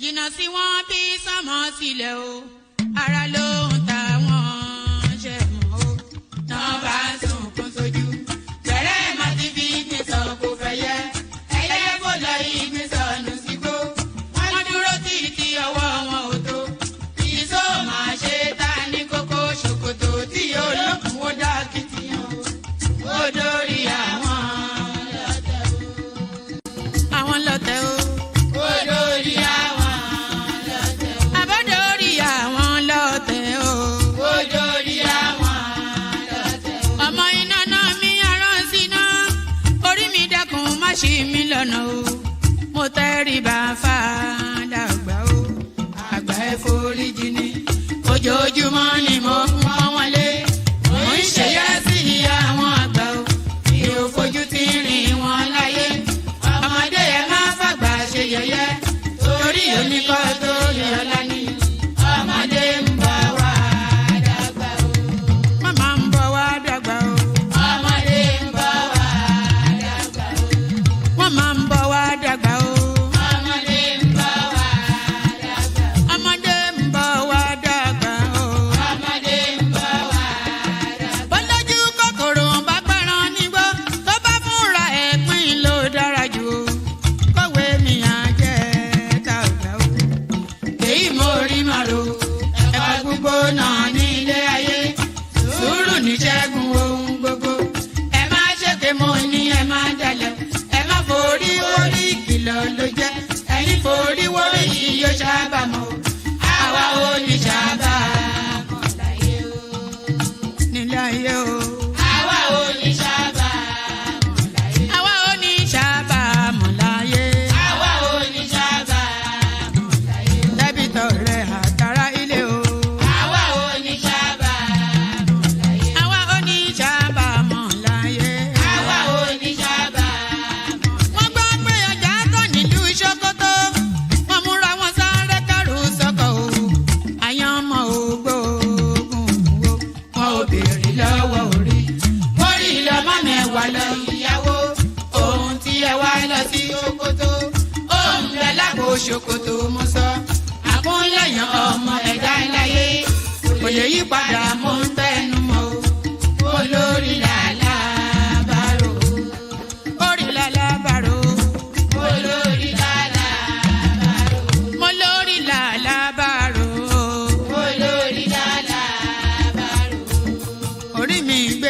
jìnnà sí wọn bí sánmọ̀ sílẹ̀ o ara ló ń ta wọn ṣe mọ́ o náà bá sunkún sójú bẹ̀rẹ̀ má ti fi ìgbín sọ kó fẹ́ yẹ ẹyẹ kó lọ ìgbín sọnù sígbó wọ́n dúró títí ọwọ́ wọn ò tó ìṣó máa ṣe ta ní kókó ṣòkòtò tí olókùn ó dá kìtìyàn ó dórí àwọn lọ́tẹ̀ o. Ṣí mi lọ́nà o mo tẹríba fàdàgbà o àgbà ẹ foríjì ni ojoojúmọ́ ni mo ń pọ́n wọn lé mo ń ṣèyá sí àwọn àgbà o mi ò fojú tí rìn wọn láyé ọmọdé ẹ má fàgbà ṣe yẹ̀yẹ́ torí oníkọ́ tó yẹ ọlá ni ọmọdé ń bọ̀ wá dàgbà o màmá ń bọ̀ wá dàgbà o. Máa ń bọ̀ wá dàgbà o. Ọmọdé ń bọ̀ wá dàgbà. Ọmọdé ń bọ̀ wá dàgbà o. Ọmọdé ń bọ̀ wá dàgbà. Bọ́lájú kòkòrò bá gbẹ́ran nígbó tó bá fúnra ẹ̀ pín ló dára jù o. Kọ̀wé mi á jẹ́ tàgbà o. Èyí mo rí màrò ẹ̀kọ́ gbogbo náà ní ilé ayé. Sùúrù ní ṣẹ́gun ohun gbogbo. Ẹ má ṣèké mo ní ẹ má jalè. Forí wórí kìlọ̀ ló jẹ́ ẹni forí wórí yìí yóò ṣàbàmọ́ àwa ò ní ṣàbàmọ́ láyé o nílé ayé o àwa ò ní ṣàbàmọ́ láyé àwa ò ní ṣàbàmọ́ láyé àwa ò ní ṣàbàmọ́ láyé dẹ́bìtọ̀ rẹ̀ àtàrà ilé o àwa ò ní ṣàbàmọ́ láyé àwa ò ní ṣàbàmọ́ láyé àwa ò ní ṣàbàmọ́. Ṣòkòtò wọn múra wọn sáré kẹrù sọkọ o àyànmọ ògbóògùn wo wọn ò béèrè lọ́wọ́ orí orí lọmọ mẹ́wàá lọ ìyàwó ohun tí ẹ wá lọ sí Ṣòkòtò ohun rẹ lágbo Ṣòkòtò mo sọ àkúnlẹ̀yàn ọmọ ẹ̀dá láyé kò lè yí padà mo ń tẹnu mọ́ o olórí làlá bàrò orí làlá bàrò olórí.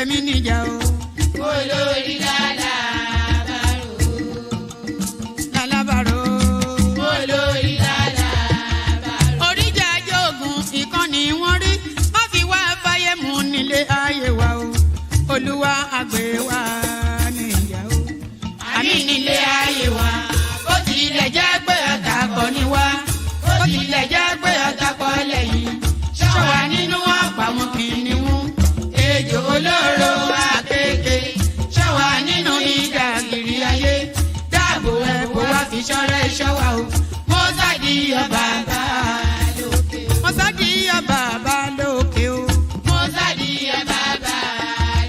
Mi níjà o. Olórí lálàbàrò. Lálàbàrò. Olórí lálàbàrò. Oríjà ajóògùn ìkànnì wọn rí wọ́n fi wá fáyé mu nílé ayé wa o. Olúwa àgbẹ̀ wa níyà o. Àmì nílé ayé wa. Bó tilẹ̀ jẹ́ pé ọ̀tá kọ́ ni wá. Bó tilẹ̀ jẹ́ pé ọ̀tá kọ́ lẹ́yìn. Ṣọ́wa nínú ọ̀pá wọn kìnìún. Ejò olóró akéèké ṣọ́wa nínú ìdàgìrì ayé dáàbò ẹ̀bùn wá fi ṣọ́rẹ́ ṣọ́wa o. Mo sádìyọ bàbá lókè o. Mo sádìyọ bàbá lókè o. Mo sádìyọ bàbá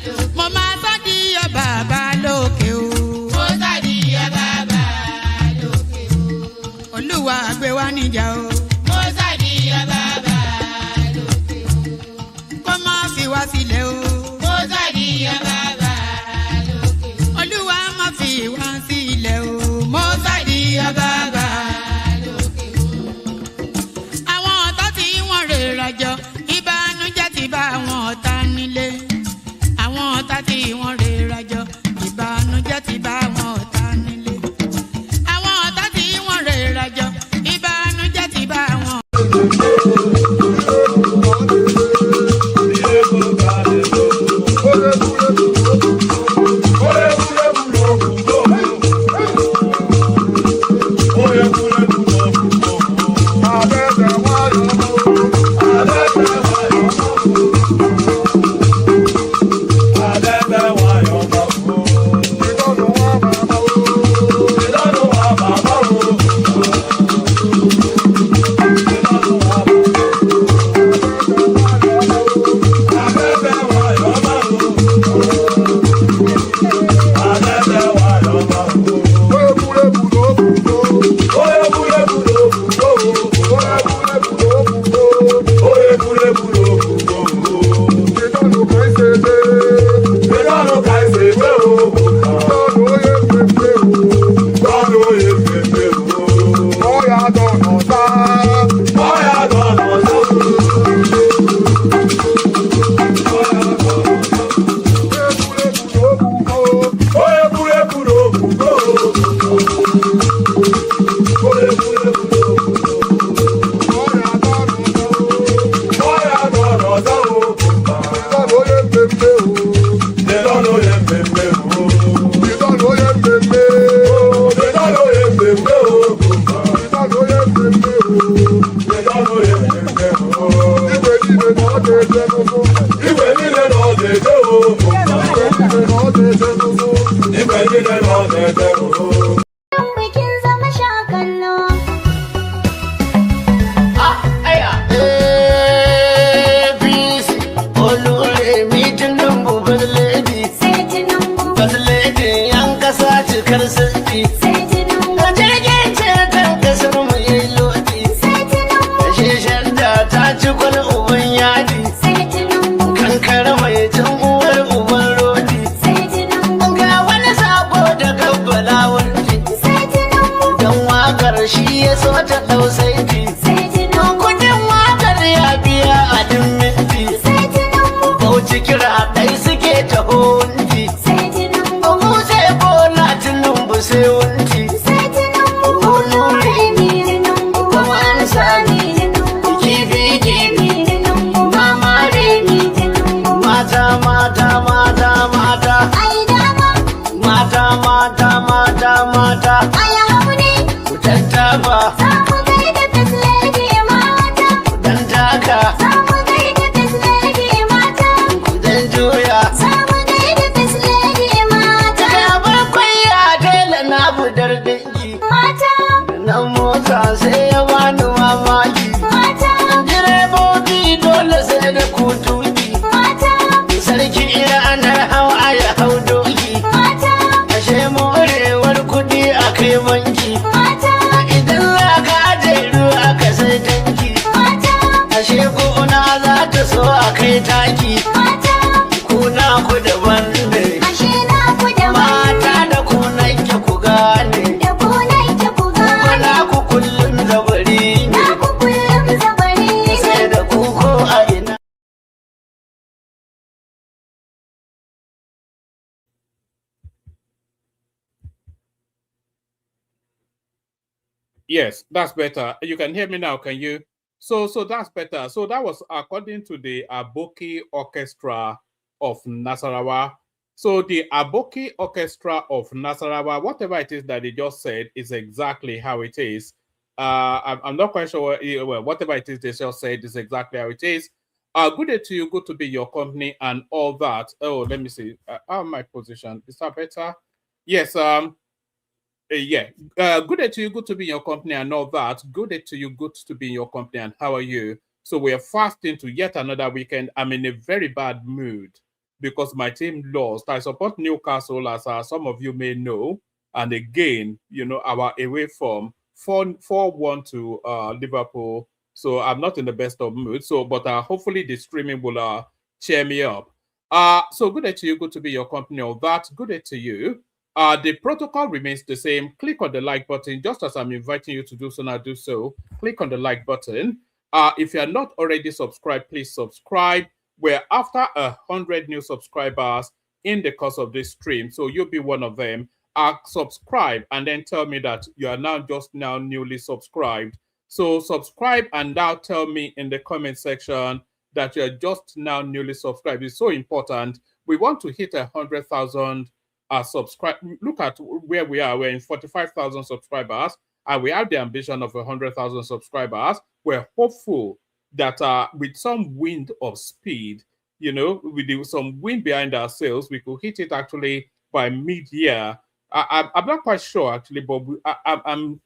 lókè. Mo máa sádìyọ bàbá lókè o. Mo sádìyọ bàbá lókè o. Olúwa gbé wa níjà o. Mo sádìyọ bàbá lókè o. Kó má fi wá sílẹ̀ o. Mo sádìyọ bàbá lókè o. Olúwa má fi wá sílẹ̀ o. Mo sádìyọ bàbá lókè o. Àwọn ọ̀tá tí wọ́n rè rajọ ìbànújẹ́ ti bá àwọn ọ̀tá nílé. Àwọn ọ̀tá tí wọ́n rè rajọ ìbànújẹ́ ti bá àwọn ọ̀tá nílé. Àwọn ọ̀tá tí wọ́n rè rajọ ìbànújẹ́ ti wakar shi ya so ta ɗau saiti. Kudin wakar ya biya a duk minti. Bauchi kira ɗai suke taho wunti. Mu sai Bola Tinubu sai wunti. Olure kuma an sami kifi mama remi. Mata mata mata mata mata mata mata ku tattaba dan taka ku dan juya ta bakwai ya tela na budar dinki nan mota sai ya bani mamaki direbobi dole sai da kutuki sarki ranar hawa ya hau doki ashe morewar kudi a kai banki idan za ka aje ruwa ka sai tanki ashe kuna za ta so a kai taki kuna ku daban ne mata da kuna ke ku gane kuna ku kullum zabari ne sai da ku ko a ina. Yes, that's better. You can hear me now, can you? So that's better. So that was according to the Aboki Orchestra of Nasarawa. So the Aboki Orchestra of Nasarawa, whatever it is that they just said, is exactly how it is. I'm not quite sure. Well, whatever it is they just said is exactly how it is. Good day to you. Good to be your company and all that. Oh, let me see. How my position? Is that better? Yes. Yeah. Good day to you. Good to be in your company and all that. Good day to you. Good to be in your company. And how are you? So we are fast into yet another weekend. I'm in a very bad mood because my team lost. I support Newcastle, as some of you may know. And again, you know, our away form 4-1 to Liverpool. So I'm not in the best of mood. So, but hopefully the streaming will cheer me up. So good day to you. Good to be your company. All that. Good day to you. The protocol remains the same. Click on the like button, just as I'm inviting you to do so now. Do so. Click on the like button. If you are not already subscribed, please subscribe. We're after 100 new subscribers in the course of this stream, so you'll be one of them. Subscribe and then tell me that you are now just now newly subscribed. So subscribe and now tell me in the comment section that you're just now newly subscribed. It's so important. We want to hit 100,000 subscribe. Look at where we are. We're in 45,000 subscribers, and we have the ambition of 100,000 subscribers. We're hopeful that with some wind of speed, you know, with some wind behind our sails, we could hit it actually by mid-year. I'm not quite sure actually, but I'm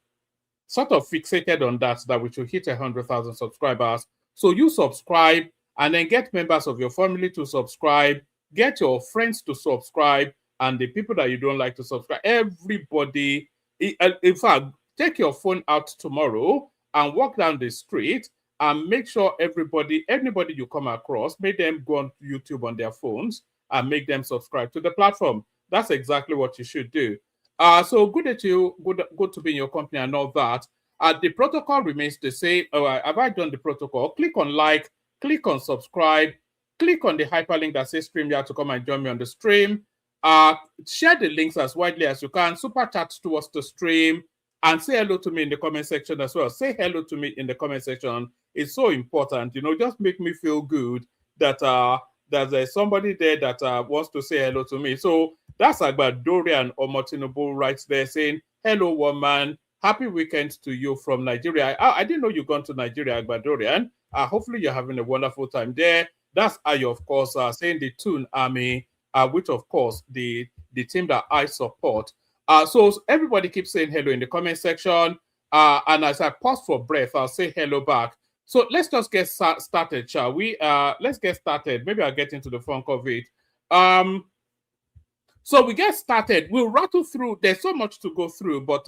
sort of fixated on that we should hit 100,000 subscribers. So you subscribe and then get members of your family to subscribe, get your friends to subscribe, and the people that you don't like to subscribe, everybody. In fact, take your phone out tomorrow and walk down the street and make sure anybody you come across, make them go on YouTube on their phones and make them subscribe to the platform. That's exactly what you should do. So good day to you. Good to be in your company and all that. The protocol remains the same. Have I done the protocol? Click on like, click on subscribe, click on the hyperlink that says StreamYard to come and join me on the stream. Share the links as widely as you can. Super chat towards the stream and say hello to me in the comment section as well. Say hello to me in the comment section. It's so important, you know. Just make me feel good that there's somebody there that wants to say hello to me. So that's about Dorian or Tinubu right there saying hello, woman. Happy weekend to you from Nigeria. I didn't know you've gone to Nigeria, Dorian. Hopefully you're having a wonderful time there. That's Ayo, of course, saying the Toon Army. Which of course the team that I support. So everybody keeps saying hello in the comment section. And as I pause for breath, I'll say hello back. So let's just get started, shall we? Let's get started. Maybe I'll get into the funk of it. So we get started. We'll rattle through. There's so much to go through, but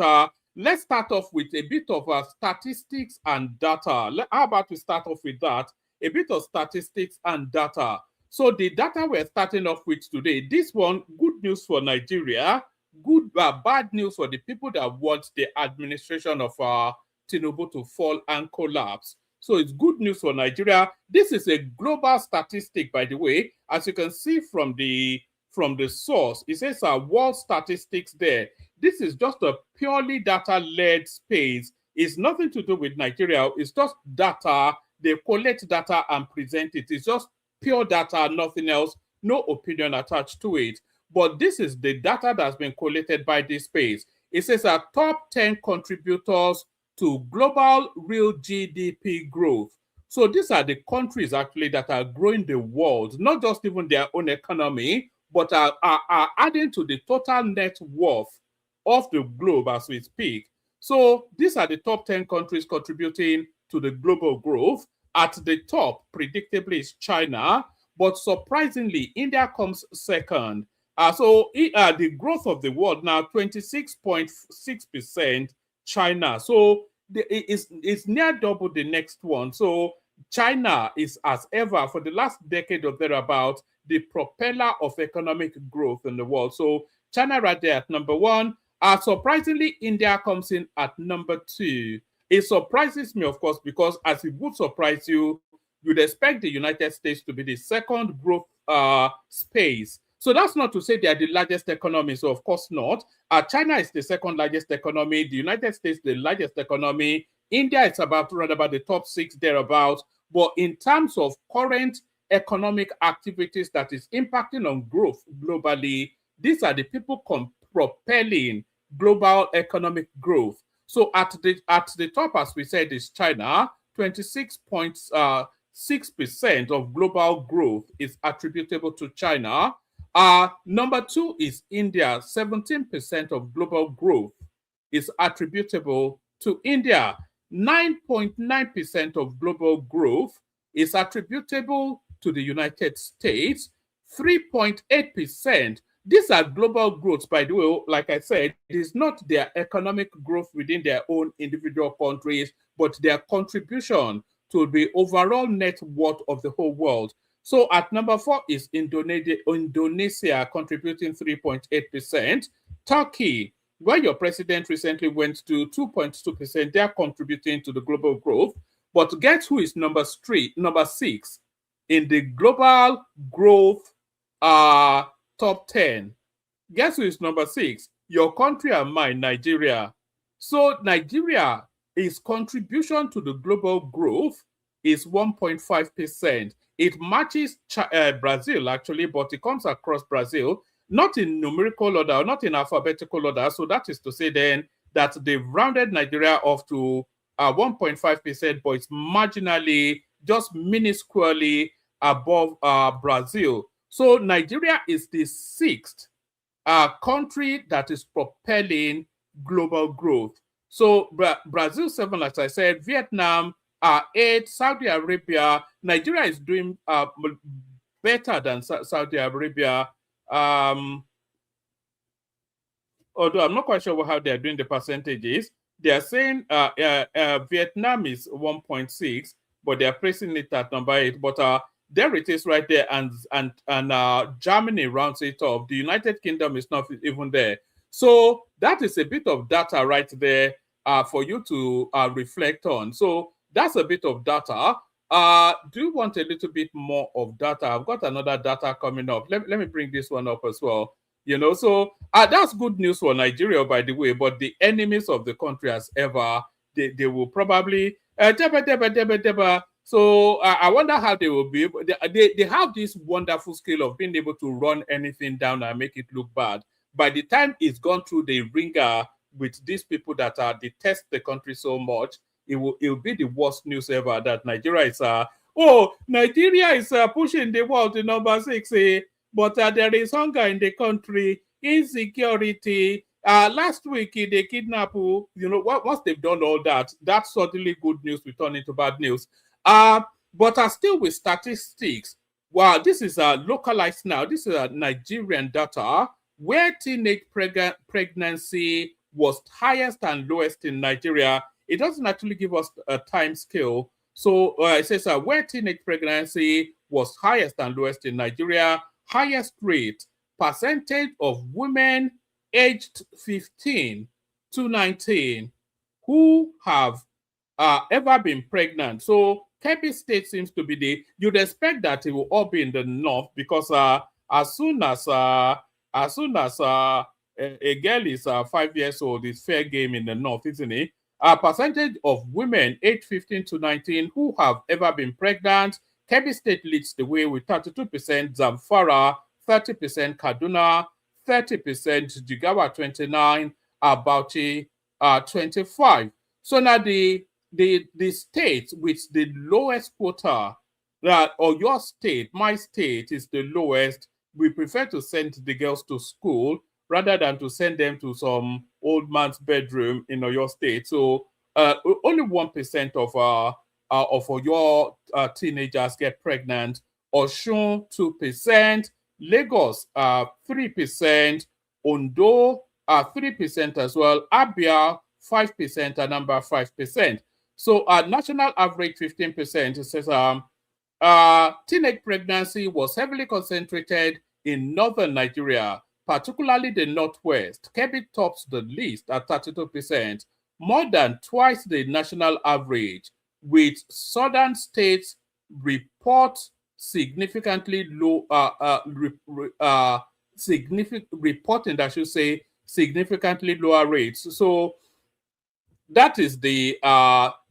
let's start off with a bit of statistics and data. How about we start off with that? A bit of statistics and data. So the data we're starting off with today, this one, good news for Nigeria. bad news for the people that want the administration of Tinubu to fall and collapse. So it's good news for Nigeria. This is a global statistic, by the way, as you can see from the source. It says world statistics there. This is just a purely data-led space. It's nothing to do with Nigeria. It's just data. They collect data and present it. It's just pure data, nothing else, no opinion attached to it. But this is the data that's been collected by this space. It says top 10 contributors to global real GDP growth. So these are the countries actually that are growing the world, not just even their own economy, but are adding to the total net worth of the globe as we speak. So these are the top 10 countries contributing to the global growth. At the top, predictably, is China, but surprisingly, India comes second. So the growth of the world now, 26.6%, China. So it's near double the next one. So China is, as ever, for the last decade or thereabout, the propeller of economic growth in the world. So China right there at number one. Surprisingly, India comes in at number two. It surprises me, of course, because as it would surprise you, you'd expect the United States to be the second growth space. So that's not to say they are the largest economy. So of course not. China is the second largest economy. The United States, the largest economy. India is about the top 6 thereabouts. But in terms of current economic activities that is impacting on growth globally, these are the people propelling global economic growth. So at the top, as we said, is China. 26.6% of global growth is attributable to China. Number 2 is India. 17% of global growth is attributable to India. 9.9% of global growth is attributable to the United States. 3.8%. These are global growths, by the way. Like I said, it is not their economic growth within their own individual countries, but their contribution to the overall net worth of the whole world. So at number 4 is Indonesia contributing 3.8%. Turkey, where your president recently went to, 2.2%. They are contributing to the global growth. But guess who is number 6 in the global growth top 10? Guess who is number 6? Your country and mine, Nigeria. So Nigeria, its contribution to the global growth is 1.5%. It matches Brazil, actually, but it comes across Brazil, not in numerical order, not in alphabetical order. So that is to say then that they've rounded Nigeria off to 1.5%, but it's marginally, just minusculely above Brazil. So Nigeria is the 6th country that is propelling global growth. So Brazil 7, as I said, Vietnam 8, Saudi Arabia. Nigeria is doing better than Saudi Arabia. Although I'm not quite sure how they're doing the percentages. They're saying Vietnam is 1.6, but they're placing it at number 8. But there it is right there, and Germany rounds it up. The United Kingdom is not even there. So that is a bit of data right there for you to reflect on. So that's a bit of data. Do you want a little bit more of data? I've got another data coming up. Let me bring this one up as well. So that's good news for Nigeria, by the way. But the enemies of the country, as ever, they will probably So I wonder how they will be able. They have this wonderful skill of being able to run anything down and make it look bad. By the time it's gone through the ringer with these people that detest the country so much, it will be the worst news ever that Nigeria is Nigeria is pushing the world to number 6, but there is hunger in the country, insecurity. Last week they kidnapped once they've done all that, that's suddenly good news will turn into bad news. But still with statistics, wow, this is localized now. This is Nigerian data where teenage pregnancy was highest and lowest in Nigeria. It doesn't actually give us a time scale. So it says where teenage pregnancy was highest and lowest in Nigeria, highest rate, percentage of women aged 15 to 19 who have ever been pregnant. So Kebbi State seems to be you'd expect that it will all be in the north, because as soon as a girl is 5 years old, it's fair game in the north, isn't it? A percentage of women aged 15 to 19 who have ever been pregnant, Kebbi State leads the way with 32%, Zamfara 30%, Kaduna 30%, Jigawa 29%, Bauchi 25%. So now the state with the lowest quota, or your state, my state, is the lowest. We prefer to send the girls to school rather than to send them to some old man's bedroom in your state. So only 1% of your teenagers get pregnant. Osun 2%, Lagos 3%, Ondo 3% as well, Abia 5%, Anambra 5%. So national average 15%. It says teenage pregnancy was heavily concentrated in northern Nigeria, particularly the northwest. Kebbi tops the list at 32%, more than twice the national average, with southern states reporting significantly lower rates. So that is the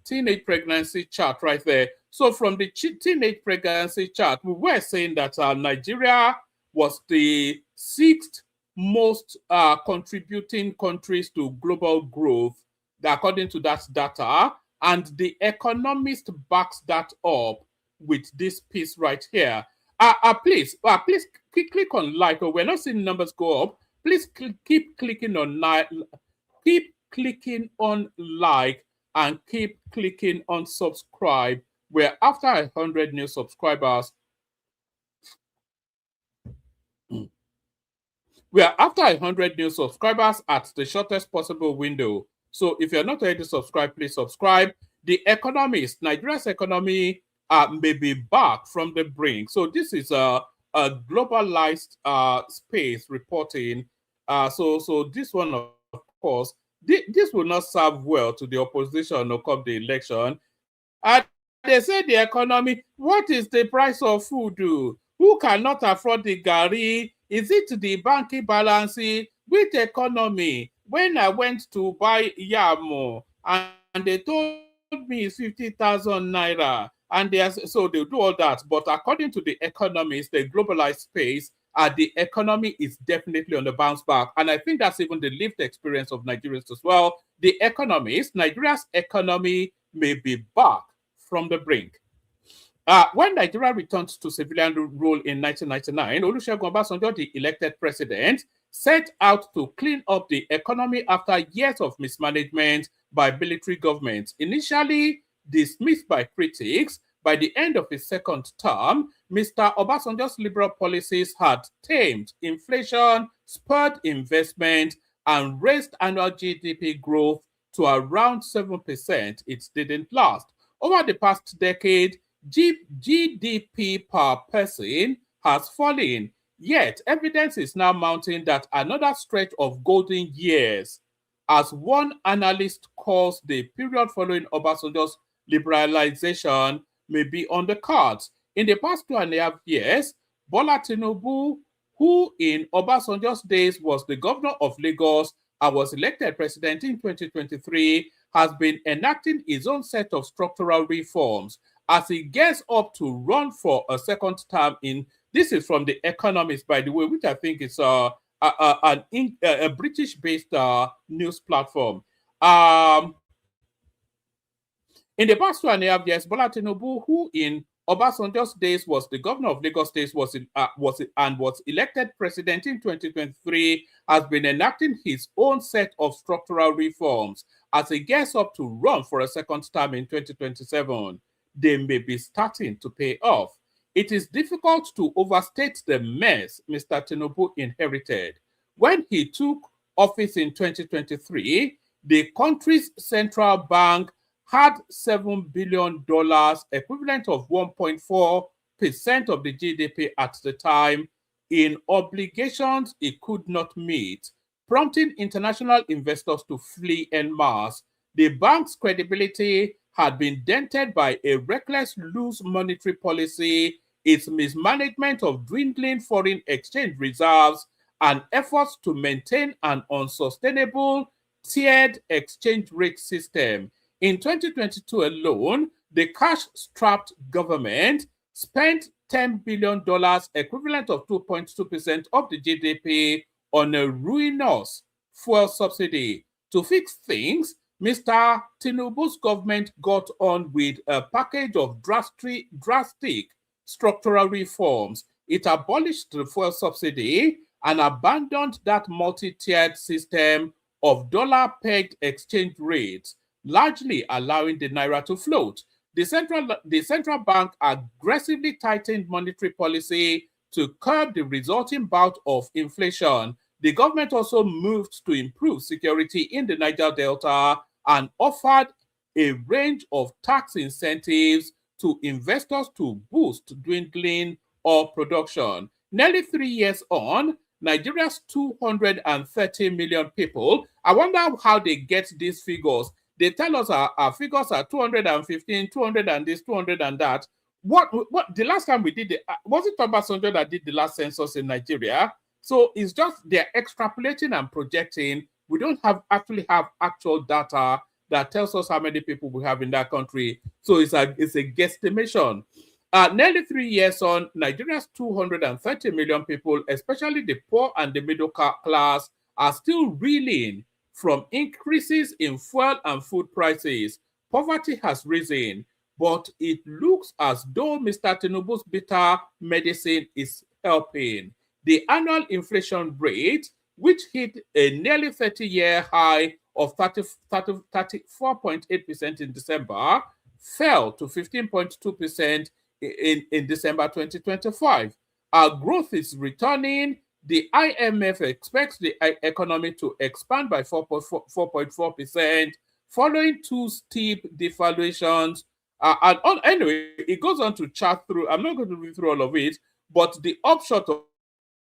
teenage pregnancy chart right there. So from the teenage pregnancy chart, we were saying that Nigeria was the 6th most contributing countries to global growth, according to that data. And the Economist backs that up with this piece right here. Please click on like. We're not seeing numbers go up. Please keep clicking on like, and keep clicking on subscribe. We're after 100 new subscribers. We are after 100 new subscribers at the shortest possible window. So if you're not already subscribed, please subscribe. The Economist, Nigeria's economy may be back from the brink. So this is a globalized space reporting. So this one, of course, this will not serve well to the opposition or come the election. And they say the economy, what is the price of food? Who cannot afford the gari? Is it the banking balance? With economy, when I went to buy yam and they told me it's 50,000 naira, and so they do all that. But according to the Economist, the globalized space, the economy is definitely on the bounce back. And I think that's even the lived experience of Nigerians as well. The Economist, Nigeria's economy may be back from the brink. When Nigeria returned to civilian rule in 1999, Olusegun Obasanjo, the elected president, set out to clean up the economy after years of mismanagement by military governments. Initially dismissed by critics, by the end of his second term, Mr. Obasanjo's liberal policies had tamed inflation, spurred investment, and raised annual GDP growth to around 7%. It didn't last. Over the past decade, GDP per person has fallen, yet evidence is now mounting that another stretch of golden years, as one analyst calls the period following Obasanjo's liberalization, may be on the cards. In the past 2.5 years, Bola Tinubu, who in Obasanjo's days was the governor of Lagos and was elected president in 2023, has been enacting his own set of structural reforms as he gets up to run for a second term in, this is from the Economist, by the way, which I think is a British-based news platform. In the past 2.5 years, Bola Tinubu, who in Obasanjo's days was the governor of Lagos State, was elected president in 2023, has been enacting his own set of structural reforms as he gets up to run for a second term in 2027. They may be starting to pay off. It is difficult to overstate the mess Mr. Tinubu inherited. When he took office in 2023, the country's central bank had $7 billion, equivalent of 1.4% of the GDP at the time, in obligations it could not meet. prompting international investors to flee en masse. The bank's credibility had been dented by a reckless loose monetary policy, its mismanagement of dwindling foreign exchange reserves, and efforts to maintain an unsustainable tiered exchange rate system. In 2022 alone, the cash-strapped government spent $10 billion, equivalent of 2.2% of the GDP, on a ruinous fuel subsidy. To fix things, Mr. Tinubu's government got on with a package of drastic structural reforms. It abolished the fuel subsidy and abandoned that multi-tiered system of dollar-pegged exchange rates, largely allowing the naira to float. The central bank aggressively tightened monetary policy to curb the resulting bout of inflation. The government also moved to improve security in the Niger Delta and offered a range of tax incentives to investors to boost dwindling oil production. Nearly 3 years on, Nigeria's 230 million people, I wonder how they get these figures. They tell us our figures are 215, 200 and this, 200 and that. What the last time we did it, was it Obasanjo that did the last census in Nigeria? So it's just they're extrapolating and projecting. We don't actually have actual data that tells us how many people we have in that country. So it's a guesstimation. Nearly 3 years on, Nigeria's 230 million people, especially the poor and the middle class, are still reeling from increases in fuel and food prices. Poverty has risen, but it looks as though Mr. Tinubu's bitter medicine is helping. The annual inflation rate, which hit a nearly 30-year high of 34.8% in December, fell to 15.2% in December 2025. Our growth is returning. The IMF expects the economy to expand by 4.4% following two steep devaluations. Anyway, it goes on to chart through. I'm not going to read through all of it, but the upshot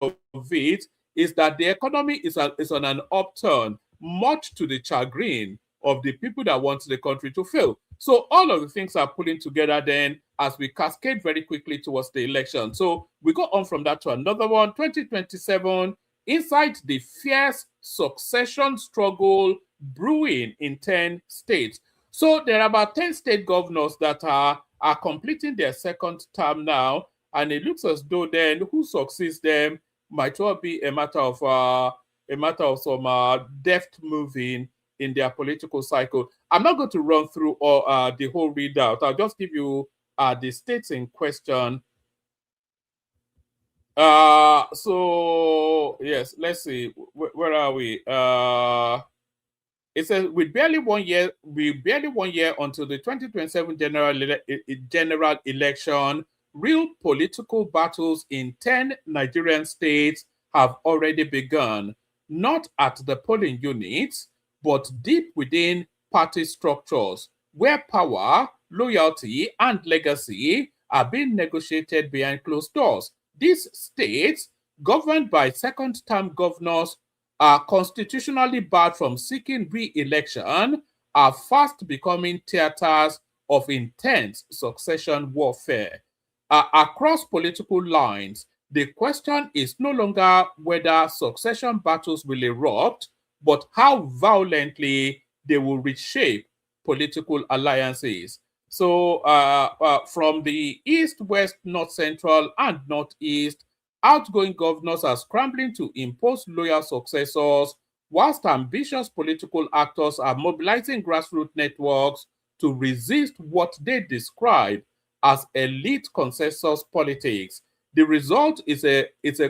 of it is that the economy is on an upturn, much to the chagrin of the people that want the country to fail. So all of the things are pulling together then as we cascade very quickly towards the election. So we go on from that to another one, 2027, inside the fierce succession struggle brewing in 10 states. So there are about 10 state governors that are completing their second term now, and it looks as though then who succeeds them might well be a matter of some deft moving in their political cycle. I'm not going to run through all the whole readout. I'll just give you the states in question. So yes, let's see. Where are we? It says with barely 1 year until the 2027 general election, real political battles in 10 Nigerian states have already begun, not at the polling units, but deep within party structures, where power, loyalty, and legacy are being negotiated behind closed doors. These states, governed by second-term governors, are constitutionally barred from seeking re-election, are fast becoming theaters of intense succession warfare. Across political lines, the question is no longer whether succession battles will erupt, but how violently they will reshape political alliances. So from the east, west, north central, and northeast, outgoing governors are scrambling to impose loyal successors, whilst ambitious political actors are mobilizing grassroots networks to resist what they describe as elite consensus politics. The result is a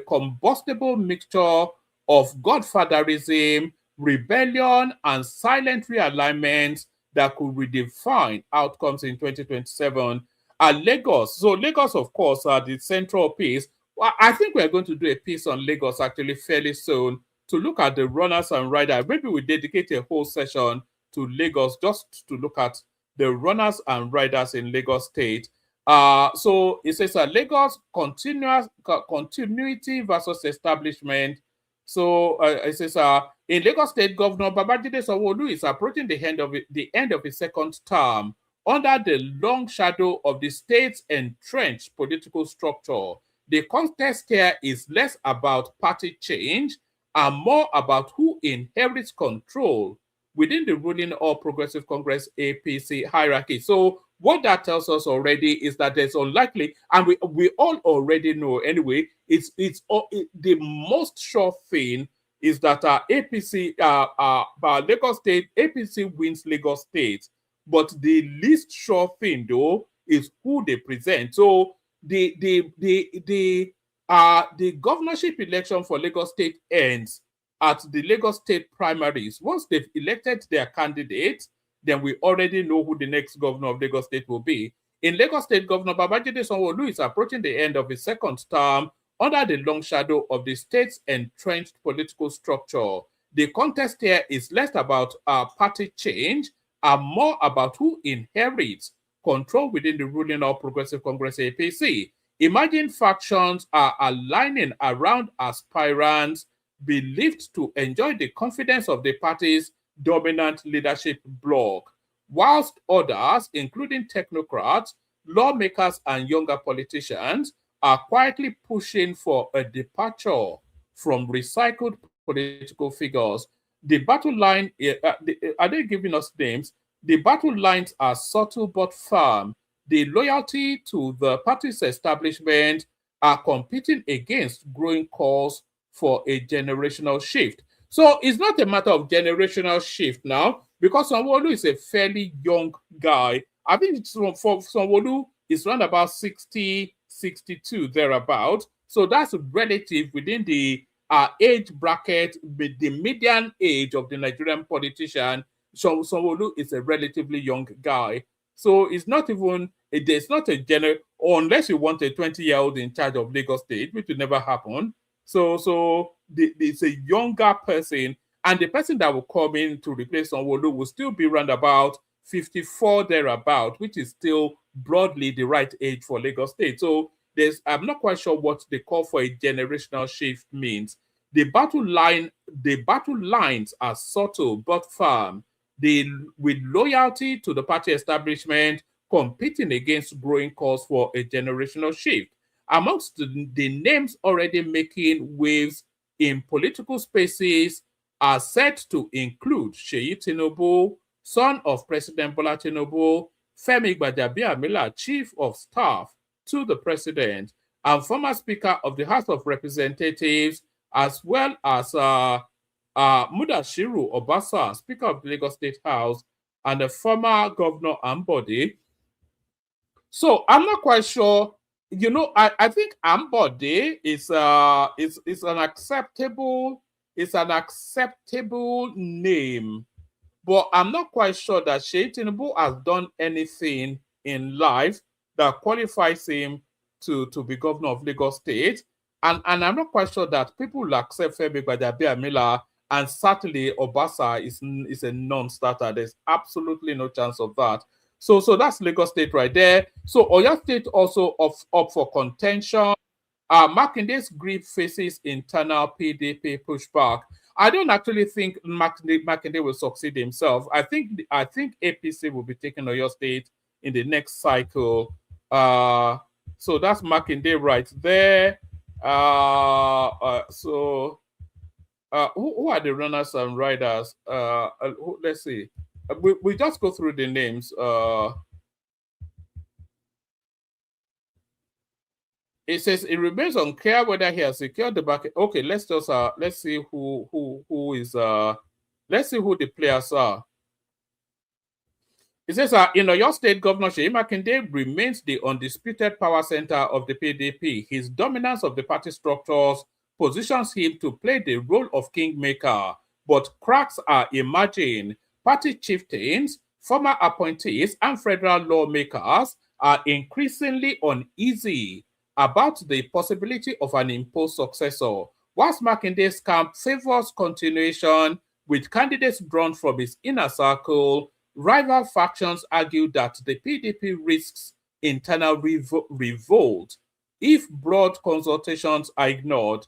combustible mixture of godfatherism, rebellion, and silent realignments that could redefine outcomes in 2027. Lagos. So Lagos, of course, are the central piece. Well, I think we're going to do a piece on Lagos actually fairly soon to look at the runners and riders. Maybe we dedicate a whole session to Lagos just to look at the runners and riders in Lagos State. So it says Lagos continuity versus establishment. So it says In Lagos State, Governor Babajide Sanwo-Olu is approaching the end of his second term under the long shadow of the state's entrenched political structure. The contest here is less about party change and more about who inherits control within the ruling All Progressive Congress APC hierarchy. So what that tells us already is that there's unlikely, and we all already know anyway, the most sure thing is that APC, Lagos State, APC wins Lagos State. But the least sure thing, though, is who they present. So the governorship election for Lagos State ends at the Lagos State primaries. Once they've elected their candidate, then we already know who the next governor of Lagos State will be. In Lagos State, Governor Babajide Sanwo-Olu is approaching the end of his second term under the long shadow of the state's entrenched political structure. The contest here is less about party change and more about who inherits control within the ruling All Progressive Congress APC. Emerging factions are aligning around aspirants believed to enjoy the confidence of the party's dominant leadership bloc, whilst others, including technocrats, lawmakers, and younger politicians, are quietly pushing for a departure from recycled political figures. The battle line, are they giving us names? The battle lines are subtle but firm. The loyalty to the party's establishment are competing against growing calls for a generational shift. So it's not a matter of generational shift now, because Sanwo-Olu is a fairly young guy. I think for Sanwo-Olu, it's around about 60, 62, thereabout. So that's relative within the age bracket, with the median age of the Nigerian politician. So Sanwo-Olu is a relatively young guy. So it's not even, there's not a unless you want a 20-year-old in charge of Lagos State, which will never happen. So it's a younger person, and the person that will come in to replace Sanwo-Olu will still be around about 54 thereabout, which is still broadly the right age for Lagos State. So I'm not quite sure what the call for a generational shift means. The battle lines are subtle but firm. With loyalty to the party establishment, competing against growing calls for a generational shift. Amongst the names already making waves in political spaces are set to include Seyi Tinubu, son of President Bola Tinubu, Femi Gbajabiamila, Chief of Staff to the President, and former Speaker of the House of Representatives, as well as Mudashiru Obasa, Speaker of the Lagos State House, and the former Governor Ambode. So I'm not quite sure. You know, I think Ambode is an acceptable name, but I'm not quite sure that Seyi Tinubu has done anything in life that qualifies him to be governor of Lagos State, and I'm not quite sure that people will accept Femi Gbajabiamila, and certainly Obasa is a non-starter. There's absolutely no chance of that. So that's Lagos State right there. So Oyo State also up for contention. Makinde's grip faces internal PDP pushback. I don't actually think Makinde will succeed himself. I think APC will be taking Oyo State in the next cycle. So that's Makinde right there. Who are the runners and riders? Let's see. We just go through the names. It says it remains unclear whether he has secured the back. Okay, let's see who is let's see who the players are. It says in Oyo State, Governor Seyi Makinde remains the undisputed power center of the PDP. His dominance of the party structures positions him to play the role of kingmaker, but cracks are emerging. Party chieftains, former appointees, and federal lawmakers are increasingly uneasy about the possibility of an imposed successor, whilst Makinde's camp favors continuation with candidates drawn from his inner circle. Rival factions argue that the PDP risks internal revolt if broad consultations are ignored.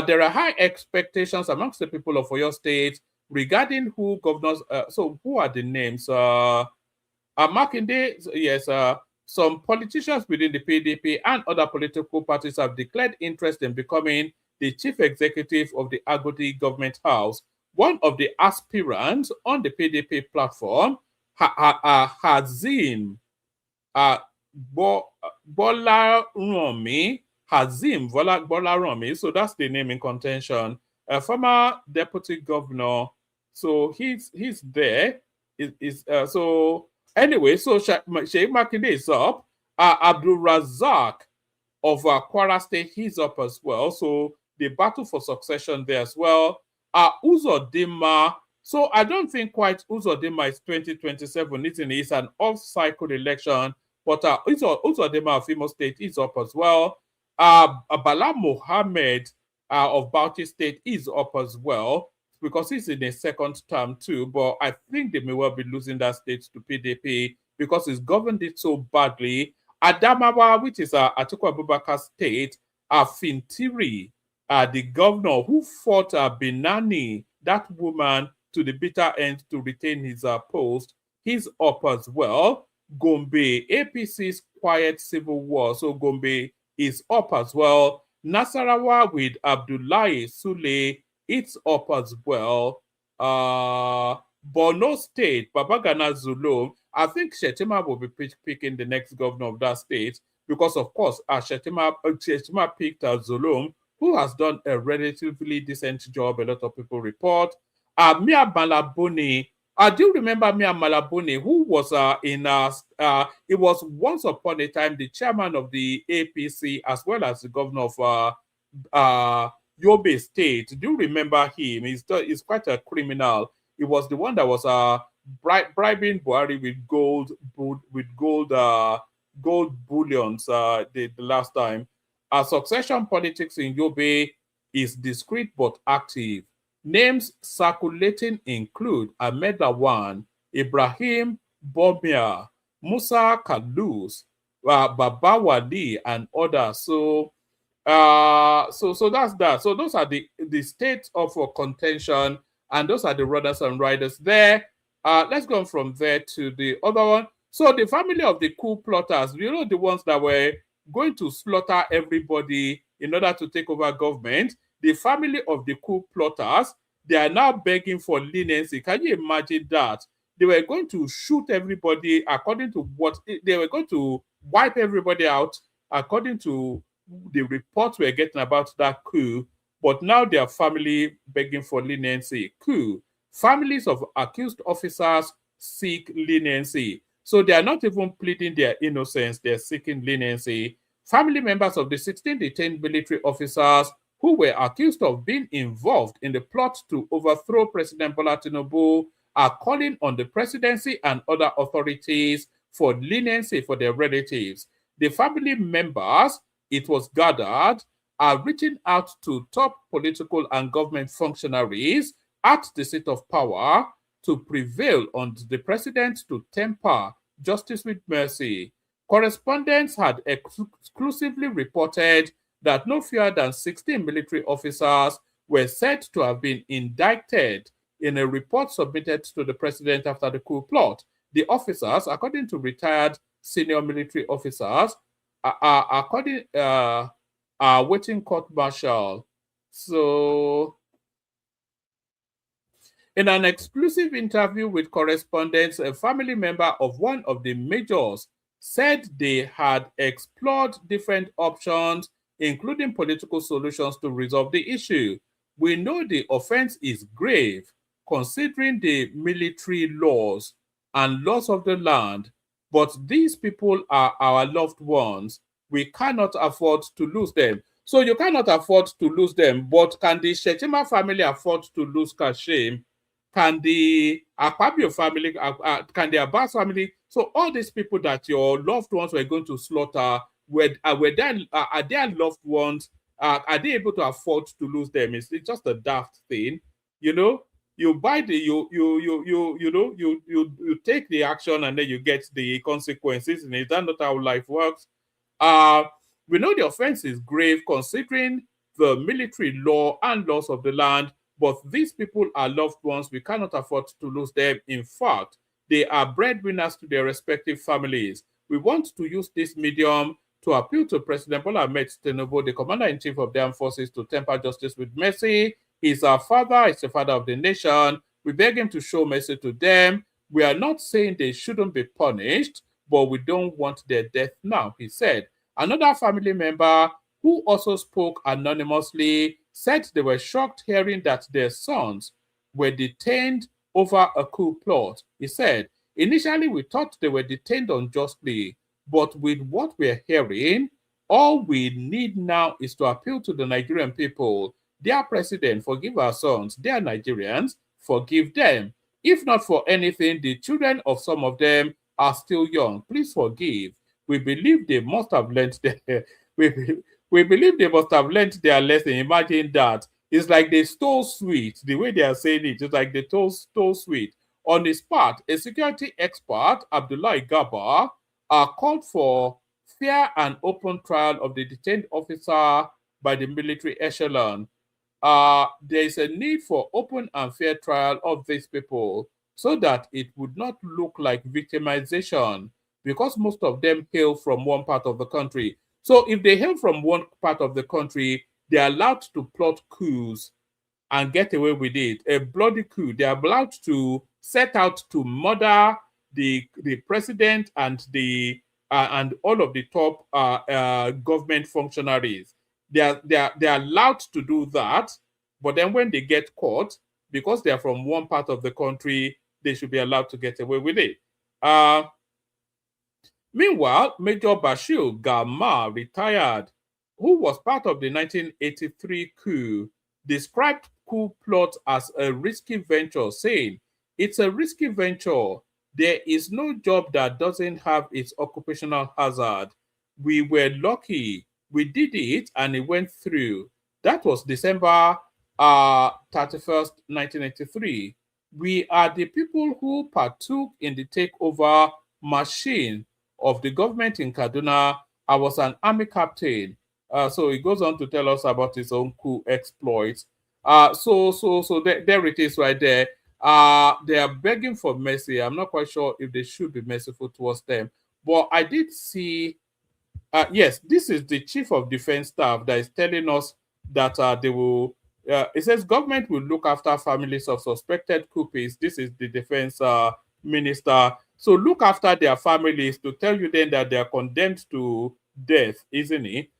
There are high expectations amongst the people of Oyo State regarding who governors. So, who are the names? Makinde, yes, some politicians within the PDP and other political parties have declared interest in becoming the chief executive of the Agodi government house. One of the aspirants on the PDP platform, Hazim Bolaromi, Bolaromi, so that's the name in contention, a former deputy governor. So he's there. So anyway, so Sheikh Makinde is up. Abdul Razak of Kwara State, he's up as well. So the battle for succession there as well. Uzodinma. So I don't think quite Uzodinma is 2027. It's an off-cycle election. But Uzodinma of Imo State is up as well. Bala Mohammed of Bauchi State is up as well, because he's in a second term too. But I think they may well be losing that state to PDP because he's governed it so badly. Adamawa, which is Atiku Abubakar State, Fintiri, the governor who fought Binani, that woman, to the bitter end to retain his post, he's up as well. Gombe, APC's quiet civil war, so Gombe is up as well. Nasarawa with Abdullahi Sule, it's up as well. Borno State, Babagana Zulum, I think Shetima will be picking the next governor of that state because, of course, Shetima picked Zulum, who has done a relatively decent job, a lot of people report. Mia Malabuni, I do remember Mia Malabuni, who was it was once upon a time the chairman of the APC as well as the governor of Yobe State. Do you remember him? He's quite a criminal. He was the one that was bribing Buhari with gold bullions the last time. Succession politics in Yobe is discreet but active. Names circulating include Ahmed Lawan, Ibrahim Bomia, Musa Kalus, Baba Wali, and others. So that's that. So those are the states of contention, and those are the runners and riders there. Let's go from there to the other one. So the family of the coup plotters, the ones that were going to slaughter everybody in order to take over government, the family of the coup plotters, they are now begging for leniency. Can you imagine that? They were going to shoot everybody according to they were going to wipe everybody out according to the reports we're getting about that coup, but now their family begging for leniency. Coup. Families of accused officers seek leniency. So they are not even pleading their innocence, they're seeking leniency. Family members of the 16 detained military officers who were accused of being involved in the plot to overthrow President Bola Tinubu are calling on the presidency and other authorities for leniency for their relatives. The family members, it was gathered, are reaching out to top political and government functionaries at the seat of power to prevail on the president to temper justice with mercy. Correspondents had exclusively reported that no fewer than 16 military officers were said to have been indicted in a report submitted to the president after the coup plot. The officers, according to retired senior military officers, are waiting court-martial. So, in an exclusive interview with correspondents, a family member of one of the majors said they had explored different options, including political solutions to resolve the issue. We know the offense is grave, considering the military laws and laws of the land, but these people are our loved ones. We cannot afford to lose them. So you cannot afford to lose them, but can the Shetima family afford to lose Kashim? Can the Akpabio family, can the Abbas family? So all these people that your loved ones were going to slaughter, are their loved ones? Are they able to afford to lose them? It's just a daft thing, You buy you take the action and then you get the consequences. And is that not how life works? We know the offense is grave, considering the military law and laws of the land, but these people are loved ones. We cannot afford to lose them. In fact, they are breadwinners to their respective families. We want to use this medium to appeal to President Bola Ahmed Tinubu, the Commander-in-Chief of the Armed Forces, to temper justice with mercy. He's our father, he's the father of the nation. We beg him to show mercy to them. We are not saying they shouldn't be punished, but we don't want their death now, he said. Another family member who also spoke anonymously said they were shocked hearing that their sons were detained over a coup plot. He said, initially we thought they were detained unjustly, but with what we're hearing, all we need now is to appeal to the Nigerian people. Their president, forgive our sons. Their Nigerians, forgive them. If not for anything, the children of some of them are still young. Please forgive. We believe they must have learned their, we believe they must have learned their lesson. Imagine that. It's like they stole sweet. The way they are saying it, it's like they stole sweet. On his part, a security expert, Abdullah Gaba, called for fair and open trial of the detained officer by the military echelon. There is a need for open and fair trial of these people so that it would not look like victimization, because most of them hail from one part of the country. So if they hail from one part of the country, they are allowed to plot coups and get away with it. A bloody coup. They are allowed to set out to murder the president and and all of the top government functionaries. They are allowed to do that, but then when they get caught, because they are from one part of the country, they should be allowed to get away with it. Meanwhile, Major Bashir Gama, retired, who was part of the 1983 coup, described coup plot as a risky venture, saying, it's a risky venture. There is no job that doesn't have its occupational hazard. We were lucky. We did it and it went through. That was December 31st, 1983. We are the people who partook in the takeover machine of the government in Kaduna. I was an army captain. So he goes on to tell us about his own coup exploits. So there it is right there. They are begging for mercy. I'm not quite sure if they should be merciful towards them. But I did see, yes, this is the chief of defense staff that is telling us that they will, it says government will look after families of suspected coupists. This is the defense minister. So look after their families to tell you then that they are condemned to death, isn't it?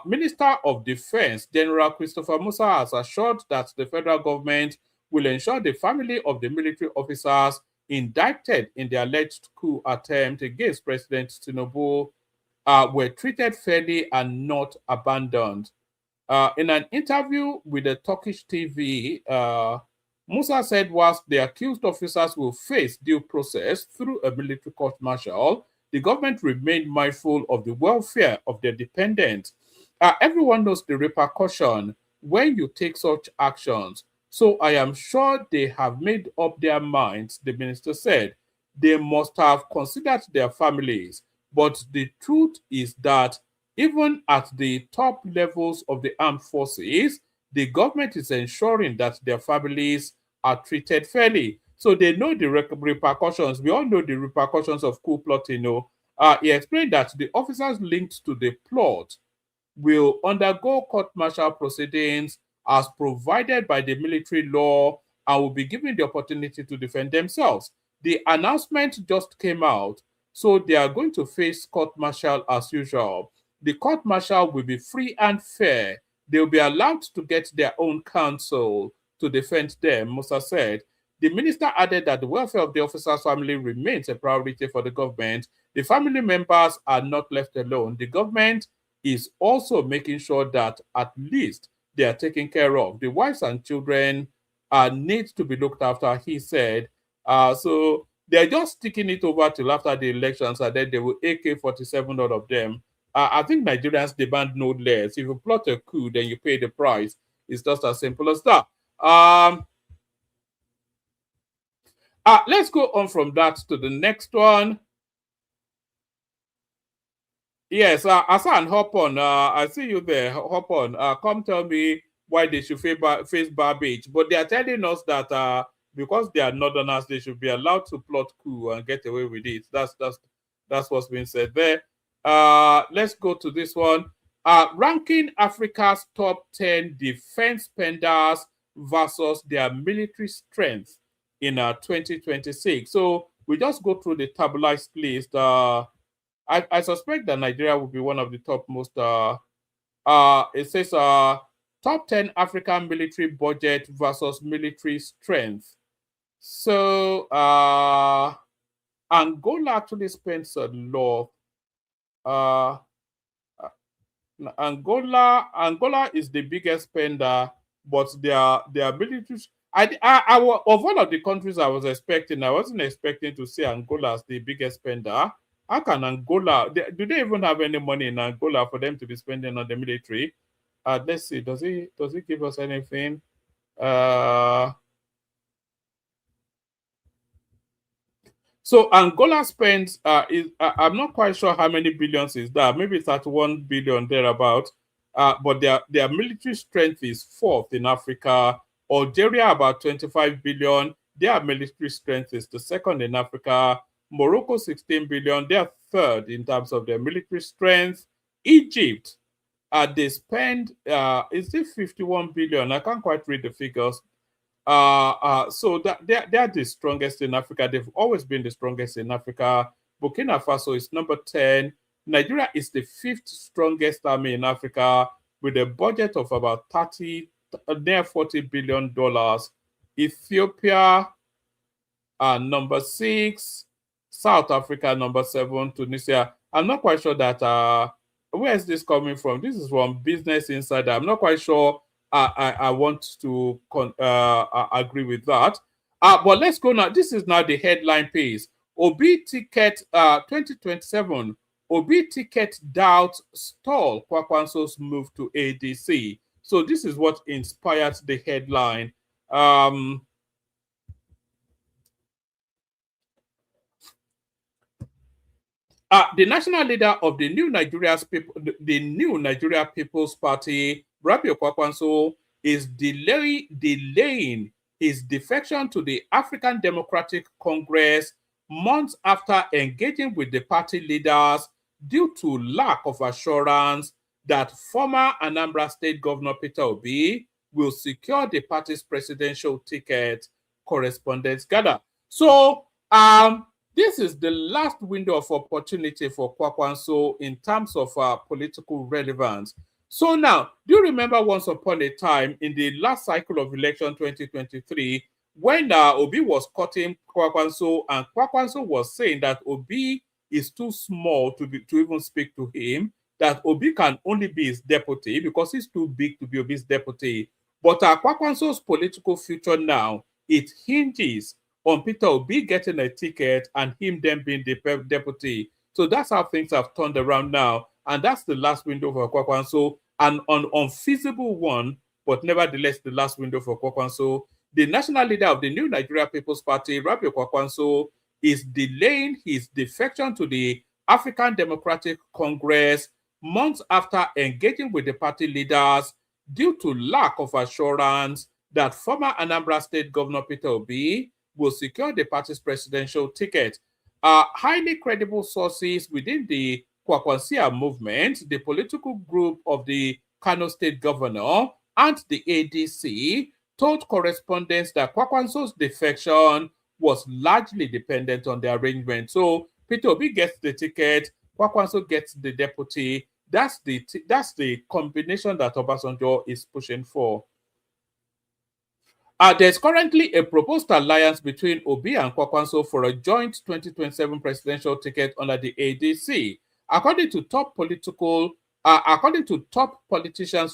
Minister of Defense General Christopher Musa has assured that the federal government will ensure the family of the military officers indicted in the alleged coup attempt against President Tinubu were treated fairly and not abandoned. In an interview with a Turkish TV, Musa said whilst the accused officers will face due process through a military court-martial, the government remained mindful of the welfare of their dependents. Everyone knows the repercussion when you take such actions. So I am sure they have made up their minds, the minister said. They must have considered their families. But the truth is that even at the top levels of the armed forces, the government is ensuring that their families are treated fairly. So they know the repercussions. We all know the repercussions of coup plotting. He explained that the officers linked to the plot will undergo court-martial proceedings as provided by the military law and will be given the opportunity to defend themselves. The announcement just came out, so they are going to face court-martial as usual. The court-martial will be free and fair. They will be allowed to get their own counsel to defend them, Musa said. The minister added that the welfare of the officer's family remains a priority for the government. The family members are not left alone. The government is also making sure that at least they are taken care of. The wives and children need to be looked after, he said. So they're just sticking it over till after the elections, and then they will AK-47 all of them. I think Nigerians demand no less. If you plot a coup, then you pay the price. It's just as simple as that. Let's go on from that to the next one. Yes, Hassan, hop on. I see you there. Hop on. Come tell me why they should face Babbage. But they are telling us that because they are northerners, they should be allowed to plot coup and get away with it. That's what's being said there. Let's go to this one. Ranking Africa's top 10 defense spenders versus their military strength in 2026. So we just go through the tabularized list. I suspect that Nigeria will be one of the top most. It says top 10 African military budget versus military strength. So Angola actually spends a lot. Uh, Angola is the biggest spender, but their military. Of one of the countries I was expecting, I wasn't expecting to see Angola as the biggest spender. How can Angola? Do they even have any money in Angola for them to be spending on the military? Let's see. Does he give us anything? So Angola spends I'm not quite sure how many billions is that. Maybe 31 billion thereabout. But their military strength is fourth in Africa. Algeria about 25 billion. Their military strength is the second in Africa. Morocco 16 billion. They're third in terms of their military strength. Egypt, they spend is it 51 billion? I can't quite read the figures. So they're the strongest in Africa. They've always been the strongest in Africa. Burkina Faso is number 10. Nigeria is the fifth strongest army in Africa with a budget of about near $40 billion. Ethiopia number 6. South Africa number 7. Tunisia. I'm not quite sure that where is this coming from? This is from Business Insider. I'm not quite sure I want to agree with that. But let's go now. This is now the headline page. Obi ticket 2027. Obi ticket doubt stall Kwakwanso's move to ADC. So this is what inspired the headline. The national leader of the New Nigeria People's Party, Rabiu Kwakwanso, is delaying his defection to the African Democratic Congress months after engaging with the party leaders due to lack of assurance that former Anambra State Governor Peter Obi will secure the party's presidential ticket. Correspondents gather. So, this is the last window of opportunity for Kwakwanso in terms of political relevance. So now, do you remember once upon a time in the last cycle of election 2023 when Obi was cutting Kwakwanso and Kwakwanso was saying that Obi is too small to even speak to him, that Obi can only be his deputy because he's too big to be Obi's deputy. But Kwakwanso's political future now, it hinges on Peter Obi getting a ticket and him then being the deputy. So that's how things have turned around now. And that's the last window for Kwakwanso, an unfeasible one, but nevertheless the last window for Kwakwanso. The national leader of the New Nigeria People's Party, Rabiu Kwakwanso, is delaying his defection to the African Democratic Congress months after engaging with the party leaders due to lack of assurance that former Anambra State Governor Peter Obi will secure the party's presidential ticket. Highly credible sources within the Kwakwansia movement, the political group of the Kano State Governor, and the ADC told correspondents that Kwakwanso's defection was largely dependent on the arrangement. So Peter Obi gets the ticket, Kwakwanso gets the deputy. That's the combination that Obasanjo is pushing for. There's currently a proposed alliance between Obi and Kwakwanso for a joint 2027 presidential ticket under the ADC. According to top politicians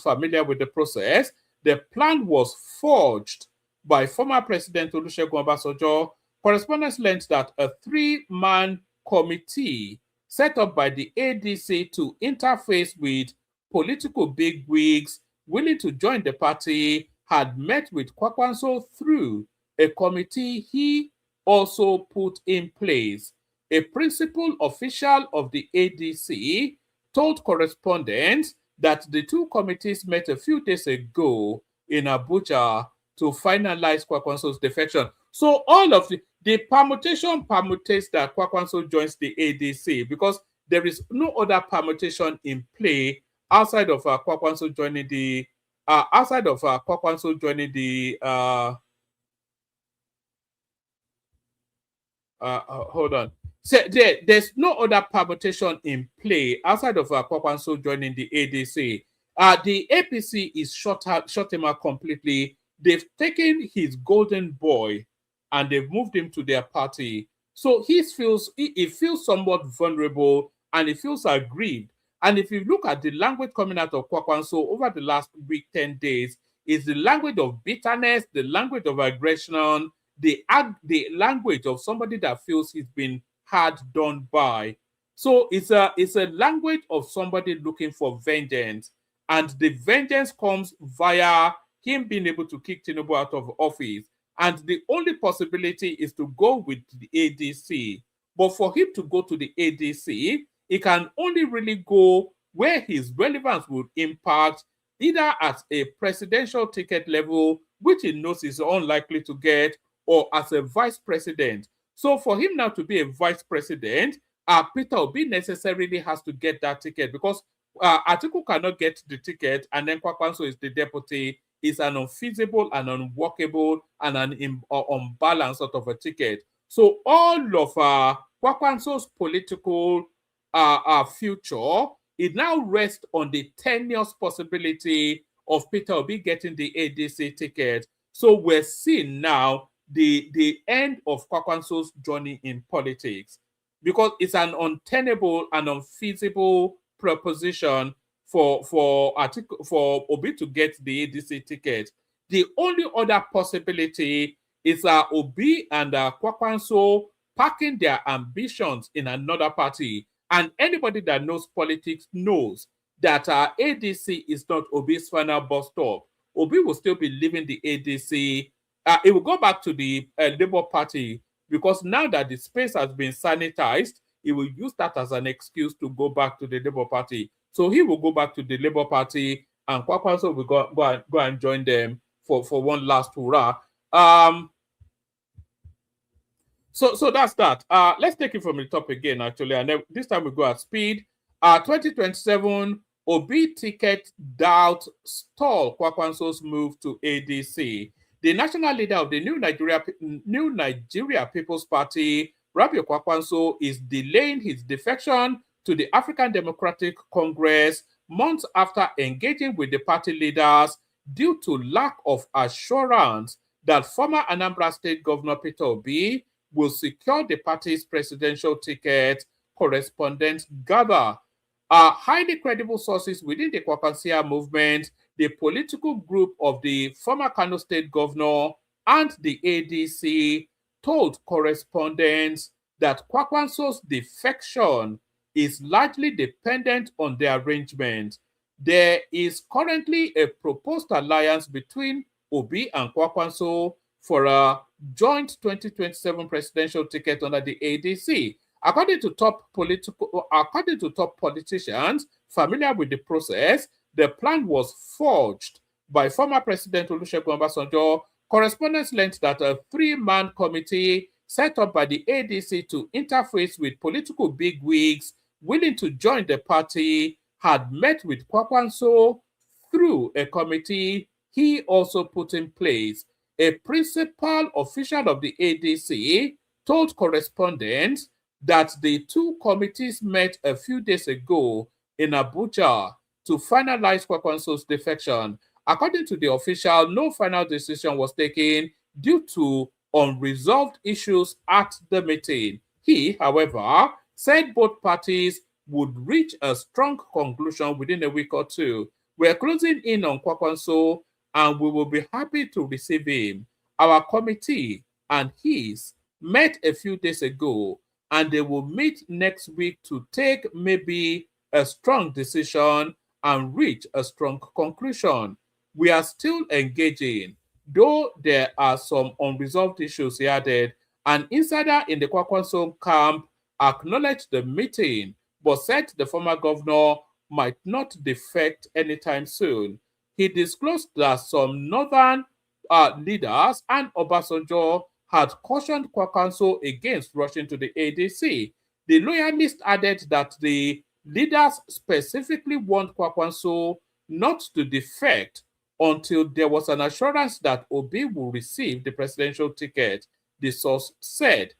familiar with the process, the plan was forged by former President Olusegun Obasanjo. Correspondents learned that a 3-man committee set up by the ADC to interface with political bigwigs willing to join the party had met with Kwakwanso through a committee he also put in place. A principal official of the ADC told correspondents that the two committees met a few days ago in Abuja to finalize Kwakwanso's defection. So all of the permutation permutates that Kwakwanso joins the ADC, because there is no other permutation in play outside of Kwakwanso joining the hold on. So there's no other permutation in play outside of Kwakwanso joining the ADC. The APC is shut him out completely. They've taken his golden boy and they've moved him to their party. So he feels somewhat vulnerable and he feels aggrieved. And if you look at the language coming out of Kwakwanso over the last week, 10 days, is the language of bitterness, the language of aggression, the language of somebody that feels he's been hard done by. So it's a language of somebody looking for vengeance. And the vengeance comes via him being able to kick Tinubu out of office. And the only possibility is to go with the ADC. But for him to go to the ADC, he can only really go where his relevance would impact, either at a presidential ticket level, which he knows is unlikely to get, or as a vice president. So for him now to be a vice president, Peter Obi necessarily has to get that ticket, because Atiku cannot get the ticket and then Kwakwanso is the deputy. Is an unfeasible and unworkable and an unbalanced sort of a ticket. So all of Kwakwanso's political future, it now rests on the tenuous possibility of Peter Obi getting the ADC ticket. So we're seeing now the end of Kwakwanso's journey in politics, because it's an untenable and unfeasible proposition for Obi to get the ADC ticket. The only other possibility is Obi and Kwakwanso packing their ambitions in another party. And anybody that knows politics knows that ADC is not Obi's final bus stop. Obi will still be leaving the ADC. It will go back to the Labour Party, because now that the space has been sanitized, he will use that as an excuse to go back to the Labour Party. So he will go back to the Labour Party, and Kwakwanso will go and join them for one last hurrah. So that's that. Let's take it from the top again, actually, and then this time we go at speed. 2027 Obi ticket doubt stall Kwakwanso's move to ADC. The national leader of the New Nigeria People's Party, Rabiu Kwakwanso, is delaying his defection to the African Democratic Congress months after engaging with the party leaders due to lack of assurance that former Anambra State Governor Peter Obi will secure the party's presidential ticket, correspondents gather. Highly credible sources within the Kwakwansia movement, the political group of the former Kano State Governor, and the ADC told correspondents that Kwakwanso's defection is largely dependent on the arrangement. There is currently a proposed alliance between Obi and Kwakwanso for a joint 2027 presidential ticket under the ADC. According to top politicians familiar with the process, the plan was forged by former President Olusegun Obasanjo. Correspondents learned that a 3-man committee set up by the ADC to interface with political bigwigs willing to join the party had met with Kwakwanso through a committee he also put in place. A principal official of the ADC told correspondents that the two committees met a few days ago in Abuja to finalize Kwakwanso's defection. According to the official, no final decision was taken due to unresolved issues at the meeting. He, however, said both parties would reach a strong conclusion within a week or two. We're closing in on Kwakwanso and we will be happy to receive him. Our committee and his met a few days ago and they will meet next week to take maybe a strong decision and reach a strong conclusion. We are still engaging, though there are some unresolved issues, he added. An insider in the Kwakwanso camp acknowledged the meeting but said the former governor might not defect anytime soon. He disclosed that some northern leaders and Obasanjo had cautioned Kwankwaso against rushing to the ADC. The loyalist added that the leaders specifically warned Kwankwaso not to defect until there was an assurance that Obi will receive the presidential ticket, the source said.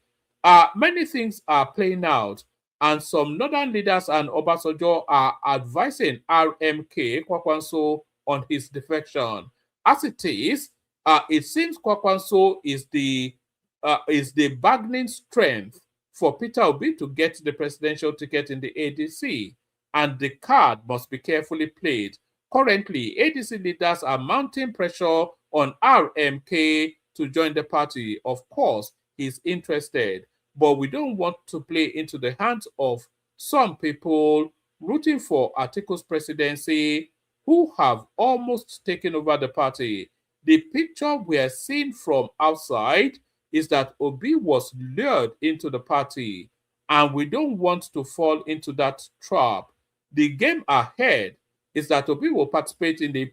Many things are playing out, and some northern leaders and Obasanjo are advising RMK Kwankwaso on his defection. As it is, it seems Kwankwaso is the bargaining strength for Peter Obi to get the presidential ticket in the ADC, and the card must be carefully played. Currently, ADC leaders are mounting pressure on RMK to join the party. Of course, he's interested, but we don't want to play into the hands of some people rooting for Atiku's presidency who have almost taken over the party. The picture we are seeing from outside is that Obi was lured into the party, and we don't want to fall into that trap. The game ahead is that Obi will participate in the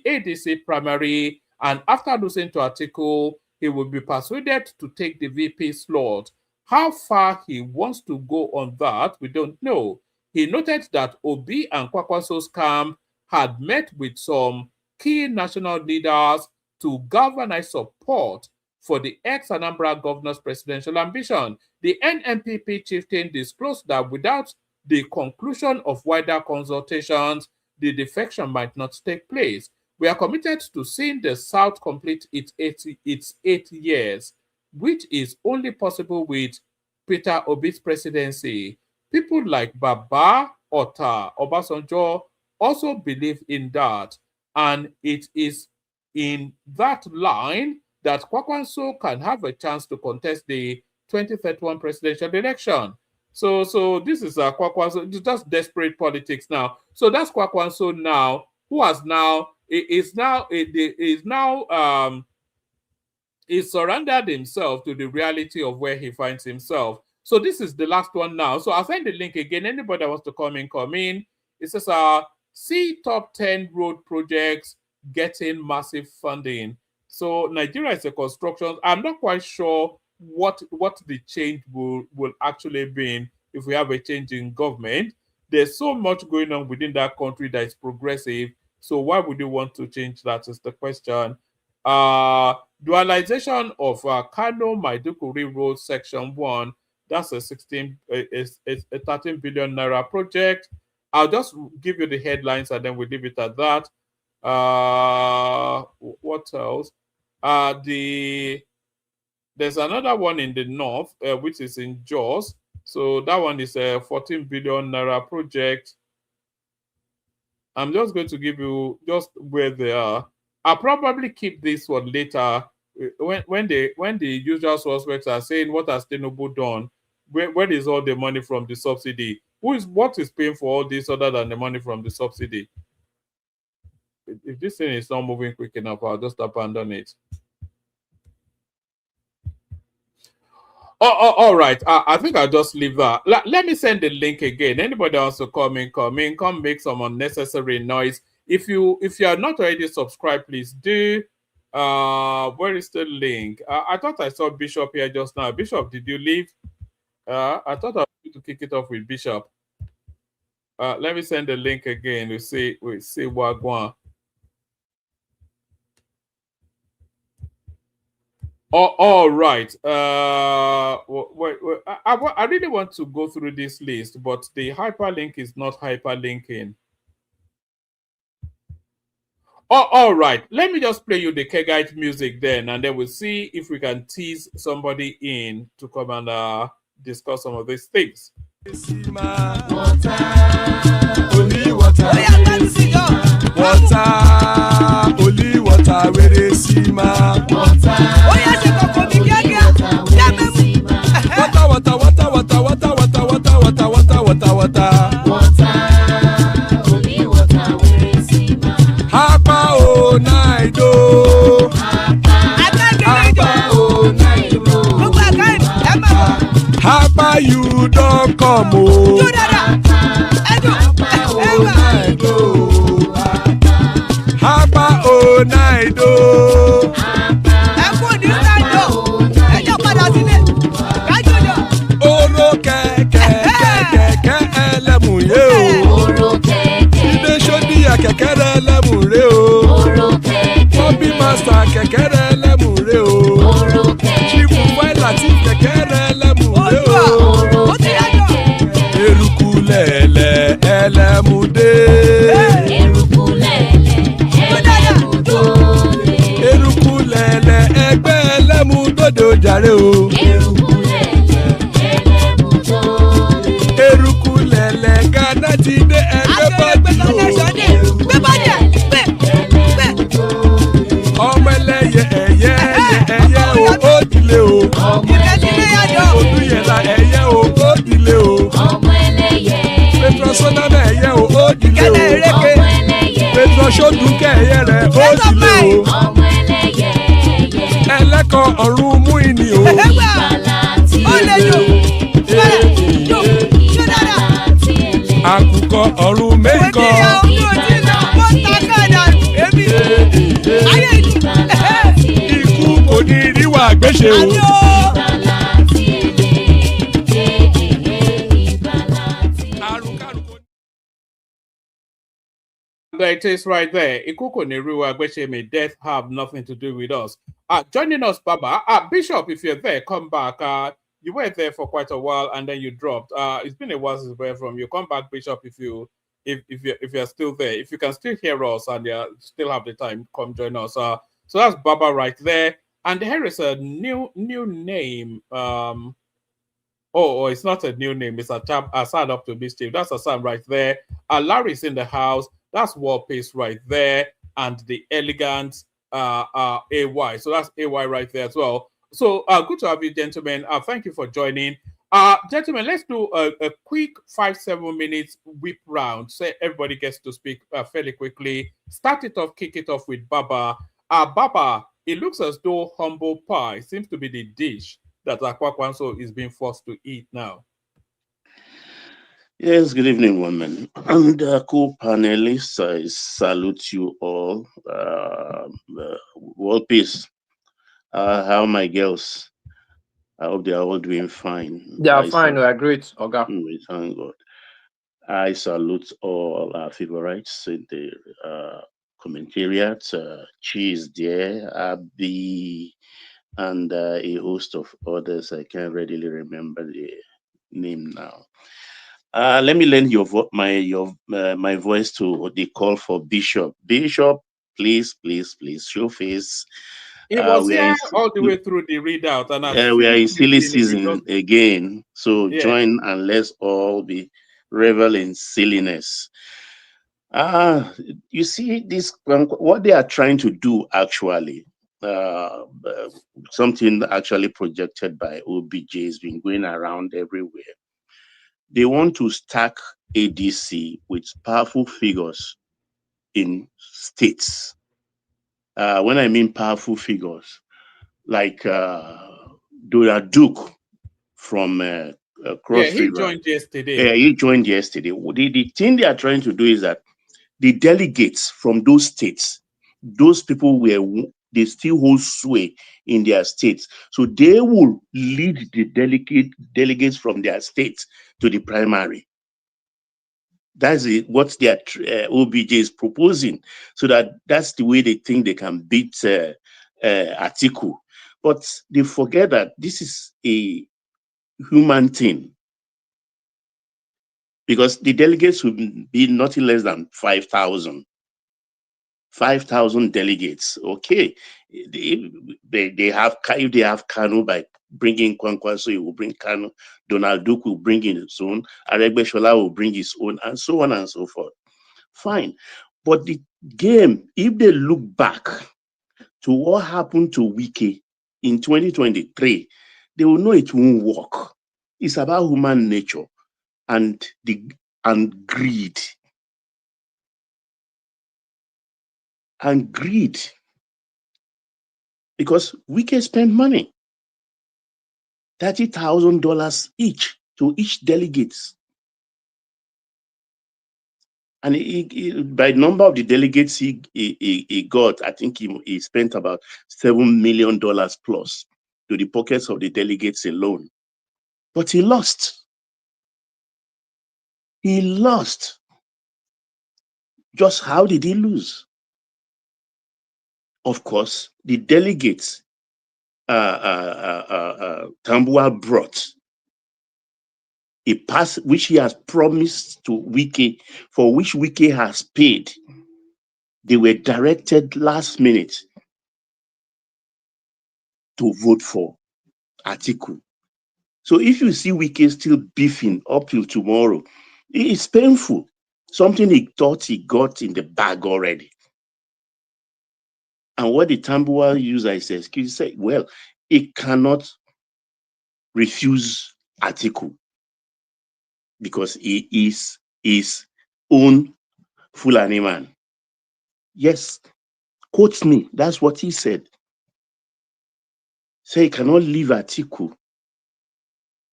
ADC primary, and after losing to Atiku, he will be persuaded to take the VP slot. How far he wants to go on that, we don't know. He noted that Obi and Kwankwaso's camp had met with some key national leaders to galvanize support for the ex-Anambra governor's presidential ambition. The NNPP chieftain disclosed that without the conclusion of wider consultations, the defection might not take place. We are committed to seeing the South complete its 8 years, which is only possible with Peter Obi's presidency. People like Baba, Ota, Obasanjo also believe in that, and it is in that line that Kwankwaso can have a chance to contest the 2031 presidential election. So this is Kwankwaso. It's just desperate politics now. So that's Kwankwaso now, who has he's surrendered himself to the reality of where he finds himself. So this is the last one now. So I'll send the link again. Anybody that wants to come in. It says see top 10 road projects getting massive funding. So Nigeria is a construction. I'm not quite sure what the change will actually be if we have a change in government. There's so much going on within that country that is progressive. So why would you want to change that is the question. Dualization of Kano Maiduguri Road Section 1. That's a 13 billion naira project. I'll just give you the headlines and then we'll leave it at that. What else? There's another one in the north, which is in Jos. So that one is a 14 billion naira project. I'm just going to give you just where they are. I'll probably keep this one later when the usual suspects are saying, what has Tinubu done? Where is all the money from the subsidy? What is paying for all this other than the money from the subsidy? If this thing is not moving quick enough, I'll just abandon it. All right. I think I'll just leave that. Let me send the link again. Anybody wants to come make some unnecessary noise. If you are not already subscribed, please do. Where is the link? I thought I saw Bishop here just now. Bishop, did you leave? I thought I was going to kick it off with Bishop. Let me send the link again. We see Wagwan. All right. I really want to go through this list, but the hyperlink is not hyperlinking. All right. Let me just play you the Kegite music then, and then we'll see if we can tease somebody in to come and discuss some of these things. Water, only water, only water, where they see ma. Water, only water, where they see ma. Hapa o naido, hapa o naido, hapa you don't come o. ṣáìdó. ẹ kú ní ṣáìdó ẹ jọ padà sílé kájọ jọ. Oró kẹ̀kẹ́ ẹlẹ́mùrè o. Ilé ṣódìyà kẹ̀kẹ́ rẹ̀ ẹlẹ́mùrè o. Bobby Master kẹ̀kẹ́ rẹ̀ ẹlẹ́mùrè o. Chief Wáìlà tí kẹ̀kẹ́ rẹ̀ ẹlẹ́mùrè o. ó ti yájọ. Eruku lẹ̀lẹ̀ ẹlẹ́mùdé. Eruku lẹ̀lẹ̀ ẹgbẹ́ ẹlẹ́mùdóde ojàre o. Eruku lẹ̀lẹ̀ Ghana ti dé ẹgbẹ́ bọ́dì o. Ọmọ ẹlẹ́yẹ ẹyẹ o ó dilé o. Olúyẹ̀lá ẹyẹ o ó dilé o. Petrosoname ẹyẹ o ó dilé o. Petrosodunke ẹyẹ rẹ̀ ó dilé o. Ẹlẹ́kọ̀ ọ̀run mú ìní o. Àkùkọ ọ̀run méjìkọ. Ikú kò ní ríwà gbéṣe o. There it is right there. Ikuko Neruwa Agbeche, may death have nothing to do with us. Joining us, Baba. Bishop, if you're there, come back. You were there for quite a while and then you dropped. It's been a while since we heard from you. Come back, Bishop, if you're still there. If you can still hear us and you still have the time, come join us. So that's Baba right there. And here is a new name. Oh, it's not a new name. It's a chap. Asan up to mischief. That's Asan right there. Larry's in the house. That's Warpace right there. And the elegant AY. So that's AY right there as well. So good to have you, gentlemen. Thank you for joining. Gentlemen, let's do a quick 5-7 minutes whip round. So everybody gets to speak fairly quickly. Start it off, kick it off with Baba. Baba, it looks as though humble pie seems to be the dish that Akwakwanso is being forced to eat now. Yes, good evening, women. And co-panelists, I salute you all. World peace. How are my girls? I hope they are all doing fine. They are fine. We are great, Oga. We thank God. I salute all our favorites in the commentariat. Chi is there, Abby, and a host of others. I can't readily remember the name now. Let me lend my voice to the call for Bishop. Bishop, please, show face. It was here all the way through the readout, and we are in silly season again. So join and let's all be revel in silliness. You see, this what they are trying to do actually. Something actually projected by OBJ has been going around everywhere. They want to stack ADC with powerful figures in states. When I mean powerful figures, like Donald Duke from Cross River. He joined yesterday. Yeah, he joined yesterday. The thing they are trying to do is that the delegates from those states, those people they still hold sway in their states. So they will lead the delegates from their states to the primary. That's what their OBJ is proposing. So that's the way they think they can beat Atiku. But they forget that this is a human thing. Because the delegates will be nothing less than 5,000. 5,000 delegates. Okay, they have, if they have Kanu by bringing Kwankwaso, he will bring Kanu. Donald Duke will bring in his own. Aregbesola will bring his own, and so on and so forth. Fine, but the game, if they look back to what happened to Wike in 2023, they will know it won't work. It's about human nature and greed. And greed, because we can spend money, $30,000 each to each delegate. And by number of the delegates he got, I think he spent about $7 million plus to the pockets of the delegates alone. But he lost. He lost. Just how did he lose? Of course, the delegates Tambua brought a pass which he has promised to Wike, for which Wike has paid. They were directed last minute to vote for Atiku. So if you see Wike still beefing up till tomorrow, it's painful. Something he thought he got in the bag already. And what the Tambua user is excuse say, well, he cannot refuse Atiku because he is his own Fulani man. Yes, quote me. That's what he said. Say he cannot leave Atiku,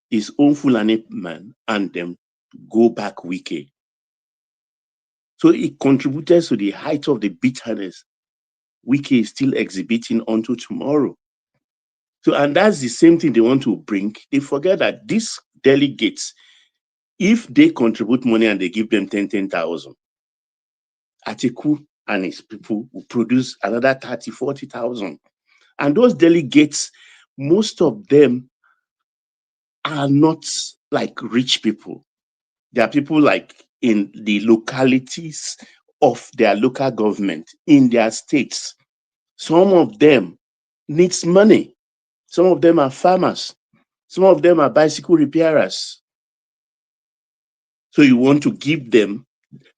his own Fulani man, and then go back Wike. So it contributed to the height of the bitterness Wike is still exhibiting until tomorrow. So, and that's the same thing they want to bring. They forget that these delegates, if they contribute money and they give them 10,000, Atiku and his people will produce another 30, 40,000. And those delegates, most of them are not like rich people. They are people like in the localities of their local government, in their states. Some of them needs money. Some of them are farmers. Some of them are bicycle repairers. So you want to give them,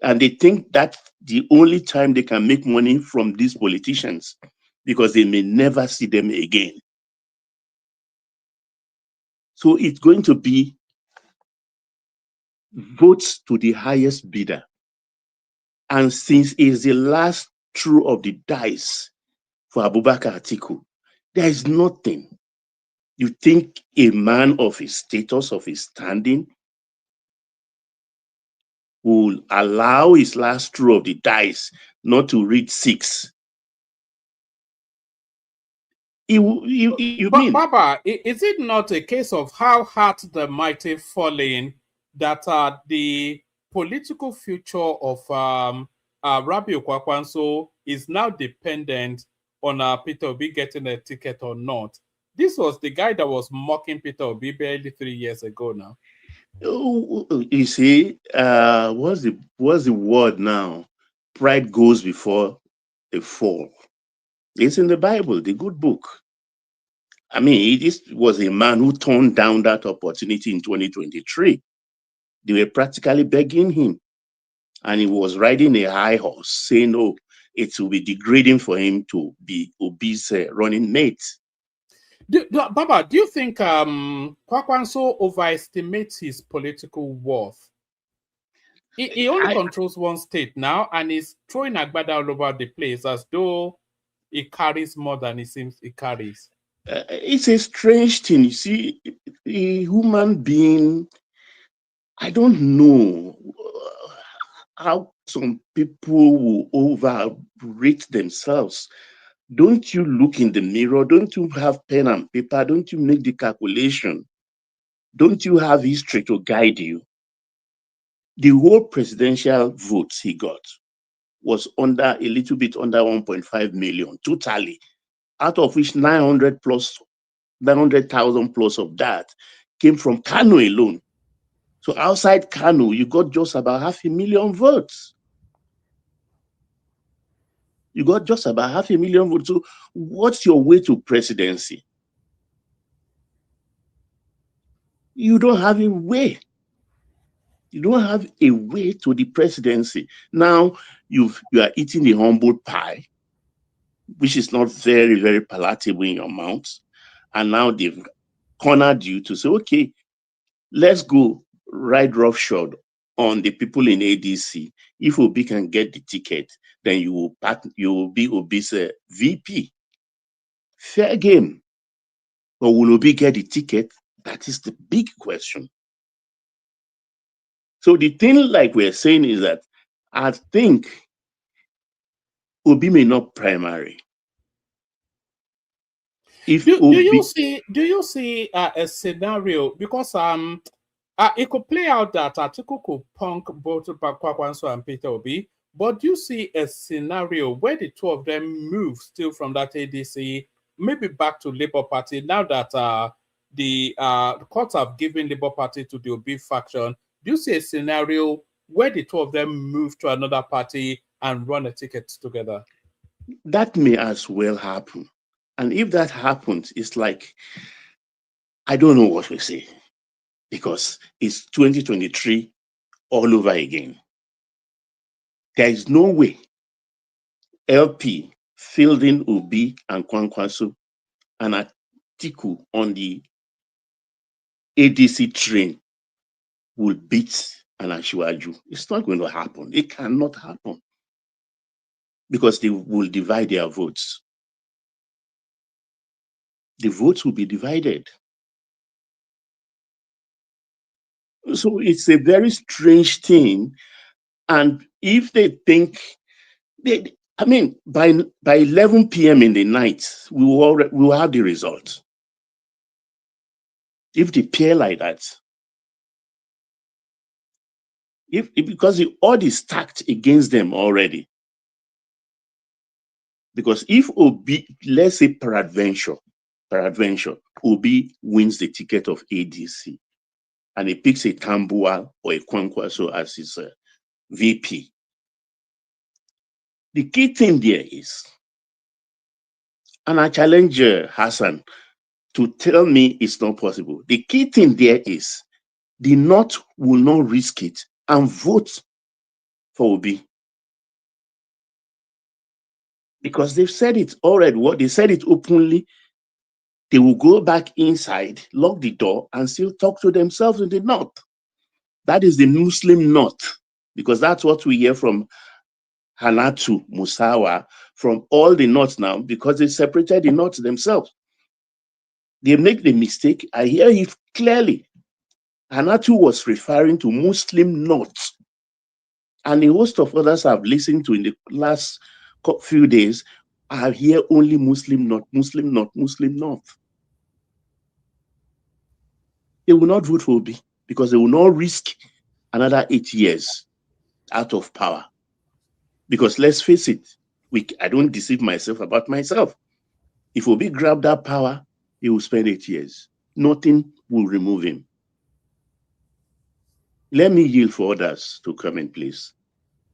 and they think that's the only time they can make money from these politicians because they may never see them again. So it's going to be votes to the highest bidder. And since it's the last throw of the dice for Abubakar Atiku, there is nothing. You think a man of his status, of his standing, will allow his last throw of the dice not to reach 6? You But mean? Baba, is it not a case of how hard the mighty falling that the political future of Rabiu Kwakwanso is now dependent on Peter Obi getting a ticket or not? This was the guy that was mocking Peter Obi barely 3 years ago now. You see, what's the word now? Pride goes before a fall. It's in the Bible, the good book. I mean, this was a man who turned down that opportunity in 2023. They were practically begging him, and he was riding a high horse, saying, "Oh, it will be degrading for him to be Obi's running mate." Baba, do you think Kwakwanso overestimates his political worth? He only controls one state now, and he's throwing Agbada all over the place as though he carries more than he seems he carries. It's a strange thing. You see, a human being, I don't know how some people will overrate themselves. Don't you look in the mirror? Don't you have pen and paper? Don't you make the calculation? Don't you have history to guide you? The whole presidential votes he got was under a little bit under 1.5 million totally, out of which 900,000 plus of that came from Kano alone. So outside Kano, you got just about 500,000 votes. You got just about 500,000 votes. So what's your way to presidency? You don't have a way. You don't have a way to the presidency. Now you are eating the humble pie, which is not very, very palatable in your mouth. And now they've cornered you to say, okay, let's go ride roughshod on the people in ADC. If Obi can get the ticket, then you will be Obi's VP. Fair game. But will Obi get the ticket? That is the big question. So the thing like we're saying is that I think Obi may not primary. If Do you Obi, see a scenario, because it could play out that Atiku could punk both Kwakwanso and Peter Obi, but do you see a scenario where the two of them move still from that ADC, maybe back to Labour Party, now that the courts have given Labour Party to the Obi faction? Do you see a scenario where the two of them move to another party and run a ticket together? that may as well happen. And if that happens, it's like, I don't know what we say, because it's 2023 all over again. There is no way LP fielding Obi and Kwankwaso and Atiku on the ADC train will beat an Ashwaju. It's not going to happen. It cannot happen, because they will divide their votes. The votes will be divided. So it's a very strange thing. And if they think, I mean, by 11 p.m. in the night, we will have the result. If they pair like that, because the odd is stacked against them already. Because if Obi, let's say peradventure, Obi wins the ticket of ADC, and he picks a Tambua or a Kwankwaso as his VP. The key thing there is, and I challenge Hassan to tell me it's not possible. The key thing there is, the North will not risk it and vote for Obi. Because they've said it already. What they said it openly, they will go back inside, lock the door, and still talk to themselves in the North. That is the Muslim North, because that's what we hear from Hanatu, Musawa, from all the North now, because they separated the North themselves. They make the mistake. I hear it clearly. Hanatu was referring to Muslim North. And a host of others I've listened to in the last few days, I hear only Muslim North, Muslim North, Muslim North. They will not vote for Obi because they will not risk another 8 years out of power. Because let's face it, I don't deceive myself about myself. If Obi grabbed that power, he will spend 8 years. Nothing will remove him. Let me yield for others to come in, please.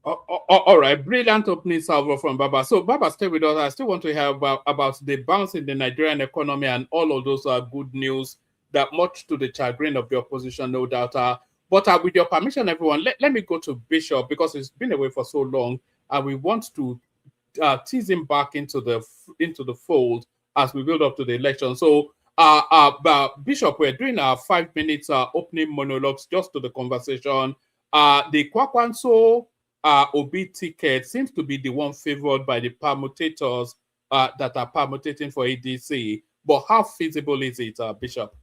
All right, brilliant opening salvo from Baba. So Baba, stay with us. I still want to hear about the bounce in the Nigerian economy and all of those good news, that much to the chagrin of the opposition, no doubt. But with your permission, everyone, let me go to Bishop, because he's been away for so long, and we want to tease him back into the fold as we build up to the election. So Bishop, we're doing our 5 minutes opening monologues just to the conversation. The Kwakwanso Obi ticket seems to be the one favored by the permutators that are permutating for ADC. But how feasible is it, Bishop?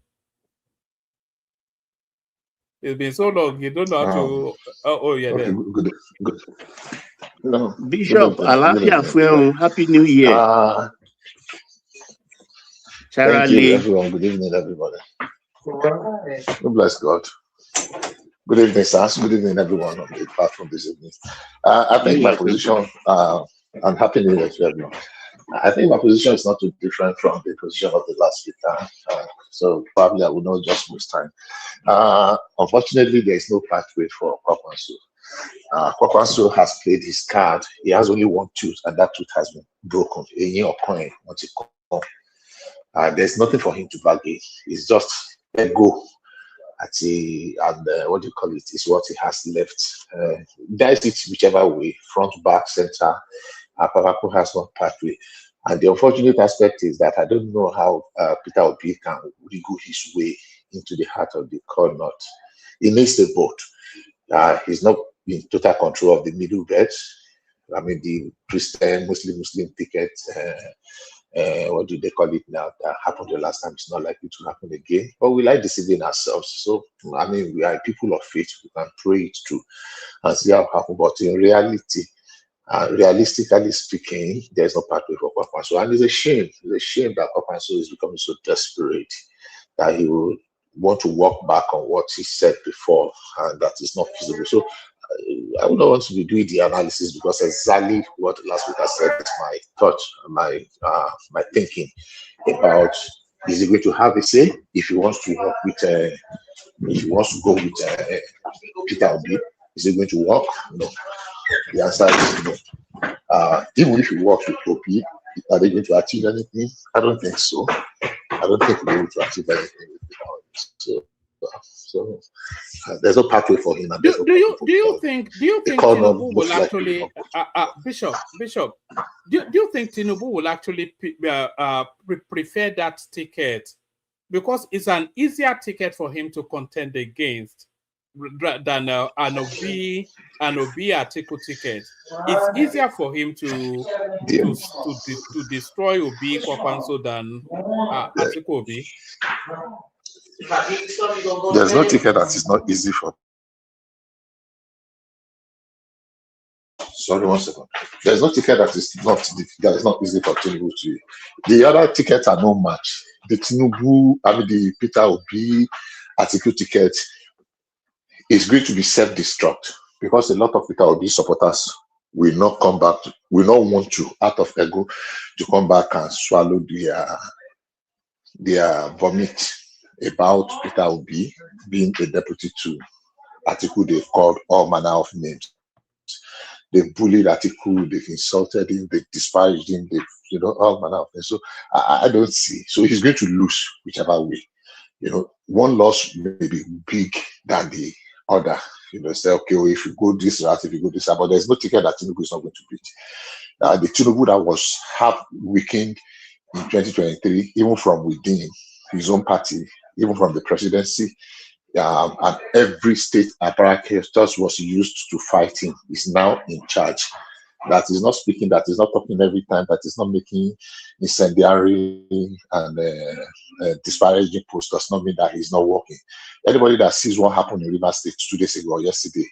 It's been so long, you don't know how to. Okay, good. No, Bishop, Happy New Year. Thank you, everyone. Good evening, everybody. God bless God. Good evening, Sas. Good evening, everyone on the platform this evening. I think my position, and Happy New Year to everyone. I think my position is not too different from the position of the last speaker. So probably I will not just waste time. Unfortunately, there is no pathway for Kwakwanso. Kwakwanso has played his card. He has only one tooth, and that tooth has been broken. There's nothing for him to bargain. It's just let go. What do you call it? Is what he has left. Dice it whichever way, front, back, center. Papako has one pathway. And the unfortunate aspect is that I don't know how Peter Obi can wiggle his way into the heart of the core north. He needs the vote. He's not in total control of the middle belt. I mean, the Christian, Muslim ticket. what do they call it now? That happened the last time. It's not likely to happen again. But we like deceiving ourselves. So I mean, we are people of faith. We can pray it through and see how it happens. But in reality, realistically speaking, there's no pathway for Kwakwanso. And it's a shame. It's a shame that Kwakwanso is becoming so desperate that he will want to walk back on what he said before, and that is not feasible. So I would not want to be doing the analysis, because exactly what last week I said, my thought, my thinking about, is he going to have a say if he wants to work with, if he wants to go with Peter Obi? Is he going to work? No. The answer is no. Even if he works with Obi, are they going to achieve anything? I don't think so. I don't think we're able to achieve anything with Peter Obi. So there's no pathway for him. Do you think Tinubu will actually Bishop? Do you think Tinubu will actually prefer that ticket, because it's an easier ticket for him to contend against than an Obi Atiku ticket? It's easier for him to destroy Obi Kwakwanso than Atiku Obi. There's no ticket that is not easy for. Sorry, 1 second. There's no ticket that is not easy for Tinubu to. The other tickets are no match. The Tinubu, the Peter Obi Atiku ticket is going to be self-destruct, because a lot of Peter Obi supporters will not come back. Will not want to, out of ego, to come back and swallow their vomit about Peter Obi being a deputy to Atiku. They've called all manner of names. They've bullied Atiku, they've insulted him, they've disparaged him, they've, all manner of things. So I don't see. So he's going to lose whichever way. One loss may be big than the other. Say, okay, well, if you go this route, if you go this route, but there's no ticket that Tinubu is not going to beat. The Tinubu that was half weakened in 2023, even from within his own party, even from the presidency, and every state apparatus was used to fight him, is now in charge. That is not speaking, that is not talking every time, that is not making incendiary and disparaging posts, does not mean that he's not working. Anybody that sees what happened in River State 2 days ago or yesterday,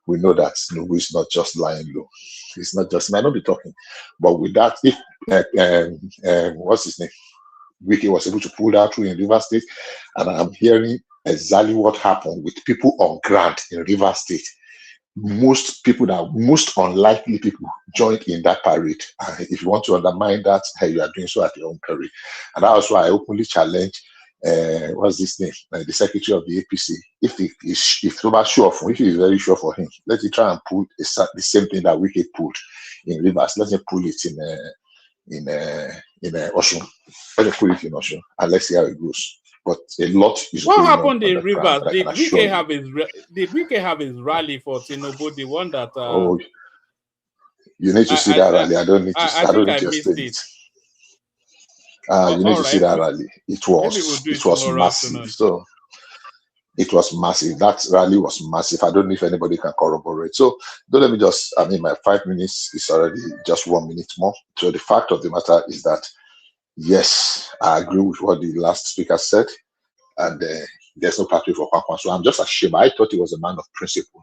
we know that Tinubu is not just lying low. It's not just, might not be talking, but with that, if what's his name? Wiki was able to pull that through in River State, and I'm hearing exactly what happened with people on ground in River State. Most unlikely people joined in that parade. If you want to undermine that, you are doing so at your own peril. And that's why I openly challenge what's this name? The secretary of the APC. If he's very sure for him, let him try and pull the same thing that Wiki pulled in Rivers. Let him pull it in Osun. Let him put it in Osun, and let's see how it goes. But a lot is. What happened in Rivers? Did Wike have his rally for Tinubu? The one that. You need to see that rally. I don't need to. I don't need to explain it. You need to see that rally. It was massive. So it was massive. That rally was massive. I don't know if anybody can corroborate. So don't let me just. My 5 minutes is already just 1 minute more. So the fact of the matter is that, yes, I agree with what the last speaker said, and there's no pathway for Kwakwanso. So I'm just ashamed. I thought he was a man of principle,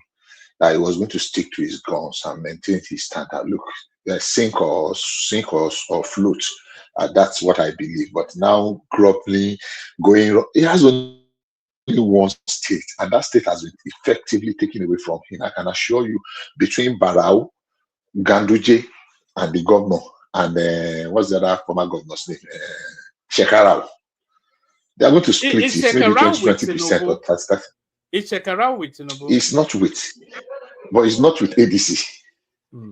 that he was going to stick to his guns and maintain his standard. Look, sink or float. That's what I believe. But now, gropping, he has only one state, and that state has been effectively taken away from him. I can assure you, between Barau, Ganduje, and the governor, and what's the other former governor's name? Shekarau. They are going to split it, maybe 20% or 30%. Is Shekarau with Tinubu? It's not with, but it's not with ADC.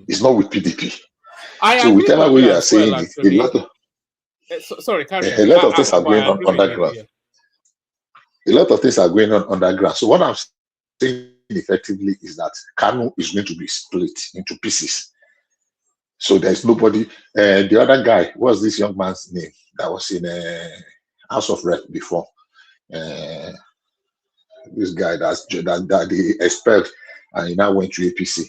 It's not with PDP. So whichever way you are saying it, a lot of a lot of things are going on underground. A lot of things are going on underground. So what I'm saying effectively is that Kanu is going to be split into pieces. So there's nobody. The other guy, what's this young man's name that was in House of Rep before? This guy that they expelled, and he now went to APC.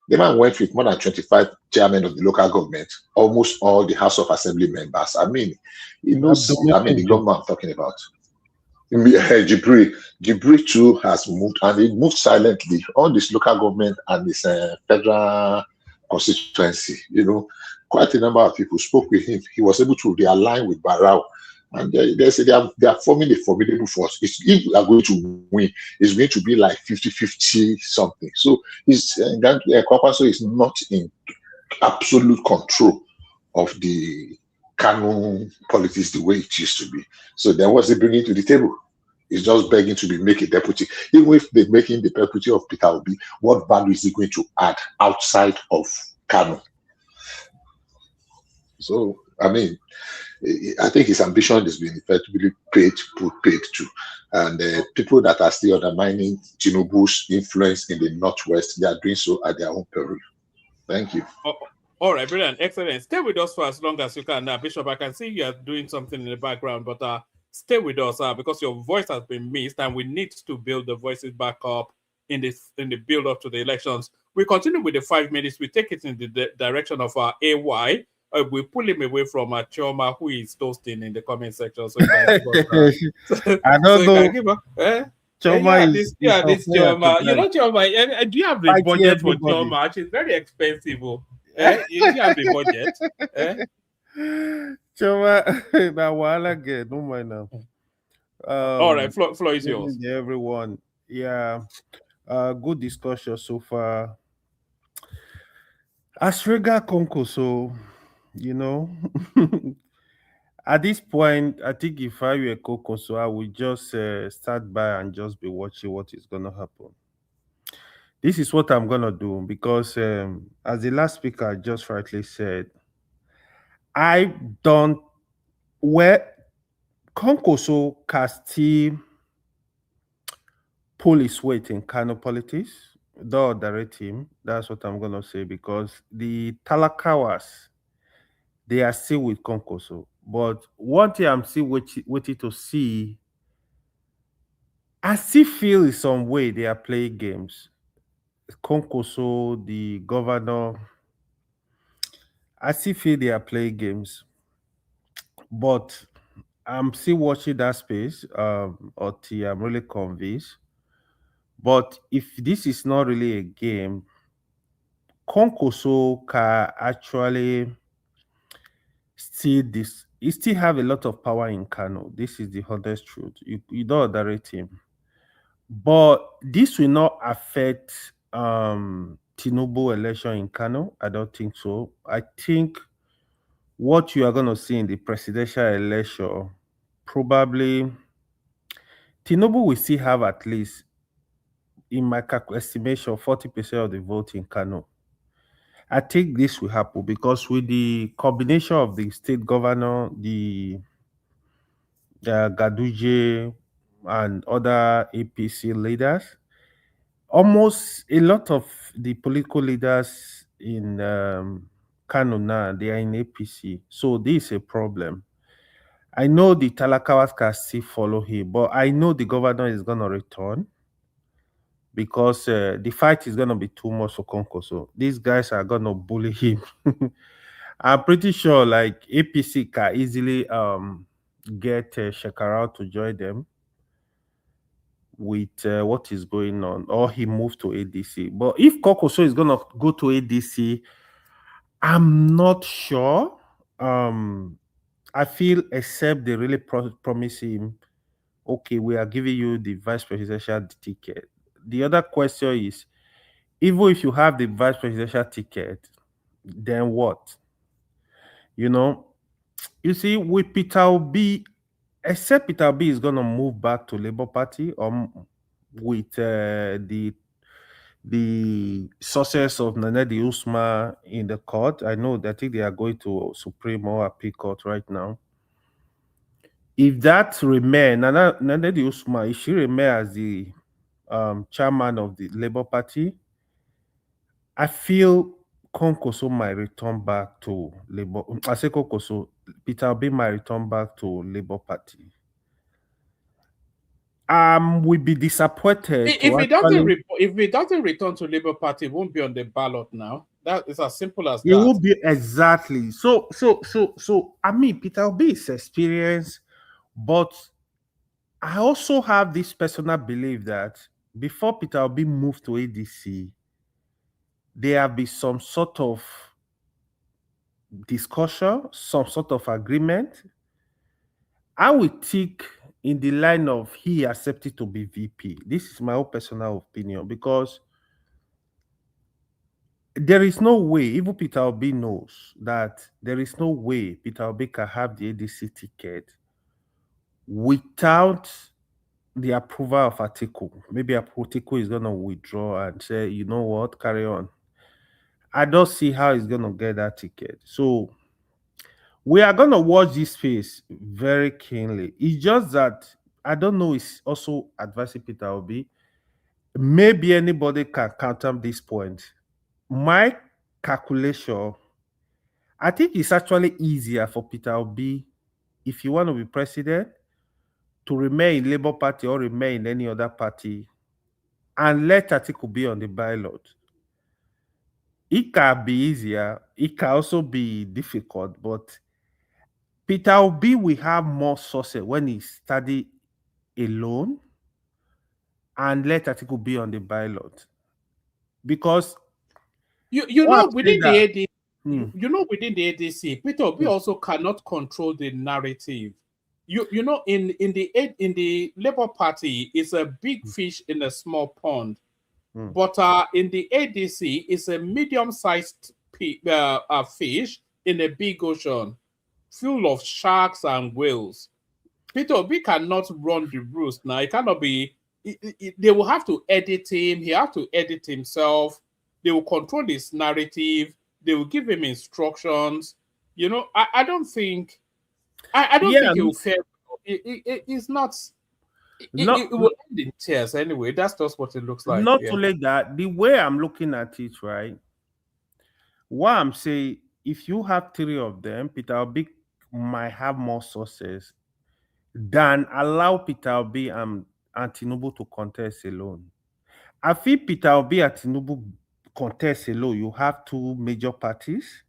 The man went with more than 25 chairmen of the local government, almost all the House of Assembly members. I mean, he knows, I mean, the government I'm talking about. Jibri too has moved, and he moved silently. All this local government and this federal constituency, quite a number of people spoke with him. He was able to realign with Barrow, and they say they are forming a formidable force. If we are going to win, it's going to be like 50-50 something. So Kwakwaso is not in absolute control of the Kano politics the way it used to be. So then what's he bringing to the table? He's just begging to be made a deputy. Even if they make him the deputy of Peter Obi, what value is he going to add outside of Kano? So, I mean, I think his ambition has been effectively paid to. And people that are still undermining Tinubu's influence in the Northwest, they are doing so at their own peril. Thank you. All right, brilliant, excellent. Stay with us for as long as you can, Bishop. I can see you are doing something in the background, but stay with us because your voice has been missed, and we need to build the voices back up in the build up to the elections. We continue with the 5 minutes. We take it in the direction of our AY. We pull him away from Chioma, who is toasting in the comment section. So you can I don't know. Chioma this Chioma. You know Chioma. Do you have the budget for Chioma? She's very expensive. You have the budget. Chioma, now while again, don't mind now. All right, floor is yours. Everyone, yeah, good discussion so far. As regard Conco, so at this point, I think if I were Coco, so I would just start by and just be watching what is gonna happen. This is what I'm gonna do because, as the last speaker just rightly said, I don't where Concoso can still pull his weight in Kano politics, the direct him. That's what I'm gonna say because the Talakawas, they are still with Concoso. But one thing I'm still waiting to see, I still feel in some way they are playing games. Concoso, the governor, I still feel they are playing games. But I'm still watching that space until I'm really convinced. But if this is not really a game, Concoso can actually he still have a lot of power in Kano. This is the honest truth. You don't underrate him. But this will not affect Tinubu election in Kano. I don't think so. I think what you are going to see in the presidential election, probably Tinubu will still have at least, in my estimation, 40% of the vote in Kano. I think this will happen because with the combination of the state governor, the Gaduje, and other APC leaders, almost a lot of the political leaders in Kano now, they are in APC. So this is a problem. I know the Talakawas can still follow him, but I know the governor is going to return because the fight is going to be too much for Conco. So these guys are going to bully him. I'm pretty sure like APC can easily get Shekarau to join them with what is going on, or he moved to ADC. But if Kokoso is gonna go to ADC, I'm not sure. I feel except they really promise him, okay, we are giving you the vice presidential ticket. The other question is, even if you have the vice presidential ticket, then what? You see, with Peter Obi, except Peter Obi is gonna move back to Labour Party, or with the success of Nanedi Usman in the court. I think they are going to Supreme or Appeal Court right now. If that remain, Nanedi Usman, if she remain as the chairman of the Labour Party, I feel Konkoso might return back to Labour. I say Konkoso, Peter Obi might return back to Labour Party. Will be disappointed to If it doesn't actually. if it doesn't return to Labour Party, it won't be on the ballot now. That is as simple as It that. will be exactly. So. I mean, Peter Obi is experienced, but I also have this personal belief that before Peter Obi moved to ADC, there have been some sort of discussion, some sort of agreement. I will think in the line of he accepted to be VP. This is my own personal opinion because there is no way, even Peter Obi knows that there is no way Peter Obi can have the ADC ticket without the approval of Atiku. Maybe Atiku is going to withdraw and say, you know what, carry on. I don't see how he's going to get that ticket. So we are going to watch this space very keenly. It's just that I don't know, it's also advising Peter Obi. Maybe anybody can counter this point. My calculation, I think it's actually easier for Peter Obi, if you want to be president, to remain in Labour Party or remain in any other party and let Atiku be on the ballot. It can be easier. It can also be difficult, but Peter Obi will have more sources when he study alone and let Atiku be on the ballot. Because You why know I'm saying within the that, ADC, you know within the ADC, Peter Obi also cannot control the narrative. You know in the Labour Party is a big fish in a small pond, but in the ADC is a medium-sized fish in a big ocean full of sharks and whales. Peter Obi cannot run the roost now. It cannot be. They will have to edit him. He have to edit himself. They will control his narrative. They will give him instructions. You know, I don't think. I don't yeah, think it will fail. It's not. not It will end in tears anyway. That's just what it looks like. not Yeah. only that, the way I'm looking at it, right? What I'm saying, if you have three of them, Peter Obi might have more sources than allow Peter Obi and Tinubu to contest alone. I feel Peter Obi and Tinubu contest alone, you have two major parties.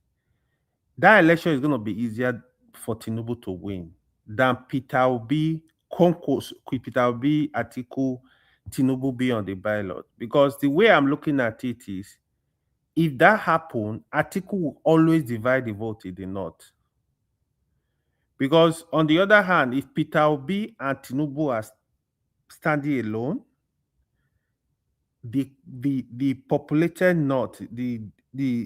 That election is going to be easier for Tinubu to win than Peter Obi, concourse, Peter Obi, Atiku, Tinubu be on the ballot. Because the way I'm looking at it is, if that happen, Atiku will always divide the vote in the north. Because on the other hand, if Peter Obi and Tinubu are standing alone, the populated north, the deep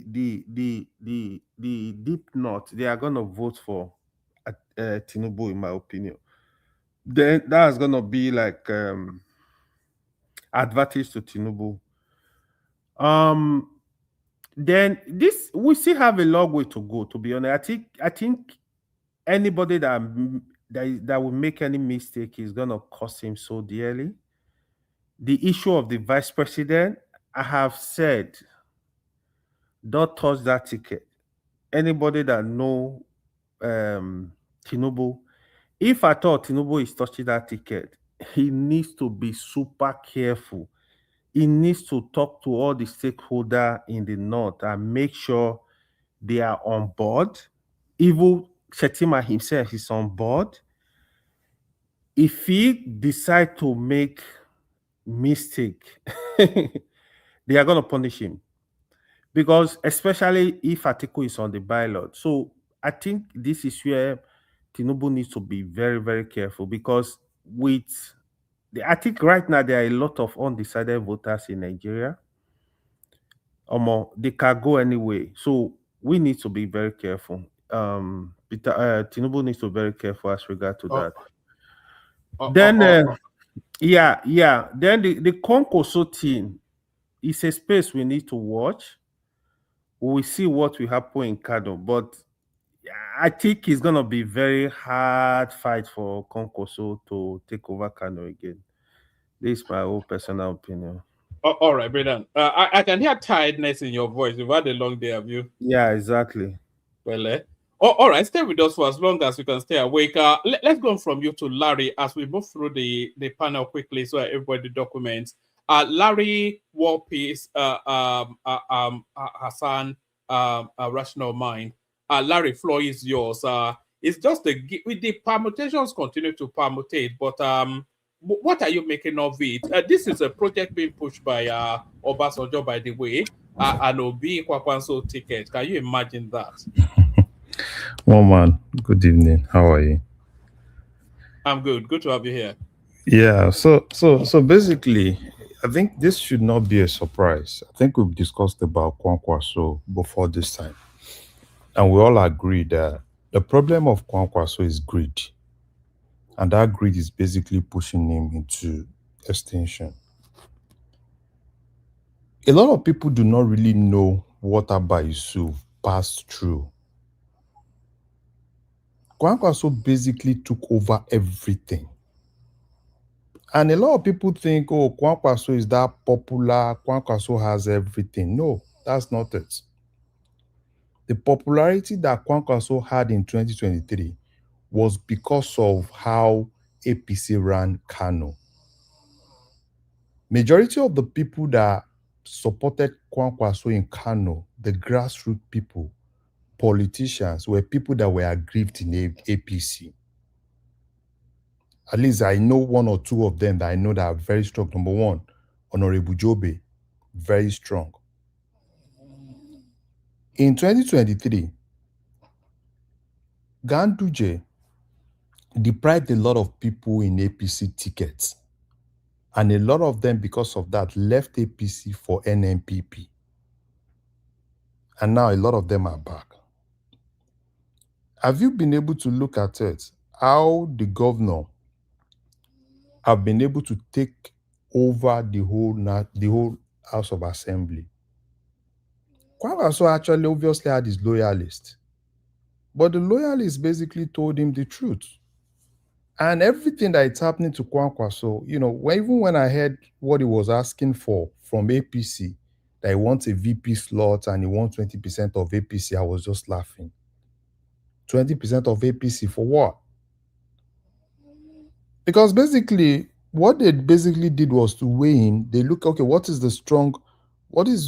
north, they are gonna vote for Tinubu, in my opinion. Then that's gonna be like advantage to Tinubu. Then this we still have a long way to go. To be honest, I think anybody that will make any mistake is gonna cost him so dearly. The issue of the vice president, I have said, don't touch that ticket. Anybody that know Tinubu, if I thought Tinubu is touching that ticket, he needs to be super careful. He needs to talk to all the stakeholders in the north and make sure they are on board. Even Shetima himself is on board. If he decide to make mistake, they are going to punish him. Because especially if Atiku is on the ballot. So I think this is where Tinubu needs to be very, very careful because I think right now there are a lot of undecided voters in Nigeria. They can go anyway. So we need to be very careful. Tinubu needs to be very careful as regard to that. Then Then the Concoso team is a space we need to watch. We see what will happen in Kano, but I think it's gonna be very hard fight for Concoso to take over Kano again. This is my own personal opinion. All right, Brendan. I can hear tiredness in your voice. You've had a long day, have you? Yeah, exactly. Well, All right, stay with us for as long as you can stay awake. Let's go from you to Larry as we move through the panel quickly so that everybody documents. Larry, War Peace, Hassan, Rational Mind. Larry, floor is yours. It's just with the permutations continue to permutate, but what are you making of it? This is a project being pushed by Obasanjo, by the way, an Obi Kwakwanso ticket. Can you imagine that? Well, man, good evening. How are you? I'm good. Good to have you here. Yeah. So basically, I think this should not be a surprise. I think we've discussed about Kwankwaso before this time, and we all agree that the problem of Kwankwaso is greed, and that greed is basically pushing him into extinction. A lot of people do not really know what Abba Yusuf passed through. Kwankwaso basically took over everything. And a lot of people think, oh, Kwankwaso is that popular, Kwankwaso has everything. No, that's not it. The popularity that Kwankwaso had in 2023 was because of how APC ran Kano. Majority of the people that supported Kwankwaso in Kano, the grassroots people, politicians, were people that were aggrieved in APC. At least I know one or two of them that I know that are very strong. Number one, Honorable Jobe, very strong. In 2023, Ganduje deprived a lot of people in APC tickets. And a lot of them, because of that, left APC for NNPP. And now a lot of them are back. Have you been able to look at it? How the governor have been able to take over the whole House of Assembly? Kwankwaso actually obviously had his loyalists. But the loyalists basically told him the truth. And everything that is happening to Kwankwaso, even when I heard what he was asking for from APC, that he wants a VP slot and he wants 20% of APC, I was just laughing. 20% of APC for what? Because basically, what they basically did was to weigh in. They look, okay, what is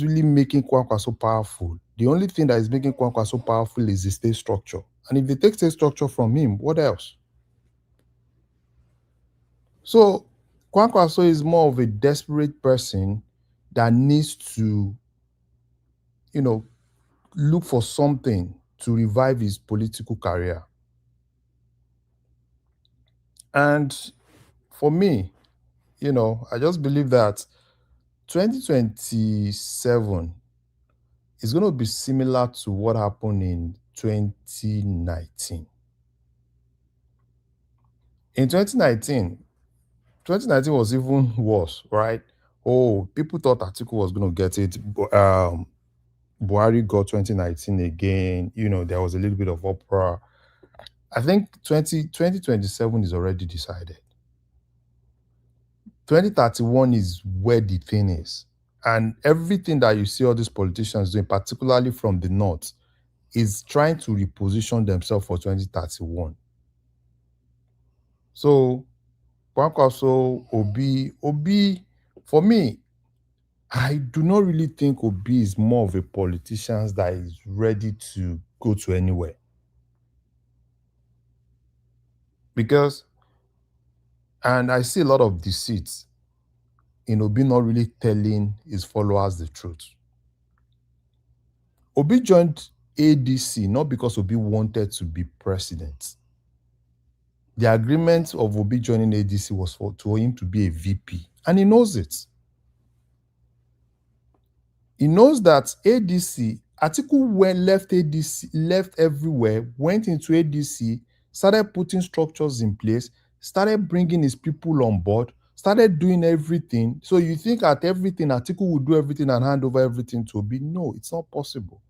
really making Kwankwaso powerful? The only thing that is making Kwankwaso powerful is the state structure. And if they take state structure from him, what else? So Kwankwaso is more of a desperate person that needs to, look for something to revive his political career. And for me, I just believe that 2027 is going to be similar to what happened in 2019. In 2019 was even worse, right? Oh, people thought Atiku was going to get it. Buhari got 2019 again. There was a little bit of uproar. I think 2027 is already decided. 2031 is where the thing is. And everything that you see all these politicians doing, particularly from the north, is trying to reposition themselves for 2031. So, Kwankwaso, Obi, for me, I do not really think Obi is more of a politician that is ready to go to anywhere. Because, and I see a lot of deceit in Obi not really telling his followers the truth. Obi joined ADC not because Obi wanted to be president. The agreement of Obi joining ADC was for him to be a VP, and he knows it. He knows that ADC, Atiku left ADC, left everywhere, went into ADC, started putting structures in place, started bringing his people on board, started doing everything. So you think at everything, Atiku would do everything and hand over everything to Obi? No, it's not possible.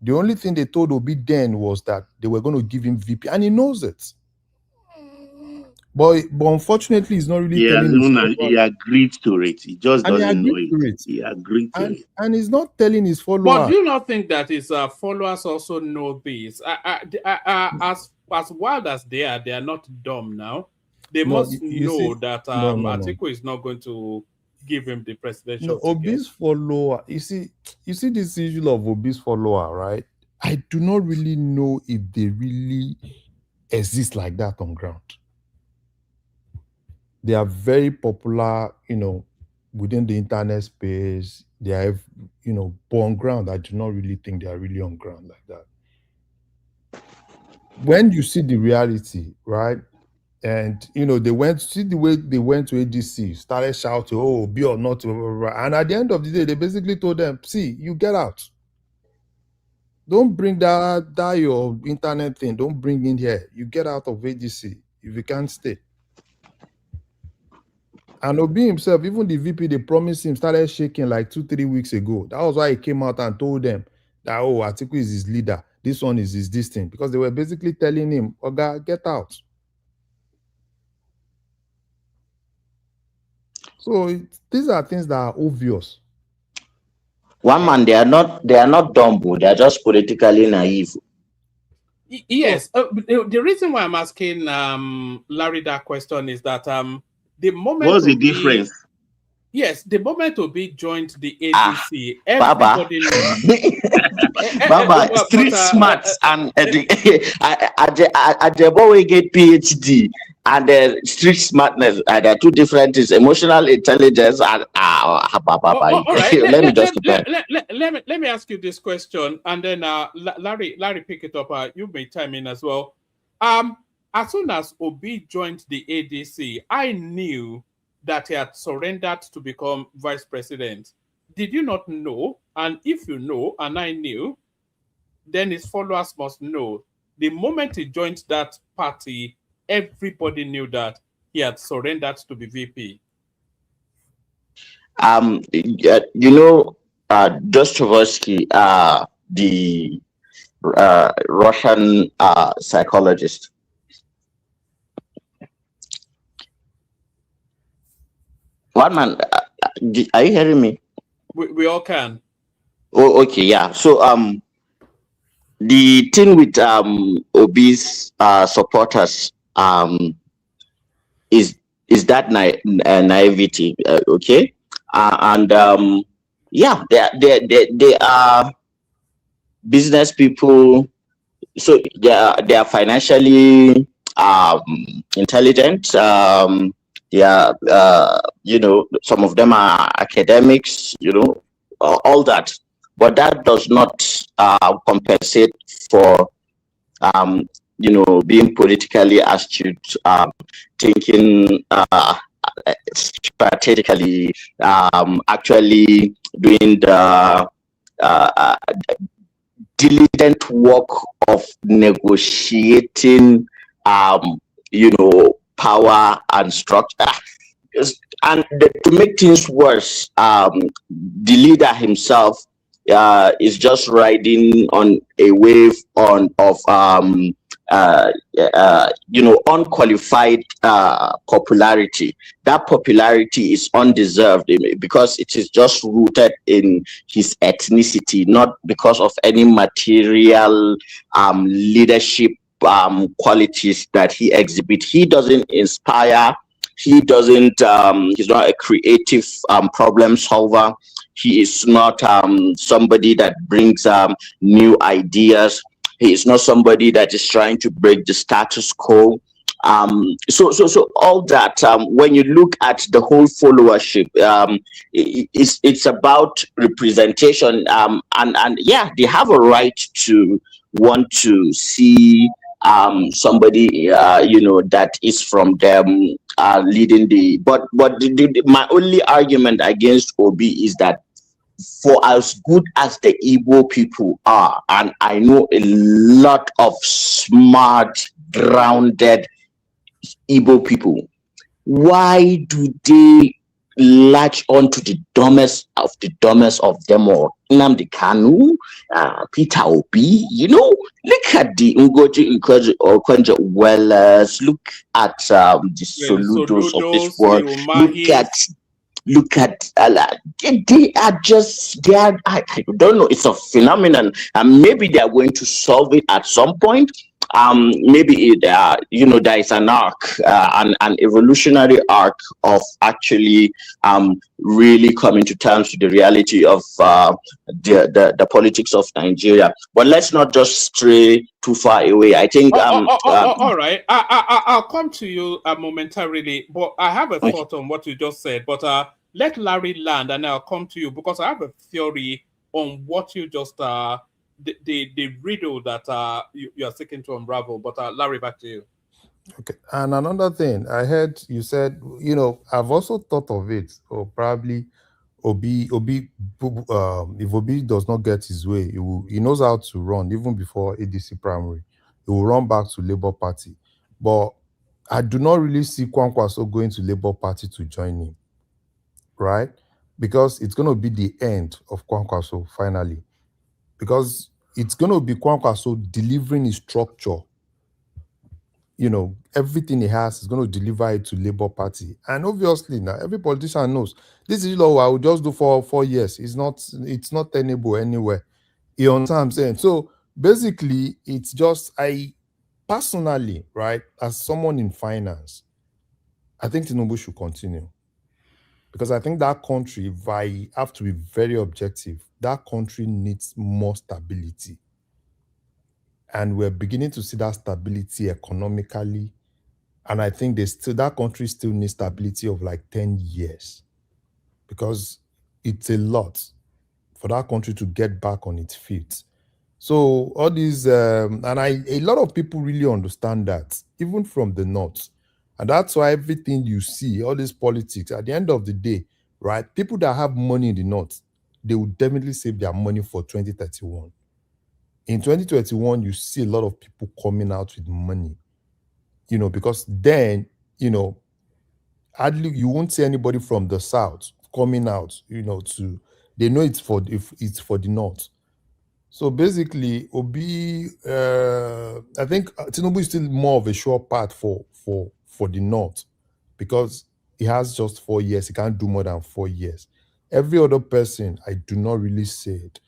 The only thing they told Obi then was that they were going to give him VP, and he knows it. But unfortunately, he's not really He has telling his even he followers, agreed to it. He just and he doesn't know agreed it. to it. He agreed to it. And he's not telling his But followers. do you not think that his followers also know this? As wild as they are not dumb now. They No, must you see, know that no. Atiku is not going to give him the No, presidential ticket. Obi's follower. You see this issue of Obi's follower, right? I do not really know if they really exist like that on ground. They are very popular, within the internet space. They are, but on ground, I do not really think they are really on ground like that. When you see the reality, right? And they went, see the way they went to ADC, started shouting, "Oh, be or not," blah, blah, blah. And at the end of the day, they basically told them, "See, you get out. Don't bring that your internet thing. Don't bring in here. You get out of ADC if you can't stay." And Obi himself, even the VP they promised him, started shaking like 2-3 weeks ago. That was why he came out and told them that, "Oh, Atiku is his leader. This one is his this thing," because they were basically telling him, "Oga, get out." So these are things that are obvious. One man, they are not dumb, they are just politically naive. Yes, the reason why I'm asking Larry that question is that the moment what's the difference? Yes, the moment Obi joined the ADC, everybody Baba, street smarts and Ajebo will get PhD and street smartness. There are two different things: emotional intelligence and all right. Let me just compare. Let me ask you this question, and then Larry pick it up. You may chime in as well. As soon as Obi joined the ADC, I knew that he had surrendered to become vice president. Did you not know? And if you know, and I knew, then his followers must know. The moment he joined that party, everybody knew that he had surrendered to be VP. Dostoevsky, the Russian psychologist. One man, are you hearing me? We all can. Oh, okay, yeah. So the thing with Obi's supporters is that naivety, okay? Yeah, they are business people, so they are financially intelligent. Yeah, some of them are academics, all that, but that does not compensate for being politically astute, thinking strategically, actually doing the diligent work of negotiating power and structure. And to make things worse, the leader himself is just riding on a wave of unqualified popularity. That popularity is undeserved because it is just rooted in his ethnicity, not because of any material leadership qualities that he exhibits. He doesn't inspire. He doesn't. He's not a creative problem solver. He is not somebody that brings new ideas. He is not somebody that is trying to break the status quo. So all that. When you look at the whole followership, it's about representation. And yeah, they have a right to want to see somebody that is from them leading but my only argument against Obi is that for as good as the Igbo people are, and I know a lot of smart, grounded Igbo people, why do they latch on to the dumbest of them all. Nnamdi Kanu, Peter Obi, look at the Ngozi Okonjo Wellers, look at the Soludos of this Soludos, the world, Umahis. look at they are just, I don't know, it's a phenomenon, and maybe they are going to solve it at some point. Maybe there is an arc, an evolutionary arc of actually really coming to terms with the reality of the politics of Nigeria. But let's not just stray too far away. I think all right. I'll come to you momentarily, but I have a okay. thought on what you just said. But let Larry land, and I'll come to you because I have a theory on what you just the riddle that you are seeking to unravel. But Larry, back to you. Okay. And another thing, I heard you said, I've also thought of it, or probably Obi, if Obi does not get his way, he knows how to run even before ADC primary. He will run back to Labour Party. But I do not really see Kwankwaso going to Labour Party to join him, right? Because it's going to be the end of Kwankwaso finally. Because it's going to be Kwankwaso delivering his structure. Everything he has is going to deliver it to Labour Party. And obviously now every politician knows this is law I will just do for 4 years. It's not tenable anywhere. You understand what I'm saying? So basically, it's just, I personally, right, as someone in finance, I think Tinubu should continue. Because I think that country, if I have to be very objective, that country needs more stability. And we're beginning to see that stability economically. And I think that country still needs stability of like 10 years. Because it's a lot for that country to get back on its feet. So all these, a lot of people really understand that, even from the north. And that's why everything you see, all this politics, at the end of the day, right, people that have money in the north, they will definitely save their money for 2031. In 2021, you see a lot of people coming out with money, because then, hardly you won't see anybody from the south coming out, they know it's for the north. So basically, Obi, I think Tinubu is still more of a sure path for the north, because he has just 4 years. He can't do more than 4 years. Every other person, I do not really see it.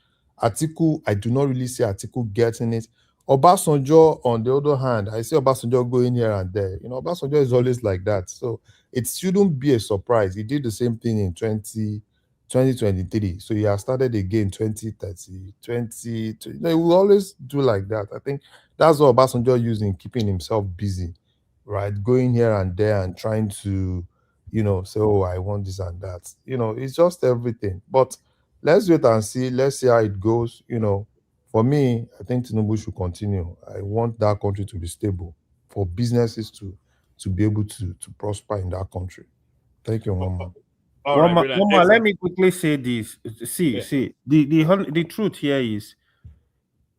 Atiku, I do not really see Atiku getting it. Obasanjo, on the other hand, I see Obasanjo going here and there. Obasanjo is always like that. So it shouldn't be a surprise. He did the same thing in 2023. So he has started again 2030, 20. He will always do like that. I think that's what Obasanjo used in keeping himself busy, right? Going here and there and trying to, say, oh, I want this and that. It's just everything. But let's wait and see. Let's see how it goes. For me, I think Tinubu should continue. I want that country to be stable, for businesses to be able to prosper in that country. Thank you, Mama. All right, Mama, let me quickly say this. See, the truth here is,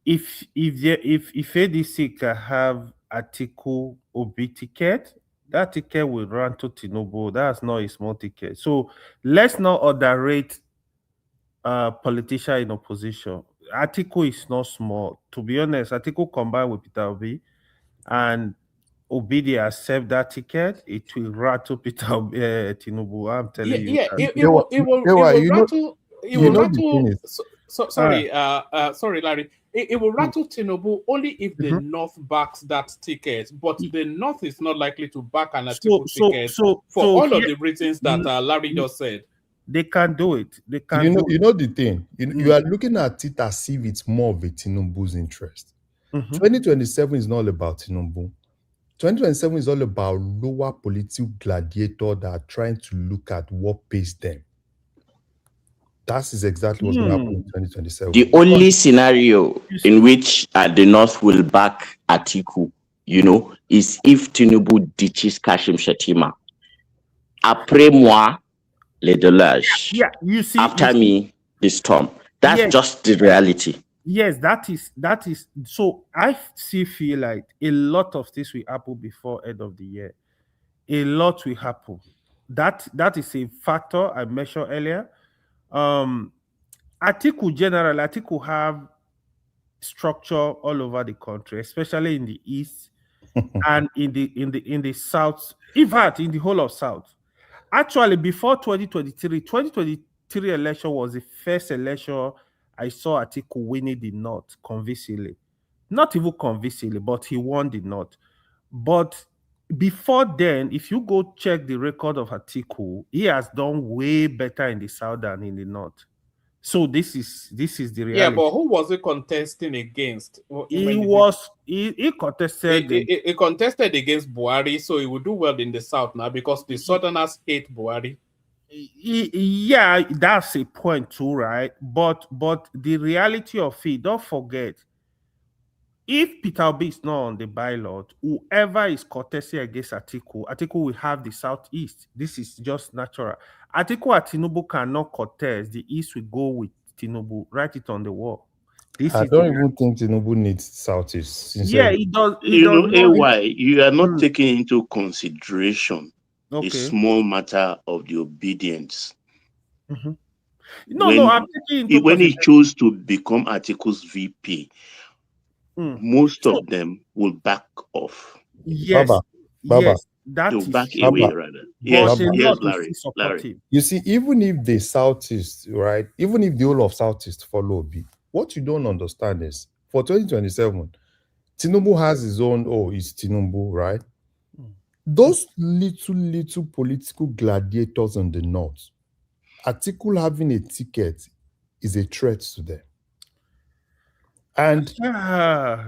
if ADC can have Atiku Obi ticket, that ticket will run to Tinubu. That's not a small ticket. So let's not underrate politician in opposition. Atiku is not small. To be honest, Atiku combined with Peter Obi and Obi, they accept that ticket, it will rattle Peter Tinubu. I'm telling you. Yeah, it will rattle. It will rattle. Sorry, Larry. It will rattle Tinubu only if the North backs that ticket, but the North is not likely to back an Atiku ticket for all of the reasons that Larry just said. They can't do it. They can't. You know the thing. You are looking at it as if it's more of a Tinubu's interest. 2027 is not about Tinubu. 2027 is all about lower political gladiators that are trying to look at what pays them. That is exactly what's going to happen in 2027. The only scenario in which the North will back Atiku, is if Tinubu ditches Kashim Shettima. Après moi, les déluges. Yeah, you see. After me, the storm. That's just the reality. Yes, that is. So I still feel like a lot of this will happen before end of the year. A lot will happen. that is a factor I mentioned earlier. Atiku have structure all over the country, especially in the east and in the south, in fact, in the whole of south. Actually, before 2023 election was the first election I saw Atiku winning the North convincingly. Not even convincingly, but he won the North. But before then, if you go check the record of Atiku, he has done way better in the south than in the north. So this is the Yeah, reality. but who was he contesting against? He contested He contested against Buhari, so he would do well in the south now because the southerners hate Buhari. Yeah, that's a point too, right? But the reality of it, don't forget, if Peter Obi is not on the ballot, whoever is contesting against Atiku will have the southeast. This is just natural. Atiku and Tinubu cannot contest. The east will go with Tinubu. Write it on the wall. I don't even think Tinubu needs southeast. Yeah, Sincerely. it does. You know, AY, you are not Hmm. taking into consideration the Okay. small matter of the obedience. No, when, I'm taking into when he consideration. chose to become Atiku's VP, most of them will back off. Yes, Baba, yes, that They'll is back true. away rather. Yes, But a yes, lot will Larry. still support him. You see, even if the southeast, right, even if the whole of southeast follow Obi, what you don't understand is for 2027, Tinubu has his own, it's Tinubu, right? Those little political gladiators in the north, Atiku having a ticket is a threat to them. And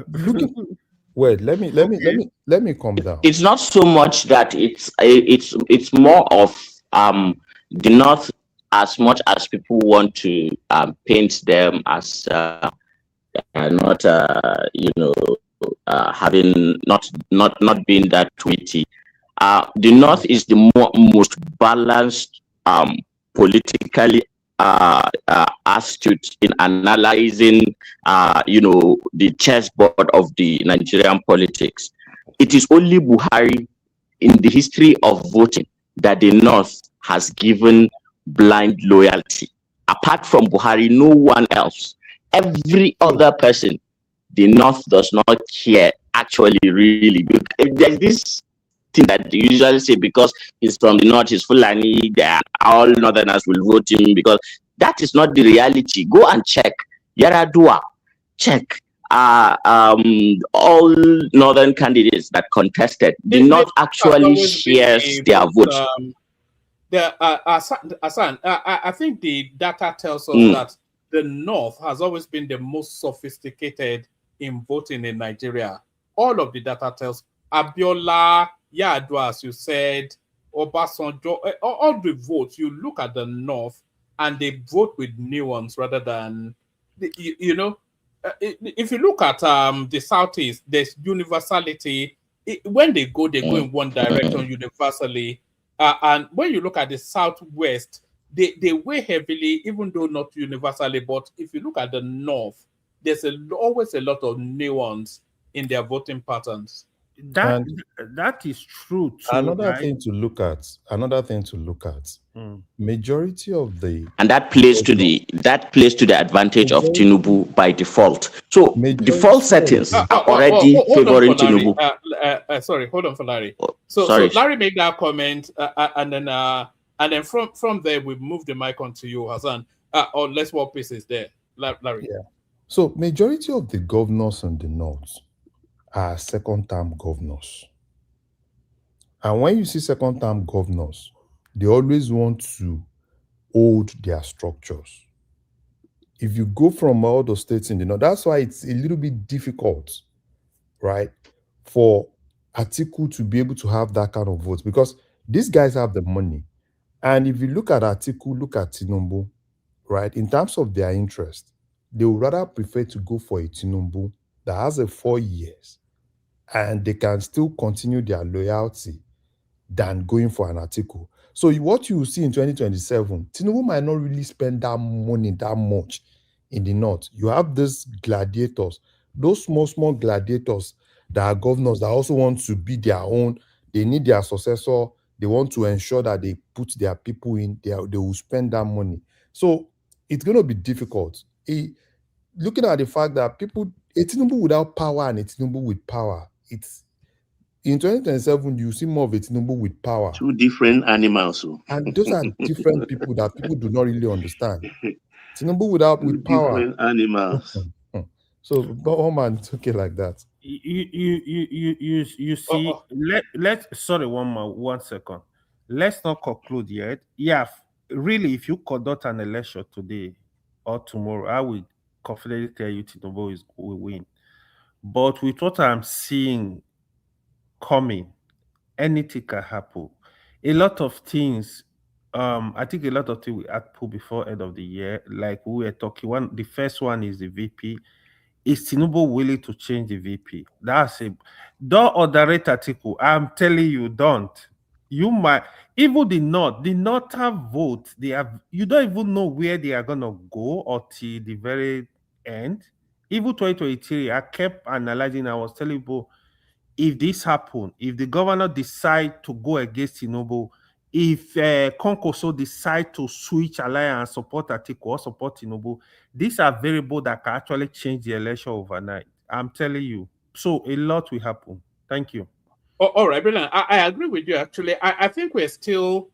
looking, wait, let me calm down. It's not so much that it's more of the north, as much as people want to paint them as not having not being that witty. The north is the most balanced politically astute in analyzing the chessboard of the Nigerian politics. It is only Buhari in the history of voting that the north has given blind loyalty. Apart from Buhari, no one else. Every other person, the north does not care actually really. There's this thing that they usually say because he's from the north, he's Fulani, all northerners will vote him, because that is not the reality. Go and check Yaradua, check all northern candidates that contested. The north actually shares their vote. Hassan, I think the data tells us that the North has always been the most sophisticated in voting in Nigeria. All of the data tells Abiola, Yar'Adua, as you said, Obasanjo, all the votes, you look at the North and they vote with nuance rather than, if you look at the Southeast, there's universality. When they go in one direction universally. And when you look at the Southwest, they weigh heavily, even though not universally. But if you look at the North, there's always a lot of nuance in their voting patterns. That is true too. Another right? thing to look at. Majority of the and that plays to the advantage of Tinubu by default. So default settings are already favoring Tinubu. Sorry, hold on for Larry. So Larry made that comment, and then from there we move the mic on to you, Hassan. Or let's walk pieces there, Larry. Yeah. So majority of the governors in the north are second-term governors. And when you see second-term governors, they always want to hold their structures. If you go from all the states in the north, that's why it's a little bit difficult, right, for Atiku to be able to have that kind of votes, because these guys have the money. And if you look at Atiku, look at Tinubu, right, in terms of their interest, they would rather prefer to go for a Tinubu that has a 4 years and they can still continue their loyalty than going for an Atiku. So what you will see in 2027, Tinubu might not really spend that money that much in the north. You have these gladiators, those small gladiators that are governors that also want to be their own. They need their successor They want to ensure that they put their people in, they will spend that money. So it's going to be difficult. Looking at the fact that a Tinubu without power and a Tinubu with power, it's in 2027, you see more of a Tinubu with power. Two different animals. And those are different people that people do not really understand. Tinubu with power. Different animals. So, but man, it's okay like that. You see, sorry, 1 second. Let's not conclude yet. Yeah, really, if you conduct an election today or tomorrow, I will confidently tell you Tinubu will win. But with what I'm seeing coming, anything can happen. A lot of things, I think a lot of things will happen before end of the year. Like we were talking, the first one is the VP. Is Tinubu willing to change the VP? That's it. Don't underrate Atiku. I'm telling you, don't. You might even the Northern vote. They have, you don't even know where they are gonna go until the very end. Even 2023, I kept analyzing. I was telling people, if this happen, if the governor decide to go against Tinubu, if Konkoso decide to switch alliance, support Atiku or support Tinubu, these are variables that can actually change the election overnight. I'm telling you. So a lot will happen. Thank you. Oh, all right, brilliant. I agree with you. Actually, I think we're still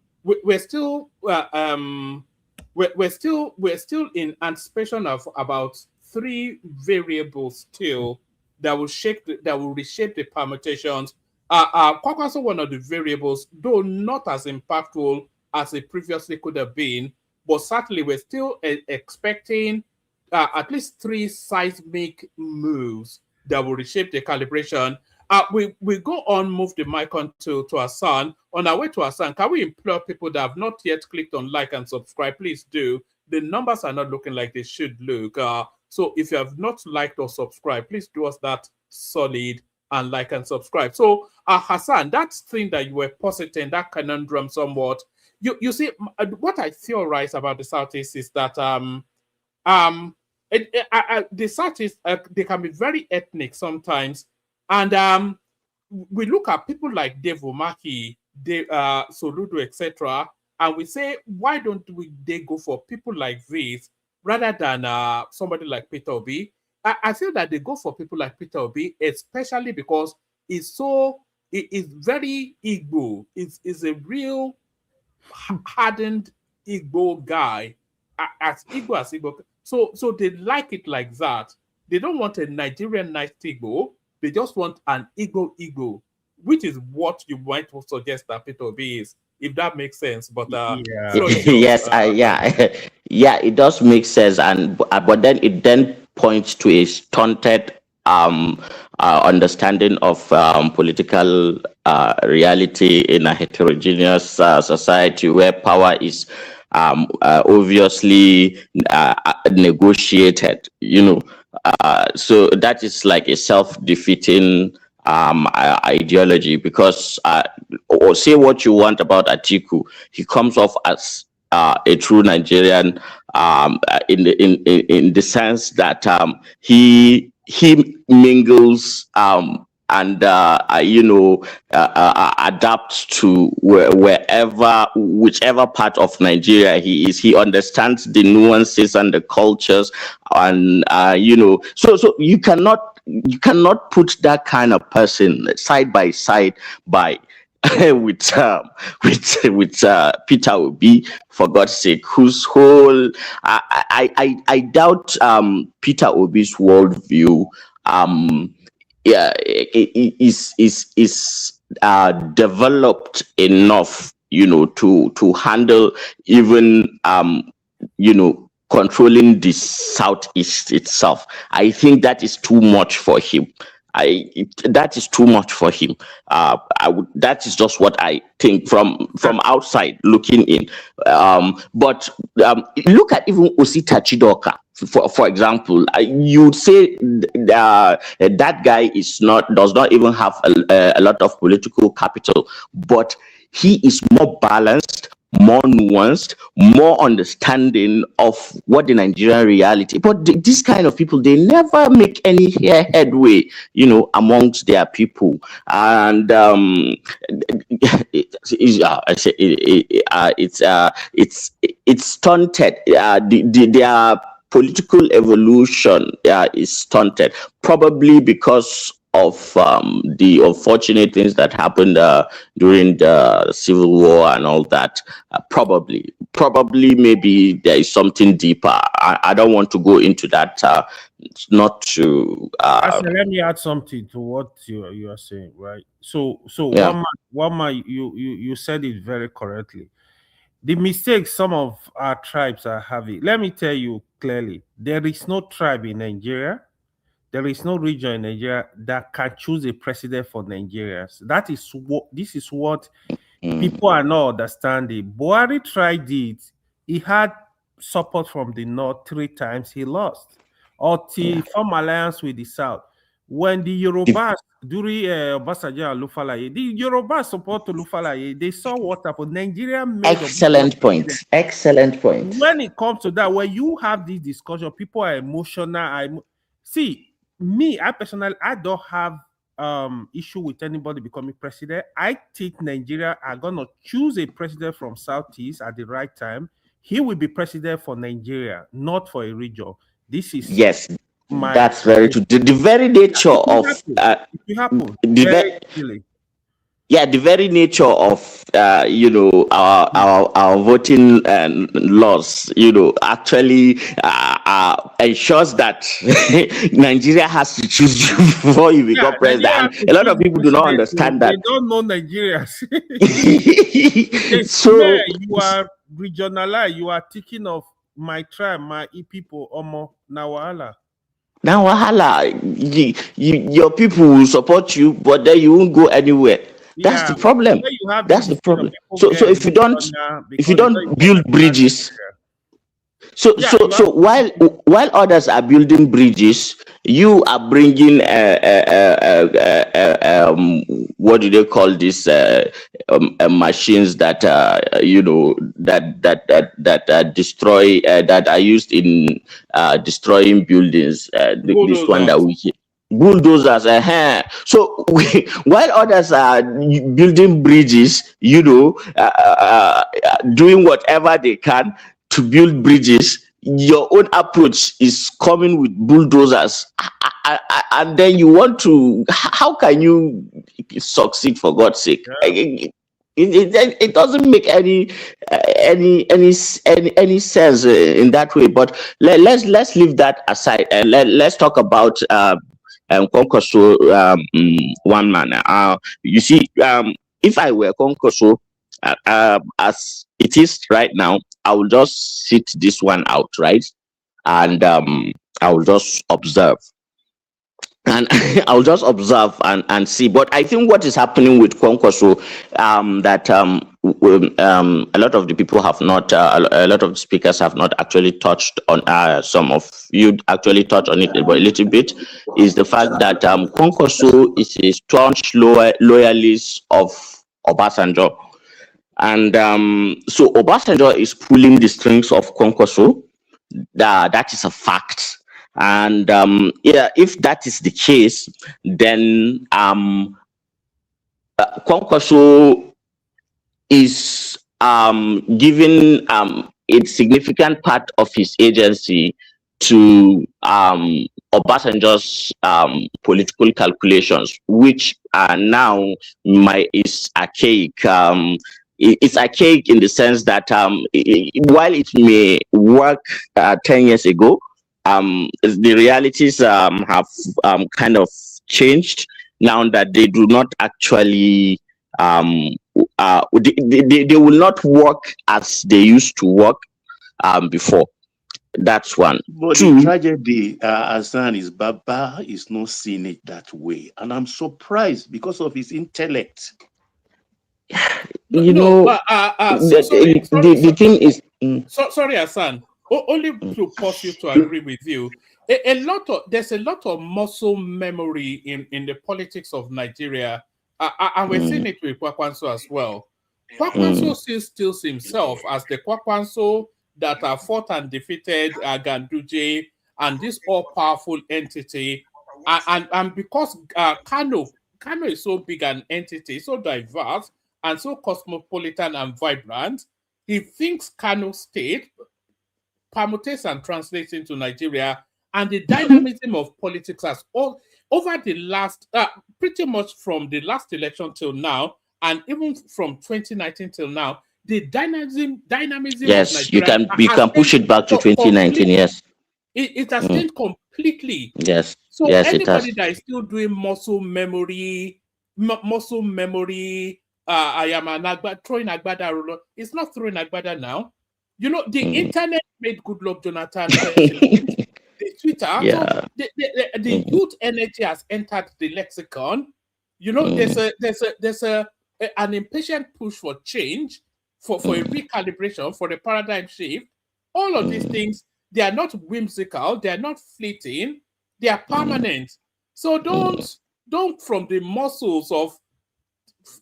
in anticipation of about 3 variables still that will reshape the permutations. Also one of the variables, though not as impactful as it previously could have been, but certainly we're still expecting at least 3 seismic moves that will reshape the calibration. We go on, move the mic on to Hassan. On our way to Hassan, can we implore people that have not yet clicked on like and subscribe, please do. The numbers are not looking like they should look. So if you have not liked or subscribed, please do us that solid and like and subscribe. So Hassan, that thing that you were positing, that conundrum somewhat, you see, what I theorize about the Southeast is that the Southeast, they can be very ethnic sometimes. And we look at people like Dave Omaki, Soludo, etc., and we say, why don't they go for people like this rather than somebody like Peter Obi? I feel that they go for people like Peter Obi, especially because it's very Igbo. It's a real hardened Igbo guy, as Igbo. So they like it like that. They don't want a Nigerian nice Igbo. They just want an Igbo, which is what you might suggest that Peter Obi is, if that makes sense. But yes, yeah, it does make sense, and but then it points to a stunted understanding of political reality in a heterogeneous society where power is obviously negotiated, so that is like a self-defeating ideology, because or say what you want about Atiku, he comes off as a true Nigerian in the sense that he mingles and adapts to whichever part of Nigeria he is. He understands the nuances and the cultures, and so you cannot put that kind of person side by side with Peter Obi, for God's sake, whose whole I doubt Peter Obi's worldview is developed enough, to handle even controlling the Southeast itself. I think that is too much for him. That is too much for him. That is just what I think from outside looking in. But look at even Osita Chidoka, for example. You'd say that guy does not even have a lot of political capital, but he is more balanced, more nuanced, more understanding of what the Nigerian reality. But these kind of people, they never make any headway, amongst their people. And it's stunted. Their political evolution is stunted, probably because of the unfortunate things that happened during the Civil War and all that. Probably, maybe there is something deeper. I don't want to go into that. Not to. Let me add something to what you are saying, right? So Yeah. one man, you said it very correctly. The mistakes some of our tribes are having. Let me tell you clearly: there is no tribe in Nigeria. There is no region in Nigeria that can choose a president for Nigerians. This is what people are not understanding. Buhari tried it. He had support from the north 3 times. He lost. Until he formed alliance with the south. When the Yorubas during Obasanjo and Lufalaye, the Yorubas support to Lufalaye, they saw what happened. Nigeria made Excellent point. Excellent point. When it comes to that, when you have this discussion, people are emotional. See, me, I personally, I don't have issue with anybody becoming president. I think Nigeria are gonna choose a president from Southeast at the right time. He will be president for Nigeria, not for a region. This is that's very true. The very nature of the very nature of our voting laws, actually ensures that Nigeria has to choose you before you become president. And a lot of people do not understand that. They don't know Nigeria. So you are regionalized. You are thinking of my tribe, my people, Omo Nawahala. Now, your people will support you, but then you won't go anywhere. That's the problem. That's the problem. So if you don't build bridges, so while others are building bridges, you are bringing what do they call this machines that that destroy that are used in destroying buildings. This one that we hear. Bulldozers. So while others are building bridges, doing whatever they can to build bridges, your own approach is coming with bulldozers, and then you want to. How can you succeed, for God's sake? It doesn't make any sense in that way. But let's leave that aside and let's talk about Konkoso, one man. You see, if I were Konkoso, as it is right now, I will just sit this one out, right? And I will just observe. And I'll just observe and see. But I think what is happening with Konkoso, that a lot of the people have not, a lot of the speakers have not actually touched on. Some of you actually touched on it a little bit, is the fact that Konkoso is a staunch loyalist of Obasanjo. And so Obasanjo is pulling the strings of Konkoso. That is a fact. And if that is the case, then Konkoso is giving a significant part of his agency to Obasanjo's political calculations, which are now is archaic. It's archaic in the sense that while it may work 10 years ago, the realities have kind of changed now, that they do not actually they will not work as they used to work before. That's one. But the tragedy, Hassan, is Baba is not seeing it that way, and I'm surprised because of his intellect. The thing is, sorry, Hassan. Only to pause you to agree with you. There's a lot of muscle memory in the politics of Nigeria, and we're seeing it with Kwakwanso as well. Kwakwanso still steals himself as the Kwakwanso that fought and defeated Ganduje and this all-powerful entity. And because Kano is so big an entity, so diverse and so cosmopolitan and vibrant, he thinks Kano State permutates and translates into Nigeria, and the dynamism of politics has all over the last, pretty much from the last election till now, and even from 2019 till now, the dynamism Yes, of Nigeria you can push it back to 2019. Yes, it has changed completely. Yes, So yes, it anybody has. that is still doing muscle memory, I am throwing Agbada ruler. It's not throwing Agbada now. You know, the internet made Goodluck Jonathan president. The Twitter, Yeah. so the youth energy has entered the lexicon. You know, there's an impatient push for change, for a recalibration, for the paradigm shift. All of these things, they are not whimsical, they are not fleeting, they are permanent. So don't from the muscles of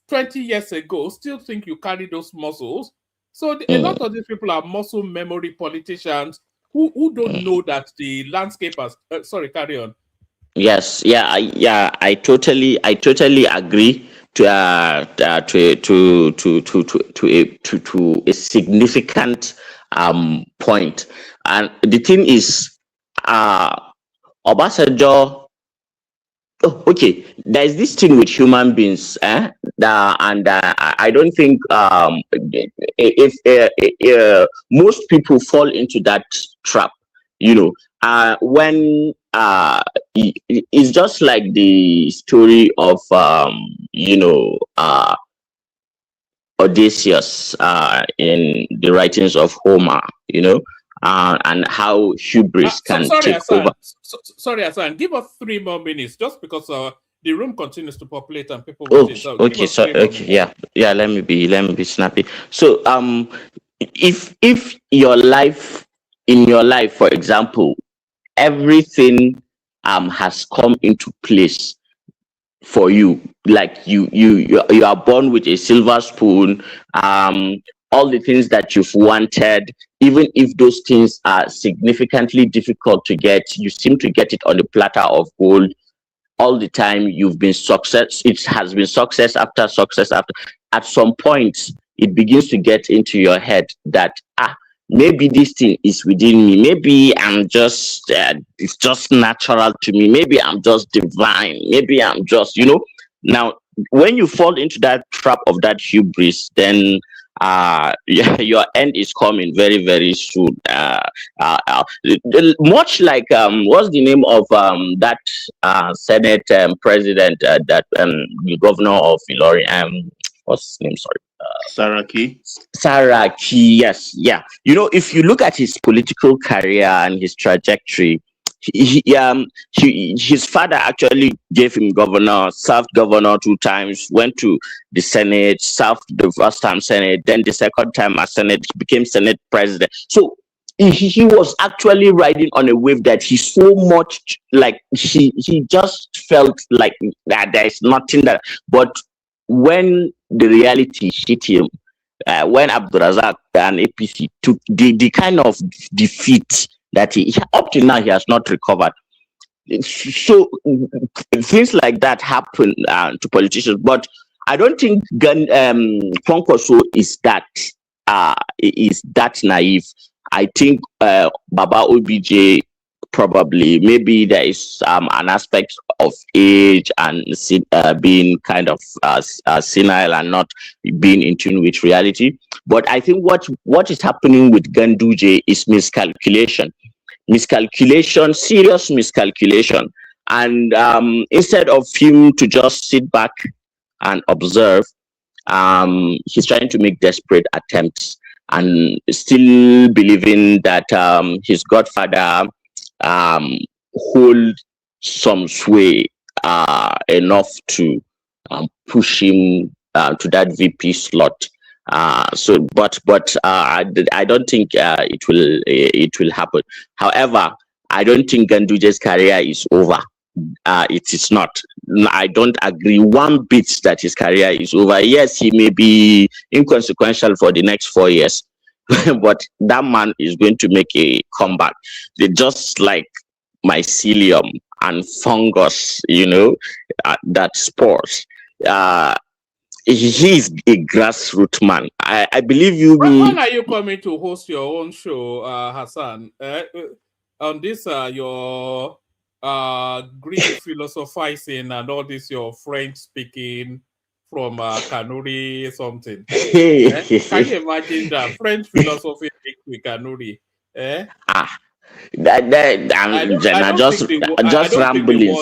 20 years ago still think you carry those muscles. So a lot of these people are muscle memory politicians who don't know that the landscape has sorry, carry on. Yes, I totally agree to a significant point. And the thing is, Obasanjo. Oh, okay. There is this thing with human beings, and I don't think if most people fall into that trap, you know, when it's just like the story of Odysseus in the writings of Homer, and how hubris can sorry, take Hassan. over. Sorry, Hassan. Give us 3 more minutes, just because the room continues to populate and people Oh, waiting. So okay, so okay, yeah. Let me be snappy. So, if in your life, for example, everything has come into place for you, like you are born with a silver spoon, all the things that you've wanted, even if those things are significantly difficult to get, you seem to get it on a platter of gold all the time. You've been success, it has been success after success after. At some point it begins to get into your head that maybe this thing is within me, maybe I'm just it's just natural to me, maybe I'm just divine, maybe I'm just now when you fall into that trap of that hubris, then your end is coming very, very soon. Much like what's the name of that Senate president, that the governor of Ilorin, what's his name? Sorry. Saraki, yes, yeah. If you look at his political career and his trajectory, his father actually gave him governor, served governor 2 times, went to the Senate, served the first time Senate, then the second time as Senate, became Senate president. So he was actually riding on a wave that he so much, like he just felt like that there is nothing that. But when the reality hit him, when Abdurazak and APC took the kind of defeat that he up to now he has not recovered. So things like that happen to politicians, but I don't think Kwankwaso is that naive. I think Baba OBJ, probably, maybe there is an aspect of age and being kind of senile and not being in tune with reality. But I think what is happening with Ganduje is miscalculation, serious miscalculation. And instead of him to just sit back and observe, he's trying to make desperate attempts and still believing that his godfather hold some sway enough to push him to that VP slot. But I don't think it will happen. However, I don't think Ganduje's career is over it is not. I don't agree one bit that his career is over. Yes, he may be inconsequential for the next 4 years, but that man is going to make a comeback. They just like mycelium and fungus, that spores. He is a grassroots man. I believe you. When are you coming to host your own show, Hassan? On this, your Greek philosophizing and all this, your French speaking from Kanuri something. Can you imagine that French philosophy with Kanuri? Just rambling.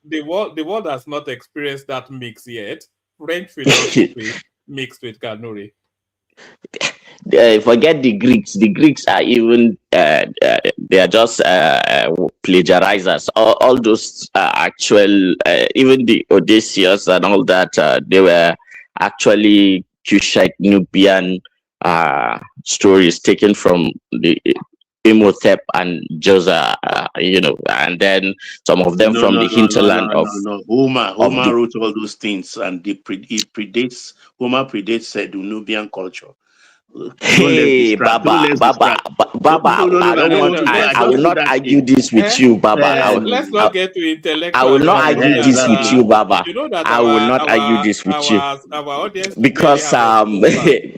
The world has not experienced that mix yet. French philosophy mixed with Kanuri. Forget the Greeks. The Greeks are even they are just plagiarizers. All those actual, even the Odysseus and all that, they were actually Cushite Nubian stories taken from the Imhotep and Josa, and then some of them from the hinterland of. Homer wrote all those things, and it predates. Homer predates the Nubian culture. Hey, Baba, I will not argue this with you, Baba. Let's not get to intellectual. I will not argue this with you, Baba. I will not argue this with you. Our audience because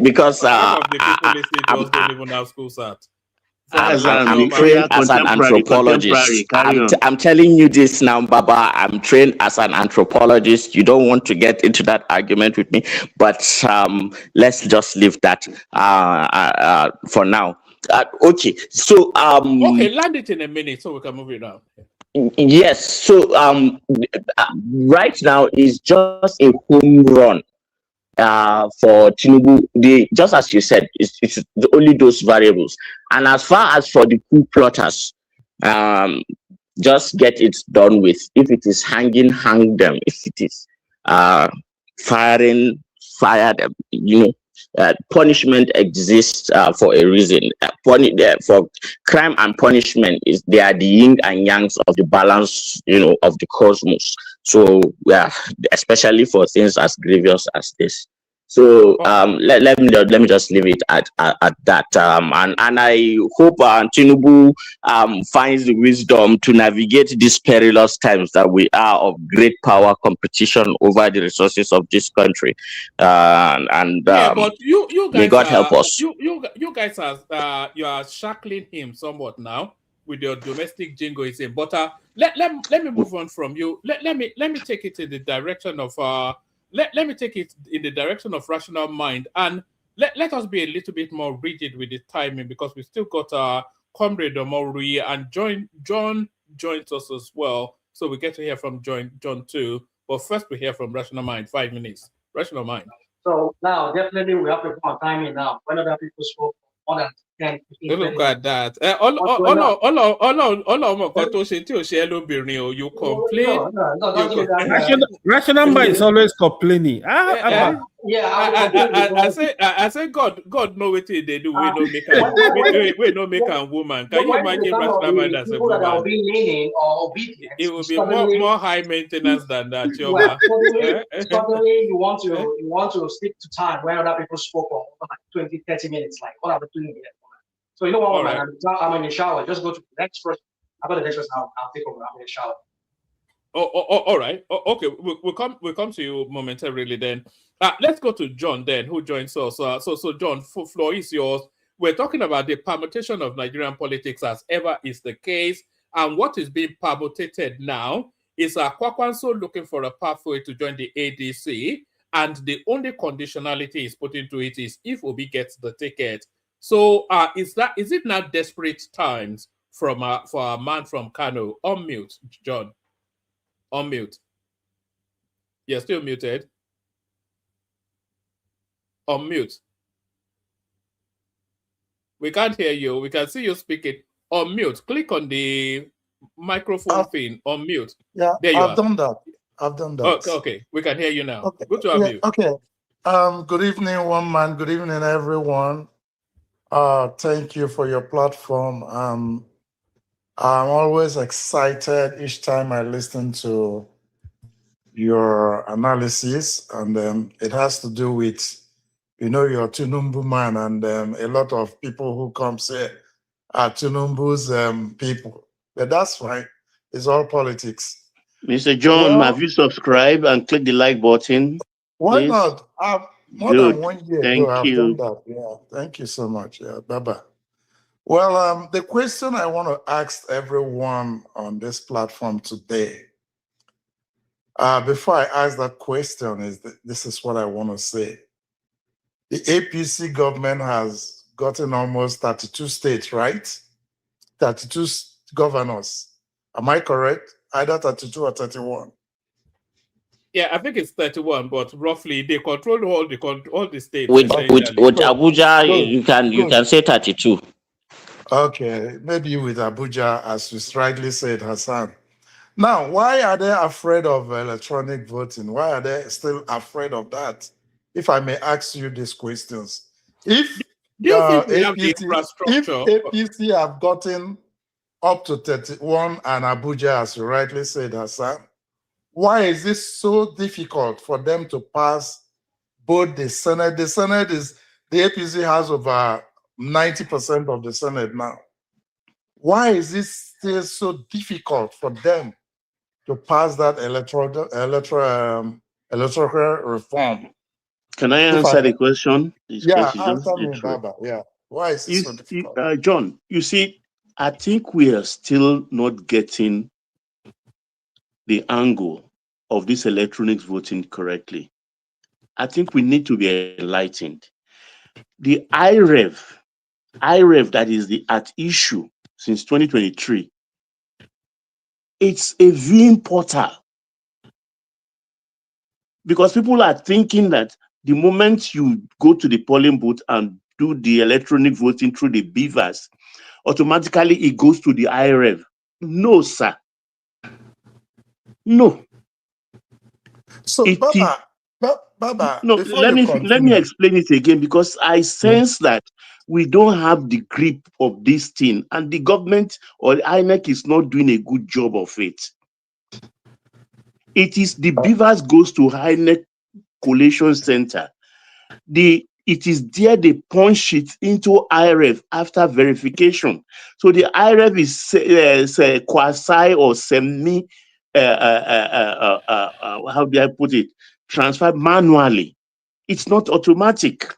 because half of the people listening to us don't even have school cert. I'm trained as an anthropologist. I'm telling you this now, Baba. I'm trained as an anthropologist. You don't want to get into that argument with me, but let's just leave that for now. Okay, so okay, land it in a minute so we can move it on. Yes, so right now is just a home run for Tinubu. Just as you said, it's only those variables. And as far as for the coup plotters, just get it done with. If it is hanging, hang them. If it is firing, fire them. Punishment exists for a reason. For crime and punishment, they are the yin and yangs of the balance, of the cosmos. So, especially for things as grievous as this. So let me just leave it at that. And I hope Tinubu finds the wisdom to navigate these perilous times that we are of great power competition over the resources of this country. But you guys, may God help us. You guys are you are shackling him somewhat now with your domestic jingoism. But let me move on from you. Let me take it in the direction of Let me take it in the direction of rational mind, and let us be a little bit more rigid with the timing, because we still got Comrade Omori, and John joins us as well. So we get to hear from John too. But first we hear from Rational Mind. 5 minutes. Rational Mind. So now definitely we have to put on timing now. When other people spoke more than 10, 15 Look minutes. at that. You complain. Rational Mind is always complaining. I say God know what they do. We don't make a woman. Can you imagine Rational Mind as a woman? It will be more high maintenance than that. Suddenly you want to stick to time when other people spoke for like 20, 30 minutes. Like, what are we doing here? So you know what, man? I'm in the shower. Just go to the next person. I got the next person. I'll take over. I'm in the shower. All right. Okay, we'll come to you momentarily. Then let's go to John then, who joins us. So John, floor is yours. We're talking about the permutation of Nigerian politics, as ever is the case, and what is being permutated now is Kwakwanso looking for a pathway to join the ADC, and the only conditionality is put into it is if Obi gets the ticket. So is it now desperate times for a man from Kano? On mute, John. On mute. You're still muted. On mute. We can't hear you. We can see you speaking. On mute. Click on the microphone thing. On mute. Yeah, there you I've are. done that. I've done that. Okay. We can hear you now. Okay. Good to have you. Okay. Good evening, one man. Good evening, everyone. Thank you for your platform. I'm always excited each time I listen to your analysis, and it has to do with, your Tinubu man, and a lot of people who come say are Tinubu's people. But that's fine. It's all politics. Mr. John, Well, have you subscribed and click the like button, why please? not? More Good. than 1 year Thank ago, I've you. done that. Yeah, thank you so much. Yeah, bye-bye. Well, the question I want to ask everyone on this platform today, before I ask that question, is this is what I want to say. The APC government has gotten almost 32 states, right? 32 governors. Am I correct? Either 32 or 31. Yeah, I think it's 31, but roughly they control all the states With essentially. Abuja, Good. you can say 32. Okay, maybe with Abuja, as you rightly said, Hassan. Now, why are they afraid of electronic voting? Why are they still afraid of that? If I may ask you these questions. If Do you think we have the infrastructure? if APC have gotten up to 31 and Abuja, as you rightly said, Hassan, why is this so difficult for them to pass both the Senate? The Senate is, the APC has over 90% of the Senate now. Why is this still so difficult for them to pass that electoral reform? Can I answer the question? Yeah, answer me, Baba. Yeah. Why is it so difficult? John, you see, I think we are still not getting the angle of this electronic voting correctly. I think we need to be enlightened. The IREV that is at issue since 2023, it's a viewing portal. Because people are thinking that the moment you go to the polling booth and do the electronic voting through the beavers, automatically it goes to the IREV. No, sir. No. So, Baba, no, before let you me explain it again, because I sense that we don't have the grip of this thing, and the government or the INEC is not doing a good job of it. It is the beavers goes to INEC collation center. It is there they punch it into IREV after verification. So the IREV is quasi or semi, how do I put it, transferred manually. It's not automatic.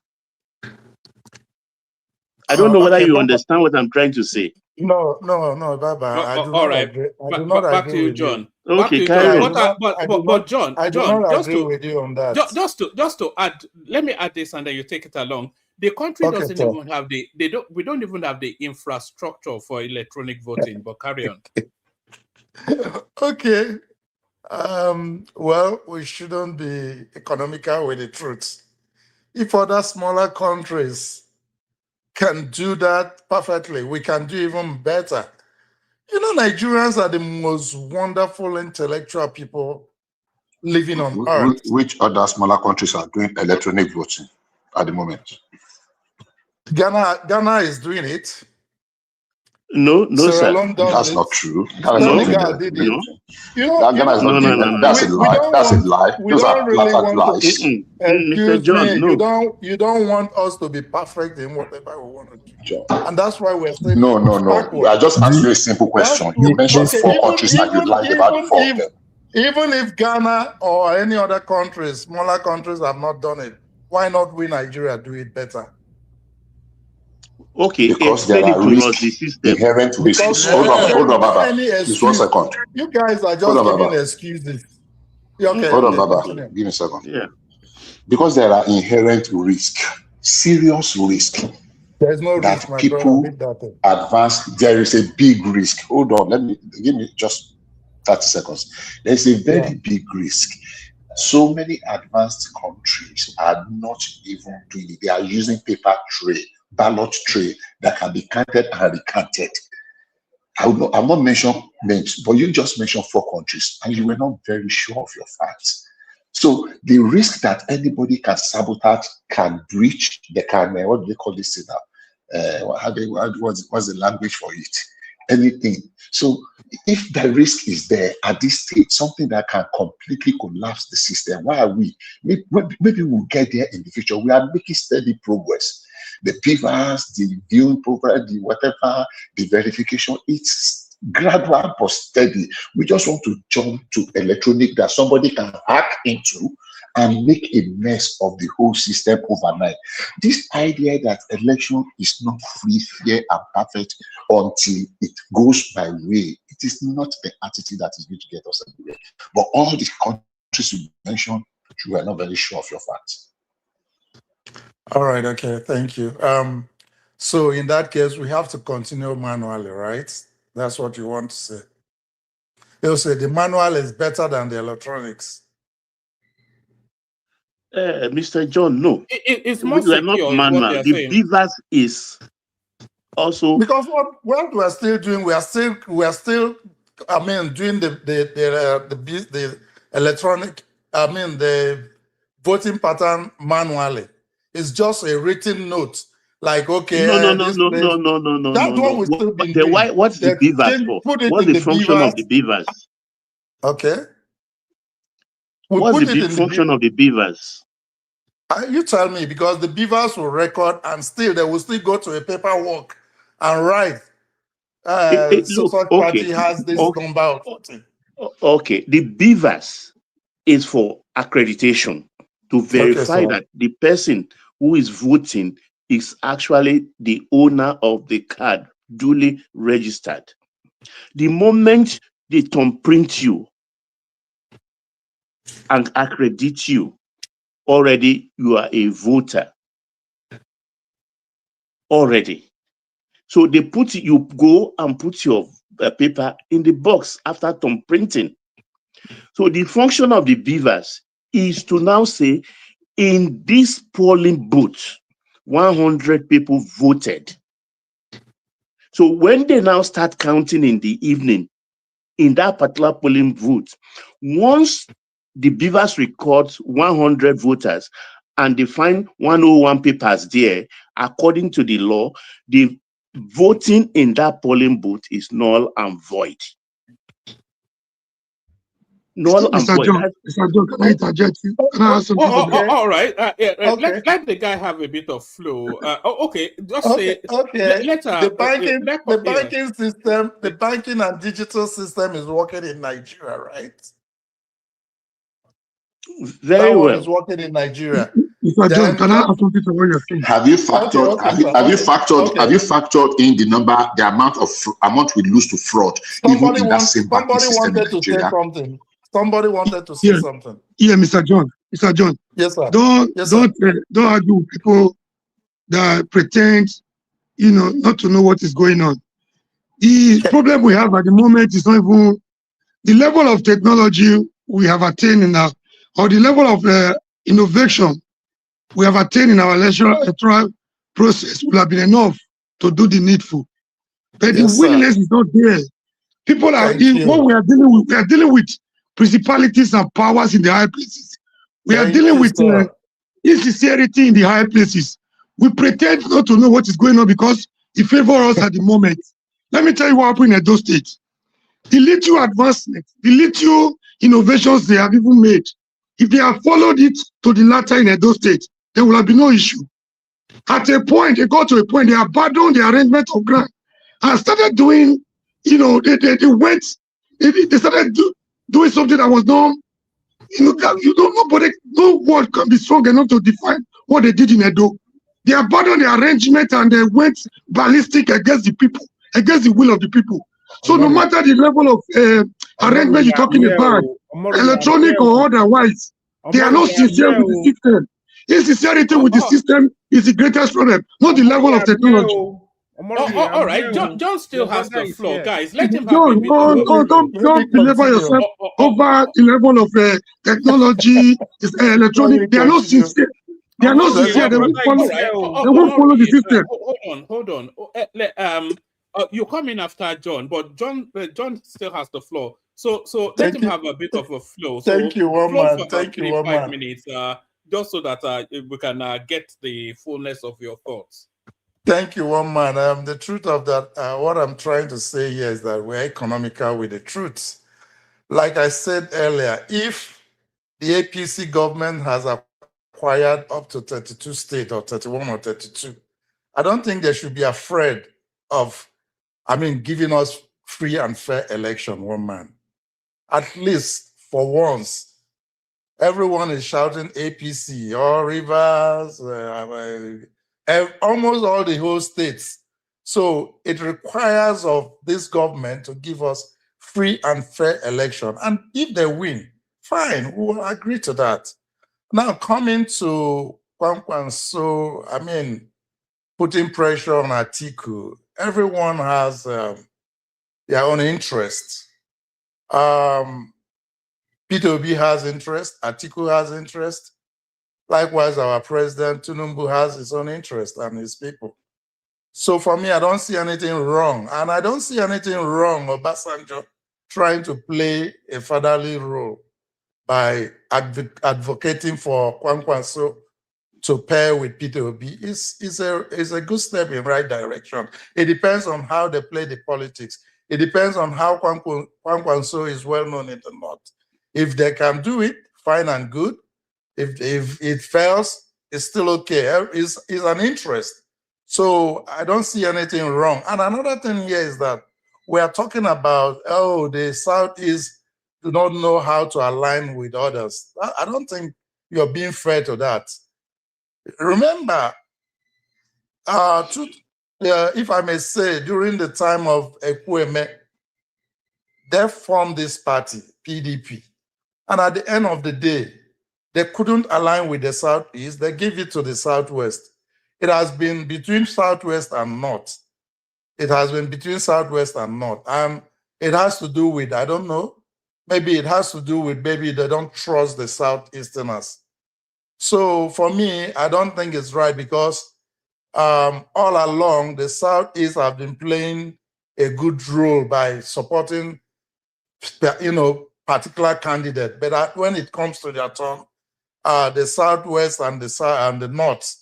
I don't know whether you understand what I'm trying to say. No, Baba. I do not agree. I do not back agree to you, with John. you. Okay, carry on. But John, I do not agree with you on that. Just to add, let me add this, and then you take it along. The country doesn't even have we don't even have the infrastructure for electronic voting. But carry on. Okay. Well, we shouldn't be economical with the truth. If other smaller countries can do that perfectly, we can do even better. Nigerians are the most wonderful intellectual people living on earth. Which other smaller countries are doing electronic voting at the moment? Ghana is doing it. No, Sierra sir. That's not true. Senegal did it. Ghana is not doing that. That's a lie. That's a lie. Those are flat lies. Mr. John, no. You don't want us to be perfect in whatever we want to do. And that's why we're still No. I just asked you a simple question. You mentioned 4 countries and you lied about 4 of them. Even if Ghana or any other countries, smaller countries, have not done it, why not we Nigeria do it better? Okay, because there are risks, inherent risks. Hold on, Baba. Just 1 second. You guys are just giving excuses. Okay, hold on, Baba. Give me a second. Yeah. Because there are inherent risks, serious risk. There's no that risk, my people brother. advance. There is a big risk. Hold on, give me just 30 seconds. There's a very big risk. So many advanced countries are not even doing it. They are using paper tray, ballot tray that can be counted and recanted. I'm not mentioning names, but you just mentioned 4 countries and you were not very sure of your facts. So the risk that anybody can sabotage, can breach, they can, what do they call this thing now? What's the language for it? anything. So if the risk is there at this stage, something that can completely collapse the system, why are we? Maybe we'll get there in the future. We are making steady progress. The beavers, the viewing program, the whatever, the verification, it's gradual but steady. We just want to jump to electronic that somebody can hack into and make a mess of the whole system overnight. This idea that election is not free, fair, and perfect until it goes my way, it is not the attitude that is going to get us anywhere. But all the countries you mentioned, you are not very sure of your facts. All right, okay, thank you. So in that case, we have to continue manually, right? That's what you want to say. They'll say the manual is better than the electronics. Mr. John, no. It's more We are not secure, is what manual. they're The saying. beavers is also because what we are still doing, we are still I mean, doing the electronic, I mean, the voting pattern manually. It's just a written note. Like, okay, no. this place. That's what we've still been doing. What's the beavers for? Put it What's in the function beavers. of the beavers? Okay. What's the function of the beavers? You tell me, because the beavers will record and still they will still go to a paperwork and write. Party has this number of voting. Okay, the beavers is for accreditation to verify that the person who is voting is actually the owner of the card, duly registered. The moment they thumbprint you and accredit you, already you are a voter. Already. So they you go and put your paper in the box after thumbprinting. So the function of the beavers is to now say, in this polling booth, 100 people voted. So when they now start counting in the evening, in that particular polling booth, once the beavers records 100 voters and they find 101 papers there, according to the law, the voting in that polling booth is null and void. Null and void. Mr. John, can I interject you? Can I ask something? All right. Okay. Let the guy have a bit of flow. Okay. Just okay. say. Okay. The banking system, the banking and digital system is working in Nigeria, right? Very well. Is working in Nigeria. Mr. John, can I ask something to what you're saying? Have you factored? Have you factored in the amount we lose to fraud? Somebody wanted to say something. Somebody wanted to say something. Yeah, Mr. John. Mr. John. Yes, sir. Don't argue with people that pretend, not to know what is going on. The problem we have at the moment is not even the level of technology we have attained or the level of innovation we have attained in our electoral process will have been enough to do the needful. But the willingness is not there. People are what we are dealing with principalities and powers in the high places. We are dealing with insincerity in the high places. We pretend not to know what is going on because it favors us at the moment. Let me tell you what happened in Edo State. The little advancement, the little innovations they have even made, if they have followed it to the latter in Edo State, there will have been no issue. At a point, they got to a point, they abandoned the arrangement of grant and started doing, they started doing something that was not, no word can be strong enough to define what they did in Edo. They abandoned the arrangement and they went ballistic against the people, against the will of the people. So no matter the level of arrangement you're talking about, electronic or otherwise, they are not sincere with the system. Insincerity with the system is the greatest problem, not the level of technology. All right, John still has the floor, guys. Let him have John, don't belabor yourself over the level of technology, electronic. They are not sincere. They are not sincere. They won't follow. They won't follow the system. Hold on. You come in after John, but John still has the floor. So let him have a bit of a flow. Thank you, one man. Thank you, 1 5 minutes. Just so that we can get the fullness of your thoughts. Thank you, one man. The truth of that, what I'm trying to say here is that we're economical with the truth. Like I said earlier, if the APC government has acquired up to 32 states or 31 or 32, I don't think they should be afraid of, giving us free and fair election, one man. At least for once, everyone is shouting APC, all Rivers, almost all the whole states. So it requires of this government to give us free and fair election. And if they win, fine, we will agree to that. Now coming to Kwankwanso, putting pressure on Atiku, everyone has their own interest. P2B has interest, Atiku has interest. Likewise, our president, Tinubu, has his own interest and his people. So for me, I don't see anything wrong. And I don't see anything wrong Obasanjo trying to play a fatherly role by advocating for Kwankwanso to pair with P2B is a good step in the right direction. It depends on how they play the politics. It depends on how Kwankwanso is well known in the North. If they can do it, fine and good. If it fails, it's still okay. It's an interest. So I don't see anything wrong. And another thing here is that we are talking about, the Southeast do not know how to align with others. I don't think you're being fair to that. Remember, if I may say, during the time of Ekweme, they formed this party, PDP. And at the end of the day, they couldn't align with the Southeast. They gave it to the Southwest. It has been between Southwest and North. It has been between Southwest and North. And it has to do with, I don't know, maybe it has to do with maybe they don't trust the Southeasterners. So for me, I don't think it's right because all along, the Southeast have been playing a good role by supporting, particular candidate. But when it comes to their turn, the Southwest and the North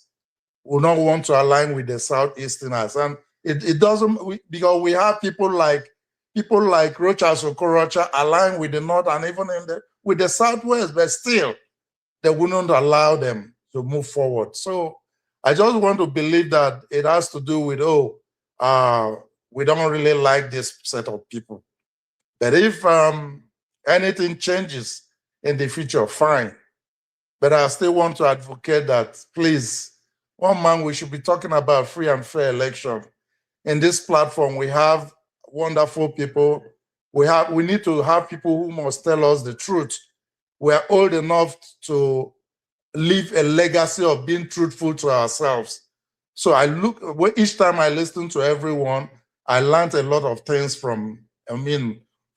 will not want to align with the Southeasterners. And it doesn't, because we have people like Rocha Sokorocha align with the North and even with the Southwest, but still they wouldn't allow them to move forward. So I just want to believe that it has to do with, we don't really like this set of people. But if anything changes in the future, fine. But I still want to advocate that, please, one man, we should be talking about free and fair election. In this platform, we have wonderful people. We need to have people who must tell us the truth. We are old enough to leave a legacy of being truthful to ourselves. So each time I listen to everyone, I learned a lot of things from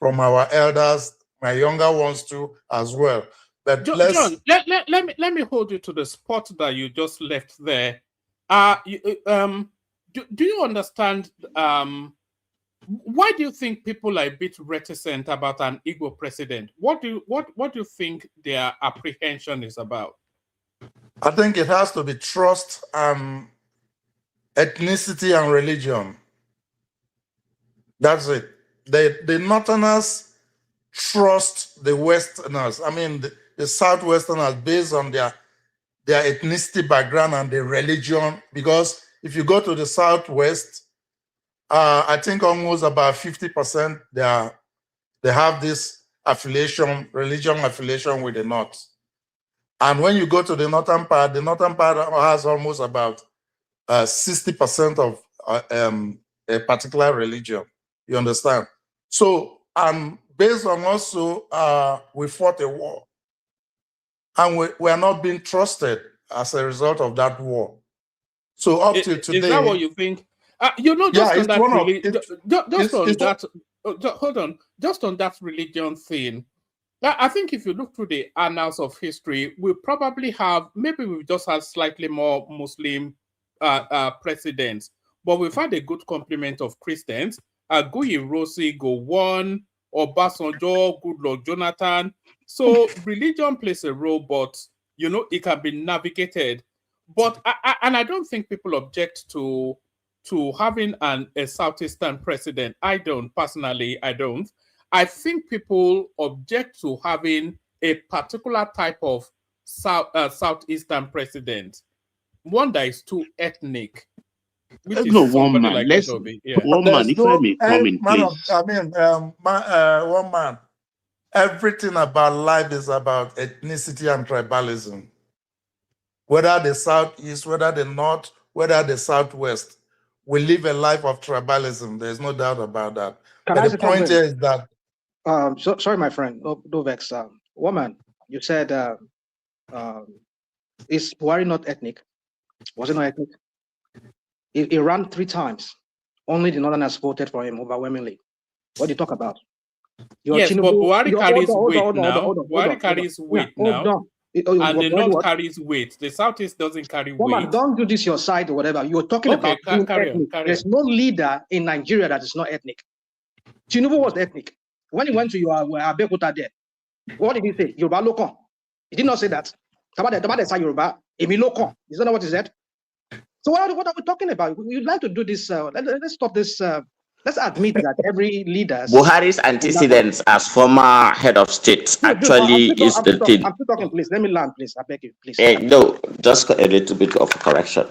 our elders, my younger ones too, as well. But John, let me hold you to the spot that you just left there. Do you understand? Why do you think people are a bit reticent about an Igbo president? What do you think their apprehension is about? I think it has to be trust, ethnicity, and religion. That's it. The Northerners trust the Westerners. The Southwesterners based on their ethnicity background and their religion. Because if you go to the Southwest, I think almost about 50% they have this religion affiliation with the North. And when you go to the northern part has almost about 60% of a particular religion. You understand? So, based on also, we fought a war. And we are not being trusted as a result of that war. So up to today... Is that what you think? Just on that religion thing, I think if you look through the annals of history, we've just had slightly more Muslim presidents, but we've had a good complement of Christians. Guyi Rosi, Gowon, Obasanjo, Goodluck Jonathan. So religion plays a role, but it can be navigated. But I don't think people object to to having a Southeastern president. I don't. Personally, I don't. I think people object to having a particular type of Southeastern president, one that is too ethnic, which is No, one somebody man. like Let's Edobe. Yeah. one man. If I may come in, man of, please. I mean, one man. Everything about life is about ethnicity and tribalism. Whether the Southeast, whether the North, whether the Southwest, we live a life of tribalism. There's no doubt about that. Can But I the say point something? here is that Sorry, my friend, no vex. Woman, you said is Buhari not ethnic? Was it not ethnic? He ran 3 times. Only the Northerners voted for him overwhelmingly. What do you talk about? Yes, but Buhari carries weight now. Buhari carries weight now. And the North carries weight. The Southeast doesn't carry Woman, weight. don't do this your side or whatever. You're talking about being ethnic. There's no leader in Nigeria that is not ethnic. Tinubu was ethnic. When he went to your Abeokuta there, what did he say? Yoruba Lokon. He did not say that. Tabade say Yoruba. Emi Lokon. Is that not what he said? So what are we talking about? We'd like to do this. Let's stop this. Let's admit that every leader. Buhari's antecedents as former head of state actually is the thing. I'm still talking, please. Let me land, please. I beg you, please. No, just a little bit of correction.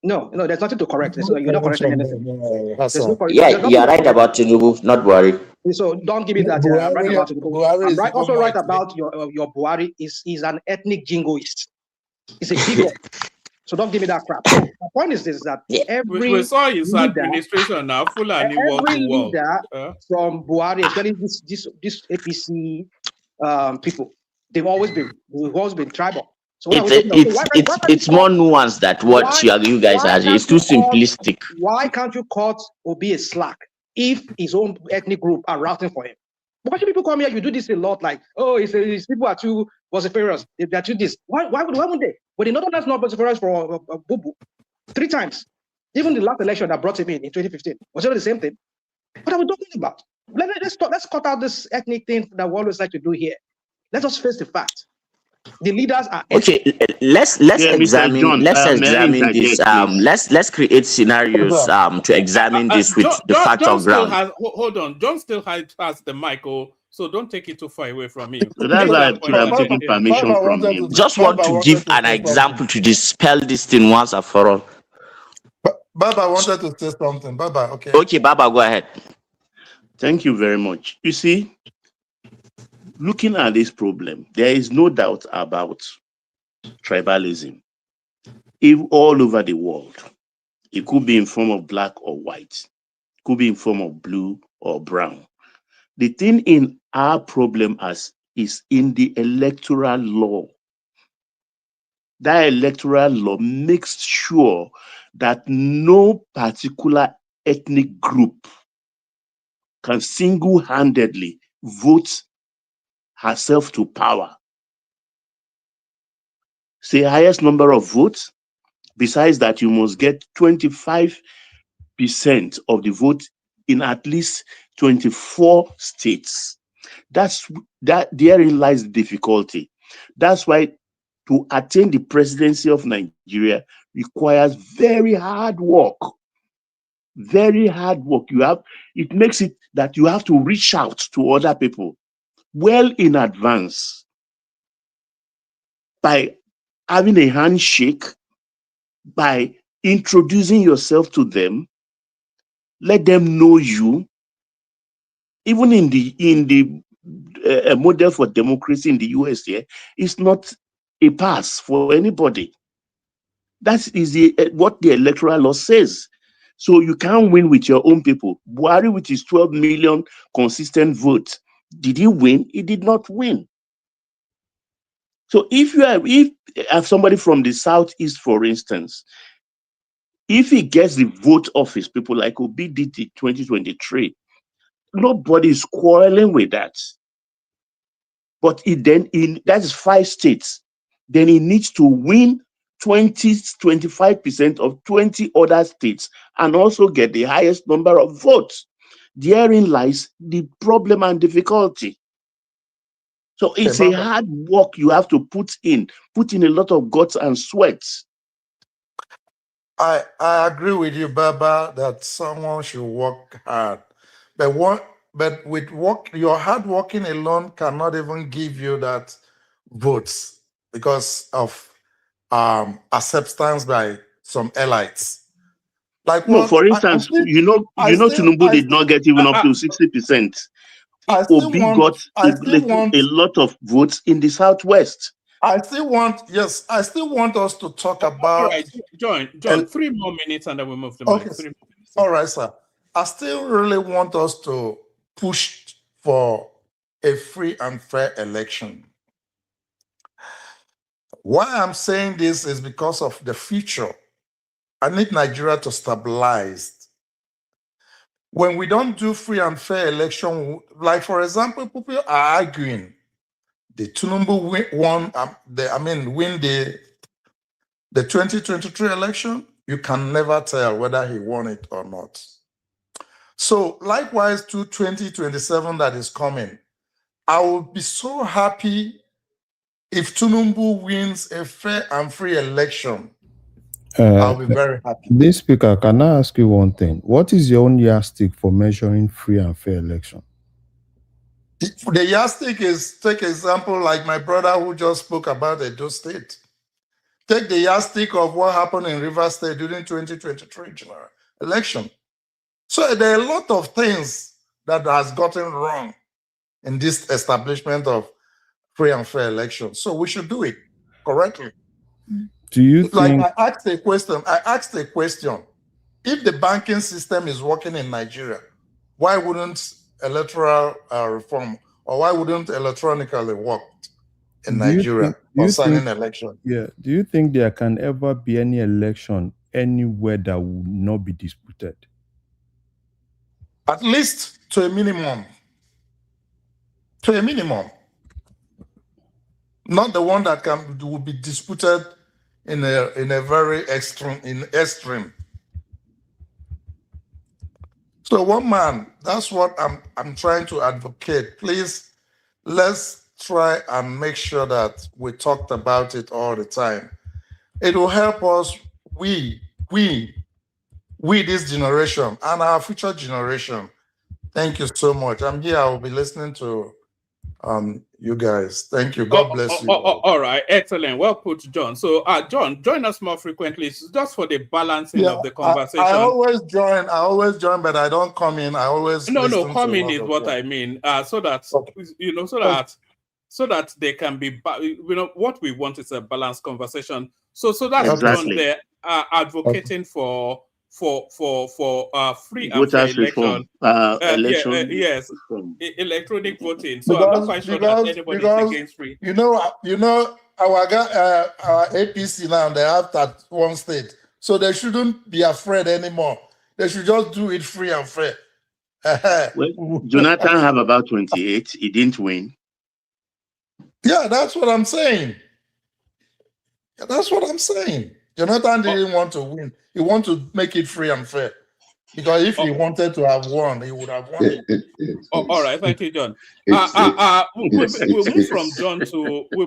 No, there's nothing to correct. You're not correcting anything. You're right about Tinubu, not Buhari. So don't give me that. I'm right about Tinubu. I'm also right about your Buhari. Is an ethnic jingoist. He's a bigot. So don't give me that crap. So my point is this: that every we saw his leader, administration now, Fulani every wall to leader wall. from Buhari, especially this APC people, they've always been tribal. So it's more nuanced than what you guys are. It's too simplistic. Why can't you cut Obi a slack if his own ethnic group are routing for him? Because people come here, you do this a lot, like, oh, his people are too vociferous. They're too this. Why wouldn't they? But the Northerners not vociferous for Bubu 3 times. Even the last election that brought him in 2015 was it the same thing? What are we talking about? Let's cut out this ethnic thing that we always like to do here. Let us face the fact. The leaders are okay. Let's examine this. Let's create scenarios to examine this with the fact of ground. Hold on, John still has the mic, so don't take it too far away from him. So that's why I'm taking permission from him. Just want to give an example to dispel this thing once and for all. Baba wanted to say something. Baba, okay. Okay, Baba, go ahead. Thank you very much. You see, looking at this problem, there is no doubt about tribalism. If all over the world, it could be in form of black or white, it could be in form of blue or brown. The thing in our problem is in the electoral law. That electoral law makes sure that no particular ethnic group can single-handedly vote herself to power. Say highest number of votes. Besides that, you must get 25% of the vote in at least 24 states. Therein lies the difficulty. That's why to attain the presidency of Nigeria requires very hard work. Very hard work. It makes it that you have to reach out to other people well in advance by having a handshake, by introducing yourself to them, let them know you. Even in the model for democracy in the US here, it's not a pass for anybody. That is what the electoral law says. So you can't win with your own people. Buhari with his 12 million consistent votes, did he win? He did not win. So if you have somebody from the Southeast, for instance, if he gets the vote of his people like Obi did in 2023, nobody is quarreling with that. But that is 5 states. Then he needs to win 25% of 20 other states and also get the highest number of votes. Therein lies the problem and difficulty. So it's a hard work you have to put in a lot of guts and sweat. I agree with you, Baba, that someone should work hard. But with work, your hard working alone cannot even give you that votes because of acceptance by some elites. Like No, what for instance, Tinubu did not get even up to 60%. Obi got I still want a lot of votes in the Southwest. I still want us to talk about. All right, John, 3 more minutes and then we move the mic. 3 more minutes. All right, sir. I still really want us to push for a free and fair election. Why I'm saying this is because of the future. I need Nigeria to stabilize. When we don't do free and fair election, like for example, people are arguing the Tinubu win the 2023 election. You can never tell whether he won it or not. So likewise to 2027 that is coming, I will be so happy if Tinubu wins a fair and free election. I'll be very happy. This speaker, can I ask you one thing? What is your own yardstick for measuring free and fair election? The yardstick is, take example like my brother who just spoke about Edo State. Take the yardstick of what happened in Rivers State during 2023 general election. So there are a lot of things that has gotten wrong in this establishment of free and fair elections. So we should do it correctly. Do you think? I asked a question. If the banking system is working in Nigeria, why wouldn't electoral reform or why wouldn't electronically work in Nigeria concerning election? Yeah. Do you think there can ever be any election anywhere that will not be disputed? At least to a minimum. To a minimum. Not the one that will be disputed in a very extreme. So one man, that's what I'm trying to advocate. Please, let's try and make sure that we talked about it all the time. It will help us, we this generation and our future generation. Thank you so much. I'm here. I will be listening to you guys. Thank you. God bless you. All right, excellent. Well put, John. So, John, join us more frequently. It's just for the balancing of the conversation. I always join, but I don't come in. I always no. Come in is what I mean. So that so that they can be. What we want is a balanced conversation. So that's exactly. John there advocating for free and fair election. Yes, electronic voting. So I'm not quite sure that anybody is against free. You know, our APC now, they have that one state, so they shouldn't be afraid anymore. They should just do it free and fair. Well, Jonathan have about 28. He didn't win. Yeah, that's what I'm saying. Jonathan didn't want to win. He wanted to make it free and fair. Because if he wanted to have won, he would have won it. All right, thank you, John. We'll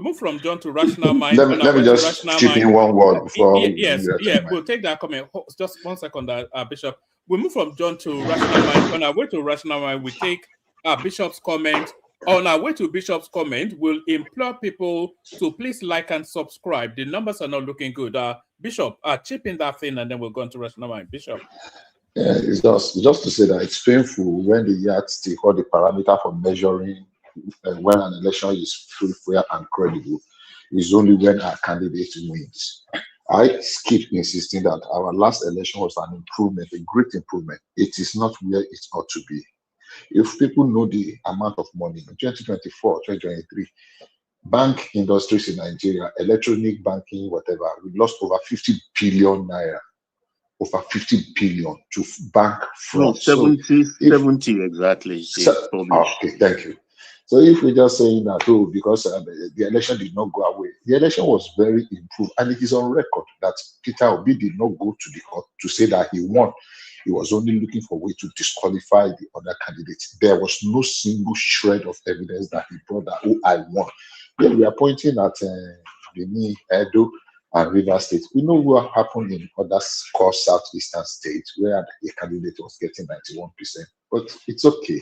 move from John to rational mind. Let me just chip in one word before. We'll take that comment. Just 1 second, Bishop. We'll move from John to rational mind. On our way to rational mind, we take Bishop's comment. On our way to Bishop's comment, we'll implore people to please like and subscribe. The numbers are not looking good. Bishop, chip in that thing, and then we'll go into rational mind. Bishop. Yeah, it's just to say that it's painful when the yardstick or the parameter for measuring when an election is free, fair, and credible is only when a candidate wins. I keep insisting that our last election was an improvement, a great improvement. It is not where it ought to be. If people know the amount of money in 2024, 2023, bank industries in Nigeria, electronic banking, whatever, we lost over 50 billion naira. Over 50 billion to bank fraud. 70 exactly. Okay, thank you. So if we're just saying that, because the election did not go away, the election was very improved, and it is on record that Peter Obi did not go to the court to say that he won. He was only looking for a way to disqualify the other candidates. There was no single shred of evidence that he brought that, I won. Then we are pointing at Benin, Edo, and Rivers State. We know what happened in other core southeastern states where the candidate was getting 91%. But it's okay.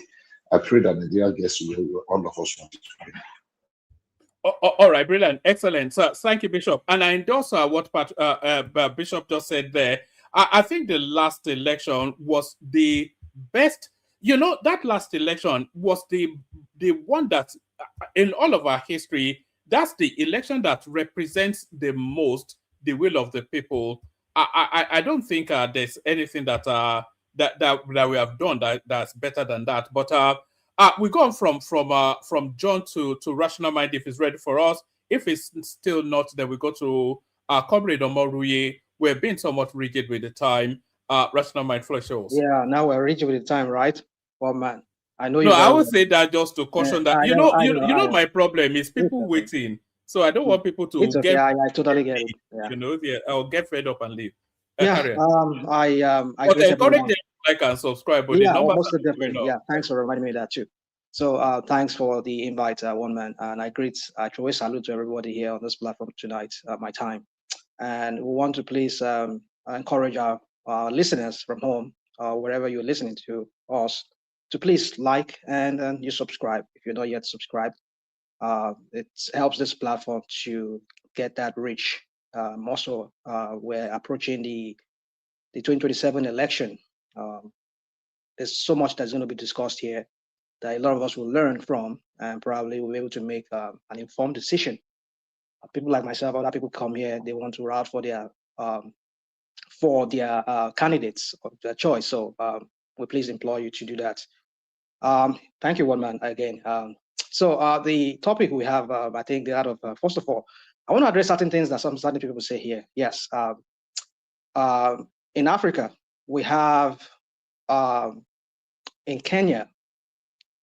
I pray that Nigeria gets where all of us want it to be. All right, brilliant, excellent. So thank you, Bishop. And I endorse what Bishop just said there. I think the last election was the best. You know, that last election was the one that, in all of our history, that's the election that represents the most the will of the people. I don't think there's anything that we have done that's better than that. But we go on from John to Rational Mind if he's ready for us. If it's still not, then we go to Comrade Omoruye. We're being somewhat rigid with the time. Rational Mind, floor shows. Yeah, now we're rigid with the time, right? Well, man, I know you. No, I would say that just to caution that I know. My problem is people waiting, so I don't want people to it's okay. I totally get it. Yeah. You know, I'll get fed up and leave. Yeah. I but encourage them to like and subscribe. But yeah, most definitely. Yeah, thanks for reminding me of that too. So thanks for the invite, one man, and I truly salute to everybody here on this platform tonight at my time. And we want to please encourage our listeners from home, wherever you're listening to us, to please like and you subscribe if you're not yet subscribed. It helps this platform to get that reach. Also, we're approaching the 2027 election. There's so much that's going to be discussed here that a lot of us will learn from, and probably will be able to make an informed decision. People like myself, other people come here, they want to route for their candidates of their choice. So we please implore you to do that. Thank you, one man, again. So the topic we have, I think, first of all, I want to address certain things that certain people say here. Yes, in Africa, we have, in Kenya,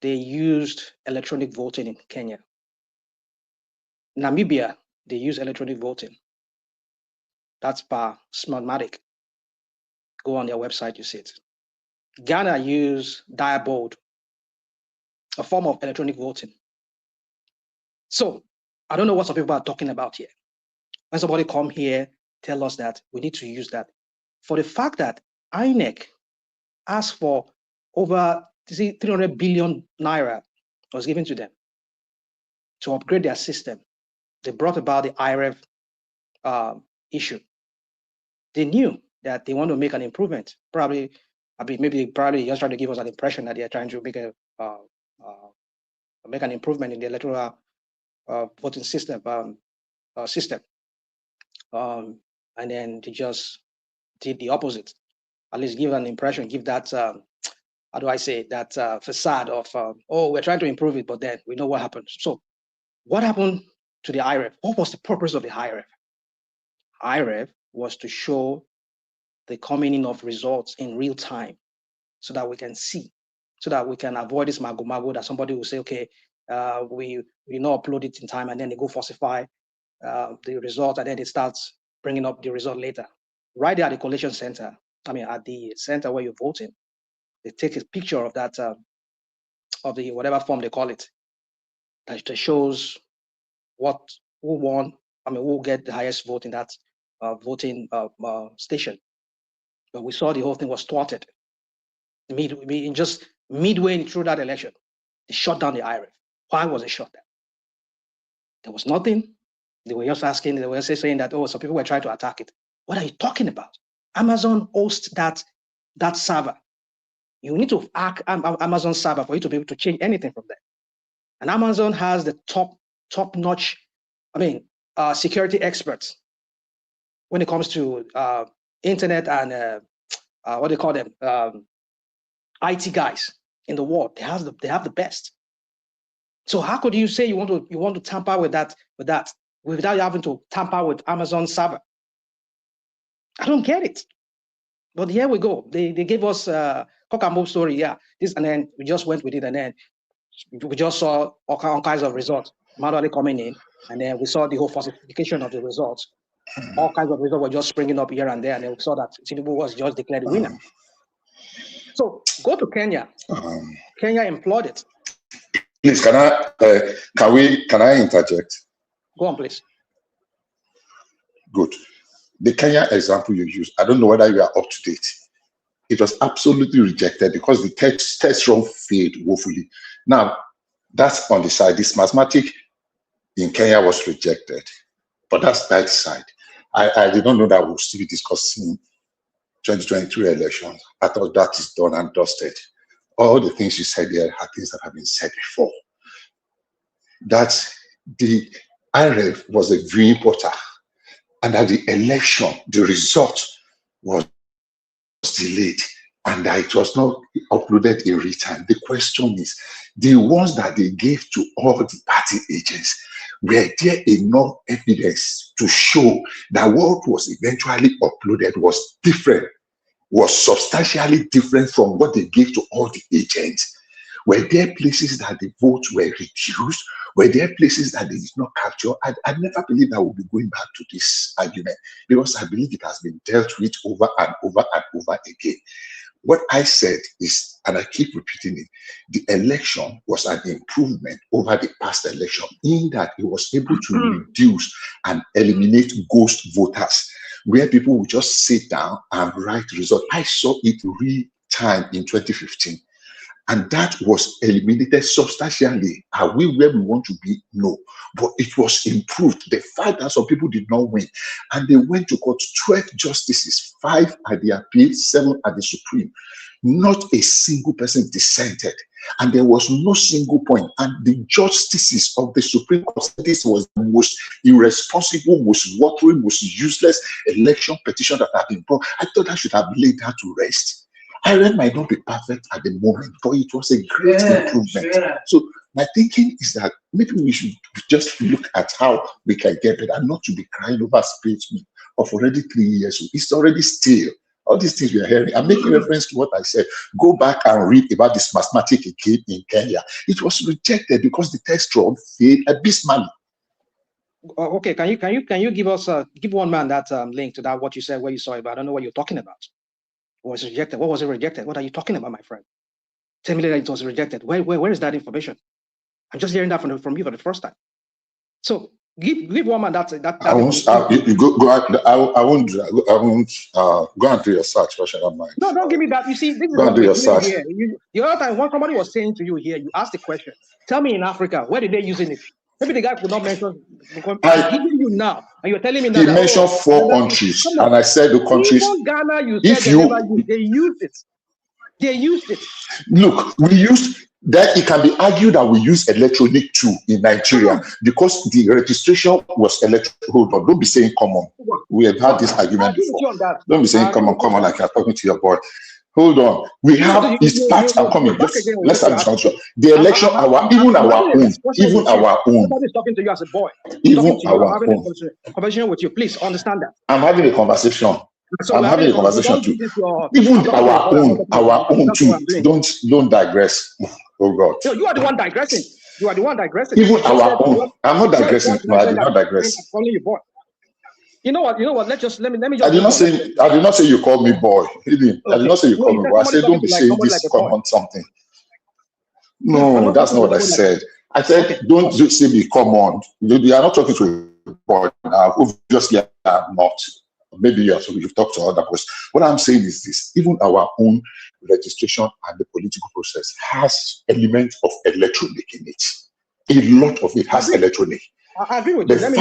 they used electronic voting in Kenya. Namibia, they use electronic voting. That's by Smartmatic. Go on their website, you see it. Ghana use Diabold, a form of electronic voting. So I don't know what some people are talking about here. When somebody come here, tell us that we need to use that. For the fact that INEC asked for over 300 billion naira was given to them to upgrade their system. They brought about the IREV issue. They knew that they want to make an improvement. Probably just trying to give us an impression that they are trying to make an improvement in the electoral voting system. And then they just did the opposite. At least give an impression, give that how do I say that facade of we're trying to improve it, but then we know what happened. So what happened to the IREV? What was the purpose of the IREV? IREV was to show the coming in of results in real time so that we can see, so that we can avoid this mago that somebody will say, okay, we not upload it in time, and then they go falsify the result, and then it starts bringing up the result later. Right there at the collation center, at the center where you're voting, they take a picture of that, of the whatever form they call it, that shows who won, who will get the highest vote in that voting station. But we saw the whole thing was thwarted. Just midway through that election, they shut down the IREV. Why was it shut down? There was nothing. They were just asking, they were saying that, some people were trying to attack it. What are you talking about? Amazon hosts that server. You need to hack Amazon server for you to be able to change anything from there. And Amazon has the top-notch, security experts when it comes to internet and what do they call them? IT guys in the world. They have the best. So how could you say you want to tamper with that without having to tamper with Amazon server? I don't get it. But here we go. They gave us cock and bull story, and then we just went with it, and then we just saw all kinds of results manually coming in, and then we saw the whole falsification of the results. All kinds of results were just springing up here and there, and then we saw that Tinubu was just declared the winner. So go to Kenya. Kenya imploded. Please, can I interject? Go on, please. Good. The Kenya example you used, I don't know whether you are up to date. It was absolutely rejected because the test run failed woefully. Now, that's on the side. This mathematics in Kenya was rejected, but that's that side. I did not know that we'll still be discussing 2023 elections. I thought that is done and dusted. All the things you said there are things that have been said before. That the IREF was a viewing portal, and that the election, the result was delayed, and that it was not uploaded in return. The question is, the ones that they gave to all the party agents, were there enough evidence to show that what was eventually uploaded was different, was substantially different from what they gave to all the agents? Were there places that the votes were reduced? Were there places that they did not capture? I never believe I will be going back to this argument, because I believe it has been dealt with over and over and over again. What I said is, and I keep repeating it, the election was an improvement over the past election in that it was able to reduce and eliminate ghost voters, where people would just sit down and write results. I saw it real time in 2015. And that was eliminated substantially. Are we where we want to be? No. But it was improved. The fact that some people did not win, and they went to court, 12 justices, 5 at the appeal, 7 at the Supreme. Not a single person dissented. And there was no single point. And the justices of the Supreme Court said this was the most irresponsible, most watering, most useless election petition that had been brought. I thought I should have laid that to rest. IREF might not be perfect at the moment, but it was a great improvement. So my thinking is that maybe we should just look at how we can get better, and not to be crying over space of already 3 years. It's already stale. All these things we are hearing. I'm making reference to what I said. Go back and read about this mathematics again in Kenya. It was rejected because the test run failed abysmally. Okay, can you give us give one man that link to that what you said where you saw it, but I don't know what you're talking about. Was rejected. What was it rejected? What are you talking about, my friend? Tell me that it was rejected. Where is that information? I'm just hearing that from you for the first time. So give one man that. I won't. I won't go and do your search. What should I mind? No, don't give me that. You see, this is go what and do your search. Here. The other time, when somebody was saying to you here, you asked the question. Tell me in Africa, where did they using it? Maybe the guy could not mention. I'm giving you now, and you're telling me now. He mentioned 4 countries, and I said the countries. Even Ghana, you said they used it. They used it. Look, we used that. It can be argued that we use electronic too in Nigeria because the registration was electronic. Hold on, don't be saying common. We have had this argument before. Don't be saying common like you're talking to your boy. Hold on, we have it's part. I'm coming. Let's have this control. The election, even our own. Nobody's talking to you as a boy. Even our own. Conversation with you. Please understand that. I'm having a conversation. So I'm having a conversation too. Even our own too. Don't digress. Oh God. No, you are the one digressing. You are the one digressing. Even our own. I'm not digressing. No, I did not digress. I'm calling you boy. You know what? Let me just. I did not say you called me boy. I did not say you called me boy. I said don't be saying this common something. No, that's not what I said. I said don't say me common. You are not talking to a boy now. Obviously, I'm not. Maybe you've talked to other boys. What I'm saying is this: even our own registration and the political process has elements of electronic in it. A lot of it has electronic. I agree with you. Let me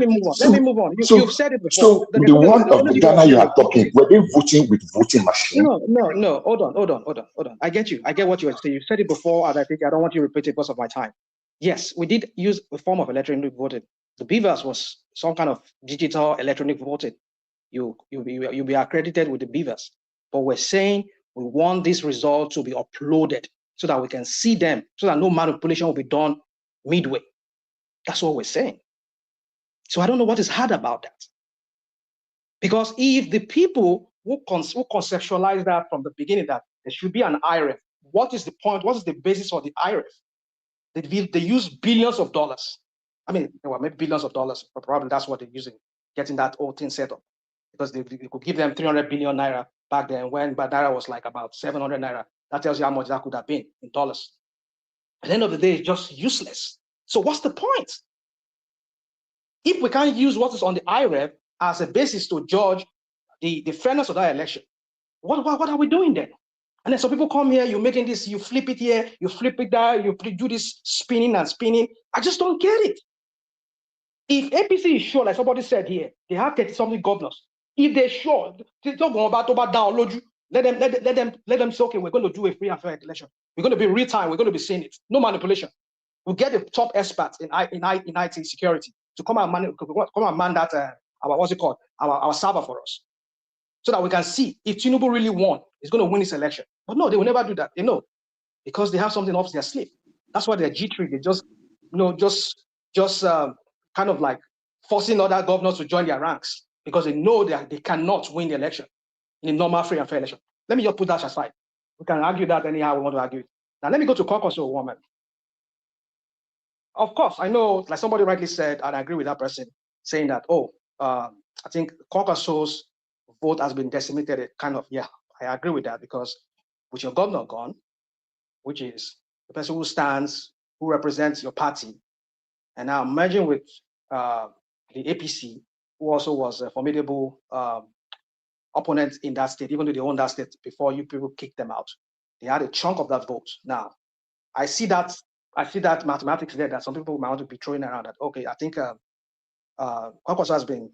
move on. Let me move on. You've said it before. So the one of the Ghana you are talking, were they voting with voting machine? No. Hold on. I get you. I get what you are saying. You said it before, and I think I don't want you to repeat it because of my time. Yes, we did use a form of electronic voting. The BVAS was some kind of digital electronic voting. You'll be accredited with the BVAS. But we're saying we want this result to be uploaded so that we can see them, so that no manipulation will be done midway. That's what we're saying. So I don't know what is hard about that. Because if the people who conceptualize that from the beginning, that there should be an IREF, what is the point? What is the basis for the IREF? They use billions of dollars. I mean, well, maybe billions of dollars, but probably that's what they're using, getting that whole thing set up. Because they could give them 300 billion naira back then, when naira was like about 700 naira. That tells you how much that could have been in dollars. At the end of the day, it's just useless. So what's the point? if we can't use what is on the IREV as a basis to judge the fairness of that election, what are we doing then? And then some people come here, you're making this, you flip it here, you flip it there, you do this spinning and spinning. I just don't get it. If APC is sure, like somebody said here, they have 30-something governors. If they're sure, let them say, okay, we're going to do a free and fair election. We're going to be real time. We're going to be seeing it. No manipulation. We'll get the top experts in IT security to come and man that our what's it called, our server for us, so that we can see if Tinubu really won, he's going to win this election. But no, they will never do that. They know, because they have something off their sleeve. That's why they're G3. They just, kind of like forcing other governors to join their ranks, because they know that they cannot win the election in a normal, free and fair election. Let me just put that aside. We can argue that anyhow we want to argue it. Now let me go to caucus of woman. Of course, I know, like somebody rightly said, and I agree with that person, saying that, I think Caucasus vote has been decimated. Kind of, yeah, I agree with that, because with your governor gone, which is the person who stands, who represents your party, and now merging with the APC, who also was a formidable opponent in that state, even though they owned that state before you people kicked them out. They had a chunk of that vote. Now, I see that mathematics there that some people might want to be throwing around that, okay, I think Caucasus has been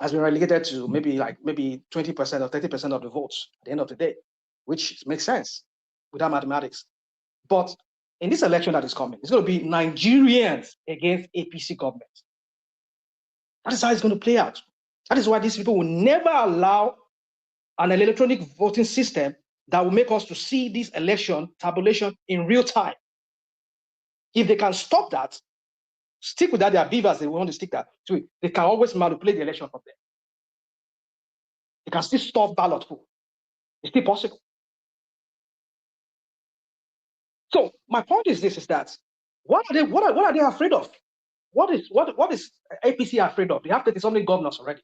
relegated to maybe 20% or 30% of the votes at the end of the day, which makes sense without mathematics. But in this election that is coming, it's going to be Nigerians against APC government. That is how it's going to play out. That is why these people will never allow an electronic voting system that will make us to see this election tabulation in real time. If they can stop that, stick with that, their beavers, they want to stick that to it. They can always manipulate the election from there. They can still stop ballot pool. It's still possible. So my point is this: is that what are they afraid of? What is APC afraid of? They have 30-something governors already.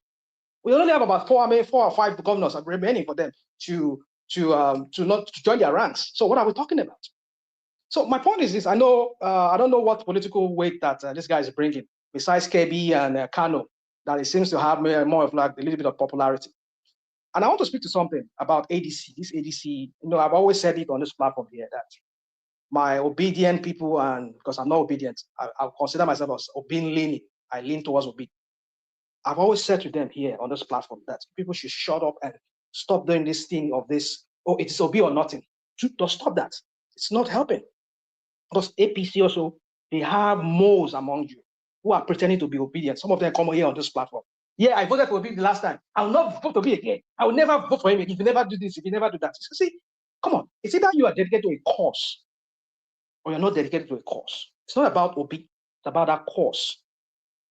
We only have about 4 or 5 governors remaining for them to join their ranks. So what are we talking about? So my point is this: I know I don't know what political weight that this guy is bringing besides KB and Kano, that it seems to have more of like a little bit of popularity. And I want to speak to something about ADC. This ADC, I've always said it on this platform here that my obedient people, and because I'm not obedient, I consider myself as leaning. I lean towards obedience. I've always said to them here on this platform that people should shut up and stop doing this thing of this, it is obe or nothing. To stop that. It's not helping. Because APC also, they have moles among you who are pretending to be obedient. Some of them come here on this platform. Yeah, I voted for Obi the last time. I will not vote for Obi again. I will never vote for him if you never do this, if you never do that. See, come on. It's either you are dedicated to a cause or you're not dedicated to a cause. It's not about Obi. It's about that cause.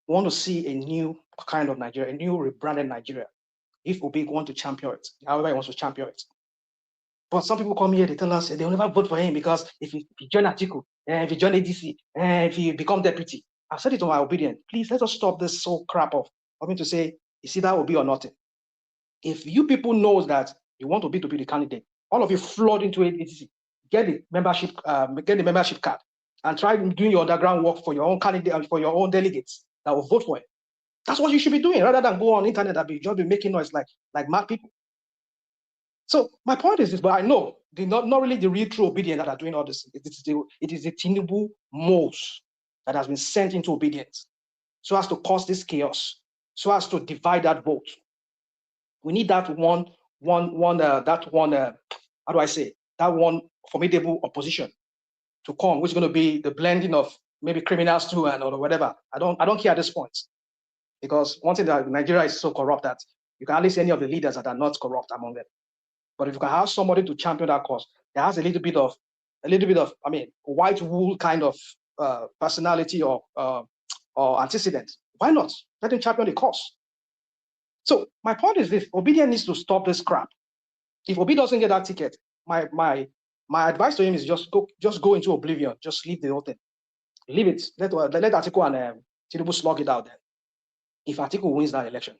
We want to see a new kind of Nigeria, a new rebranded Nigeria. If Obi wants to champion it, however he wants to champion it. But some people come here, they tell us they will never vote for him because if he join Atiku, if he join ADC, if he become deputy. I've said it to my obedient. Please let us stop this so crap of having to say, you see, that will be or nothing. If you people knows that you want Obi to be the candidate, all of you flood into ADC, get the membership card, and try doing your underground work for your own candidate and for your own delegates that will vote for him. That's what you should be doing, rather than go on internet and just be making noise like mad people. So my point is this, but I know they're not really the real true obedient that are doing all this. It is the Tinubu moles that has been sent into obedience, so as to cause this chaos, so as to divide that vote. We need that one formidable opposition to come, which is going to be the blending of maybe criminals too and or whatever. I don't care at this point, because one thing that Nigeria is so corrupt that you can hardly see any of the leaders that are not corrupt among them. But if you can have somebody to champion that cause, that has a little bit of, white wool kind of personality or antecedent, why not? Let him champion the cause. So my point is this: Obedience needs to stop this crap. If Obi doesn't get that ticket, my advice to him is just go into oblivion. Just leave the whole thing. Leave it. Let Atiku and Tinubu slug it out then. If Atiku wins that election,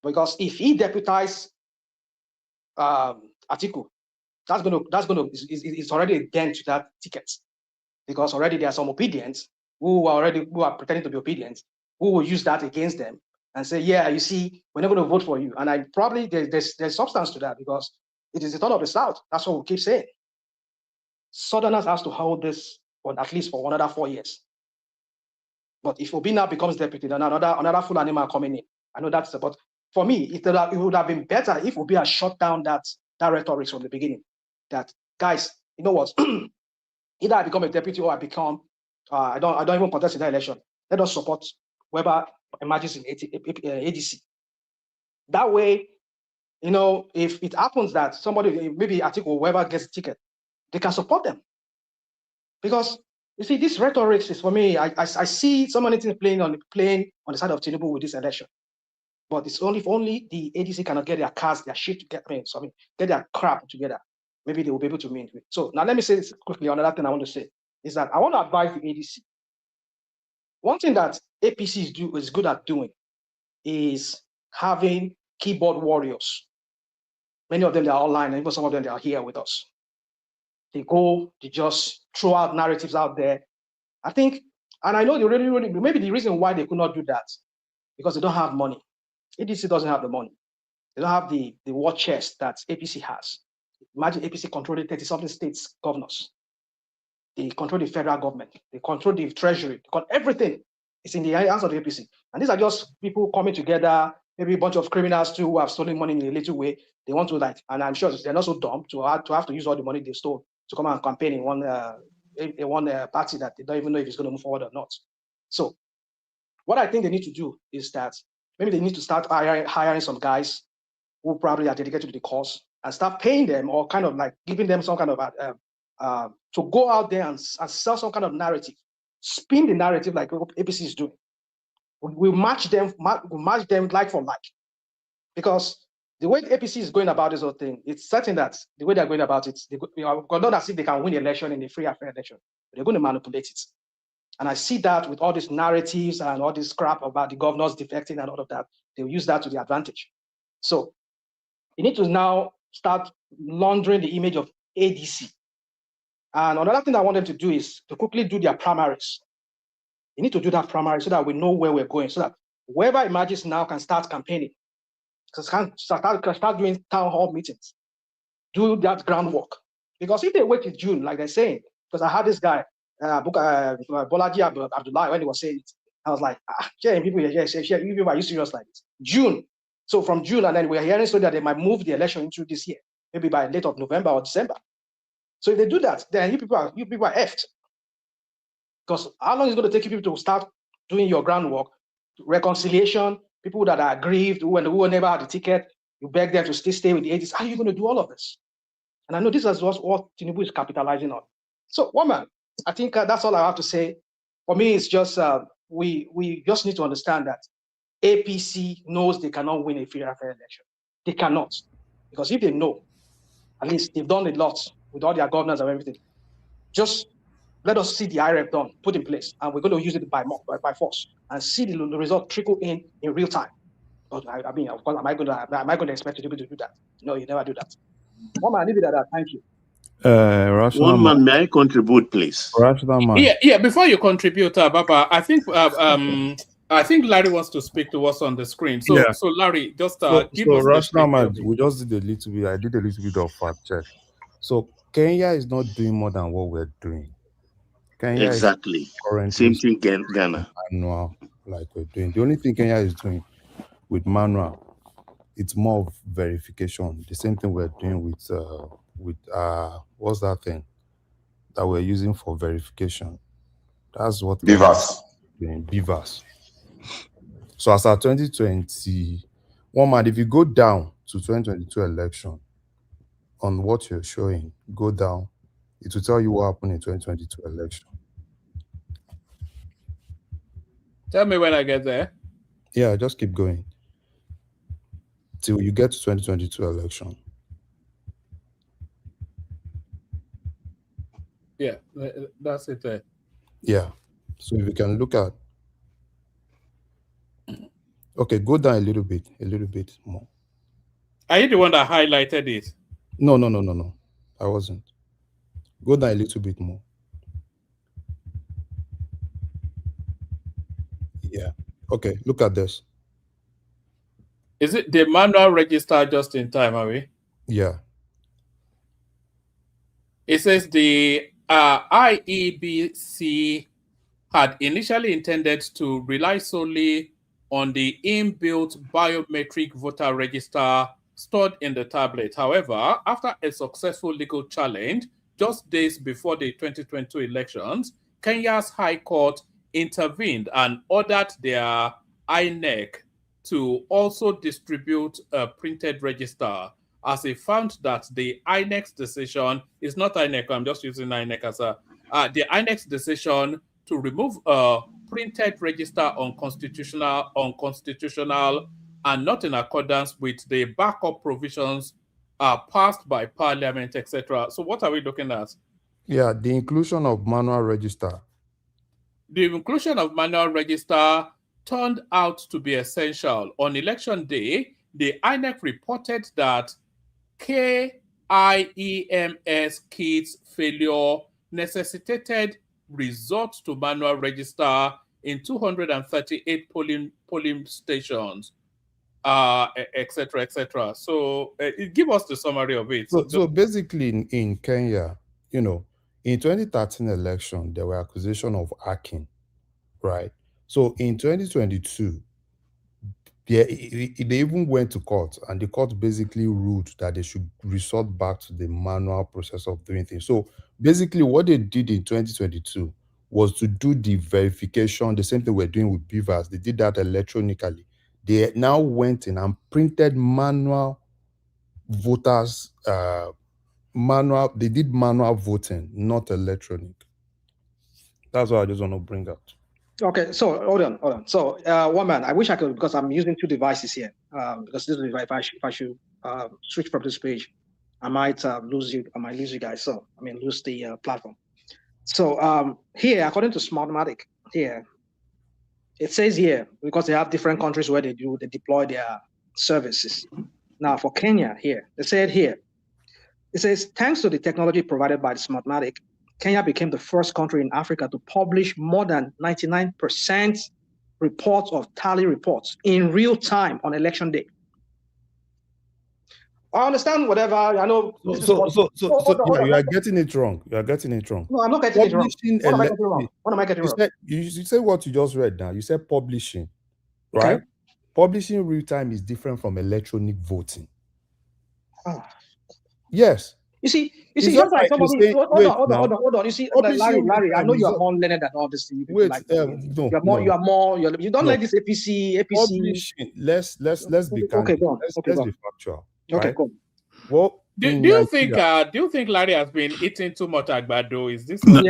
because if he deputizes Atiku, it's already a dent to that ticket, because already there are some obedients who are pretending to be obedient, who will use that against them and say, yeah, you see, we're not going to vote for you. And I probably, there's substance to that because it is the turn of the South. That's what we keep saying. Southerners has to hold this for at least for another 4 years. But if Obi now becomes deputy, then another full animal coming in. I know that's, but for me, it would have been better if Obi had shut down that rhetoric from the beginning. That, guys, you know what? Either I become a deputy or I become, I don't even contest in that election. Let us support whoever emerges in ADC. That way, you know, if it happens that somebody, maybe Atiku or whoever gets a ticket, they can support them. Because you see, this rhetoric is, for me, I see so many things playing on the side of Tinubu with this election. But it's only if only the ADC cannot get their cars, their shit get their crap together. Maybe they will be able to meet with. So now let me say this quickly. Another thing I want to say is that I want to advise the ADC. One thing that APC is good at doing is having keyboard warriors. Many of them, they are online, and even some of them, they are here with us. They just throw out narratives out there. I think, and I know they really, maybe the reason why they could not do that, because they don't have money. ADC doesn't have the money. They don't have the war chest that APC has. Imagine APC controlling 30-something states governors. They control the federal government. They control the treasury. They control everything. It's in the hands of the APC. And these are just people coming together, maybe a bunch of criminals too who have stolen money in a little way. They want to and I'm sure they're not so dumb to have to use all the money they stole to come and campaign in one party that they don't even know if it's going to move forward or not. So what I think they need to do is that maybe they need to start hiring some guys who probably are dedicated to the cause and start paying them, or kind of like giving them some kind of to go out there and sell some kind of narrative, spin the narrative like APC is doing. We'll match them like for like, because the way APC is going about this whole thing, it's certain that the way they're going about it, not as if they can win the election in a free and fair election, but they're going to manipulate it. And I see that with all these narratives and all this crap about the governors defecting and all of that, they'll use that to their advantage. So you need to now start laundering the image of ADC. And another thing I want them to do is to quickly do their primaries. You need to do that primary so that we know where we're going, so that whoever emerges now can start campaigning, can start doing town hall meetings, do that groundwork. Because if they wait till June, like they're saying, because I had this guy, Bolaji Abdullah, when he was saying it, I was like, people are you serious like this? June. So from June, and then we're hearing so that they might move the election into this year, maybe by late of November or December. So if they do that, then you people are effed. Because how long is it going to take you people to start doing your groundwork, reconciliation, people that are aggrieved, who never had a ticket, you beg them to stay with the agency. How are you going to do all of this? And I know this is what Tinubu is capitalizing on. So, woman, I think that's all I have to say. For me, it's just we just need to understand that APC knows they cannot win a free and fair election. They cannot. Because if they know, at least they've done a lot with all their governors and everything. Just let us see the IREF done, put in place, and we're going to use it by force and see the result trickle in real time. But I mean, of course, am I going to expect you to do that? No, you never do that. One man, leave it at that. Thank you. One man, may I contribute, please? Yeah. Before you contribute, Baba, I think Larry wants to speak to what's on the screen. So, Yeah. so Larry, just give so us rational the mind, we just did a little bit. I did a little bit of fact check. So Kenya is not doing more than what we're doing. Kenya exactly. Is currently same thing Ghana. Manual, like we're doing. The only thing Kenya is doing with manual, it's more of verification. The same thing we're doing with what's that thing that we're using for verification? That's what Beavers. Doing. Beavers. So as at 2021, man, if you go down to 2022 election on what you're showing, go down, it will tell you what happened in 2022 election. Tell me when I get there. Yeah, just keep going till you get to 2022 election. Yeah, that's it there. Yeah. So if you can look at, okay, go down a little bit more. Are you the one that highlighted it? No. I wasn't. Go down a little bit more. Yeah. Okay, look at this. Is it the manual register just in time, are we? Yeah. It says the IEBC had initially intended to rely solely on the inbuilt biometric voter register stored in the tablet. However, after a successful legal challenge, just days before the 2022 elections, Kenya's High Court intervened and ordered their INEC to also distribute a printed register, as it found that the INEC's decision is not INEC, I'm just using INEC as a, the INEC's decision to remove a printed register unconstitutional and not in accordance with the backup provisions passed by Parliament, etc. So what are we looking at? Yeah, the inclusion of manual register. The inclusion of manual register turned out to be essential. On election day, the INEC reported that KIEMS kits failure necessitated resort to manual register in 238 polling stations, etc., etc. So give us the summary of it. So basically in Kenya, you know, in 2013 election, there were accusations of hacking, right? So in 2022, they even went to court, and the court basically ruled that they should resort back to the manual process of doing things. So basically what they did in 2022 was to do the verification, the same thing we're doing with Beavers. They did that electronically. They now went in and printed manual voters, they did manual voting, not electronic. That's what I just want to bring out. Okay, so hold on. So one man, I wish I could, because I'm using two devices here. Because this is if I should switch from this page, I might lose you. I might lose you guys. So I mean lose the platform. So here, according to Smartmatic, here it says here, because they have different countries where they deploy their services. Now for Kenya here, they said here, it says thanks to the technology provided by the Smartmatic, Kenya became the first country in Africa to publish more than 99% reports of tally reports in real time on election day. I understand whatever, I know. You are getting it wrong. You are getting it wrong. No, I'm not getting it wrong. What am I getting wrong? What am I getting wrong? You said what you just read now. You said publishing, right? Okay. Publishing real time is different from electronic voting. Oh. Yes. You see, just like somebody. Hold on. You see, Larry, I know you are more learned than all this thing. You don't like this APC. Publishing. Let's be candid. Okay, go on. Let's be factual. Okay, right? cool. Well, do you think Larry has been eating too much agbado? Is this? No.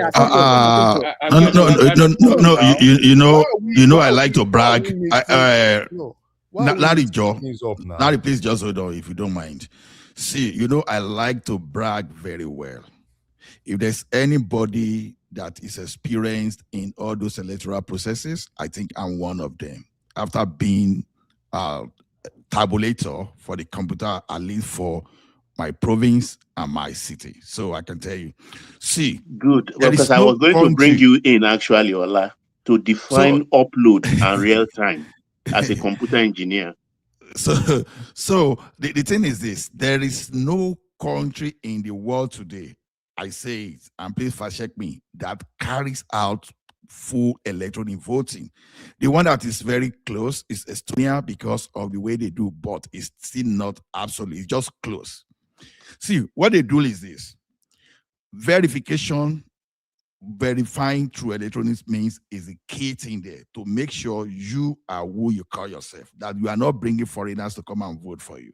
You know, I like to brag. Larry, please just hold on if you don't mind. See, you know, I like to brag very well. If there's anybody that is experienced in all those electoral processes, I think I'm one of them. After being tabulator for the computer, at least for my province and my city. So I can tell you. See, good, because I was going to bring you in actually, Ola, to define upload and real time as a computer engineer. So the thing is this: there is no country in the world today, I say it, and please fact check me, that carries out full electronic voting. The one that is very close is Estonia because of the way they do, but it's still not absolute. It's just close. See, what they do is this: verification. Verifying through electronics means is a key thing there to make sure you are who you call yourself, that you are not bringing foreigners to come and vote for you.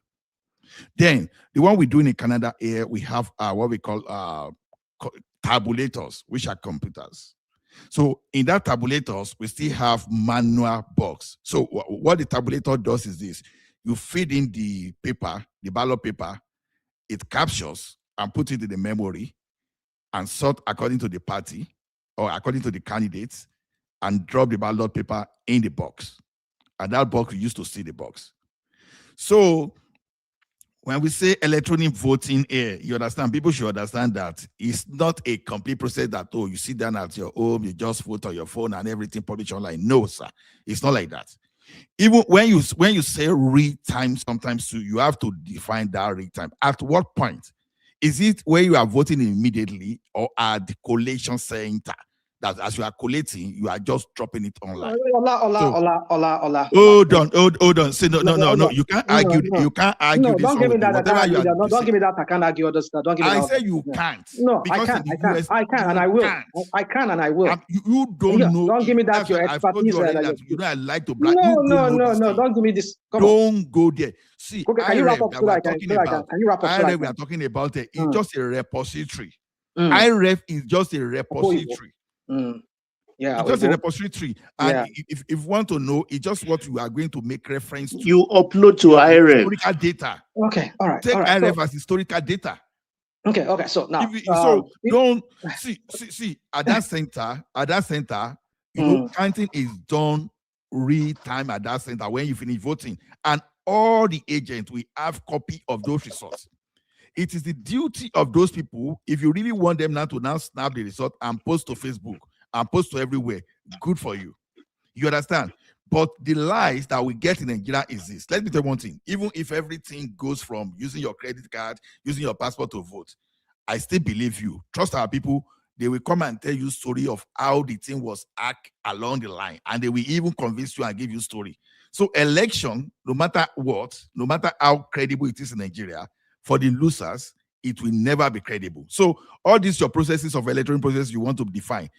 Then the one we do in Canada here, we have what we call tabulators, which are computers. So in that tabulators, we still have manual box. So what the tabulator does is this: you feed in the paper, the ballot paper, it captures and puts it in the memory, and sort according to the party or according to the candidates, and drop the ballot paper in the box. And that box, we used to see the box. So when we say electronic voting here, you understand, people should understand that it's not a complete process that, oh, you sit down at your home, you just vote on your phone and everything published online. No, sir. It's not like that. Even when you say real time, sometimes too, you have to define that real time. At what point? Is it where you are voting immediately or at the collation center? That as you are collating, you are just dropping it online. Ola. Hold on. Say no. You can't argue. You can't argue this. Don't give me that. Don't give me that. I can't argue others. Don't give me that. I say you can't. No, I can't. I can and I will. I can and I will. You don't know. Don't give me that. Your expertise. You know I like to black. No. Don't give me this. Don't go there. See, can you wrap up so I can? Can you wrap up? IREF we are talking about it. It's just a repository. IREF is just a repository. Yeah, it's just a repository. And if you want to know, it's just what you are going to make reference to. You upload to IREF. Historical data. Okay, all right. Take IREF as historical data. Okay. So now, don't see at that center, you know, counting is done real time at that center when you finish voting, and all the agents will have copy of those results. It is the duty of those people, if you really want them now to snap the result and post to Facebook and post to everywhere, good for you. You understand? But the lies that we get in Nigeria is this. Let me tell you one thing. Even if everything goes from using your credit card, using your passport to vote, I still believe you. Trust our people. They will come and tell you story of how the thing was hacked along the line. And they will even convince you and give you story. So election, no matter what, no matter how credible it is in Nigeria, for the losers, it will never be credible. So all these your processes of electoral process you want to define.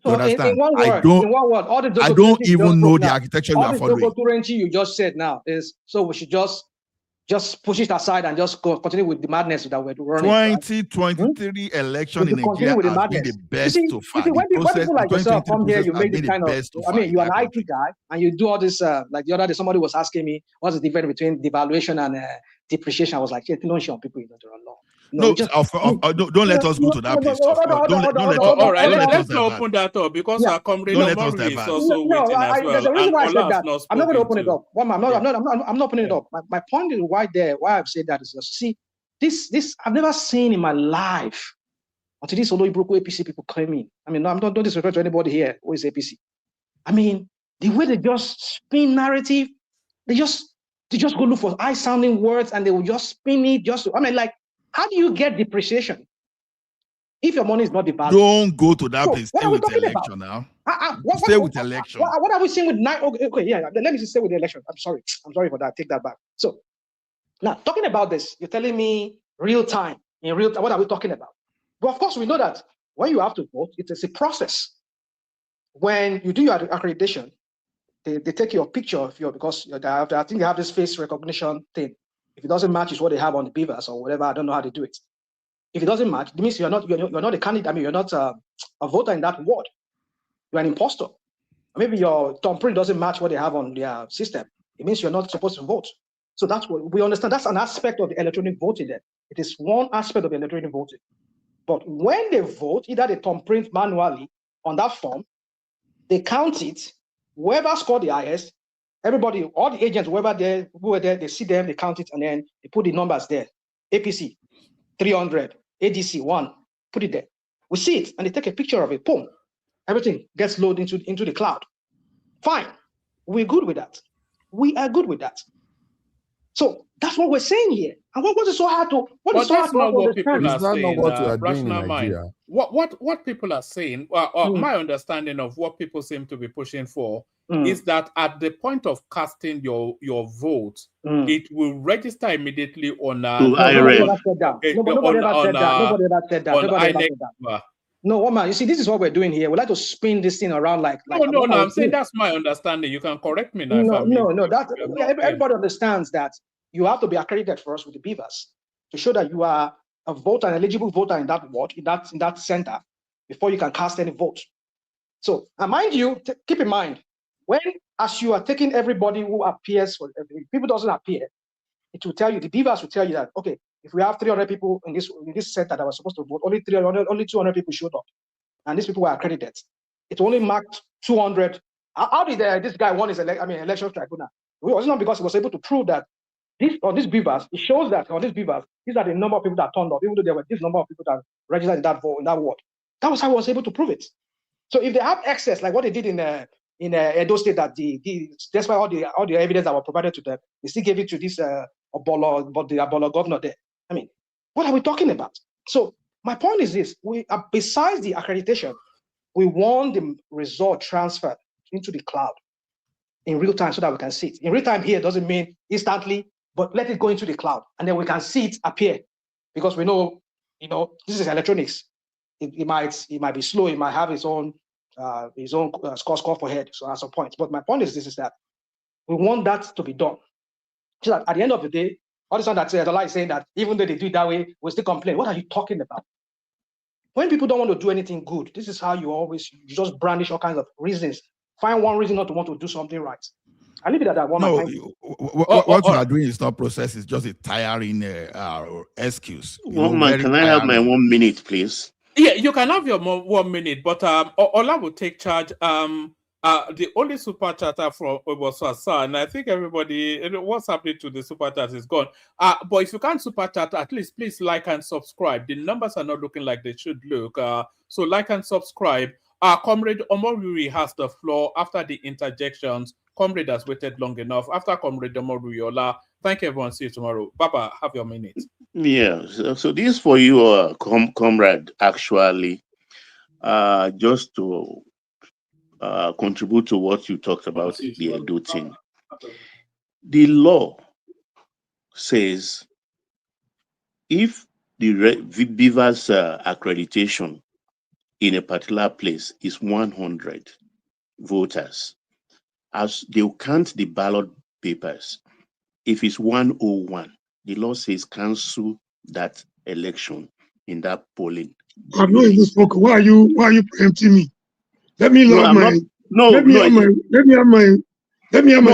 You understand? In one word, all the I don't even know the architecture you are following. All the you just said now is so we should just push it aside and just continue with the madness that we're running. 2023 election in Nigeria has been the best so far. When people like yourself come here, you make the kind of, I mean, you're an IT guy and you do all this, like the other day, somebody was asking me, what's the difference between devaluation and depreciation? I was like, don't show people you don't know. Don't let us go to that place. All right, let's not open that up because our comrade Omori is also waiting as well. There's a reason why I said that. I'm not going to open it up. I'm not opening it up. My point is why I've said that is just, see, this I've never seen in my life until this Oloibroku APC people came in. I mean, I'm not doing disrespect to anybody here who is APC. I mean, the way they just spin narrative, they just go look for high-sounding words and they will just spin it. How do you get depreciation if your money is not devalued? Don't go to that place. Stay with election now. Stay with election. What are we saying with nine? Okay, yeah. Let me just stay with the election. I'm sorry for that. Take that back. So now talking about this, you're telling me real time. In real time, what are we talking about? But of course, we know that when you have to vote, it is a process. When you do your accreditation, they take your picture of because I think they have this face recognition thing. If it doesn't match, it's what they have on the beavers or whatever. I don't know how they do it. If it doesn't match, it means you're not a candidate. I mean, you're not a voter in that ward. You're an imposter. Maybe your thumbprint doesn't match what they have on their system. It means you're not supposed to vote. So that's what we understand. That's an aspect of the electronic voting. Then it is one aspect of the electronic voting. But when they vote, either they thumbprint manually on that form, they count it. Whoever scored the highest. Everybody, all the agents, who were there, they see them, they count it, and then they put the numbers there. APC, 300, ADC, 1, put it there. We see it, and they take a picture of it, boom. Everything gets loaded into the cloud. Fine. We're good with that. We are good with that. So that's what we're saying here. And what is so hard to understand? Is that not what you are doing in Nigeria? What people are saying, my understanding of what people seem to be pushing for is that at the point of casting your vote, it will register immediately on Nobody ever said that. No, woman, you see, this is what we're doing here. We like to spin this thing around like no, I'm saying that's my understanding. You can correct me now. Everybody understands that you have to be accredited for us with the beavers to show that you are a voter, an eligible voter in that ward, in that center, before you can cast any vote. So, and mind you, keep in mind, as you are taking everybody who appears, if people doesn't appear, it will tell you, the beavers will tell you that, okay, if we have 300 people in this center that were supposed to vote, only 200 people showed up, and these people were accredited. It only marked 200. How did this guy won his election tribunal? It was not because he was able to prove that these beavers, it shows that on these beavers, these are the number of people that turned up, even though there were this number of people that registered in that ward. That was how I was able to prove it. So if they have excess, like what they did in Edo State, that despite all the evidence that were provided to them, they still gave it to this the Obolo governor there. I mean, what are we talking about? So my point is this: we besides the accreditation, we want the result transferred into the cloud in real time so that we can see it. In real time here doesn't mean instantly, but let it go into the cloud and then we can see it appear, because we know, this is electronics. It might be slow. It might have its own score for head. So at some point, but my point is this: is that we want that to be done, so that at the end of the day, all this one that the lie is saying that even though they do it that way, we still complain. What are you talking about? When people don't want to do anything good, this is how you just brandish all kinds of reasons. Find one reason not to want to do something right. I leave it at that one. No, what you are doing is not process. It's just a tiring excuse. One man, can I have my 1 minute, please? Yeah, you can have your 1 minute, but Ola will take charge. The only super chatter from was Sasa, and I think everybody, what's happening to the super chat is gone. But if you can't super chat, at least please like and subscribe. The numbers are not looking like they should look. So like and subscribe. Comrade Omoruri has the floor after the interjections. Comrade has waited long enough. After Comrade Omoruri, Ola, thank you, everyone. See you tomorrow. Baba, have your minute. Yeah, so this for you, comrade, actually, just to contribute to what you talked about, the Edo thing. The law says if the Beaver's accreditation in a particular place is 100 voters, as they will count the ballot papers. If it's 101, the law says cancel that election in that polling. I've not even spoken. Why are you preempting me? Let me have my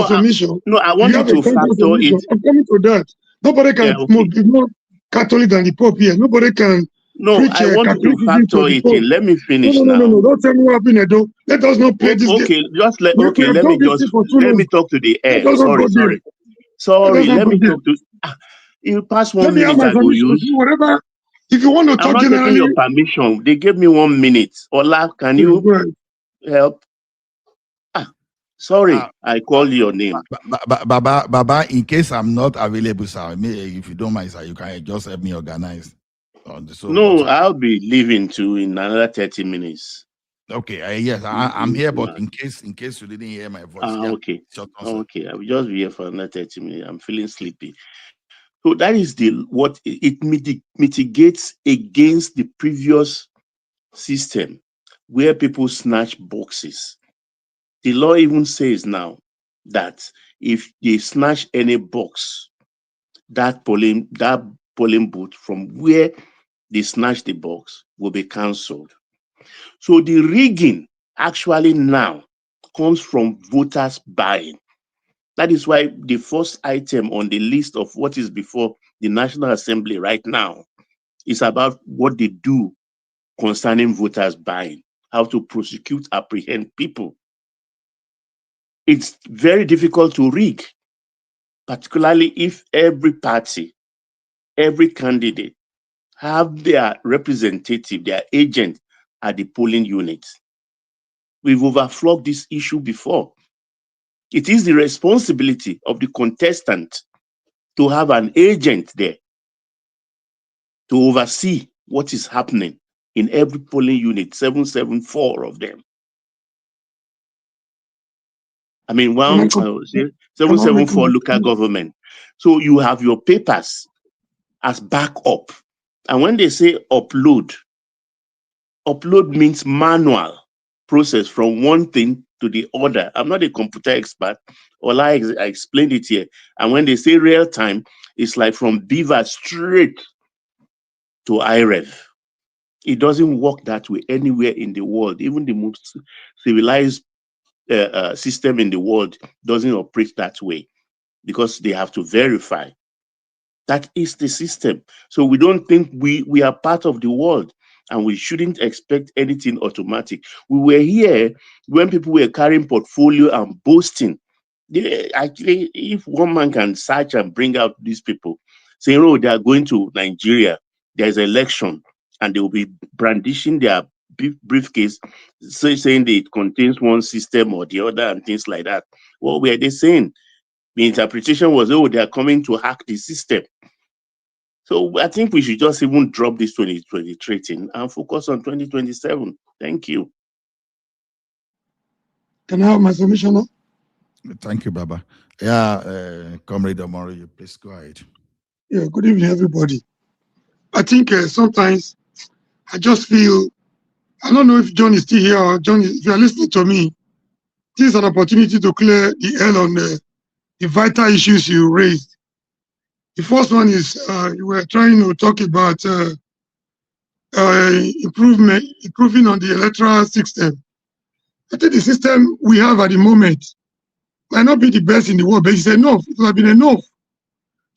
submission. No, I want you to factor it. I'm coming to that. Nobody can be more Catholic than the Pope here. Nobody can. No, I want you to factor it in. Let me finish now. No. Don't tell me what happened, Edo. Let us not play this game. Okay, let me talk to the air. Sorry. Let me talk to. You pass 1 minute, I will use. Whatever. If you want to talk generally, I'm not taking your permission. They gave me 1 minute. Ola, can you help? Sorry, I called your name. Baba, in case I'm not available, sir, if you don't mind, sir, you can just help me organize. No, I'll be leaving too in another 30 minutes. Okay, yes, I'm here, but in case you didn't hear my voice. Okay, I will just be here for another 30 minutes. I'm feeling sleepy. So that is what it mitigates against the previous system where people snatch boxes. The law even says now that if they snatch any box, that polling booth from where they snatch the box will be cancelled. So the rigging actually now comes from voters buying. That is why the first item on the list of what is before the National Assembly right now is about what they do concerning voters buying, how to prosecute, apprehend people. It's very difficult to rig, particularly if every party, every candidate have their representative, their agent at the polling unit. We've overflogged this issue before. It is the responsibility of the contestant to have an agent there to oversee what is happening in every polling unit, 774 of them. I mean, 774 local government. So you have your papers as backup. And when they say upload means manual process from one thing to the other. I'm not a computer expert. I explained it here. And when they say real time, it's like from Beaver straight to IREV. It doesn't work that way anywhere in the world. Even the most civilized system in the world doesn't operate that way because they have to verify. That is the system. So we don't think we are part of the world and we shouldn't expect anything automatic. We were here when people were carrying portfolio and boasting Actually, if one man can search and bring out these people, saying, oh, they are going to Nigeria, there's an election, and they will be brandishing their briefcase, saying that it contains one system or the other and things like that. What were they saying? The interpretation was, oh, they are coming to hack the system. So I think we should just even drop this 2023 thing and focus on 2027. Thank you. Can I have my submission now? Thank you, Baba. Yeah, Comrade Omori, please go ahead. Yeah, good evening, everybody. I think sometimes I just feel, I don't know if John is still here or John, if you are listening to me, this is an opportunity to clear the air on the vital issues you raised. The first one is you were trying to talk about improving on the electoral system. I think the system we have at the moment might not be the best in the world, but it's enough. It will have been enough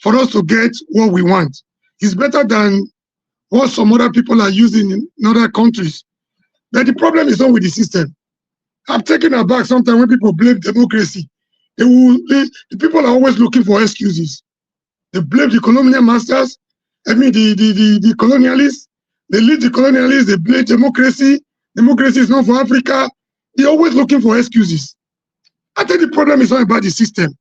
for us to get what we want. It's better than what some other people are using in other countries. But the problem is not with the system. I'm taken aback sometimes when people blame democracy. The people are always looking for excuses. They blame the colonial masters, the colonialists. They lead the colonialists, they blame democracy. Democracy is not for Africa. They're always looking for excuses. I think the problem is not about the system.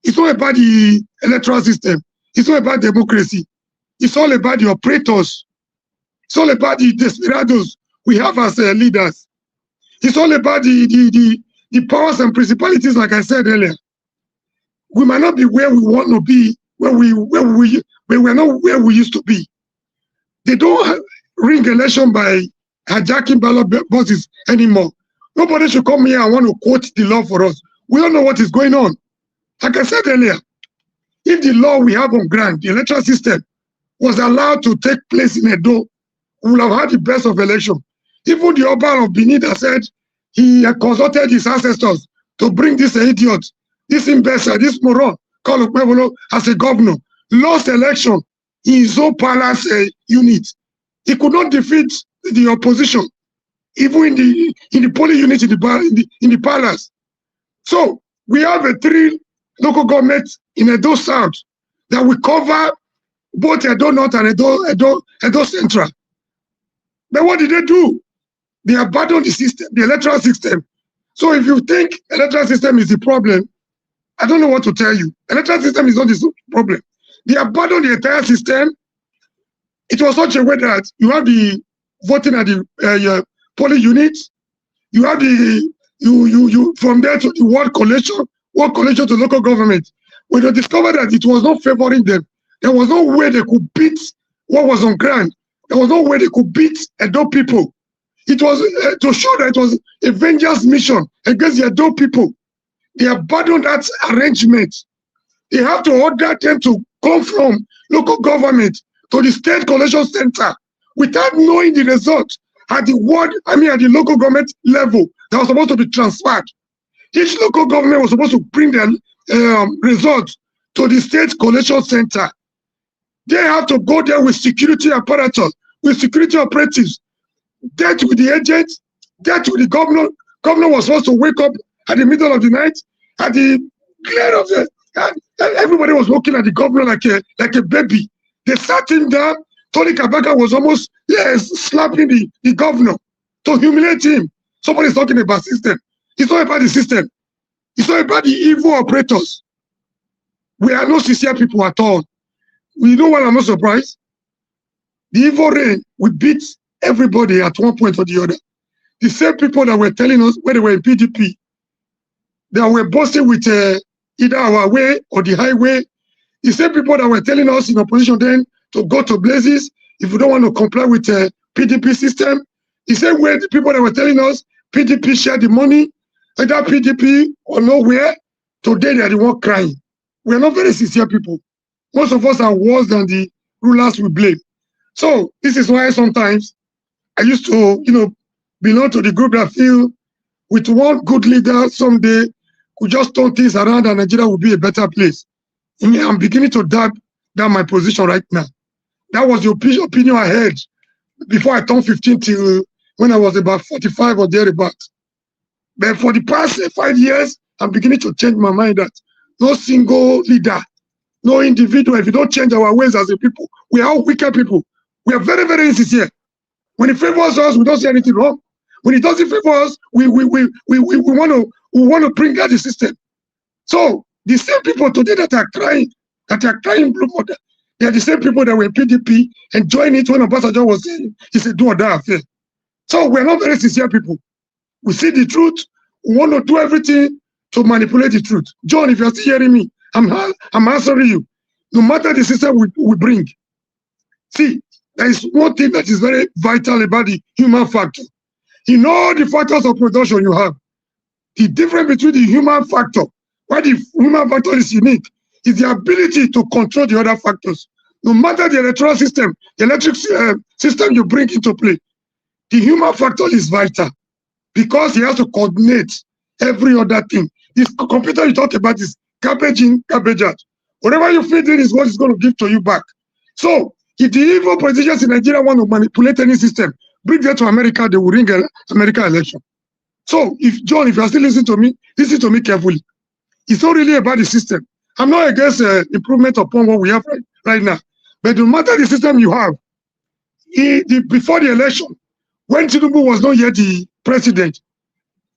It's not about the electoral system. It's not about democracy. It's all about the operators. It's all about the desperados we have as leaders. It's all about the powers and principalities, like I said earlier. We might not be where we want to be, but we're not where we used to be. They don't ring election by hijacking ballot boxes anymore. Nobody should come here and want to quote the law for us. We don't know what is going on. Like I said earlier, if the law we have on ground, the electoral system, was allowed to take place in Edo, we would have had the best of election. Even the Oba of Benin said he consulted his ancestors to bring this idiot, this imbecile, this moron, called Okpebolo as a governor, lost election in his own palace unit. He could not defeat the opposition, even in the polling unit in the palace. So we have 3 local governments in Edo South that will cover both Edo North and Edo Central. But what did they do? They abandoned the system, the electoral system. So if you think electoral system is the problem, I don't know what to tell you. Electoral system is not the problem. They abandoned the entire system. It was such a way that you have the voting at the polling units. You have you from there to the ward collation to local government. When they discovered that it was not favoring them, there was no way they could beat what was on ground. There was no way they could beat Edo people. It was to show that it was a vengeance mission against the Edo people. They abandoned that arrangement. They have to order them to come from local government to the state collection center without knowing the result at the local government level that was supposed to be transferred. Each local government was supposed to bring their results to the state collection center. They have to go there with security apparatus, with security operatives, dealt with the agent, dealt with the governor. Governor was supposed to wake up at the middle of the night, at the glare of the, everybody was looking at the governor like a baby. They sat him down. Tony Kabaka was almost slapping the governor to humiliate him. Somebody's talking about system. It's not about the system. It's not about the evil operators. We are not sincere people at all. You know what? I'm not surprised. The evil reign will beat everybody at one point or the other. The same people that were telling us when they were in PDP, that were boasting with either our way or the highway. The same people that were telling us in opposition then to go to blazes if we don't want to comply with the PDP system. The same way the people that were telling us PDP share the money, either PDP or nowhere, today they are the one crying. We are not very sincere people. Most of us are worse than the rulers we blame. So this is why sometimes I used to, belong to the group that feel with one good leader someday could just turn things around and Nigeria will be a better place. I'm beginning to doubt my position right now. That was the opinion I had before I turned 15 till when I was about 45 or thereabout. But for the past 5 years, I'm beginning to change my mind that no single leader, no individual, if you don't change our ways as a people, we are all wicked people. We are very, very insincere. When it favors us, we don't see anything wrong. When it doesn't favor us, we want to bring out the system. So the same people today that are crying blue water, they are the same people that were PDP enjoying it when Obasanjo was saying it's a do or die affair. So we're not very sincere people. We see the truth. We want to do everything to manipulate the truth. John, if you're still hearing me, I'm answering you. No matter the system we bring. See, there is one thing that is very vital about the human factor. In all the factors of production you have, the difference between the human factor, why the human factor is unique, is the ability to control the other factors. No matter the electoral system, the electric system you bring into play, the human factor is vital because he has to coordinate every other thing. This computer you talk about is garbage in, garbage out. Whatever you feed in is what it's going to give to you back. So if the evil politicians in Nigeria want to manipulate any system, bring them to America, they will ring an American election. So if John, if you are still listening to me, listen to me carefully. It's not really about the system. I'm not against improvement upon what we have right now. But no matter the system you have, before the election, when Tinubu was not yet the president,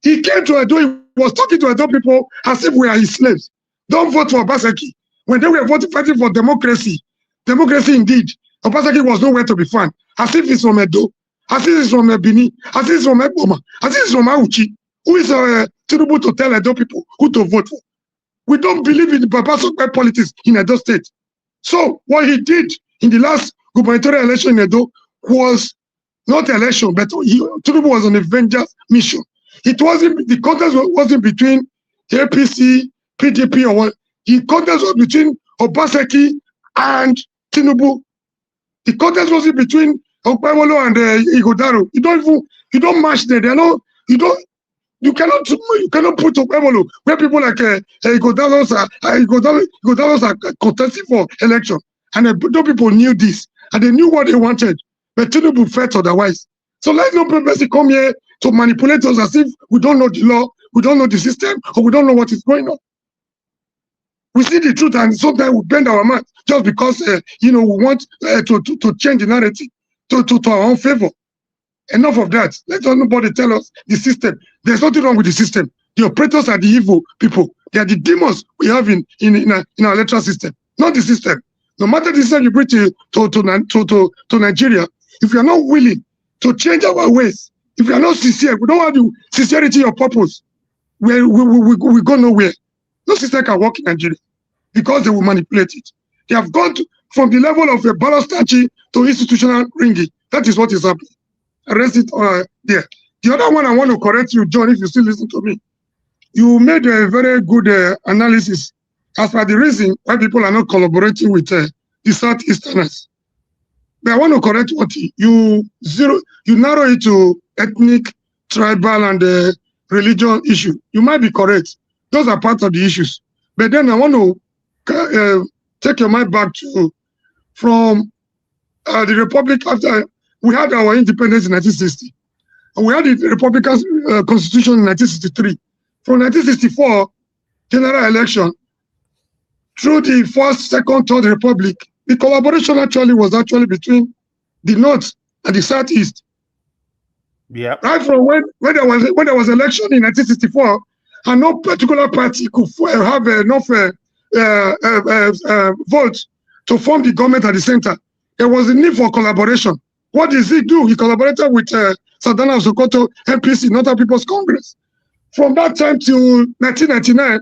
he came to Edo, he was talking to Edo people as if we are his slaves. Don't vote for Obaseki. When they were fighting for democracy indeed, Obaseki was nowhere to be found. As if he's from Edo, as if he's from Benin, as if he's from Eboma, as if he's from Auchi. Who is Tinubu to tell Edo people who to vote for? We don't believe in the Babasokwe politics in Edo State. So what he did in the last gubernatorial election in Edo was not election, but Tinubu was on a vengeance mission. It wasn't, the contest wasn't between APC, PDP, or what. The contest was between Obaseki and Tinubu. The contest wasn't between Okpebholo and Ighodalo. You don't match them. You cannot put Okpebholo where people like Ighodalo are contesting for election. And those people knew this. And they knew what they wanted. But Tinubu felt otherwise. So let's not purposely come here to manipulate us as if we don't know the law, we don't know the system, or we don't know what is going on. We see the truth and sometimes we bend our mind just because we want to change the narrative to our own favor. Enough of that. Let nobody tell us the system. There's nothing wrong with the system. The operators are the evil people. They are the demons we have in our electoral system, not the system. No matter the system you bring to Nigeria, if you are not willing to change our ways, if you are not sincere, we don't have the sincerity or purpose, we go nowhere. No system can work in Nigeria because they will manipulate it. They have gone from the level of a ballot statue to institutional ringing. That is what is happening. Arrest it there. The other one I want to correct you, John, if you still listen to me. You made a very good analysis as per the reason why people are not collaborating with the Southeasterners. But I want to correct what you narrow it to ethnic, tribal, and religion issue. You might be correct. Those are part of the issues. But then I want to take your mind back from the Republic after we had our independence in 1960. And we had the Republican Constitution in 1963. From 1964, general election, through the first, second, third Republic, the collaboration was between the North and the Southeast. Yeah. Right from when there was election in 1964, and no particular party could have enough votes to form the government at the center. There was a need for collaboration. What does he do? He collaborated with Sadana of Sokoto, MPC, Northern People's Congress. From that time till 1999,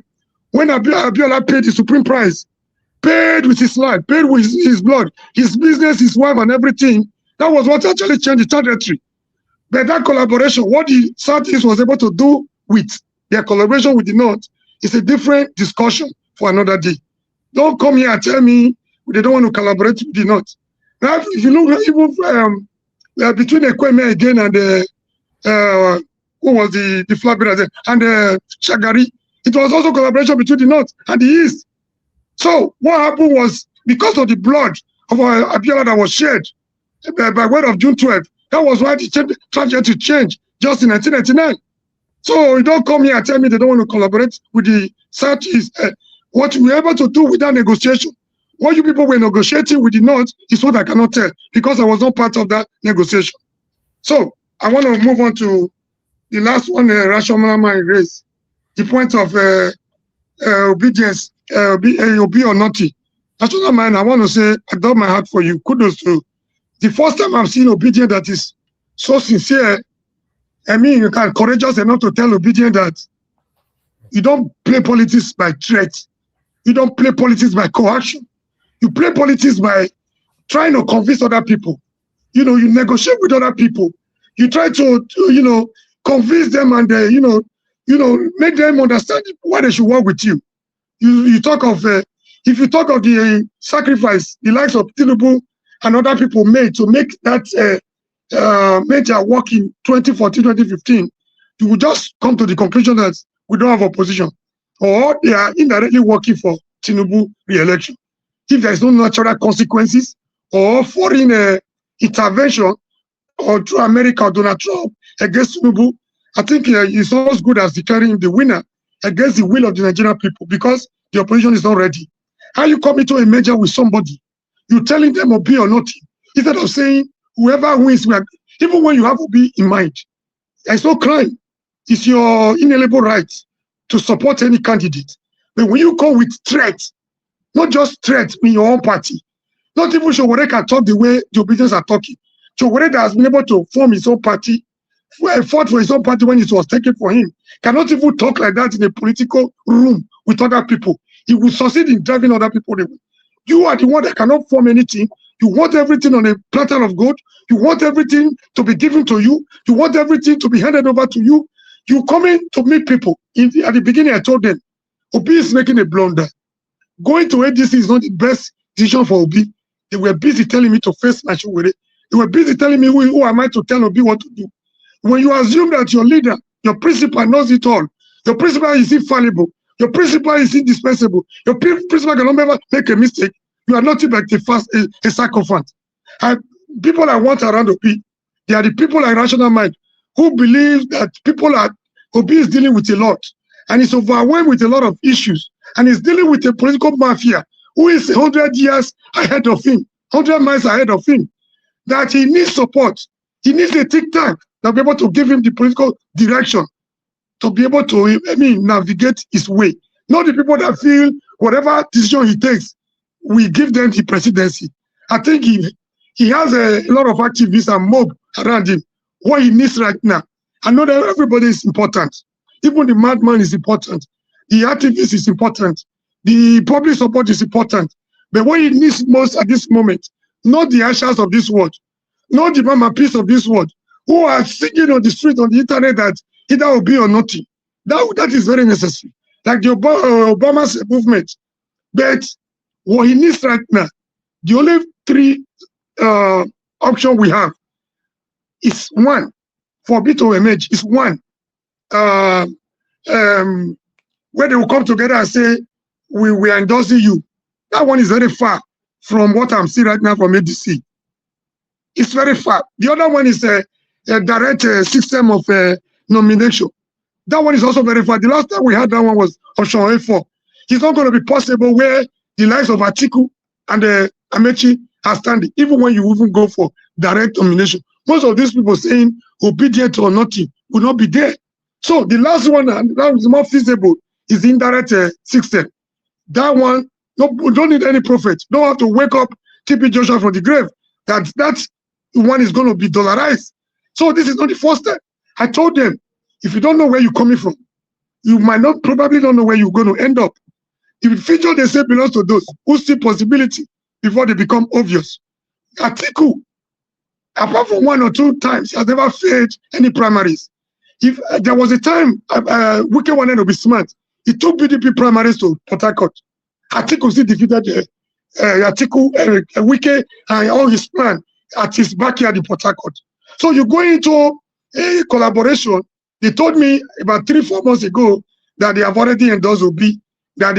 when Abiola paid the supreme price, paid with his life, paid with his blood, his business, his wife, and everything, that was what actually changed the trajectory. But that collaboration, what the Southeast was able to do with their collaboration with the North, is a different discussion for another day. Don't come here and tell me they don't want to collaborate with the North. Now, if you look even between Ekweme again and who was the flag bearer and Shagari, it was also collaboration between the North and the East. So what happened was, because of the blood of Abiola that was shed by way of June 12th, that was why the trajectory changed just in 1999. So you don't come here and tell me they don't want to collaborate with the Southeast. What we were able to do with that negotiation, what you people were negotiating with the North is what I cannot tell because I was not part of that negotiation. So I want to move on to the last one, rational mind raised, the point of obedience, be or not. Rational mind, I want to say, I got my heart for you. Kudos to the first time I've seen obedience that is so sincere. I mean, you can courageous enough to tell obedient that you don't play politics by threat. You don't play politics by coercion. You play politics by trying to convince other people. You know, you negotiate with other people. You try to you know, convince them and make them understand why they should work with you. You talk of if you talk of the sacrifice the likes of Tinubu and other people made to make that major work in 2014, 2015, you will just come to the conclusion that we don't have opposition, or they are indirectly working for Tinubu re-election. If there is no natural consequences or foreign intervention or through America or Donald Trump against Tinubu, I think it's not as good as declaring the winner against the will of the Nigerian people because the opposition is not ready. How you come into a merger with somebody, you telling them Obi or not, instead of saying whoever wins, even when you have Obi in mind, there's no crime. It's your inalienable right to support any candidate. But when you come with threats, not just threats in your own party, not even Showore can talk the way the obedience are talking. Showore that has been able to form his own party, fought for his own party when it was taken for him, cannot even talk like that in a political room with other people. He will succeed in driving other people away. You are the one that cannot form anything. You want everything on a platter of gold. You want everything to be given to you. You want everything to be handed over to you. You come in to meet people. At the beginning, I told them, Obi is making a blunder. Going to ADC is not the best decision for Obi. They were busy telling me to face my show with it. They were busy telling me who am I to tell Obi what to do. When you assume that your leader, your principal knows it all, your principal is infallible, your principal is indispensable, your principal cannot ever make a mistake, you are nothing but a sycophant. And people I want around Obi, they are the people like Rational Mind who believe that Obi is dealing with a lot and is overwhelmed with a lot of issues and is dealing with a political mafia who is 100 years ahead of him, 100 miles ahead of him, that he needs support. He needs a think tank that will be able to give him the political direction to be able to, navigate his way. Not the people that feel whatever decision he takes, we give them the presidency. I think he has a lot of activists and mob around him. What he needs right now, I know that everybody is important. Even the madman is important. The activist is important. The public support is important. But what he needs most at this moment, not the ashes of this world, not the mama peace of this world, who are singing on the street, on the internet that either will be or nothing. That is very necessary. Like the Obama's movement. But what he needs right now, the only three options we have is one, for Obi to emerge, is one. Where they will come together and say, we are endorsing you. That one is very far from what I'm seeing right now from ADC. It's very far. The other one is a direct system of nomination. That one is also very far. The last time we had that one was option A4. It's not going to be possible where the likes of Atiku and Amechi are standing, even when you even go for direct nomination. Most of these people saying obedient or nothing will not be there. So the last one that is more feasible is the indirect system. That one, we don't need any prophet. Don't have to wake up TP Joshua from the grave. That one is going to be dollarized. So this is not the first step. I told them, if you don't know where you're coming from, you might not probably don't know where you're going to end up. If the future they say belongs to those who see possibility before they become obvious. Atiku, apart from 1 or 2 times, he has never failed any primaries. If there was a time Wike wanted to be smart, he took PDP primaries to Port Harcourt. Atiku still defeated Wike and all his plan at his backyard in Port Harcourt. So you go into a collaboration. They told me about 3-4 months ago that they have already endorsed Obi, that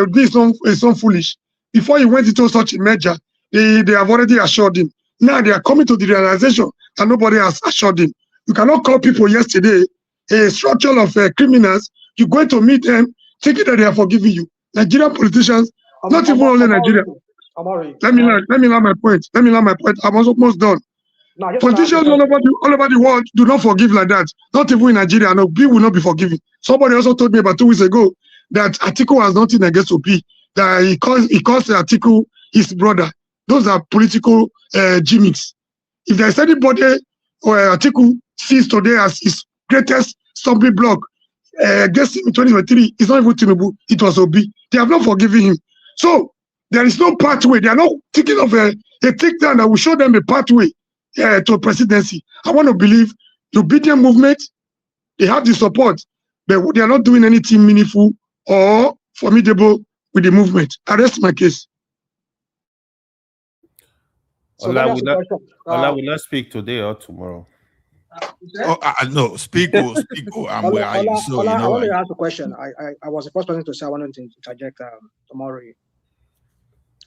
Obi is so foolish. Before he went into such a merger, they have already assured him. Now they are coming to the realization that nobody has assured him. You cannot call people yesterday a structure of criminals, you're going to meet them thinking that they are forgiving you. Nigerian politicians, not even only Nigeria. Let me land my point. I'm almost done. Politicians all over the world do not forgive like that. Not even in Nigeria. No, Obi will not be forgiven. Somebody also told me about 2 weeks ago that Atiku has nothing against Obi. That he calls Atiku his brother. Those are political gimmicks. If there's anybody Atiku sees today as his greatest stumbling block against him in 2023, it's not even Tinubu, it was Obi. They have not forgiven him. So there is no pathway. They are not thinking of a takedown that will show them a pathway to presidency. I want to believe the obedient movement, they have the support, but they are not doing anything meaningful or formidable with the movement. I rest my case. So Ola will not speak today or tomorrow. No, speak. I'm where I am. So I want to ask a question. I was the first person to say I wanted to interject Omori.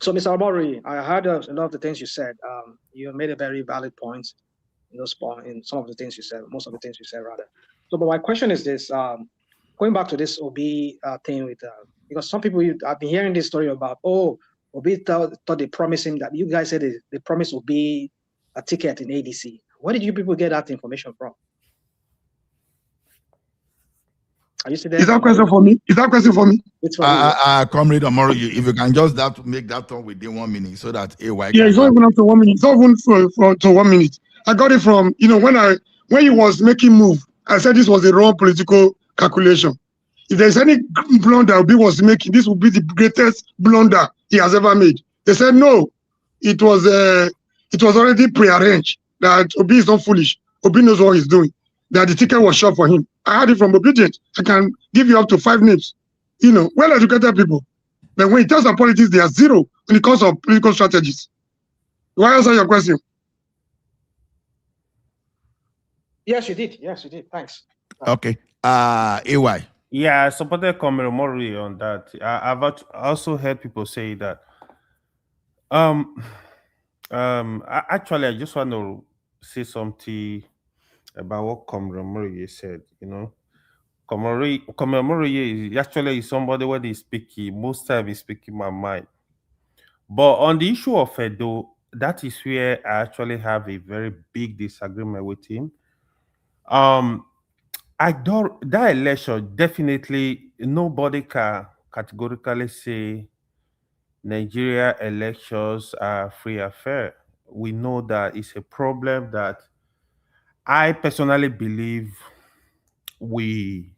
So, Mr. Omori, I heard a lot of the things you said. You made a very valid point in some of the things you said, most of the things you said, rather. So, but my question is this: going back to this Obi thing with because some people I've been hearing this story about Obi thought they promised him that you guys said they promised Obi a ticket in ADC. Where did you people get that information from? Are you still there? Is that question for me? It's for you. Comrade Omori, if you can just make that talk within 1 minute so that AY Yeah, it's not even up to 1 minute. It's not even to 1 minute. I got it from, when he was making move, I said this was a wrong political calculation. If there's any blunder Obi was making, this would be the greatest blunder he has ever made. They said no, it was already prearranged, that Obi is not foolish. Obi knows what he's doing, that the ticket was short for him. I heard it from Obedient. I can give you up to 5 names. Well-educated people. But when it comes to politics, they are zero when it comes to political strategies. Do I answer your question? Yes, you did. Thanks. Okay. AY. Yeah, I supported Comrade Omori on that. I've also heard people say that. Actually, I just want to say something about what Comrade Omori said. Comrade Omori is somebody when he's speaking, most time he's speaking my mind. But on the issue of Edo, that is where I actually have a very big disagreement with him. That election, definitely nobody can categorically say Nigeria elections are free and fair. We know that it's a problem that I personally believe we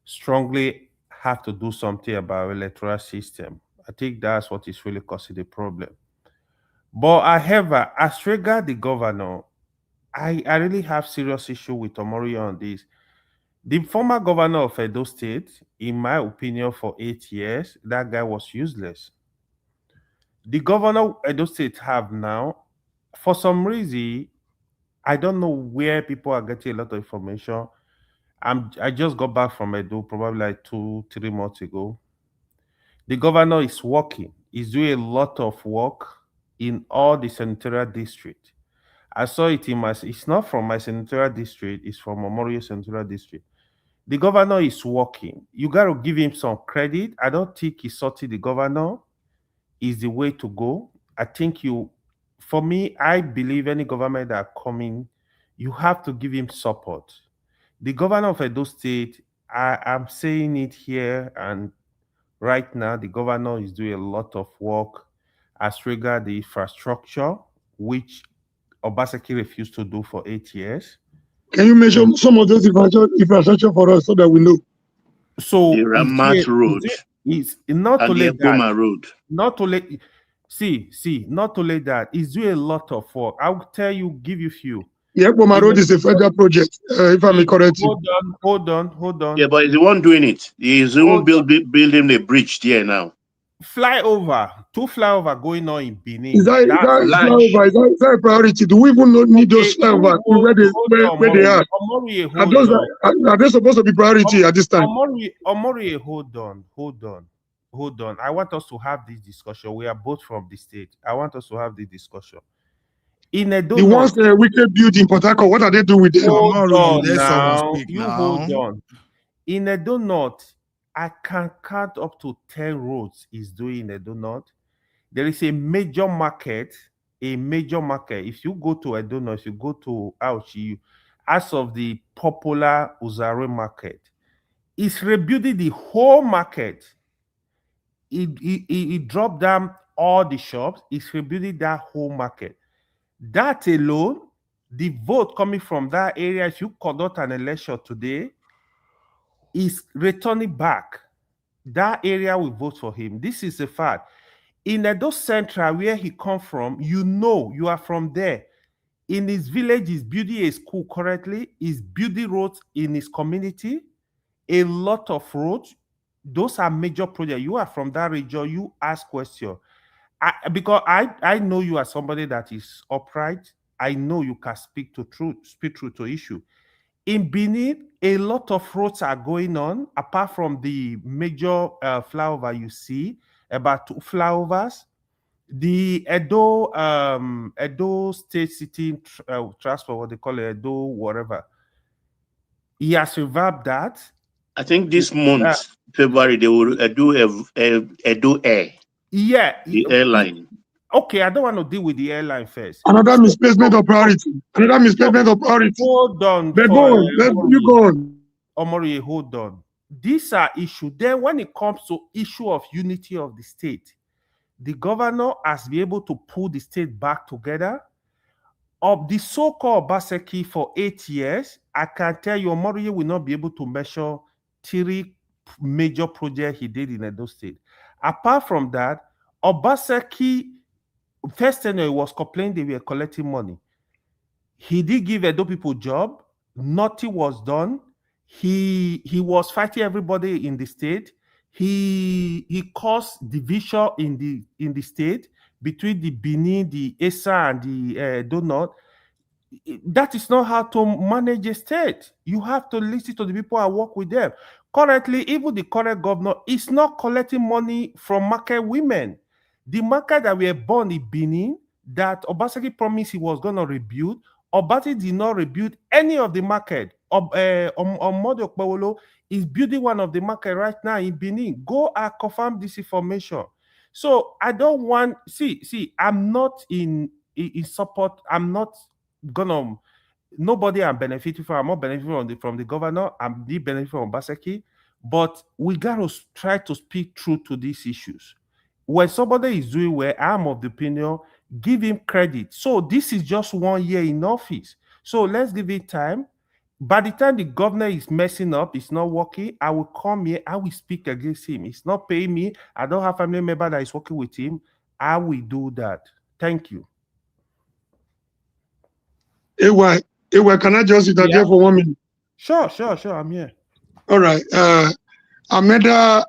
strongly have to do something about our electoral system. I think that's what is really causing the problem. But however, as regard the governor, I really have serious issue with Omori on this. The former governor of Edo State, in my opinion, for 8 years, that guy was useless. The governor of Edo State have now, for some reason, I don't know where people are getting a lot of information. I just got back from Edo probably like 2-3 months ago. The governor is working. He's doing a lot of work in all the senatorial district. I saw it it's not from my senatorial district, it's from Memorial Senatorial District. The governor is working. You got to give him some credit. I don't think insulting the governor is the way to go. I think for me, I believe any government that are coming, you have to give him support. The governor of Edo State, I'm saying it here and right now, the governor is doing a lot of work as regard the infrastructure, which Obaseki refused to do for 8 years. Can you mention some of those infrastructure for us so that we know? So the Ramat Road is not and only the Ekpoma that. Road. Not only not only that. He's doing a lot of work. I will tell you, give you few. The Ekpoma Road is a federal project, if I may correct you. Hold on. Yeah, but he's the one doing it. He's the one building the bridge there now. Two flyover going on in Benin. Is that flyover? Is that a priority? Do we even need those flyovers where they are? Are they supposed to be priority at this time? Omori, hold on. I want us to have this discussion. We are both from the state. I want us to have this discussion. In Edo The ones wicked build in Port Harcourt, what are they doing with them? Hold on let someone now. speak You now. hold on. In Edo North, I can count up to 10 roads is doing in Edo North. There is a major market. If you go to Edo North, if you go to Auchi, as of the popular Uzare market, it's rebuilding the whole market. It dropped down all the shops. It's rebuilding that whole market. That alone, the vote coming from that area, if you conduct an election today, is returning back. That area will vote for him. This is a fact. In Edo Central, where he come from, you are from there. In his village, he's building a school currently. He's building roads in his community. A lot of roads. Those are major projects. You are from that region. You ask questions. Because I know you are somebody that is upright. I know you can speak truth to issue. In Benin, a lot of roads are going on, apart from the major flyover you see, about 2 flyovers. The Edo State City Transport, what they call it, Edo whatever. He has revamped that. I think this month, February, they will do Edo Air. Yeah. The airline. Okay, I don't want to deal with the airline first. Another misplacement of priority. Another misplacement of priority. Hold on. But go on. You go on. Omori, hold on. These are issues. Then when it comes to issue of unity of the state, the governor has been able to pull the state back together. Of the so-called Obaseki for 8 years, I can tell you Omori will not be able to measure 3 major projects he did in Edo State. Apart from that, Obaseki, first thing he was complaining they were collecting money. He did give Edo people job. Nothing was done. He was fighting everybody in the state. He caused division in the state between the Benin, the Esa, and the Edo North. That is not how to manage a state. You have to listen to the people and work with them. Currently, even the current governor is not collecting money from market women. The market that were born in Benin, that Obaseki promised he was going to rebuild, Obaseki did not rebuild any of the market. Omodo Okpewolo is building one of the market right now in Benin. Go and confirm this information. So I don't want, see, I'm not in support. I'm not gonna, nobody I'm benefiting from. I'm not benefiting from the governor. I'm the benefit from Obaseki. But we gotta try to speak truth to these issues. When somebody is doing well, I'm of the opinion, give him credit. So this is just 1 year in office. So let's give it time. By the time the governor is messing up, it's not working, I will come here, I will speak against him. It's not paying me. I don't have a family member that is working with him. I will do that. Thank you. Ewa, can I just interject for 1 minute? Sure, I'm here. All right. I'm neither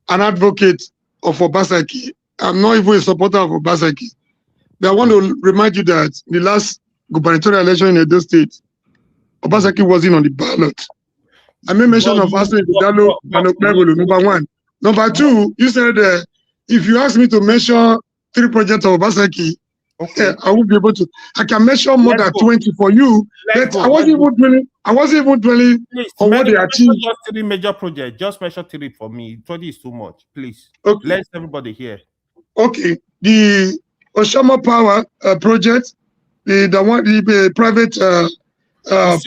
an advocate of Obaseki. I'm not even a supporter of Obaseki. But I want to remind you that the last gubernatorial election in Edo State, Obaseki wasn't on the ballot. I made mention of Aston Idalo and Okpebolo, number 1. Number 2, you said if you ask me to mention 3 projects of Obaseki, okay, I won't be able to. I can mention more than 20 for you. But I wasn't even dwelling on what they achieved. Just 3 major projects. Just mention 3 for me. 20 is too much, please. Okay. Let everybody hear. Okay, the Oshama Power project, the private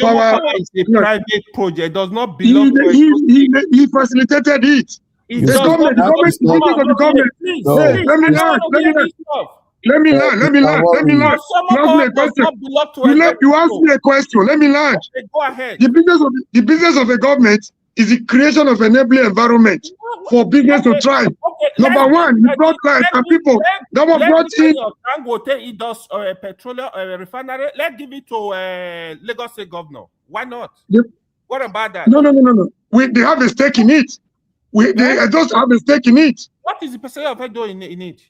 power is a private project. It does not belong to he facilitated it. The government is business of the government. Let me land. You asked me a question. Let me land. Okay, go ahead. The business of a government is the creation of an enabling environment for business to thrive. Number 1, you brought life and people. That was brought in. Dangote, it does petroleum refinery. Let's give it to Lagos State Governor. Why not? What about that? No. They have a stake in it. They just have a stake in it. What is the percentage of Edo in it?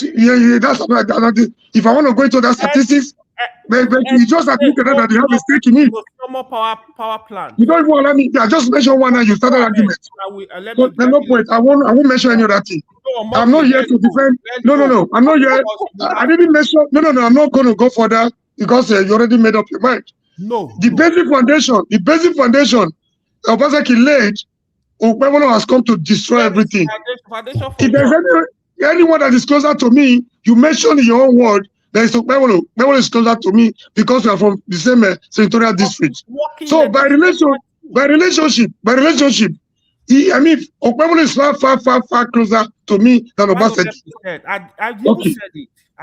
Yeah, that's about that. If I want to go into that statistics, but you just admitted that they have a stake in it. Power plant. You don't even allow me. I just mentioned one and you started argument. So there's no point. I won't mention any other thing. I'm not here to defend. No. I'm not here. I didn't mention. No. I'm not going to go further because you already made up your mind. Basic foundation, Obaseki laid, Okpebholo has come to destroy everything. If there's anyone that is closer to me, you mentioned in your own word, there is Okpebholo. Okpebholo is closer to me because we are from the same senatorial district. So by relationship, Okpebholo is far closer to me than Obaseki.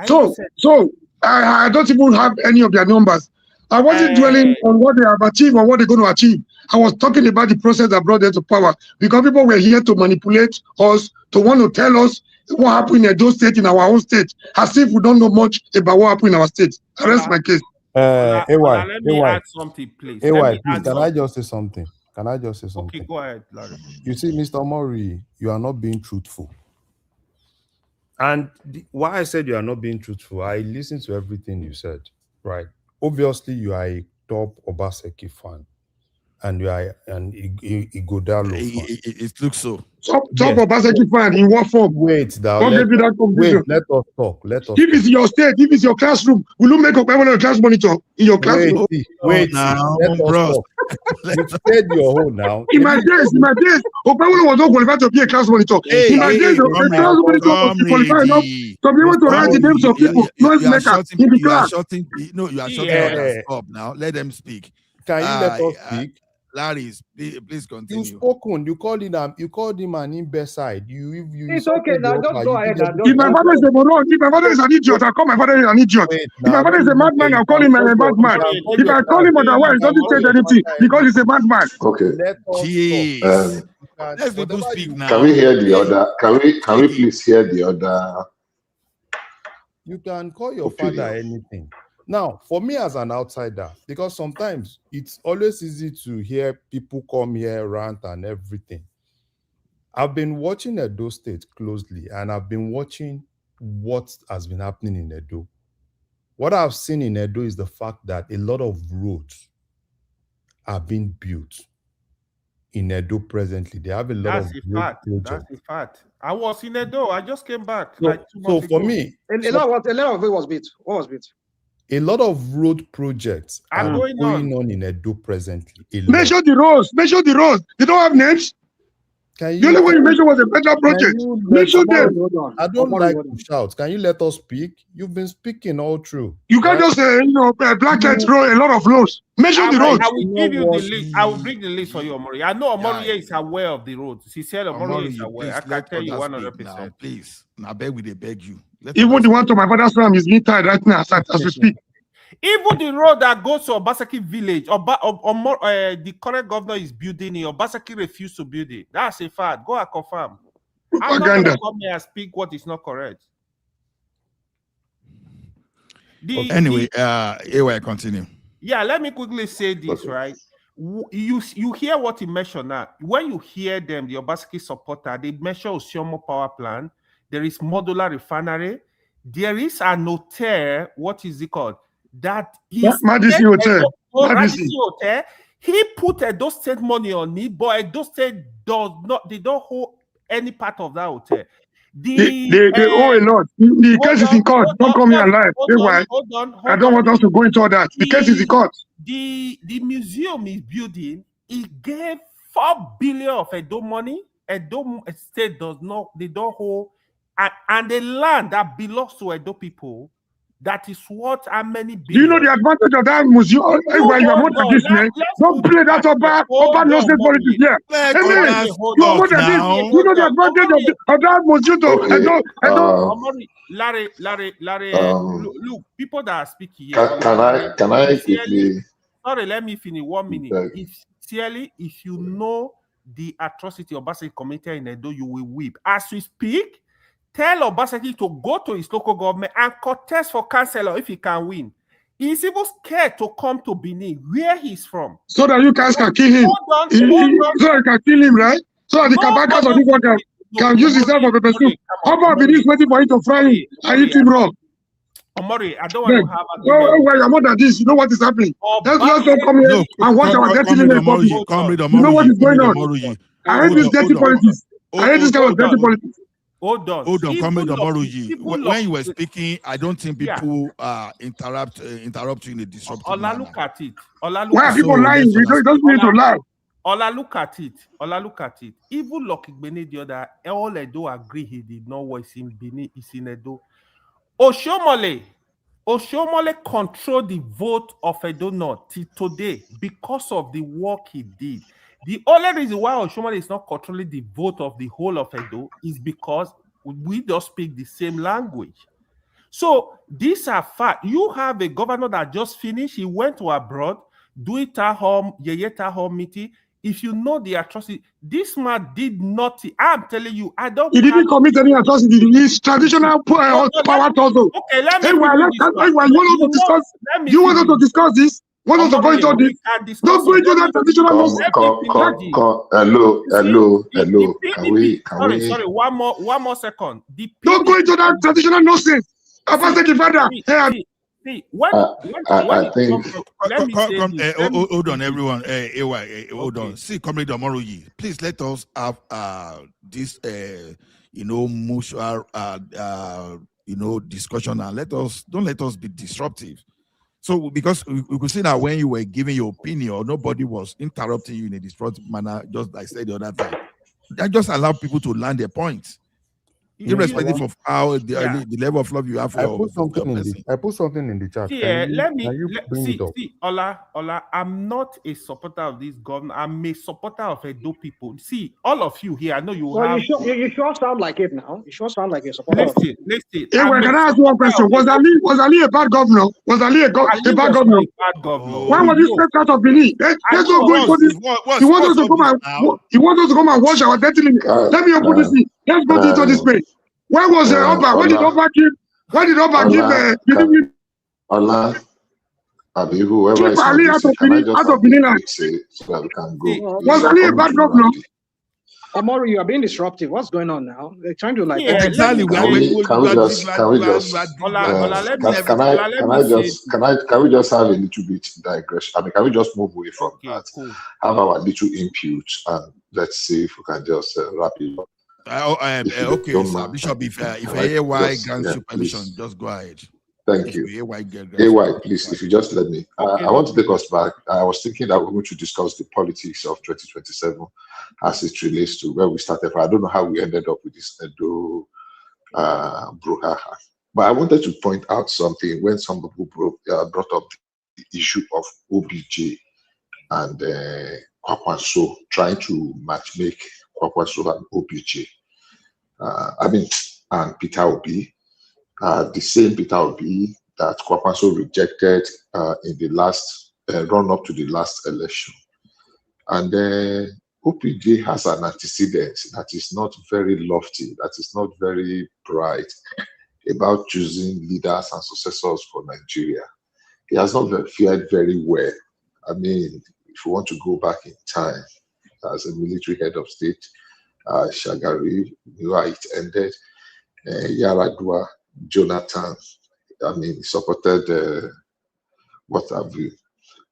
Okay. So I don't even have any of their numbers. I wasn't dwelling on what they have achieved or what they're going to achieve. I was talking about the process that brought them to power because people were here to manipulate us, to want to tell us what happened in Edo State, in our own state, as if we don't know much about what happened in our state. That's my case. AY, let me add something, please. AY, please, can I just say something? Okay, go ahead, Larry. You see, Mr. Mori, you are not being truthful. And why I said you are not being truthful, I listened to everything you said, right? Obviously, you are a top Obaseki fan, and you are an Igodalo fan. It looks so. Top Obaseki fan in what form? Wait, let us talk. If it's your state, if it's your classroom, will you make Okpebholo a class monitor in your classroom? Wait now, let us talk. You said your own now. In my days, Okpebholo was not qualified to be a class monitor. In my days, a class monitor was qualified enough to be able to write the names of people, noise makers in the class. You are shutting up now. Let them speak. Can you let us speak? Larry, please continue. You spoken. You called him an imbecile. It's okay now. Just go ahead. If my father is a moron, if my father is an idiot, I'll call my father an idiot. If my father is a madman, I'll call him a madman. If I call him otherwise, it doesn't change anything because he's a madman. Okay. Let's people speak now. Can we hear the other? Can we please hear the other? You can call your father anything. Now, for me as an outsider, because sometimes it's always easy to hear people come here, rant and everything. I've been watching Edo State closely, and I've been watching what has been happening in Edo. What I've seen in Edo is the fact that a lot of roads are being built in Edo presently. They have a lot of road projects. That's a fact. I was in Edo. I just came back So for me, a lot of it was built. What was built? A lot of road projects are going on in Edo presently. Measure the roads. They don't have names. The only one you mentioned was a federal project. Mention them. I don't like to shout. Can you let us speak? You've been speaking all through. You can't just say, Blackheads road, a lot of roads. Mention the roads. I will give you the list. I will bring the list for you, Omori. I know Omori is aware of the roads. He said Omori is aware. I can tell you 100%. Please, now beg you. Even the one to my father's farm is being tied right now as we speak. Even the road that goes to Obaseki village, the current governor is building it. Obaseki refused to build it. That's a fact. Go and confirm. I'm not going to come here and speak what is not correct. Anyway, continue. Yeah, let me quickly say this, right? You hear what he mentioned now. When you hear them, the Obaseki supporter, they mention Osiomo power plant. There is modular refinery. There is an hotel. What is it called? That is Madison Hotel. Hotel. He put Edo State money on it, but Edo State does not. They don't hold any part of that hotel. They owe a lot. The case is in court. Don't come here alive. Hold on. I don't want us to go into all that. The case is in court. The museum is building. It gave 4 billion of Edo money. Edo State does not. They don't hold. And the land that belongs to Edo people. That is what how many billion. Do you know the advantage of that museum? Where you are more than this, man. Don't play that over nonsense politics here. You are more than this. You know the advantage of that museum. Larry, look, people that are speaking here. Can I quickly? Sorry, let me finish 1 minute. If you know the atrocity of Obaseki committed in Edo, you will weep. As we speak, tell Obaseki to go to his local government and contest for councillor if he can win. He's even scared to come to Benin, where he's from. So that you guys can kill him. So you can kill him, right? So that the Kabakas of this one can use himself for pepper soup. How about Benin waiting for him to fry him and eat him raw? Omori, I don't want to have a you're more than this. You know what is happening. Let's just come here and watch our dirty little politics. You know what is going on. I hate this dirty politics. I hate this kind of dirty politics. Hold on. Hold on, Comrade Omoroji. When you were Lucky, speaking, I don't think people interrupt you in a disruptive manner. Look at it. Why are people lying? It doesn't need to lie. Look at it. Look at it. Even Lucky Bene the other, all Edo agree he did not was in Benin, is in Edo. Oshomole controlled the vote of Edo North till today because of the work he did. The only reason why Oshomole is not controlling the vote of the whole of Edo is because we don't speak the same language. So these are facts. You have a governor that just finished. He went to abroad, do it at home, meeting. If you know the atrocity, this man did nothing. I'm telling you, I don't. He didn't commit any atrocity. He's traditional power also. Okay, let me. You want us to discuss this? Want us to go into this? Don't go into that traditional nonsense. Hello. Sorry. One more second. Don't go into that traditional nonsense. Hold on, everyone. Hold on. See, Comrade Omoroji, please let us have this, mutual, discussion, and don't let us be disruptive. So, because we could see that when you were giving your opinion, nobody was interrupting you in a disruptive manner, just like I said the other time. I just allow people to land their points. Irrespective of how the level of love you have for your person. I put something in the chat. See, Ola, I'm not a supporter of this government. I'm a supporter of Edo people. See, all of you here, I know you have. You sure sound like it now. You sure sound like a supporter. Listen. Hey, can I ask you one question? Was Ali a bad governor? Was Ali a bad governor? Why was he stepped out of Benin? Let's not go into this. He wants us to come and wash our dirty linen. Let me open this. Let's go into this place. Where was Oba? Where did Oba give? Allah, Abi, whoever is Ali out of Benin, say so that we can go. Was Ali a bad governor? Amori, you are being disruptive. What's going on now? They're trying to like exactly. Can we just have a little bit digression? I mean, can we just move away from that? Cool. Have our little input, and let's see if we can just wrap it up. Okay, sir. Bishop, if AY grants you permission, just go ahead. Thank you. AY, please, if you just let me. I want to take us back. I was thinking that we're going to discuss the politics of 2027 as it relates to where we started from. I don't know how we ended up with this Edo brouhaha. But I wanted to point out something when some people brought up the issue of OBJ and Kwakwanso trying to matchmake Kwakwanso and OBJ. And Peter Obi. The same Peter Obi that Kwakwanso rejected in the last run-up to the last election. And OPJ has an antecedent that is not very lofty, that is not very bright about choosing leaders and successors for Nigeria. He has not fared very well. I mean, if you want to go back in time, as a military head of state, Shagari, knew how it ended. Yaradua, Jonathan, I mean, he supported what have you.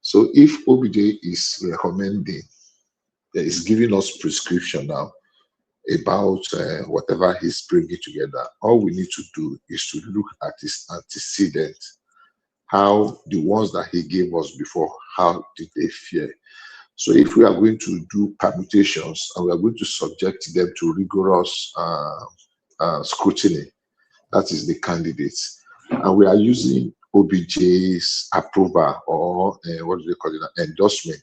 So if OBJ is recommending, is giving us prescription now about whatever he's bringing together, all we need to do is to look at his antecedent, how the ones that he gave us before, how did they fare? So if we are going to do permutations and we are going to subject them to rigorous scrutiny, that is the candidates. And we are using OBJ's approval or what do they call it, endorsement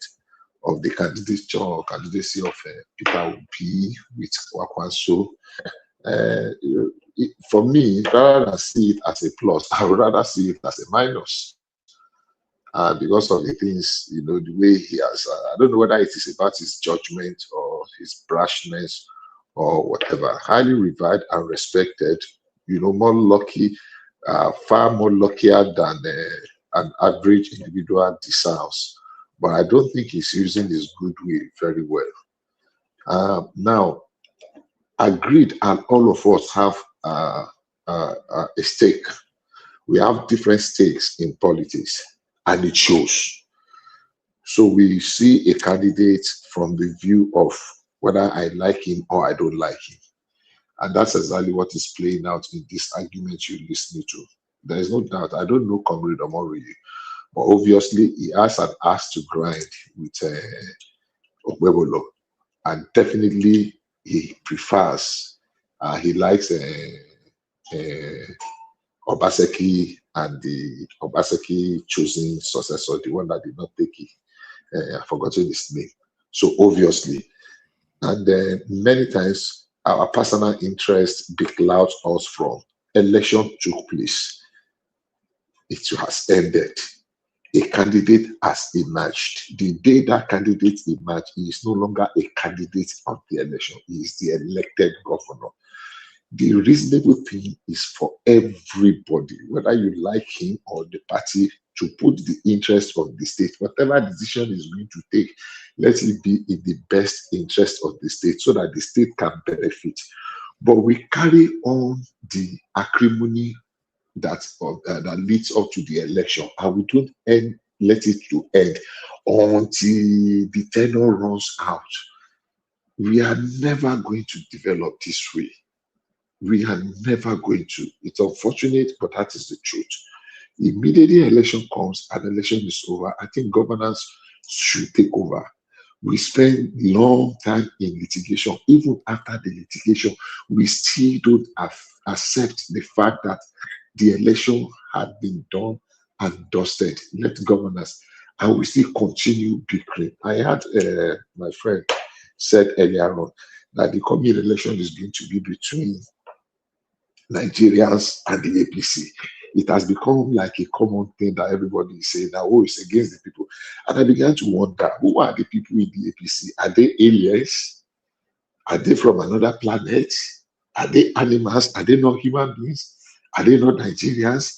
of the candidature or candidacy of Peter Obi with Kwakwanso. For me, rather than see it as a plus, I would rather see it as a minus. Because of the things, the way he has, I don't know whether it is about his judgment or his brashness or whatever. Highly revered and respected, more lucky, far more luckier than an average individual deserves. But I don't think he's using his goodwill very well. Now, agreed, and all of us have a stake. We have different stakes in politics, and it shows. So we see a candidate from the view of whether I like him or I don't like him. And that's exactly what is playing out in this argument you're listening to. There is no doubt. I don't know Comrade Omori, but obviously he has an axe to grind with Ogbebolo. And definitely he prefers, he likes Obaseki and the Obaseki choosing successor, the one that did not take it. I've forgotten his name. So obviously, and many times our personal interest beclouds us from election took place. It has ended. A candidate has emerged. The day that candidate emerged, he is no longer a candidate of the election. He is the elected governor. The reasonable thing is for everybody, whether you like him or the party, to put the interest of the state, whatever decision is going to take, let it be in the best interest of the state so that the state can benefit. But we carry on the acrimony that leads up to the election, and we don't let it to end until the tenure runs out. We are never going to develop this way. We are never going to. It's unfortunate, but that is the truth. Immediately election comes and election is over, I think governance should take over. We spend long time in litigation. Even after the litigation, we still don't accept the fact that the election had been done and dusted. Let governance, and we still continue bickering. I had my friend said earlier on that the coming election is going to be between Nigerians and the APC. It has become like a common thing that everybody is saying that, oh, it's against the people. And I began to wonder, who are the people in the APC? Are they aliens? Are they from another planet? Are they animals? Are they not human beings? Are they not Nigerians?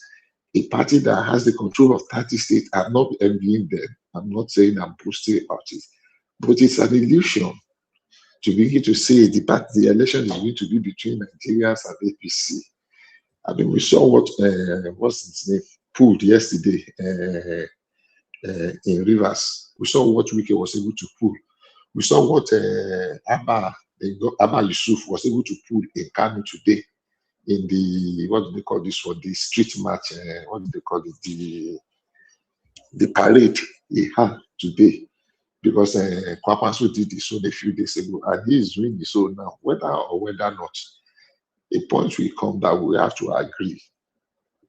A party that has the control of 30 states, I'm not envying them. I'm not saying I'm boasting about it. But it's an illusion to begin to say the election is going to be between Nigerians and APC. I mean, we saw what's his name pulled yesterday in Rivers. We saw what Wike was able to pull. We saw what Abba Yusuf was able to pull in Kano today in the, what do they call this one? The street march, what do they call it? The parade he had today. Because Kwapasu did this a few days ago, and he is doing this now, whether or whether not. A point will come that we have to agree.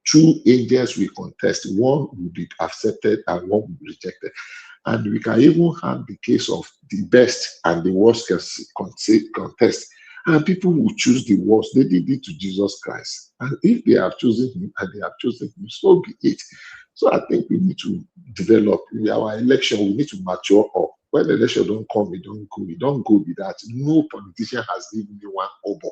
Two angels will contest. One will be accepted and one will be rejected. And we can even have the case of the best and the worst contest. And people will choose the worst. They did it to Jesus Christ. And if they have chosen him and they have chosen him, so be it. So I think we need to develop our election. We need to mature up. When the election don't come, we don't go. We don't go with that. No politician has given me one oboe.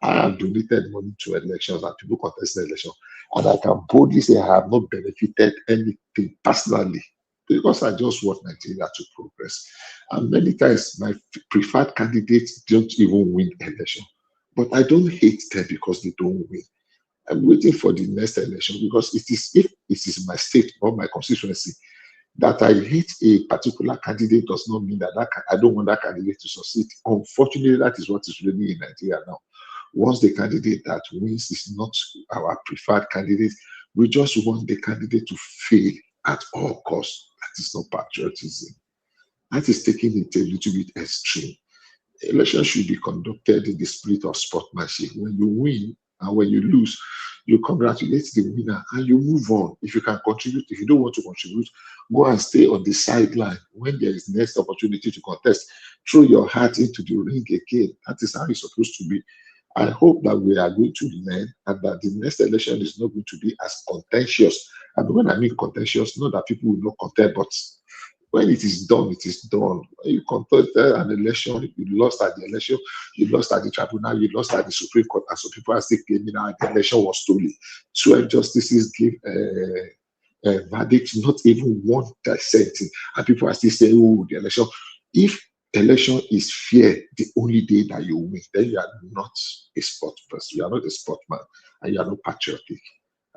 I have donated money to elections and people contest the election. And I can boldly say I have not benefited anything personally because I just want Nigeria to progress. And many times my preferred candidates don't even win election. But I don't hate them because they don't win. I'm waiting for the next election because if it is my state or my constituency that I hate a particular candidate does not mean that I don't want that candidate to succeed. Unfortunately, that is what is really in Nigeria now. Once the candidate that wins is not our preferred candidate, we just want the candidate to fail at all costs. That is not patriotism. That is taking it a little bit extreme. Election should be conducted in the spirit of sportsmanship. When you win and when you lose, you congratulate the winner and you move on. If you can contribute, if you don't want to contribute, go and stay on the sideline. When there is next opportunity to contest, throw your heart into the ring again. That is how it's supposed to be. I hope that we are going to learn and that the next election is not going to be as contentious. And when I mean contentious, not that people will not contest, but when it is done, it is done. When you contest an election, you lost at the election, you lost at the tribunal, you lost at the Supreme Court, and so people are still claiming that the election was stolen. 12 justices gave a verdict, not even one dissenting, and people are still saying, oh, the election. If election is fair the only day that you win, then you are not a sport person, you are not a sportsman, and you are not patriotic.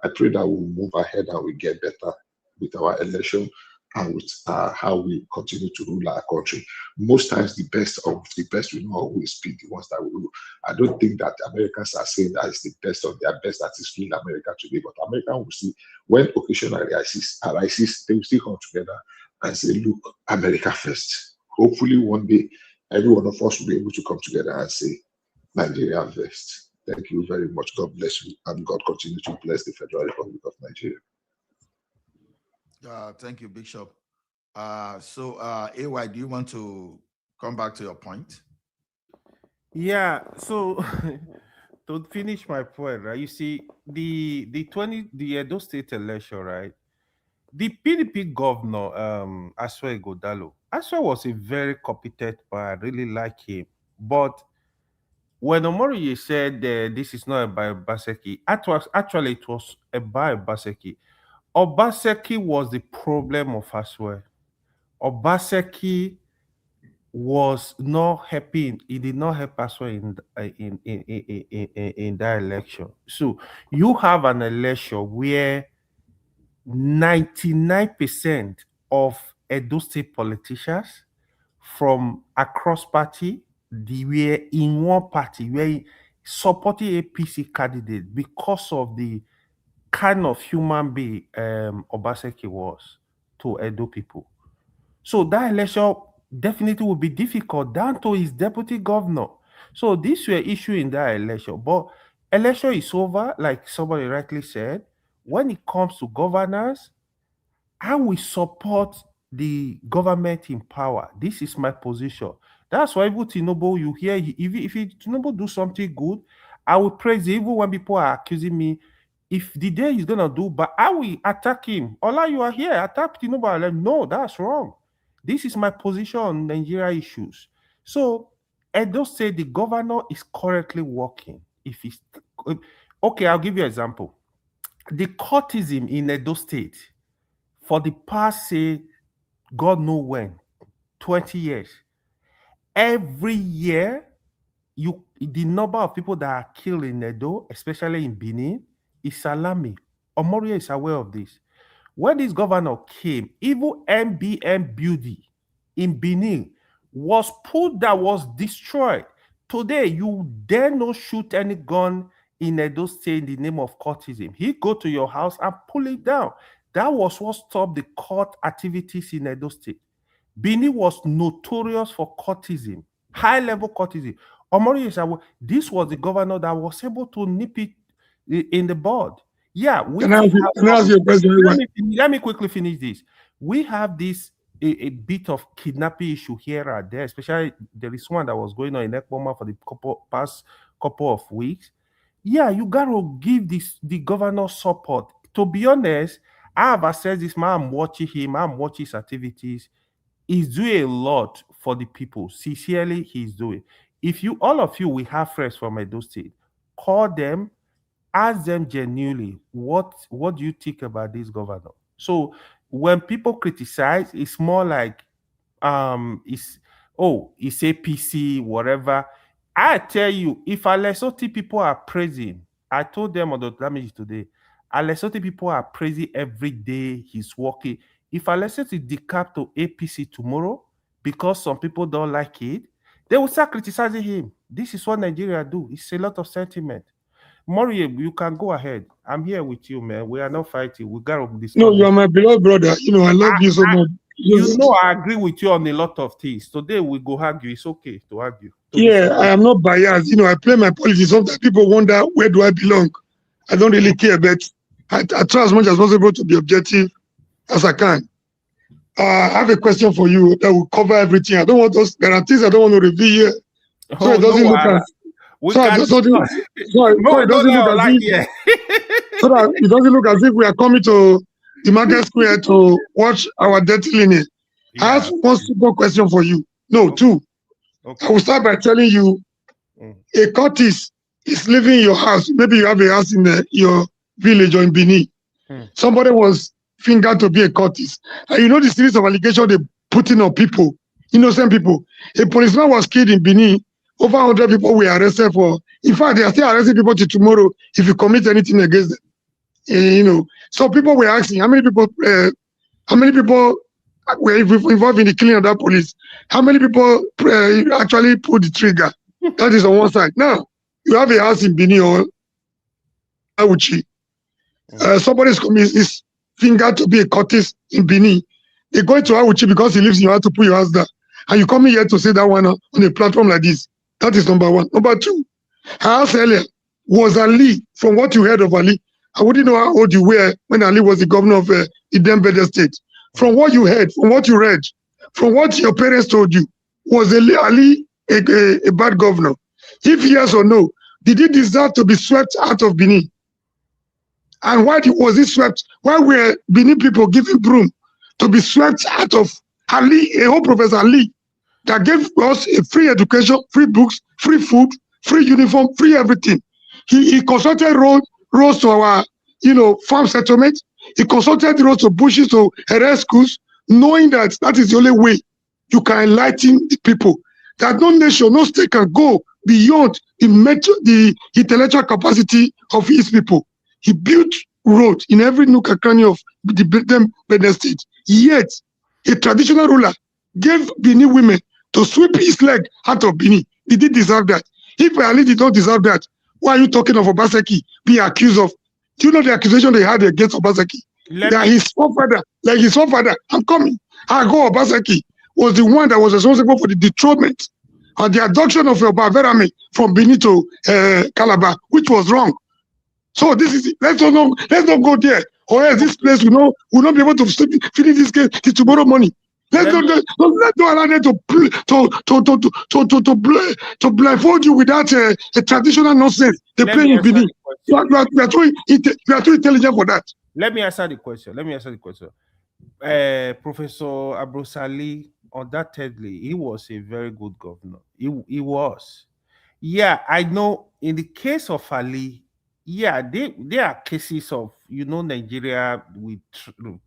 I pray that we'll move ahead and we get better with our election and with how we continue to rule our country. Most times, the best we know always be the ones that we rule. I don't think that Americans are saying that it's the best of their best that is ruling America today, but America will see when occasional arises, they will still come together and say, look, America first. Hopefully one day, every one of us will be able to come together and say, Nigeria first. Thank you very much. God bless you. And God continue to bless the Federal Republic of Nigeria. Thank you, Bishop. AY, do you want to come back to your point? Yeah, so to finish my point, right? You see, the Edo State election, right? The PDP governor, Aswe Godalo, Aswe was a very competent man. I really like him. But when Omoriye said this is not about Obaseki, actually it was about Obaseki. Obaseki was the problem of Aswe. Obaseki was not helping. He did not help Aswe in that election. So you have an election where 99% of Edo State politicians from across party, they were in one party, were supporting APC candidate because of the kind of human being Obaseki was to Edo people. So that election definitely will be difficult down to his deputy governor. So these were issues in that election. But election is over, like somebody rightly said. When it comes to governance, I will support the government in power. This is my position. That's why even Tinubu, you hear, if Tinubu do something good, I will praise him. Even when people are accusing me, if the day he's gonna do, but I will attack him. Ola, you are here, attack Tinubu. I'm like, no, that's wrong. This is my position on Nigeria issues. So Edo State, the governor is currently working. If he's okay, I'll give you an example. The courtism in Edo State for the past, say, God know when, 20 years, every year, the number of people that are killed in Edo, especially in Benin, is alarming. Omoriye is aware of this. When this governor came, even MBM building in Benin was put that was destroyed. Today, you dare not shoot any gun in Edo State in the name of courtism. He go to your house and pull it down. That was what stopped the court activities in Edo State. Benin was notorious for courtism, high-level courtism. Omoriye, this was the governor that was able to nip it in the bud. Yeah, can I ask you a question? Let me quickly finish this. We have this a bit of kidnapping issue here and there, especially there is one that was going on in Ekpoma for the past couple of weeks. Yeah, you gotta give the governor support. To be honest, I have assessed this man. I'm watching him. I'm watching his activities. He's doing a lot for the people. Sincerely, he's doing. If you, all of you, we have friends from Edo State, call them, ask them genuinely, what do you think about this governor? So when people criticize, it's more like it's APC, whatever. I tell you, if Lesotho people are praising, I told them on the damage today, Lesotho people are praising every day he's working. If Lesotho is decap to APC tomorrow because some people don't like it, they will start criticizing him. This is what Nigeria do. It's a lot of sentiment. Moriye, you can go ahead. I'm here with you, man. We are not fighting. We got to discuss. No, you are my beloved brother. You know, I love you so much. You know, I agree with you on a lot of things. Today we go argue. It's okay to argue. Yeah, I am not biased. You know, I play my politics. Sometimes people wonder, where do I belong? I don't really care, but I try as much as possible to be objective as I can. I have a question for you that will cover everything. I don't want us, there are things I don't want to reveal here. So it doesn't look as so that it doesn't look as if we are coming to the market square to watch our dirty linen. Yeah. I have one simple question for you. No, two. Okay. I will start by telling you a courtis is living in your house. Maybe you have a house in your village or in Benin. Somebody was fingered to be a courtis. And you know the series of allegations they put in on people, innocent people. A policeman was killed in Benin. Over 100 people were arrested for. In fact, they are still arresting people till tomorrow if you commit anything against them. You know, so people were asking how many people were involved in the killing of that police? How many people actually pulled the trigger? That is on one side. Now, you have a house in Benin or Auchi. Somebody's coming his finger to be a Curtis in Benin. They go to Auchi because he lives in, you have to put your house there. And you come here to say that one on a platform like this. That is number one. Number two, I asked earlier, was Ali, from what you heard of Ali, I wouldn't know how old you were when Ali was the governor of Idembede State. From what you heard, from what you read, from what your parents told you, was Ali a bad governor? If yes or no, did he deserve to be swept out of Benin? And why was he swept? Why were Benin people giving broom to be swept out of Ali, a whole Professor Ali, that gave us a free education, free books, free food, free uniform, free everything? He constructed roads to our, farm settlement. He constructed roads to bushes to area schools, knowing that that is the only way you can enlighten the people. That no nation, no state can go beyond the intellectual capacity of his people. He built roads in every nook and cranny of the Benin State. Yet, a traditional ruler gave Benin women to sweep his leg out of Benin. Did he deserve that? If Ali did not deserve that, why are you talking of Obaseki being accused of? Do you know the accusation they had against Obaseki? His forefather, I'm coming. Ago Obaseki was the one that was responsible for the dethronement and the adoption of Obaverame from Benin to Calabar, which was wrong. So this is it. Let's not go there, or else this place will not be able to finish this game till tomorrow morning. Let's not allow them to blindfold you with that traditional nonsense they play in Benin. You are too intelligent for that. Let me answer the question. Professor Abrosali, undoubtedly, he was a very good governor. He was. Yeah, I know in the case of Ali, yeah, there are cases of, Nigeria with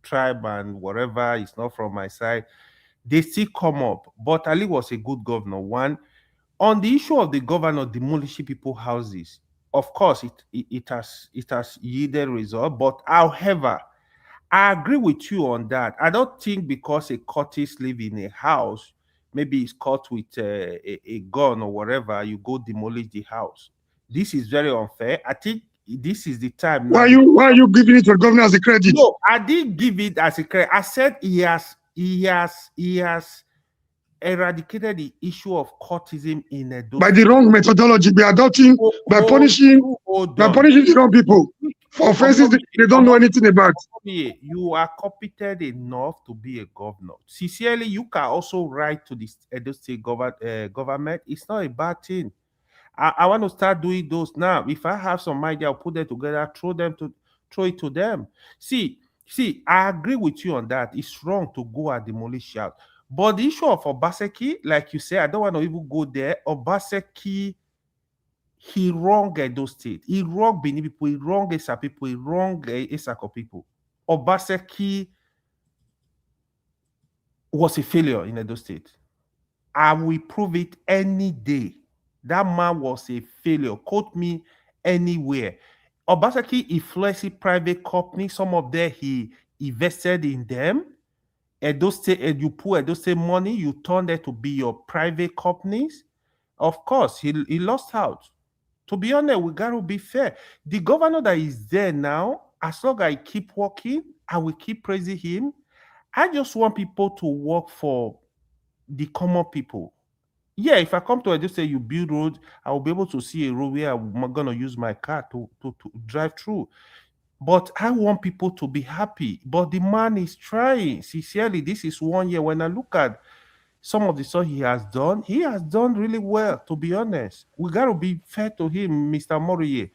tribe and whatever, it's not from my side. They still come up. But Ali was a good governor. One, on the issue of the governor demolishing people's houses, of course, it has yielded result. But however, I agree with you on that. I don't think because a Curtis live in a house, maybe he's caught with a gun or whatever, you go demolish the house. This is very unfair. I think this is the time. Why are you giving it to the governor as a credit? No, I didn't give it as a credit. I said he has eradicated the issue of courtism in a by the wrong methodology, by adopting, by punishing the wrong people for offenses they don't know anything about. You are competent enough to be a governor. Sincerely, you can also write to the Edo State government. It's not a bad thing. I want to start doing those now. If I have some idea, I'll put them together, throw it to them. See, I agree with you on that. It's wrong to go and demolish out. But the issue of Obaseki, like you say, I don't want to even go there. Obaseki, he wronged Edo State. He wronged Benin people. He wronged Esa people. He wronged Esako people. Obaseki was a failure in Edo State. I will prove it any day. That man was a failure. Quote me anywhere. Obaseki influenced private companies. Some of them he invested in them. Edo State, you put Edo State money, you turn that to be your private companies. Of course, he lost out. To be honest, we gotta be fair. The governor that is there now, as long as I keep working, I will keep praising him. I just want people to work for the common people. Yeah, if I come to Edo State, you build road, I will be able to see a road where I'm gonna use my car to drive through. But I want people to be happy. But the man is trying. Sincerely, this is 1 year. When I look at some of the stuff he has done really well, to be honest. We got to be fair to him, Mr. Moriye.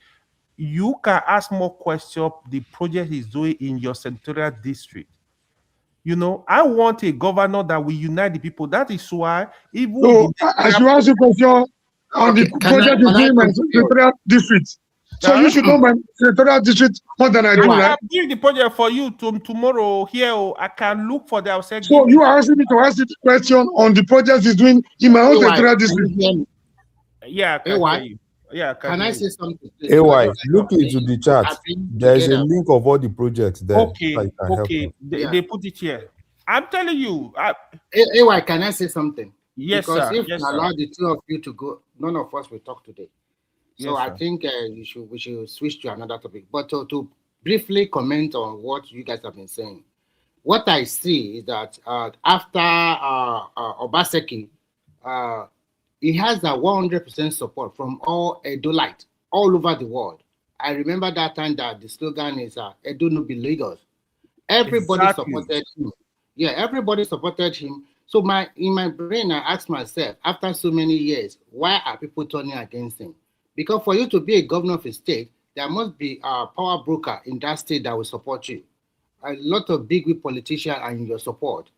You can ask more questions the project he's doing in your senatorial district. I want a governor that will unite the people. That is why even so I should ask you a question on the project he's doing in my senatorial district. So you should know my senatorial district more than I do, right? I'm doing the project for you tomorrow here. I can look for the outside. So you are asking me to ask you the question on the project he's doing in my own senatorial district. Yeah, can I say something? AY, look into the chat. There's a link of all the projects there. Okay. They put it here. I'm telling you. AY, can I say something? Yes, because sir. if Yes, we sir. allow the two of you to go, none of us will talk today. So Yes, I sir. think we should switch to another topic. But to briefly comment on what you guys have been saying, what I see is that after Obaseki, uh, he has a 100% support from all Edolites all over the world. I remember that time that the slogan is Edo no be Lagos. Everybody Exactly. supported him. Yeah, everybody supported him. So in my brain, I asked myself, after so many years, why are people turning against him? Because for you to be a governor of a state, there must be a power broker in that state that will support you. A lot of big politicians are in your support.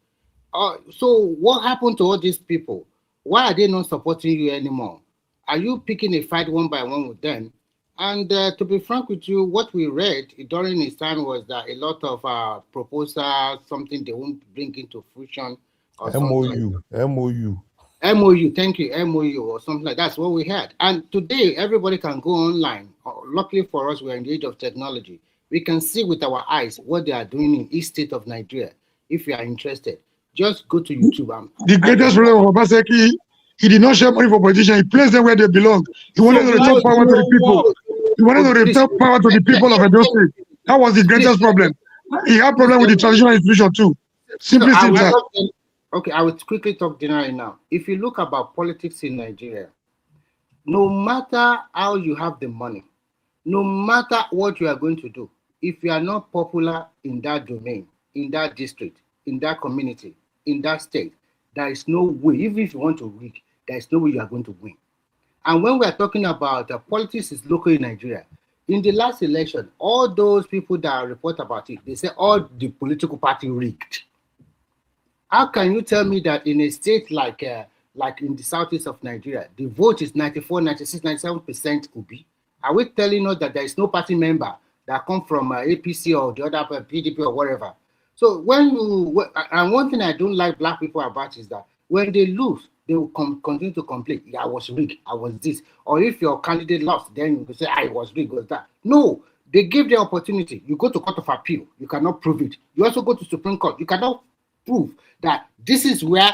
So what happened to all these people? Why are they not supporting you anymore? Are you picking a fight one by one with them? And to be frank with you, what we read during his time was that a lot of proposals, something they won't bring into fruition or something. MOU. MOU, thank you, MOU or something like that's what we had. And today, everybody can go online. Luckily for us, we're in the age of technology. We can see with our eyes what they are doing in each state of Nigeria. If you are interested, just go to YouTube. The greatest problem of Obaseki, he did not share money for politicians. He placed them where they belong. He wanted to return power to the people. He wanted to return power to the people of Edo State. That was the greatest problem. He had problem with the traditional institution too. Simply said. Okay, I will quickly talk generally now. If you look about politics in Nigeria, no matter how you have the money, no matter what you are going to do, if you are not popular in that domain, in that district, in that community, in that state, there is no way, even if you want to rig, there is no way you are going to win. And when we are talking about politics is local in Nigeria, in the last election, all those people that report about it, they say all the political party rigged. How can you tell me that in a state like in the southeast of Nigeria, the vote is 94, 96, 97% Obi? Are we telling us that there is no party member that come from APC or the other PDP or whatever? So and one thing I don't like black people about is that when they lose, they will continue to complain. Yeah, I was rigged, I was this. Or if your candidate lost, then you will say, I was rigged, was that. No, they give the opportunity. You go to Court of Appeal, you cannot prove it. You also go to Supreme Court, you cannot prove that this is where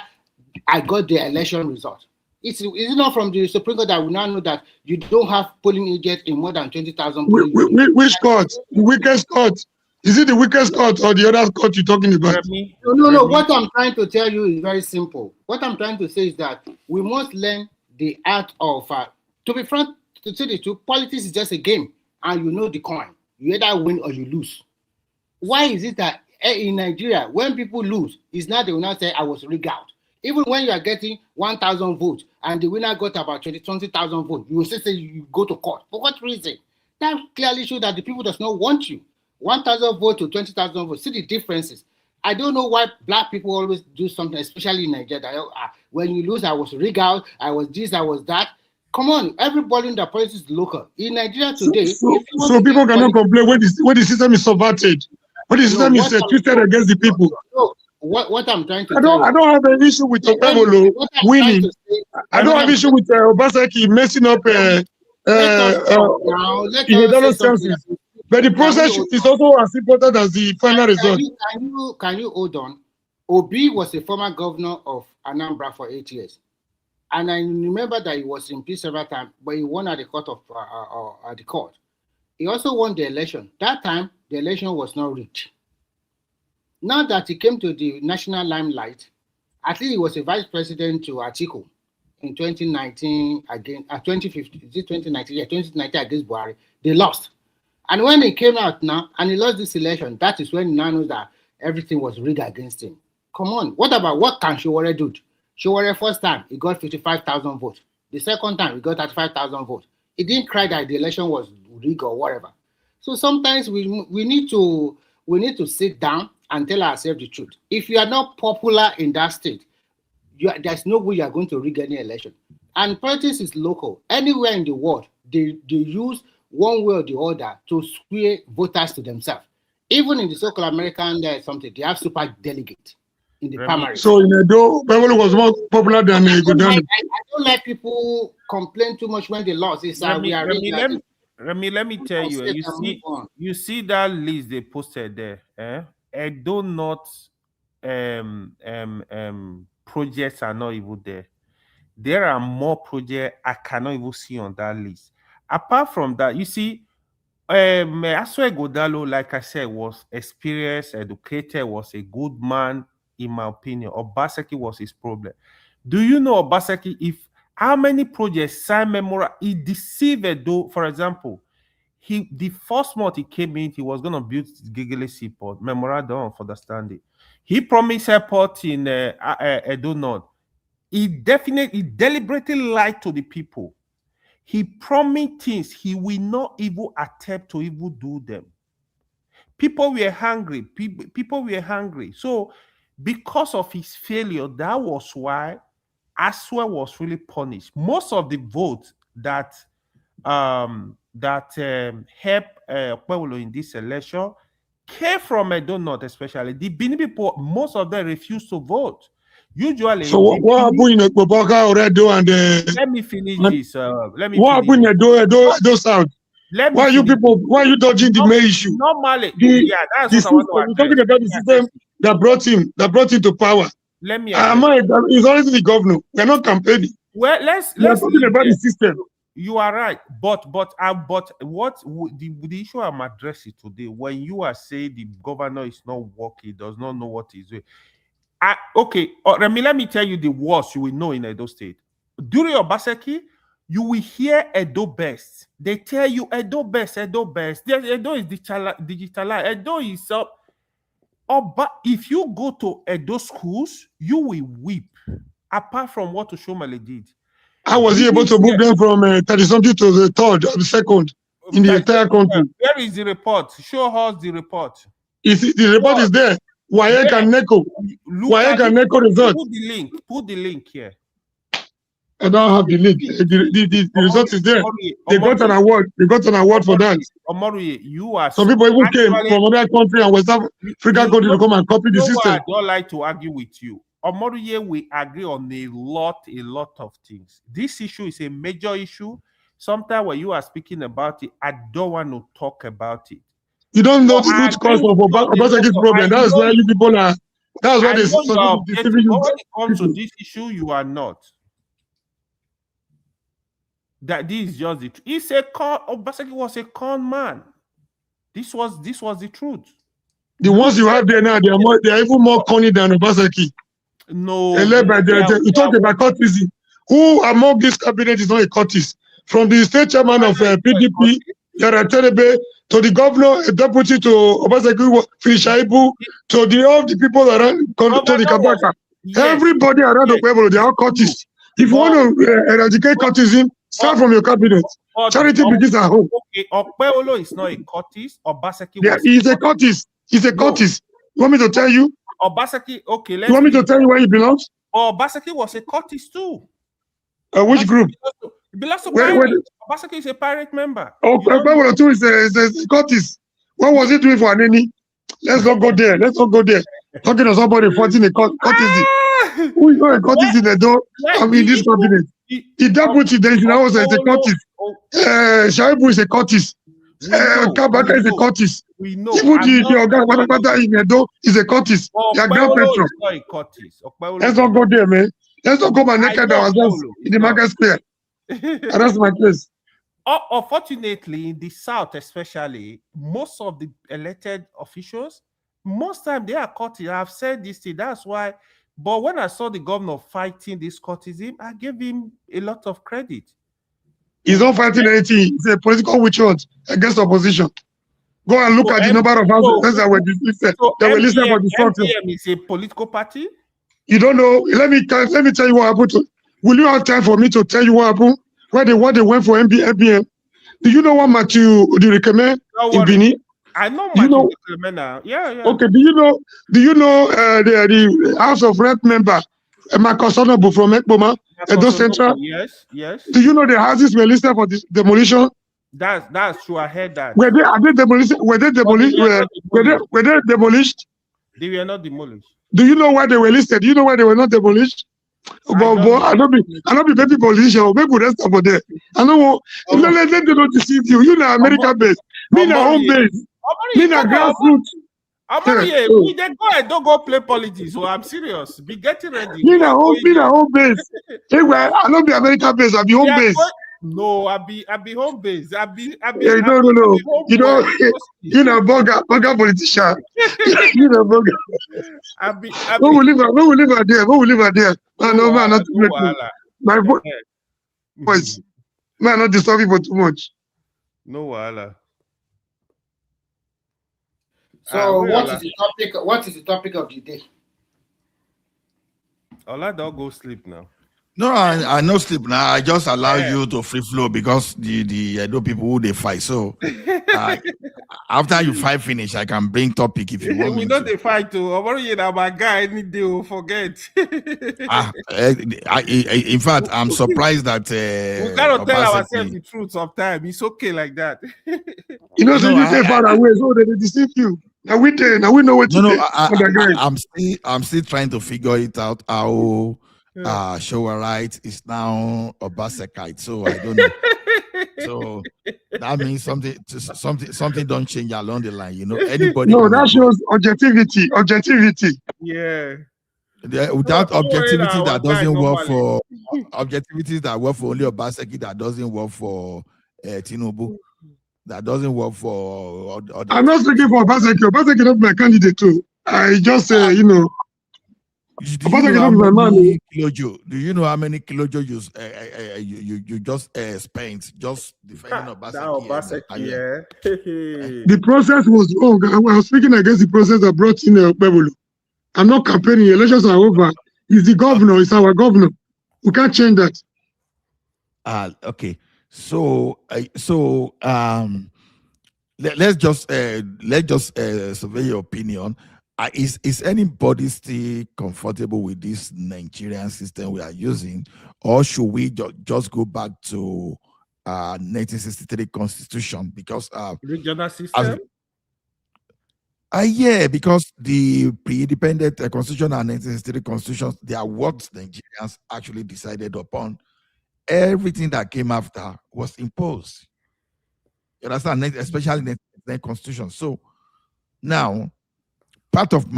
I got the election result. Is it not from the Supreme Court that we now know that you don't have polling agents in more than 20,000 polling units? Which court? The weakest court? Is it the weakest court or the other court you're talking about? No. What I'm trying to tell you is very simple. What I'm trying to say is that we must learn the art of, to be frank, to tell the truth, politics is just a game, and you know the coin. You either win or you lose. Why is it that in Nigeria, when people lose, it's not they will not say I was rigged out. Even when you are getting 1,000 votes and the winner got about 20,000 votes, you will say you go to court. For what reason? That clearly shows that the people does not want you. 1,000 votes to 20,000 votes. See the differences. I don't know why black people always do something, especially in Nigeria. That, when you lose, I was rigged out. I was this, I was that. Come on, everybody in the politics is local. In Nigeria today, so people cannot complain when the system is subverted. When the system is twisted against the people. No, what I'm trying to I don't have an issue with Okemolo winning. I don't have an issue with Obaseki messing up in the chances. But the process is also as important as the final result. Can you hold on? Obi was a former governor of Anambra for 8 years. And I remember that he was impeached several times, but he won at the court. He also won the election. That time, the election was not rigged. Now that he came to the national limelight, at least he was a vice president to Atiku in 2019 again, 2015, is it 2019? Yeah, 2019 against Buhari. They lost. And when he came out now and he lost this election, that is when he now knows that everything was rigged against him. Come on, what can Showore do? Showore first time, he got 55,000 votes. The second time, he got 35,000 votes. He didn't cry that the election was rigged or whatever. So sometimes we need to sit down and tell ourselves the truth. If you are not popular in that state, there's no way you are going to rig any election. And politics is local. Anywhere in the world, they use one way or the other to sway voters to themselves. Even in the so-called American something, they have super delegate in the primary. So in Edo, Beverly was more popular than Godani. I don't let people complain too much when they lost. It's Remy, let me tell you. You see that list they posted there. Edo North projects are not even there. There are more projects I cannot even see on that list. Apart from that, you see, Aswe Godalo, like I said, was experienced, educated, was a good man, in my opinion. Obaseki was his problem. Do you know Obaseki, how many projects signed memorandum? He deceived Edo, for example. The first month he came in, he was going to build Giggle Seaport, memorandum of understanding. He promised airport in Edo North. He deliberately lied to the people. He promised things he will not even attempt to even do them. People were hungry. People were hungry. So because of his failure, that was why Aswa was really punished. Most of the votes that helped Pueblo in this election came from Edo North, especially. The Benin people, most of them refused to vote. Usually, so what happened in Ekpoboka, Oredo, and let me finish this. what happened in Edo South? Why you people? Why are you dodging the main issue? Normally, that's the what I want to we're talking about the system that brought him to power. Let me. It's already the governor. We're not campaigning. Well, let's talking about the system. You are right, but what the issue I'm addressing today, when you are saying the governor is not working, does not know what he's doing. Okay, let me tell you the worst you will know in Edo State. During Obaseki, you will hear Edo Best. They tell you Edo Best, Edo Best. Edo is digitalized. Edo is up. But if you go to Edo schools, you will weep. Apart from what Oshomale did. How was he able to move them from 30-something to the third or the second in the entire country? Where is the report? Show us the report. The report is there. WAEC and NECO. WAEC and NECO result. Put the link here. I don't have the link. The result is there. They got an award. They got an award for that. Omori, you are. Some people even came from other country and West African country to come and copy the system. I don't like to argue with you. Omoriye, we agree on a lot of things. This issue is a major issue. Sometimes when you are speaking about it, I don't want to talk about it. You don't know the root cause of Obaseki's problem. That's why you people are. That's why they say deceiving you. When it comes to this issue, you are not. That this is just the truth. He said Obaseki was a con man. This was the truth. The ones you have there now, they are even more corny than Obaseki. No. You talk about courtesy. Who among this cabinet is not a courtesis? From the state chairman of PDP, Yara Terebe, to the governor, a deputy to Obaseki, Finishaibu, to all the people around, to the Kabaka. Yes. Everybody around the Pueblo, they are courtesis. If you want to eradicate courtesy, start from your cabinet. Charity begins at home. Okay, Pueblo is not a courtesis. Obaseki he's a courtesis. He's a courtesis. You want me to tell you? Obaseki, okay. You want me to tell you where he belongs? Obaseki was a courtesis too. Which group? He belongs to pirate. Obaseki is a pirate member. Pueblo too is a courtesis. What was he doing for Aneni? Let's not go there. Talking to somebody fighting a courtesy. Who is not a courtesis in the door? I'm in this cabinet. The deputy there is a courtesis. Shaibu is a courtesis. Kabaka is a courtesis. We know. Even the Oga in Edo is a courtesis. Their grand patron. Let's not go there, man. Let's not go and naked ourselves in the market square. That's my place. Unfortunately, in the South especially, most of the elected officials, most time they are courtesis. I've said this thing. That's why. But when I saw the governor fighting this courtesy, I gave him a lot of credit. He's not fighting anything. It's a political witch hunt against opposition. Go and look at the number of houses that were listed. For destruction. MPM is a political party. You don't know. Let me tell you what happened. Will you have time for me to tell you what happened? Why they went for MPM? Do you know what Matthew do you recommend in Benin? I know Matthew recommend now. Yeah. Okay. Do you know the House of Rep member Marcus Onobu from Ekpoma, Edo Central? Yes. Do you know the houses were listed for this demolition? That's true. I heard that. Were they demolished? Were they demolished? They were not demolished. Do you know why they were listed? Do you know why they were not demolished? But I don't be baby politician. Maybe rest over there. I know. Let them not deceive you. You know America based. Me na home based. Me na grassroots. Amarie, we then go and don't go play politics. So I'm serious. Be getting ready. Me na home base. Hey, well, I not be American base. I be home base. No, I be home base. I be No. You know, you know, burger politician. You know, burger. When we live out there. No, man, not my voice. Man, not disturb people too much. No wahala. So what is the topic? What is the topic of the day? Ola, don't go sleep now. No, I no sleep now. I just allow you to free flow because the I know people who they fight. So after you fight finish, I can bring topic if you want. We know they fight too. I'm worried about my guy. Any day will forget. In fact, I'm surprised that we gotta tell ourselves the truth sometimes. It's okay like that. You know, so you stay far away, so they deceive you. Now we know what to do. I'm still trying to figure it out how Showerite is now Obasekite. So I don't know. So that means something don't change along the line. You know, anybody. No, that shows objectivity. Yeah. Without objectivity that doesn't work for objectivity that work for only Obaseki, that doesn't work for Tinubu. That doesn't work for other. I'm not speaking for Obaseki. Obaseki not my candidate too. I just say, you know. Do you know how many kilojoules you just spent just defending Obaseki? The process was wrong. I was speaking against the process that brought in Bebulu. I'm not campaigning. Elections are over. He's the governor. It's our governor. We can't change that. Okay. So let's just survey your opinion. Is anybody still comfortable with this Nigerian system we are using, or should we just go back to 1963 constitution? Because regional system. Yeah, because the pre-independent constitution and 1963 constitutions, they are what Nigerians actually decided upon. Everything that came after was imposed. You understand? Especially the constitution. So now, part of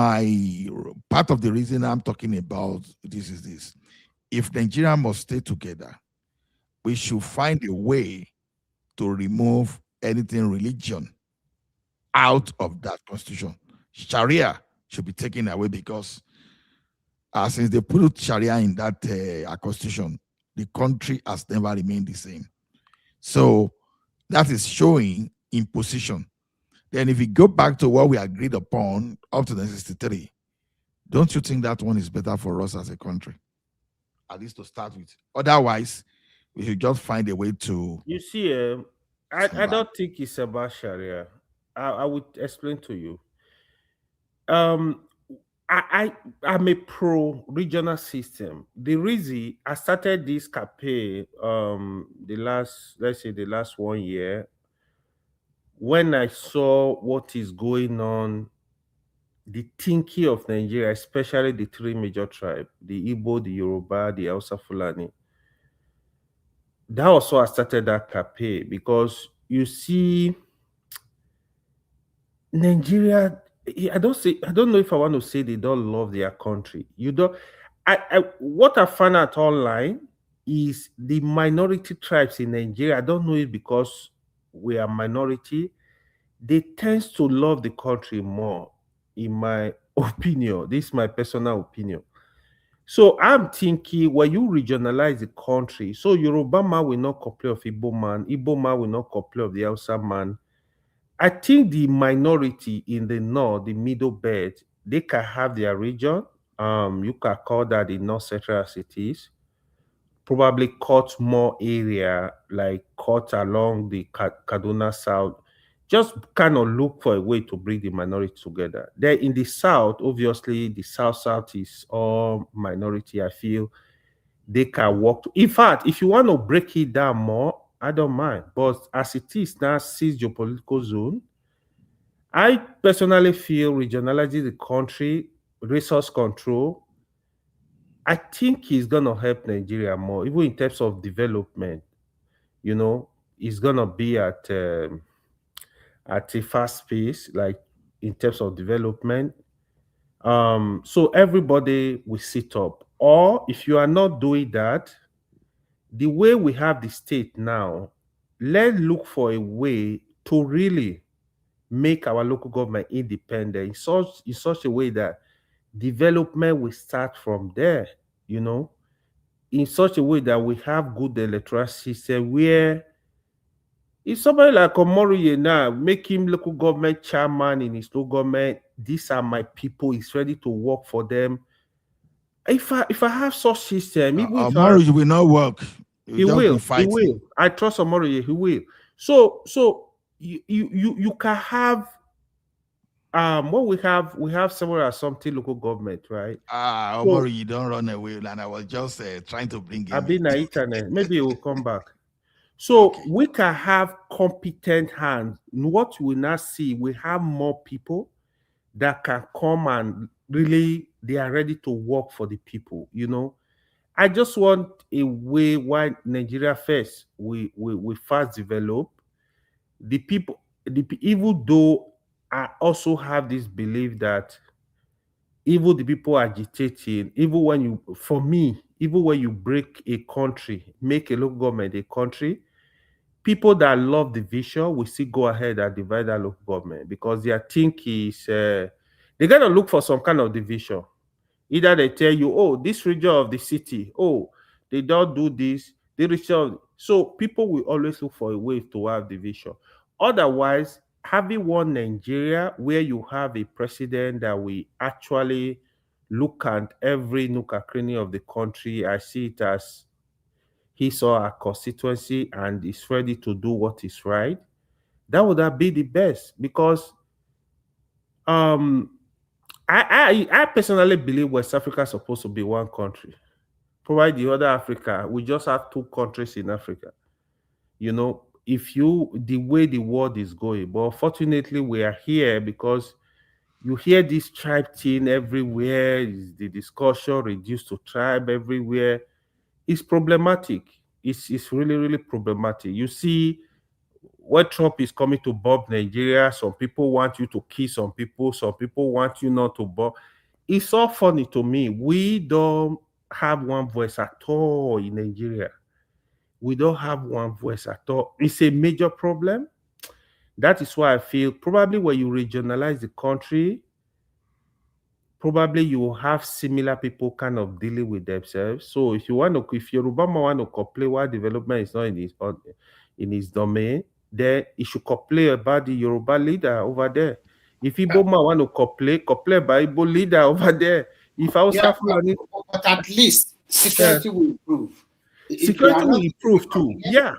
the reason I'm talking about this is this: if Nigeria must stay together, we should find a way to remove anything religion out of that constitution. Sharia should be taken away because since they put Sharia in that constitution, the country has never remained the same. So that is showing imposition. Then if we go back to what we agreed upon up to 1963, don't you think that one is better for us as a country? At least to start with. Otherwise, we should just find a way to... You see, I don't think it's about Sharia. I would explain to you. I'm a pro-regional system. The reason I started this campaign the last 1 year, when I saw what is going on, the thinking of Nigeria, especially the three major tribes, the Igbo, the Yoruba, the Hausa Fulani. That was why I started that campaign, because you see, Nigeria, I don't know if I want to say they don't love their country. You don't. What I found out online is the minority tribes in Nigeria. I don't know it because we are minority. They tend to love the country more, in my opinion. This is my personal opinion. So I'm thinking, when you regionalize the country, so Yoruba man will not complain of Igbo man will not complain of the Hausa man. I think the minority in the north, the middle belt, they can have their region. You can call that the north central cities. Probably cut more area, like cut along the Kaduna South. Just kind of look for a way to bring the minority together. Then in the south, obviously, the south is all minority. I feel they can work. In fact, if you want to break it down more, I don't mind. But as it is now, 6 geopolitical zone, I personally feel regionalizing the country, resource control, I think it's going to help Nigeria more, even in terms of development. You know, it's going to be at a fast pace. Like in terms of development. So everybody will sit up. Or if you are not doing that, the way we have the state now, let's look for a way to really make our local government independent in such a way that development will start from there, you know, in such a way that we have good electoral system where if somebody like Omoroye now make him local government chairman in his local government, these are my people, he's ready to work for them. If I have such system, even if marriage will not work. He will. He will. I trust Omoroye. He will. So you can have what we have several something local government, right? Omori, you don't run away, and I was just trying to bring him. I've been at internet. Maybe it will come back. So we can have competent hands. What we now see, we have more people that can come and really they are ready to work for the people, you know. I just want a way why Nigeria first we fast develop. The people, even though I also have this belief that even the people agitating, even when you, for me, even when you break a country, make a local government a country, people that love the vision will still go ahead and divide that local government because their think is they're gonna look for some kind of division. Either they tell you, oh, this region of the city, oh, they don't do this, they region. So people will always look for a way to have division. Otherwise, having one Nigeria where you have a president that will actually look at every nook and cranny of the country, I see it as he saw a constituency and is ready to do what is right. That would have been the best because um I personally believe West Africa is supposed to be one country. Provide the other Africa, we just have two countries in Africa. You know, if you the way the world is going, but fortunately we are here because you hear this tribe thing everywhere. Is the discussion reduced to tribe everywhere? It's problematic. It's really really problematic. You see when Trump is coming to bomb Nigeria, some people want you to kill some people want you not to bomb. It's all funny to me. We don't have one voice at all in Nigeria. We don't have one voice at all. It's a major problem. That is why I feel probably when you regionalize the country, probably you will have similar people kind of dealing with themselves. So if Yoruba want to complain why development is not in his domain, then he should complain about the Yoruba leader over there. If Igbo man want to complain about Igbo leader over there. If I was but at least security will improve. Security will improve too. Yeah.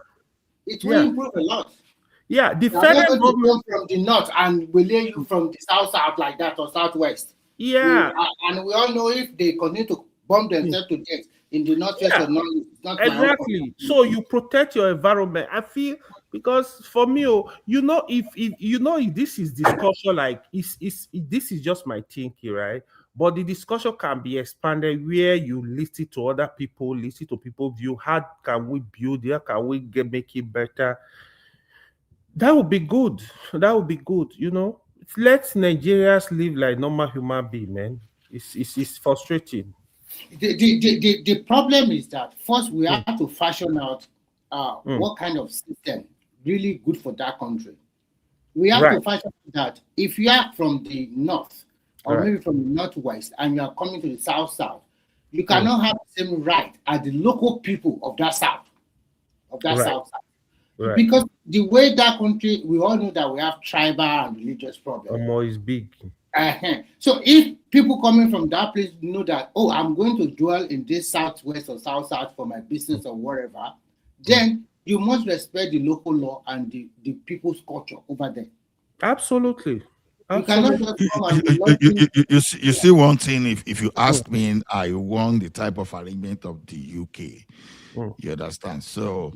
It will improve a lot. Yeah, the federal government from the north and will lay you from the south like that or southwest. Yeah. And we all know if they continue to bomb themselves to death in the northwest or north, it's not exactly. So you protect your environment. I feel because for me, you know, if this is discussion like this is just my thinking, right? But the discussion can be expanded where you listen to other people, listen to people's view. How can we build it? How can we make it better? That would be good. That would be good, you know. Let Nigerians live like normal human being, man. It's frustrating. The problem is that first we have to fashion out what kind of system really good for that country. We have to fashion that if you are from the north or maybe from the northwest and you are coming to the south, you cannot have the same right as the local people of that south, south. Right. Because the way that country, we all know that we have tribal and religious problems. Is big. So if people coming from that place know that, oh, I'm going to dwell in this southwest or south for my business or whatever, then you must respect the local law and the people's culture over there. Absolutely. You see one thing, if you ask me, I want the type of arrangement of the UK. You understand? So,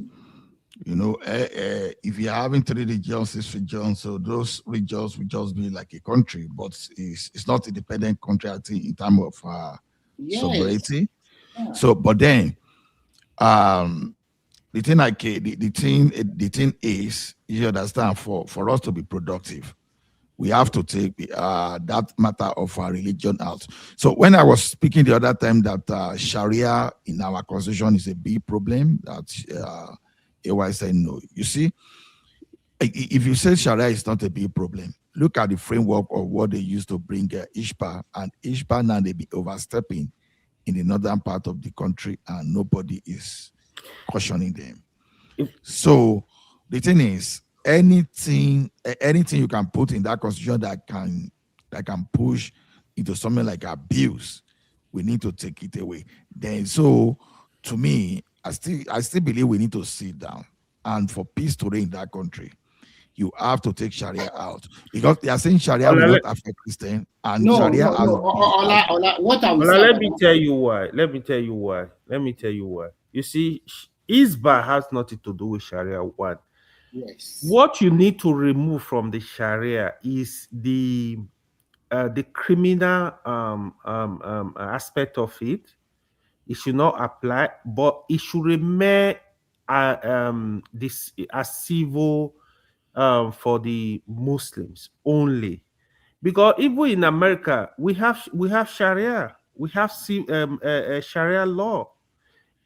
you know, if you're having 3 regions, 6 regions, so those regions will just be like a country, but it's not a independent country, I think, in terms of sovereignty. Yeah. So, but then, the thing is, you understand, for us to be productive, we have to take that matter of our religion out. So when I was speaking the other time that Sharia in our constitution is a big problem, that AY said no. You see, if you say Sharia is not a big problem, look at the framework of what they used to bring Ishpa, and Ishpa now they be overstepping in the northern part of the country, and nobody is cautioning them. So the thing is, anything you can put in that constitution that can push into something like abuse, we need to take it away. Then, so to me, I still believe we need to sit down, and for peace to reign in that country, you have to take Sharia out, because they are saying Sharia will not affect Christian, and Sharia has what I would Ola, say let about me that. tell you why. Let me tell you why. You see, Isba has nothing to do with Sharia. One, Yes. what you need to remove from the Sharia is the criminal aspect of it. It should not apply, but it should remain this as civil for the Muslims only. Because even in America, we have Sharia, we have Sharia law.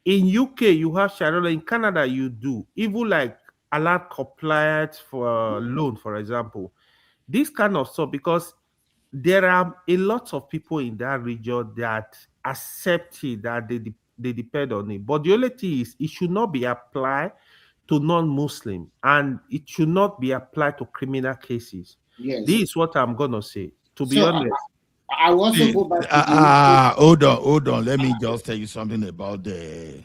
In UK, you have Sharia law. In Canada, you do. Even like allowed compliance for loan, for example. This kind of stuff, because there are a lot of people in that region that accept it, that they depend on it. But the only thing is, it should not be applied to non-Muslim, and it should not be applied to criminal cases. Yes. This is what I'm gonna say. To be So honest, I will also go back to the hold on. Let me just tell you something about the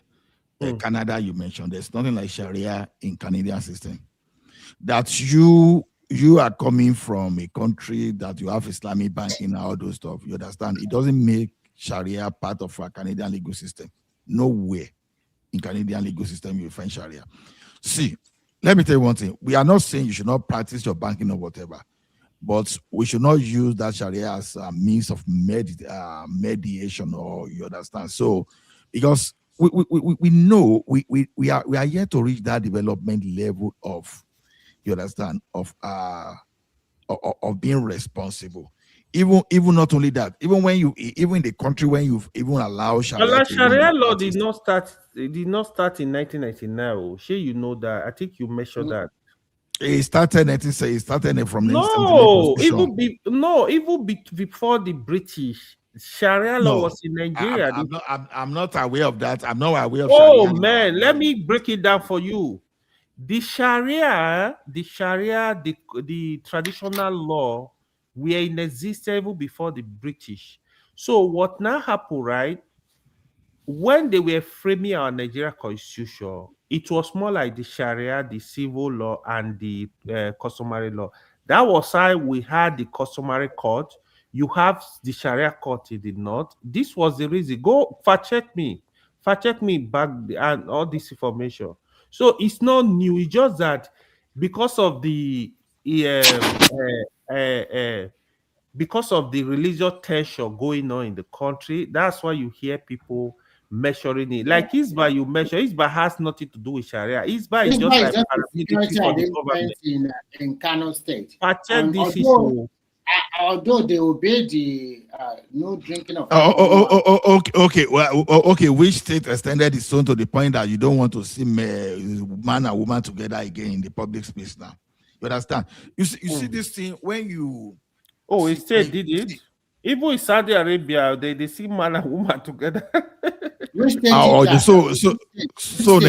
Canada you mentioned. There's nothing like Sharia in Canadian system. That you are coming from a country that you have Islamic banking and all those stuff. You understand? It doesn't make Sharia part of our Canadian legal system. Nowhere in Canadian legal system you find Sharia. See, let me tell you one thing. We are not saying you should not practice your banking or whatever, but we should not use that Sharia as a means of mediation, or you understand? So, because we know we are yet to reach that development level of, you understand, of being responsible. Even not only that, even in the country when you've even allowed Sharia Allah to even be Sharia law practiced. did not start in 1999. Oh, sure, you know that. I think you mentioned that. It started from 1979 No, constitution. even before the British, Sharia law No, was in Nigeria. I'm not aware of that. I'm not aware of Oh Sharia. man, let me break it down for you. The the traditional law were in existence even before the British. So what now happened, right? When they were framing our Nigeria constitution, it was more like the Sharia, the civil law, and the customary law. That was how we had the customary court. You have the Sharia court in the north. This was the reason. Go fact check me back and all this information. So it's not new. It's just that because of the um, uh, uh, uh, because of the religious tension going on in the country, that's why you hear people measuring it. Like Isba, you measure Isba has nothing to do with Sharia. Isba is just Isba is like just a paramilitary security for the arrangement government. in Kano State. I check And this issue. although they obey the no drinking of Oh, okay. Well, okay. Which state extended its own to the point that you don't want to see man and woman together again in the public space now? You understand? You see this thing when you. Oh, he said did it. Even in Saudi Arabia, they see man and woman together. Which state is that? So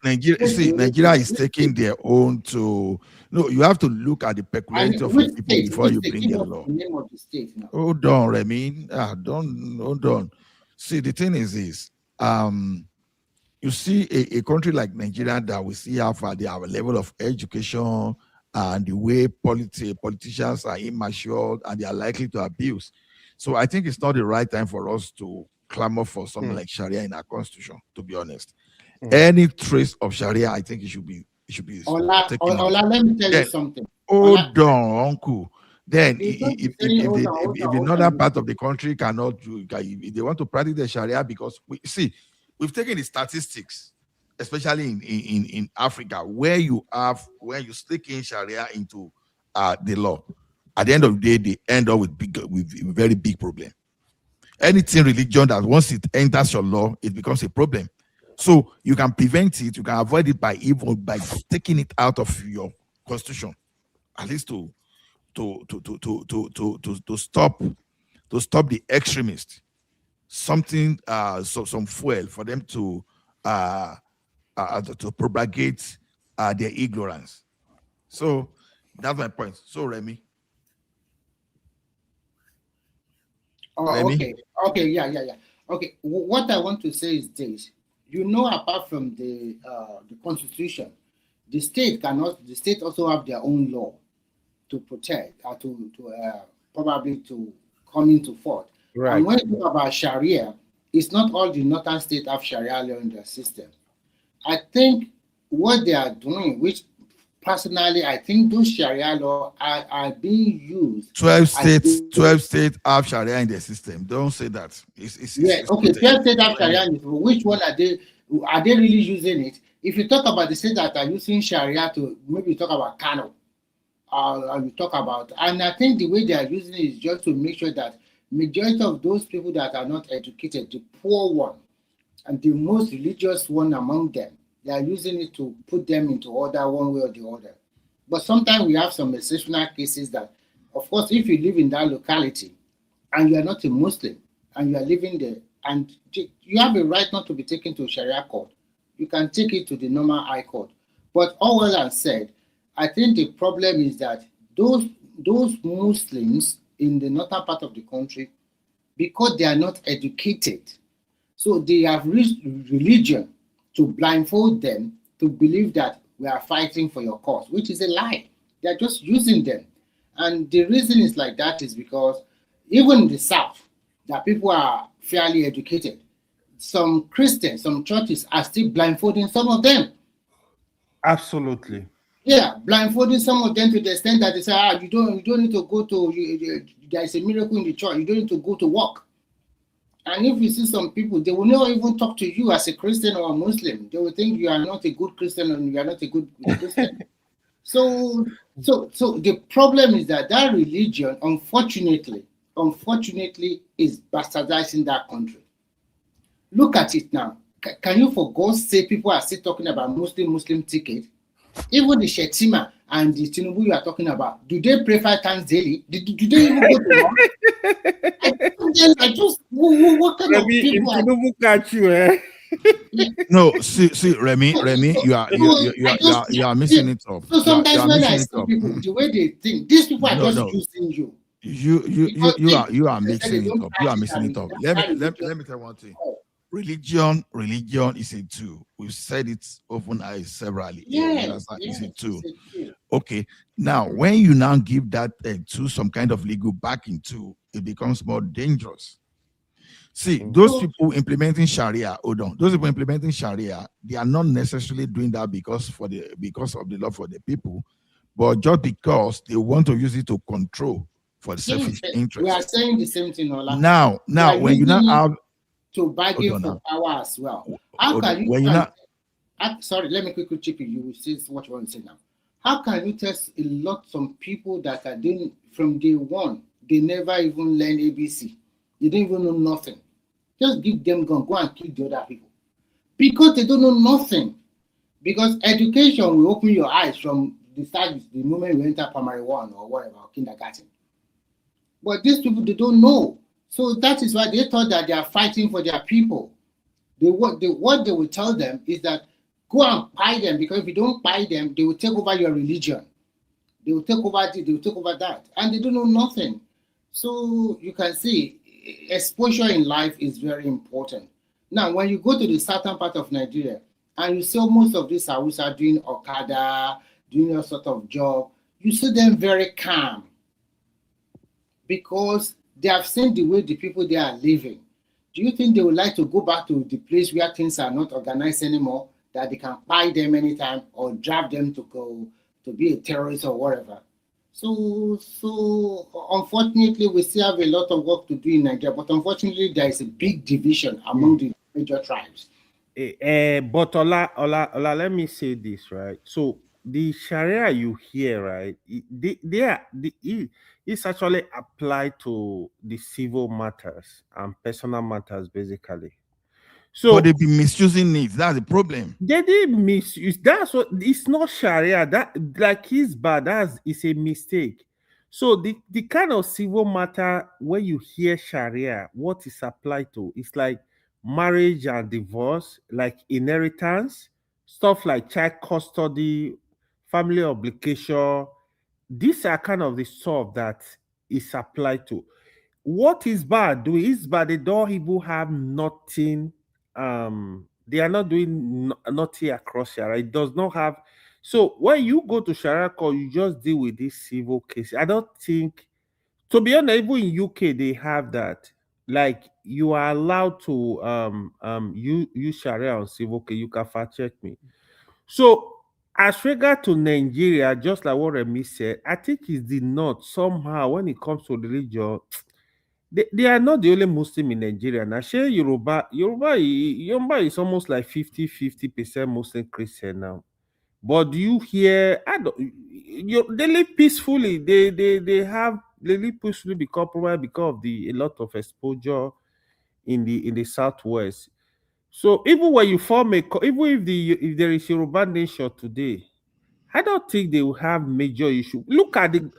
Nigeria is taking their own to. No, you have to look at the peculiarity of the people before you bring the law. The name of the state now. Hold on, Remy. Hold on. See, the thing is this. You see a country like Nigeria that we see how far they have a level of education and the way politicians are immature and they are likely to abuse. So I think it's not the right time for us to clamor for something like Sharia in our constitution, to be honest. Any trace of Sharia, I think it should be taken out. Let me tell you something. Hold on, uncle. Then, if the northern part of the country cannot do, if they want to practice the Sharia, because we've taken the statistics, especially in Africa, where you stick in Sharia into the law. At the end of the day, they end up with a very big problem. Anything religion that once it enters your law, it becomes a problem. So you can prevent it, you can avoid it by taking it out of your constitution, at least to stop the extremists. Something some fuel for them to propagate their ignorance. So that's my point. So Remy. Oh, okay, yeah. Okay, what I want to say is this: apart from the constitution, the state also have their own law to protect, probably to come into force. Right. And when you talk about Sharia, it's not all the northern states have Sharia law in their system. I think what they are doing, which personally I think those Sharia law are being used. 12 states have Sharia in their system. Don't say that. It's 12 states have Sharia in it. Which one are they? Are they really using it? If you talk about the states that are using Sharia, to maybe talk about Kano, we talk about, and I think the way they are using it is just to make sure that majority of those people that are not educated, the poor one, and the most religious one among them, they are using it to put them into order one way or the other. But sometimes we have some exceptional cases that, of course, if you live in that locality and you are not a Muslim and you are living there, and you have a right not to be taken to Sharia court, you can take it to the normal high court. But all well and said, I think the problem is that those Muslims in the northern part of the country, because they are not educated, so they have used religion to blindfold them to believe that we are fighting for your cause, which is a lie. They are just using them. And the reason is like that is because even in the South, that people are fairly educated. Some Christians, some churches are still blindfolding some of them. Absolutely. Yeah, blindfolding some of them to the extent that they say, you don't need to go to, there is a miracle in the church, you don't need to go to work. And if you see some people, they will not even talk to you as a Christian or a Muslim. They will think you are not a good Christian and you are not a good Christian. So the problem is that religion, unfortunately, is bastardizing that country. Look at it now. Can you, for God's sake, people are still talking about Muslim ticket? Even the Shetima and the Tinubu you are talking about, do they pray 5 times daily? Do they even go to work? I just, what kind of people are... Tinubu catch you, eh? No, see, Remy, you are missing it up. So sometimes when I see people, the way they think, these people are just using you. You are mixing it up. You are mixing it up. Let me tell you one thing. Religion is a tool. We've said it often severally. Yes, it's a tool. Okay. Now, when you now give that to some kind of legal backing tool, it becomes more dangerous. See, those people implementing Sharia, those people implementing Sharia, they are not necessarily doing that because of the love for the people, but just because they want to use it to control for the selfish interest. We are saying the same thing, Ola. Now, when you now have to bargain for power as well. How can you? Sorry, let me quickly chip in. You will see what you want to say now. How can you test some people that are doing from day one? They never even learn ABC. They don't even know nothing. Just give them gun, go and kill the other people because they don't know nothing. Because education will open your eyes from the start, the moment you enter primary 1 or whatever, or kindergarten. But these people, they don't know. So that is why they thought that they are fighting for their people. What they will tell them is that go and buy them, because if you don't buy them, they will take over your religion. They will take over this, they will take over that. And they don't know nothing. So you can see exposure in life is very important. Now, when you go to the southern part of Nigeria and you see most of these Hausa doing Okada, doing a sort of job, you see them very calm because they have seen the way the people there are living. Do you think they would like to go back to the place where things are not organized anymore, that they can buy them anytime or drive them to go to be a terrorist or whatever? So unfortunately, we still have a lot of work to do in Nigeria, but unfortunately, there is a big division among the major tribes. But Ola, let me say this, right? So the Sharia you hear, right? It's actually applied to the civil matters and personal matters, basically. But So they've been misusing it. That's the problem. they did misuse. That's what it's not Sharia. That like is bad. It's a mistake. So the kind of civil matter when you hear Sharia, what is applied to? It's like marriage and divorce, like inheritance, stuff like child custody, family obligation. These are kind of the stuff that is applied to. What is bad doing is bad. They don't even have nothing. They are not doing nothing across Sharia. It does not have. So when you go to Sharia court, you just deal with this civil case. I don't think, to be honest, even in UK they have that. Like you are allowed to use Sharia on civil case. You can fact check me. So as regard to Nigeria, just like what Remy said, I think it's the north somehow when it comes to religion. They are not the only Muslim in Nigeria. Now, share Yoruba is almost like 50% Muslim Christian now. But do you hear? I don't. They live peacefully. They live peacefully because probably because of the a lot of exposure in the southwest. So even when you form even if there is Yoruba nation today, I don't think they will have major issue. Look at the.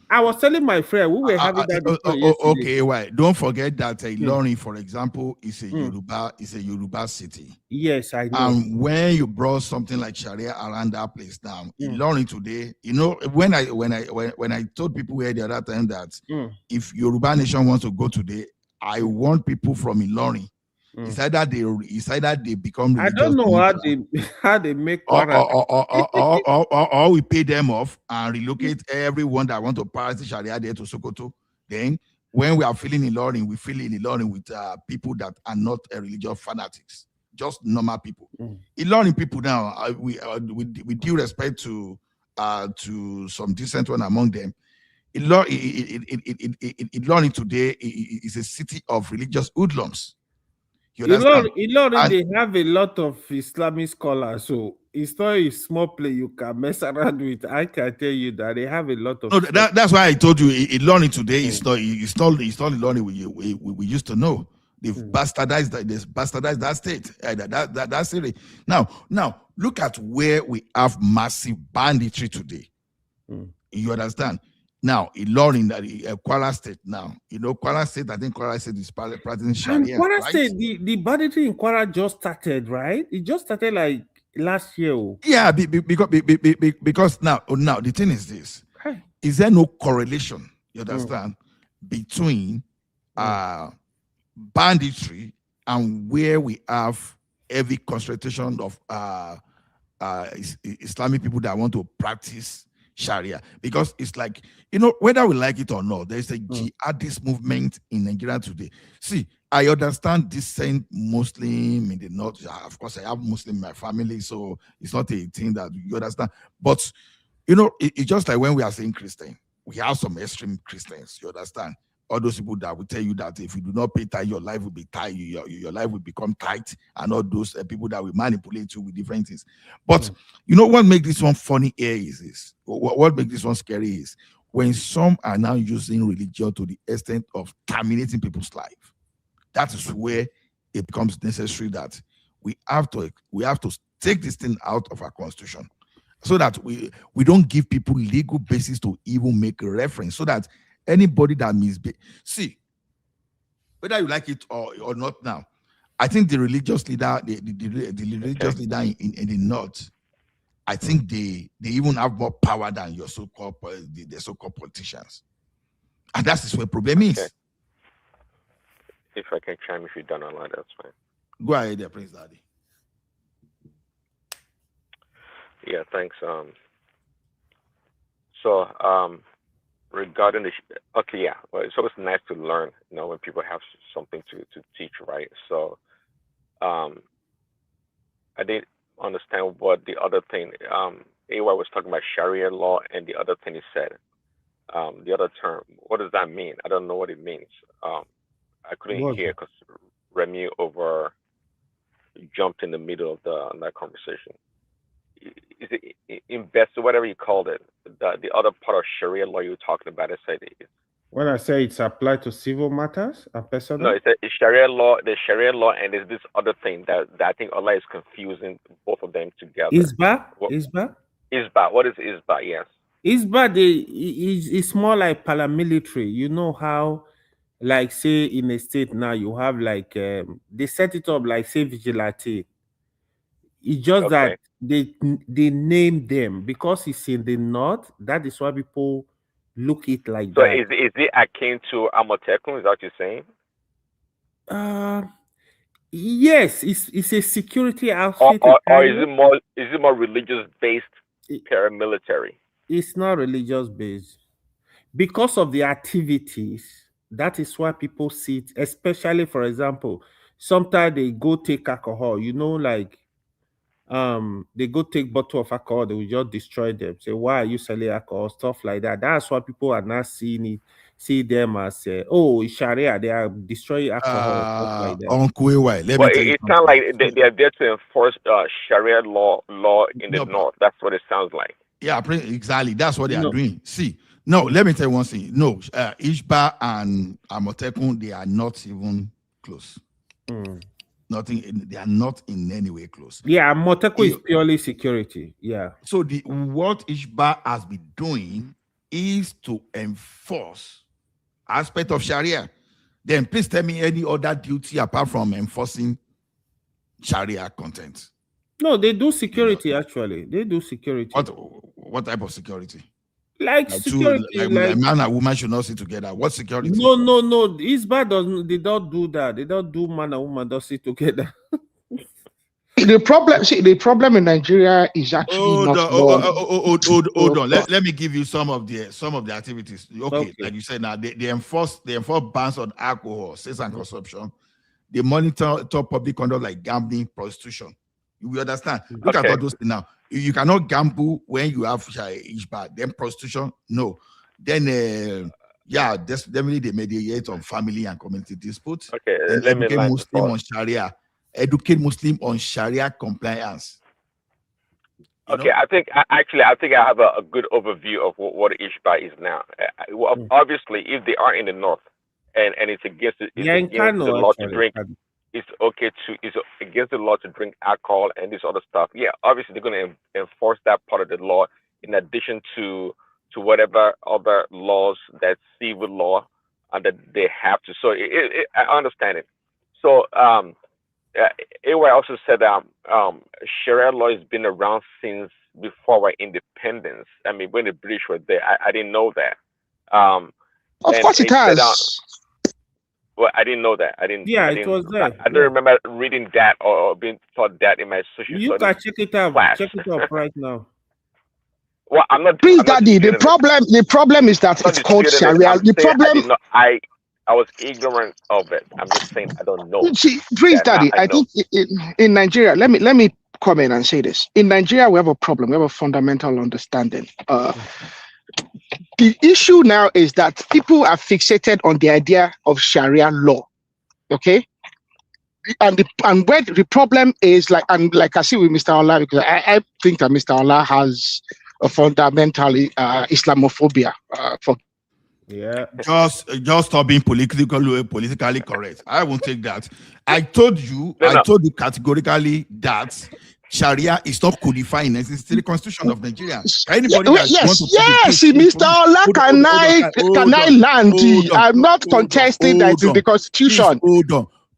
I was telling my friend we were having that discussion yesterday. Okay, why? Don't forget that Mm. Ilorin, for example, is a Yoruba city. Yes, I know. And when you brought something like Sharia around that place now, Mm. Ilorin today, when I told people here the other time that if Yoruba nation wants to go today, I want people from Ilorin. It's either they become I religious don't know leaders, how they make Quran. or we pay them off and relocate everyone that want to practice Sharia there to Sokoto. Then when we are feeling Ilorin, we fill in Ilorin with people that are not religious fanatics, just normal people. Ilorin people now, with due respect to some decent one among them, Ilorin today is a city of religious hoodlums. You understand? Ilorin, they have a lot of Islamic scholars, so it's not a small play you can mess around with. I can tell you that they have a lot of. No, that's why I told you Ilorin today is not Ilorin we used to know. They've bastardized that state, that city. Now look at where we have massive banditry today. You understand? Now, Ilorin, Kwara State now. Kwara State, I think Kwara State is practicing And Sharia, Kwara right? State, the banditry in Kwara just started, right? It just started like last year. Yeah, because now the thing is this: is there no correlation? You understand between banditry and where we have heavy concentration of Islamic people that want to practice Sharia? Because it's like, whether we like it or not, there's a jihadist movement in Nigeria today. See, I understand descent Muslim in the north. Of course, I have Muslim in my family, so it's not a thing that you understand. But it's just like when we are saying Christian, we have some extreme Christians. You understand? All those people that will tell you that if you do not pay tithe, your life will be tight. Your life will become tight, and all those people that will manipulate you with different things. But what makes this one funny here is this. What makes this one scary is when some are now using religion to the extent of terminating people's life. That is where it becomes necessary that we have to take this thing out of our constitution, so that we don't give people legal basis to even make a reference, so that anybody that see, whether you like it or not now, I think the religious leader, the religious leader in the north, I think they even have more power than your so-called the so-called politicians. And that's where the problem is. If I can chime, if you're done online, that's fine. Go ahead there, Prince Daddy. Yeah, thanks. Regarding the well, it's always nice to learn, when people have something to teach, right? So, I didn't understand what the other thing. AY was talking about Sharia law, and the other thing he said, the other term. What does that mean? I don't know what it means. I couldn't hear because Remy jumped in the middle of that conversation. is it invested, whatever you called it, the other part of Sharia law you were talking about? I said when I say it's applied to civil matters and no, personal, it's Sharia law. There's Sharia law, and there's this other thing that I think Allah is confusing both of them together. Isba, What, Isba, Isba. What is Isba? Yes. Isba. It's more like paramilitary. You know how, like, say in a state now you have like they set it up like say vigilante. It's just Okay. that they name them because it's in the north. That is why people look it like So that. is it akin to Amotekun? Is that what you're saying? Yes, it's a security Or, outfit. or is it more religious based paramilitary? It's not religious based because of the activities. That is why people see it, especially for example, sometimes they go take alcohol, you know, like they go take bottle of alcohol, they will just destroy them. Say, why are you selling alcohol? Stuff like that. That's why people are not seeing it, see them as oh, it's Sharia, they are destroying alcohol, stuff like that. Uncle AY, let Well, me tell you it sounds like something. they are there to enforce Sharia law in the No, north. That's what it sounds like. Yeah, exactly. That's what they are No. doing. See, no, let me tell you one thing. No, Ishba and Amotekun, they are not even close. Nothing. They are not in any way close. Yeah, Moteco is purely security. Yeah. So what Ishba has been doing is to enforce aspect of Sharia. Then please tell me any other duty apart from enforcing Sharia content. No, they do security actually. They do security. What type of security? Like security, like man and woman should not sit together. What security? No. Isba doesn't. They don't do that. They don't do man and woman don't sit together. The problem in Nigeria is actually not law. Hold on. Let me give you some of the activities. Okay. Like you said, now they enforce bans on alcohol, sales and consumption. They monitor public conduct like gambling, prostitution. You understand? Look at all those things now. You cannot gamble when you have Ishba. Then prostitution, no. Then definitely they mediate on family and community disputes. Okay, Then let me educate Muslim on Sharia. Educate Muslim on Sharia compliance. Okay, I think I have a good overview of what Ishba is now. Obviously, if they are in the north and it's against the law to drink, it's against the law to drink alcohol and this other stuff. Yeah, obviously they're going to enforce that part of the law in addition to whatever other laws that civil law that they have to. So I understand it. So AY also said Sharia law has been around since before our independence. I mean, when the British were there, I didn't know that. Of course it has. Well, I didn't know that. It was there. I don't remember reading that or being taught that in my social studies. You can check it out. Class. Check it out right now. Well, I'm not. Please, Daddy. The problem is that it's called Sharia. The problem. I was ignorant of it. I'm just saying I don't know. See, please, Daddy. I think in Nigeria, let me comment and say this. In Nigeria, we have a problem. We have a fundamental understanding. The issue now is that people are fixated on the idea of Sharia law. Okay. And where the problem is like I see with Mr. Allah, because I think that Mr. Allah has a fundamentally Islamophobia. Just stop being politically correct. I won't take that. I told you categorically that Sharia is not codified in the existing constitution of Nigeria. Anybody Mr. Allah, can I land? I'm not contesting that in the constitution.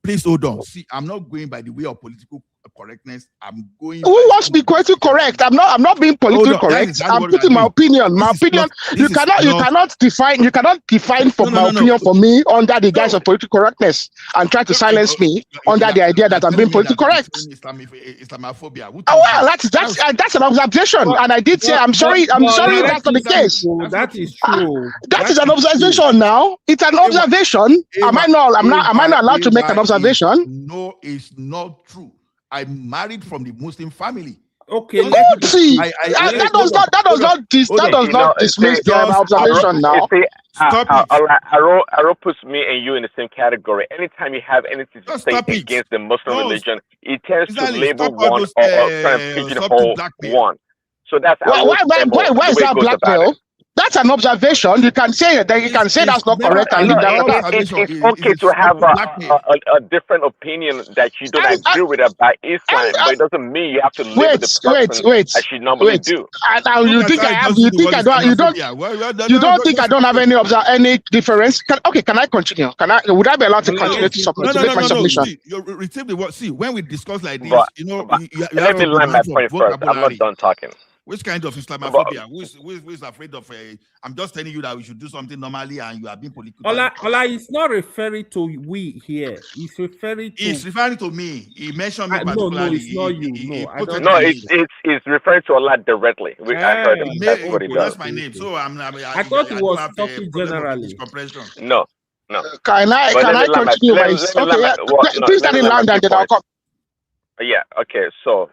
Please hold on. See, I'm not going by the way of political correctness. I'm going. Who wants to be politically correct? I'm not being politically correct. I'm putting my opinion. My opinion. You cannot define for my opinion for me under the guise of political correctness and try to silence me under the idea that I'm being politically correct. Islamophobia. Well, that's an observation, and I did say I'm sorry. I'm sorry that's not the case. That is true. That is an observation. Now it's an observation. Am I not allowed to make an observation? No, it's not true. I'm married from the Muslim family. Okay, see, that does not dismiss my observation now. Aro puts me and you in the same category. Anytime you have anything to say against the Muslim religion, it tends to label one or try to pigeonhole one. So that's why is that blackmail? That's an observation. You can say that. You can say that's not correct and leave that at that. It's okay to have a different opinion that you don't agree with about Islam, but it doesn't mean you have to live with the person as you normally do. And you think I have? You think I don't? You don't think I don't have any difference? Can I continue? Would I be allowed to continue to make my submission? See, you retrieve the word. See, when we discuss like this, let me land my point first. I'm not done talking. Which kind of Islamophobia? Who is afraid of I'm just telling you that we should do something normally and you are being political. Ola is not referring to we here. He's referring to... He's referring to me. He mentioned me particularly. No, it's not you. No, it's referring to Allah directly. I heard him. That's what he does. That's my name. So I thought he was talking generally. No. Can I continue? Please let me land and then I'll come. Yeah, okay. So,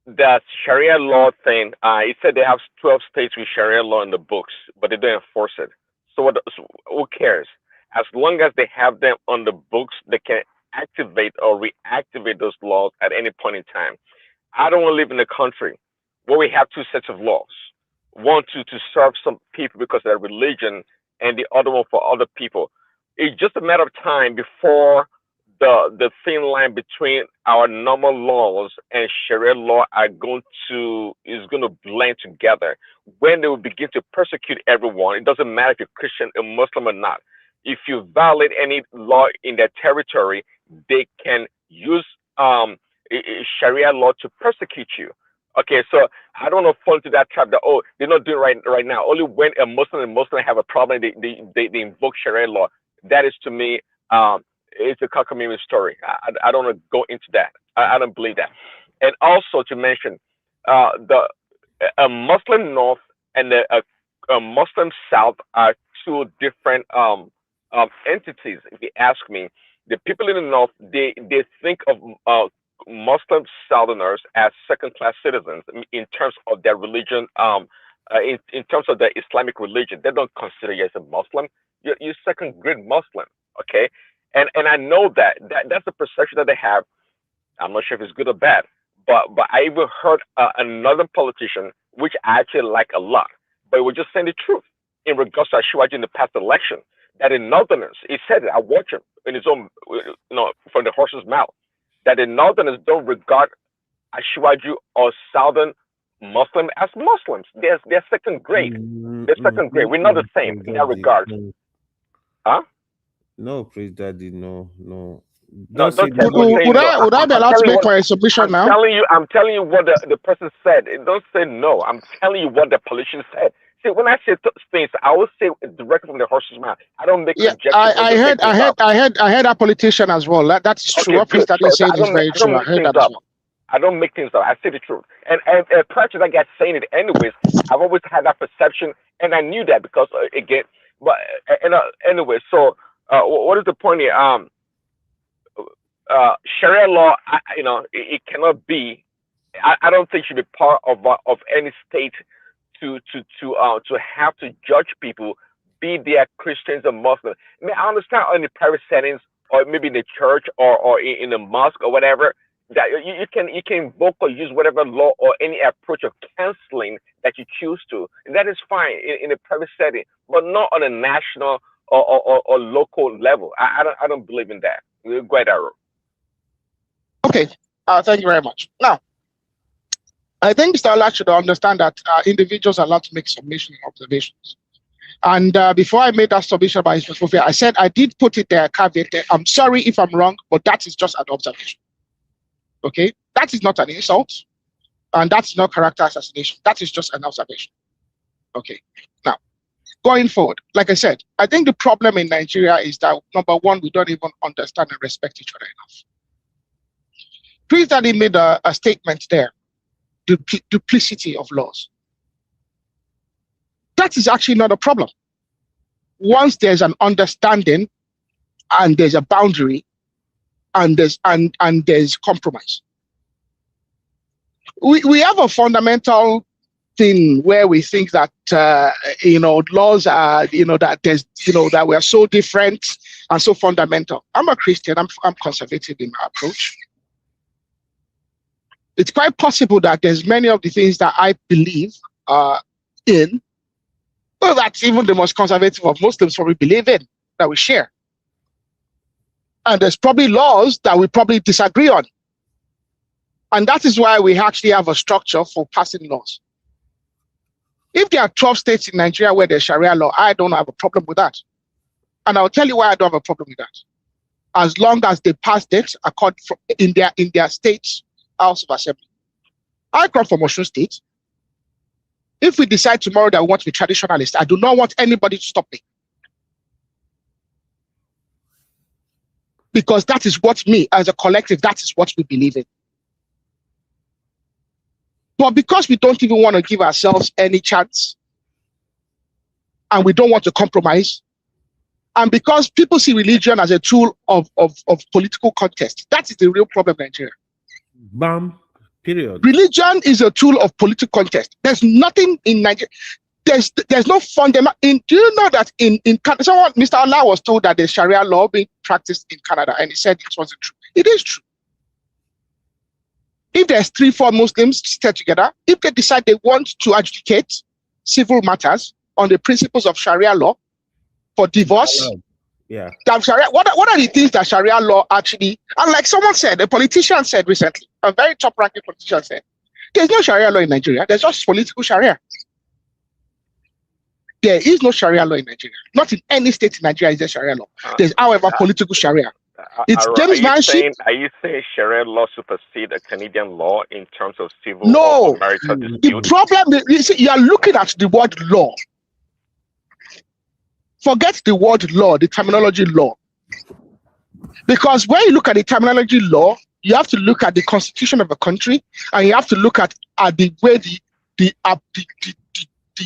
the Sharia law thing, it said they have 12 states with Sharia law in the books, but they don't enforce it. So who cares? As long as they have them on the books, they can activate or reactivate those laws at any point in time. I don't want to live in a country where we have two sets of laws. One to serve some people because of their religion, and the other one for other people. It's just a matter of time before the thin line between our normal laws and Sharia law is going to blend together. When they will begin to persecute everyone, it doesn't matter if you're Christian or Muslim or not. If you violate any law in their territory, they can use Sharia law to persecute you. Okay, so I don't want to fall into that trap that, they're not doing right now. Only when a Muslim and Muslim have a problem, they invoke Sharia law. That is, to me, it's a cockamamie story. I don't want to go into that. I don't believe that. And also to mention, a Muslim North and a Muslim South are two different entities. If you ask me, the people in the North, they think of Muslim Southerners as second-class citizens in terms of their religion, in terms of their Islamic religion. They don't consider you as a Muslim. You're second-grade Muslim, okay? And I know that's the perception that they have. I'm not sure if it's good or bad, but I even heard another politician, which I actually like a lot, but he was just saying the truth in regards to Ashiwaji in the past election, that in Northerners, he said it, I watched him in his own, from the horse's mouth, that the Northerners don't regard Ashiwaji or Southern Muslim as Muslims. They're second grade. They're second grade. We're not the same in that regard. Huh? No, praise daddy, no. Would I be allowed to make my submission now? I'm telling you what the person said. Don't say no. I'm telling you what the politician said. See, when I say things, I always say directly from the horse's mouth. I don't make conjectures. I heard that politician as well. That's true. What Prince Daddy said is very true. I heard that as well. I don't make things up. I say the truth. And prior to that guy saying it anyways, I've always had that perception, and I knew that because again. But anyway, so. What is the point here? Sharia law, it cannot be. I don't think should be part of any state to have to judge people, be they Christians or Muslims. I mean, I understand in the private settings, or maybe in the church, or in a mosque or whatever, that you can invoke or use whatever law or any approach of counseling that you choose to. That is fine in a private setting, but not on a national or local level. I don't believe in that. Go ahead, Arrow. Okay. Thank you very much. Now, I think Mr. Olak should understand that individuals are allowed to make submission observations. And before I made that submission by Mr. Sophia, I said I did put it there, caveat there. I'm sorry if I'm wrong, but that is just an observation. Okay? That is not an insult. And that's not character assassination. That is just an observation. Okay. Now, going forward, like I said, I think the problem in Nigeria is that, number one, we don't even understand and respect each other enough. Prince Daddy made a statement there, duplicity of laws. That is actually not a problem. Once there's an understanding and there's a boundary and there's compromise. we have a fundamental thing where we think that laws are that there's that we are so different and so fundamental. I'm a Christian. I'm conservative in my approach. It's quite possible that there's many of the things that I believe in, well, that's even the most conservative of Muslims probably believe in, that we share. And there's probably laws that we probably disagree on. And that is why we actually have a structure for passing laws. If there are 12 states in Nigeria where there's Sharia law, I don't have a problem with that. And I'll tell you why I don't have a problem with that. As long as they pass it in their state's House of Assembly. I come from Osun State. If we decide tomorrow that we want to be traditionalist, I do not want anybody to stop me. Because that is what me, as a collective, that is what we believe in. But because we don't even want to give ourselves any chance, and we don't want to compromise, and because people see religion as a tool of political contest, that is the real problem in Nigeria. Bam. Period. Religion is a tool of political contest. There's nothing in Nigeria. There's no fundamental. Do you know that in Canada, Mr. Allah was told that there's Sharia law being practiced in Canada, and he said it wasn't true. It is true. If there's 3-4 Muslims stay together, if they decide they want to adjudicate civil matters on the principles of Sharia law for divorce, yeah. Sharia, what are the things that Sharia law actually, and like someone said, a politician said recently, a very top-ranking politician said, there's no Sharia law in Nigeria, there's just political Sharia. There is no Sharia law in Nigeria. Not in any state in Nigeria is there Sharia law. There's, however, political Sharia. It's James Manship. Are you saying Sharia law supersedes a Canadian law in terms of civil or marital dispute? The problem is, you are looking at the word law. Forget the word law, the terminology law. Because when you look at the terminology law, you have to look at the constitution of a country, and you have to look at the way the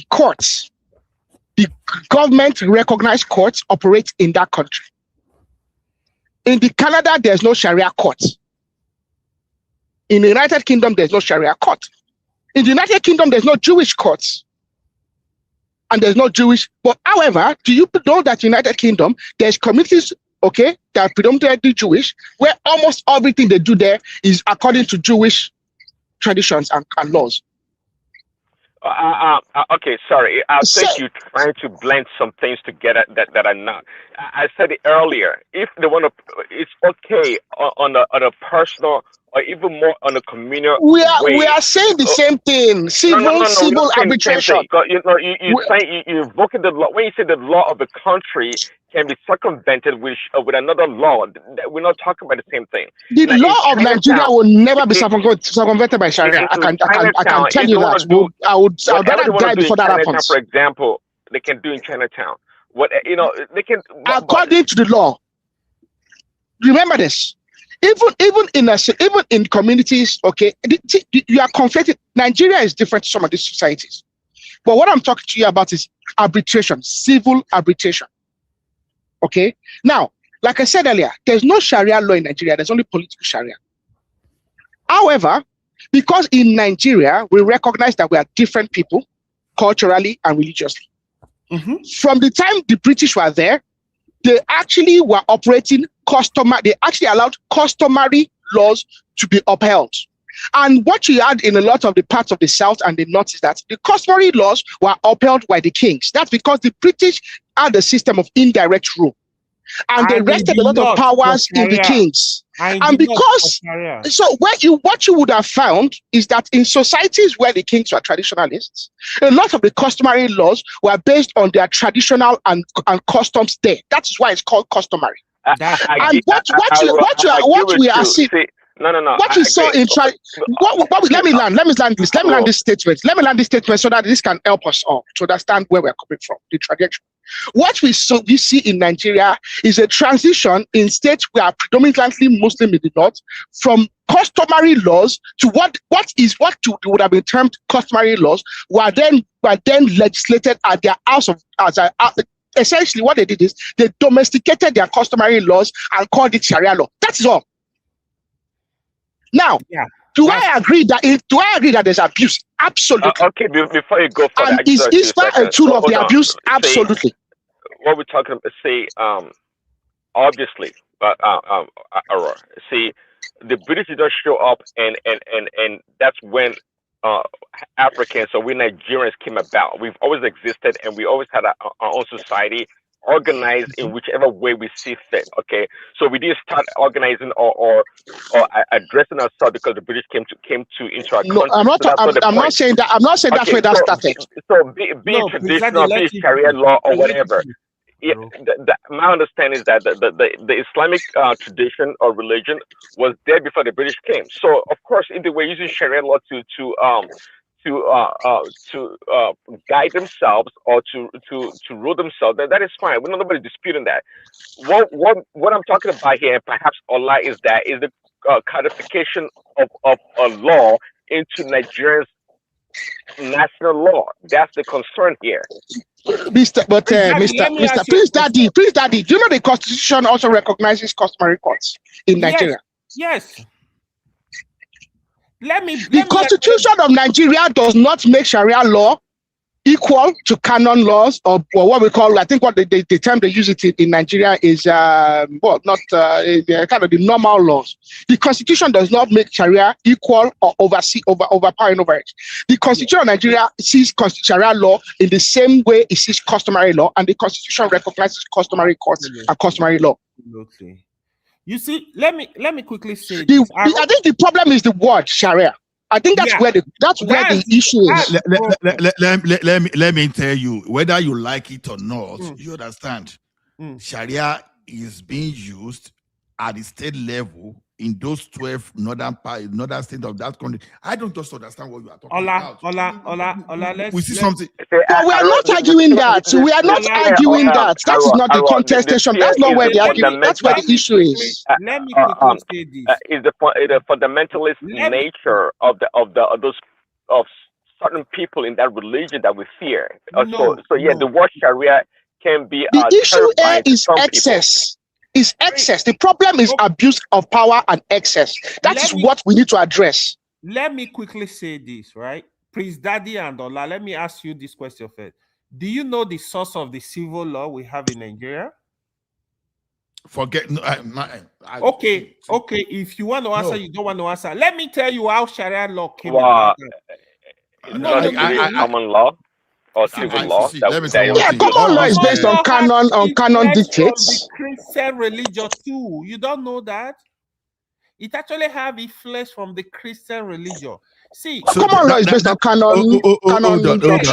courts, the government recognized courts operate in that country. In the Canada, there's no Sharia court. In the United Kingdom, there's no Sharia court. In the United Kingdom, there's no Jewish courts. And there's no Jewish. But however, do you know that United Kingdom, there's communities, okay, that are predominantly Jewish, where almost everything they do there is according to Jewish traditions and laws. Okay, sorry. I think you're trying to blend some things together that are not. I said it earlier. If they want to, it's okay on a personal or even more on a communal we way. are saying the same thing. Civil arbitration. You're invoking the law. When you say the law of the country can be circumvented with another law, we're not talking about the same thing. The law of Nigeria will never be circumvented by Sharia. I can tell you that. I would rather die before that happens. For example, they can do in Chinatown. They can. According to the law. Remember this. Even in communities, okay, you are conflicted. Nigeria is different to some of these societies. But what I'm talking to you about is arbitration, civil arbitration. Okay. Now, like I said earlier, there's no Sharia law in Nigeria. There's only political Sharia. However, because in Nigeria, we recognize that we are different people culturally and religiously. From the time the British were there, they actually were operating they actually allowed customary laws to be upheld. And what you had in a lot of the parts of the South and the North is that the customary laws were upheld by the kings. That's because the British had a system of indirect rule. And they rested a lot of powers in the kings. And because, so what you would have found is that in societies where the kings were traditionalists, a lot of the customary laws were based on their traditional and customs there. That is why it's called customary. And what we are seeing. No. What you saw in let me land this statement. Let me land this statement so that this can help us all to understand where we're coming from, the trajectory. What we see in Nigeria is a transition in states where are predominantly Muslim in the north from customary laws to what would have been termed customary laws were then legislated at their essentially what they did is they domesticated their customary laws and called it Sharia law. That is all. Now, Do I agree that there's abuse? Absolutely. Okay, before you go further, And is ISPA a tool of the abuse? Absolutely. What we're talking about, obviously, Aurora, the British don't show up, and that's when Africans, so we Nigerians, came about. We've always existed, and we always had our own society organized in whichever way we see fit. Okay, so we didn't start organizing or addressing ourselves because the British came into our country. I'm not saying that. I'm not saying that's where that started. So be traditional, be Sharia law or whatever. Yeah, my understanding is that the Islamic tradition or religion was there before the British came. So of course, if they were using Sharia law to guide themselves or to rule themselves, then that is fine. We're nobody's disputing that. What I'm talking about here, and perhaps Allah, is the codification of a law into Nigeria's national law. That's the concern here. Mr. Please, Daddy, do you know the Constitution also recognizes customary courts in Nigeria? Yes. The Constitution of Nigeria does not make Sharia law equal to canon laws, or what we call, I think what the term they use it in Nigeria is kind of the normal laws. The Constitution does not make Sharia equal or overpowering over it. The Constitution of Nigeria sees Sharia law in the same way it sees customary law, and the Constitution recognizes customary courts and customary law. Absolutely. You see, let me quickly say I think the problem is the word Sharia. I think that's where the issue is. Let me tell you, whether you like it or not, you understand. Sharia is being used at the state level in those 12 northern states of that country. I don't just understand what you are talking about. We see something. But we are not arguing that. We are not arguing that. That is not the contestation. That's not where the argument. That's where the issue is. Let me quickly say this. Is the fundamentalist nature of certain people in that religion that we fear. The word Sharia can be the issue here is excess. Is excess. The problem is abuse of power and excess. That is what we need to address. Let me quickly say this, right? Prince Daddy and Ola, let me ask you this question first. Do you know the source of the civil law we have in Nigeria? Okay. If you want to answer, you don't want to answer. Let me tell you how Sharia law came about. Common law. Or civil law. Common law is based on canon dictates. The Christian religion too. You don't know that? It actually have a flesh from the Christian religion. See, common law is based on canon dictates.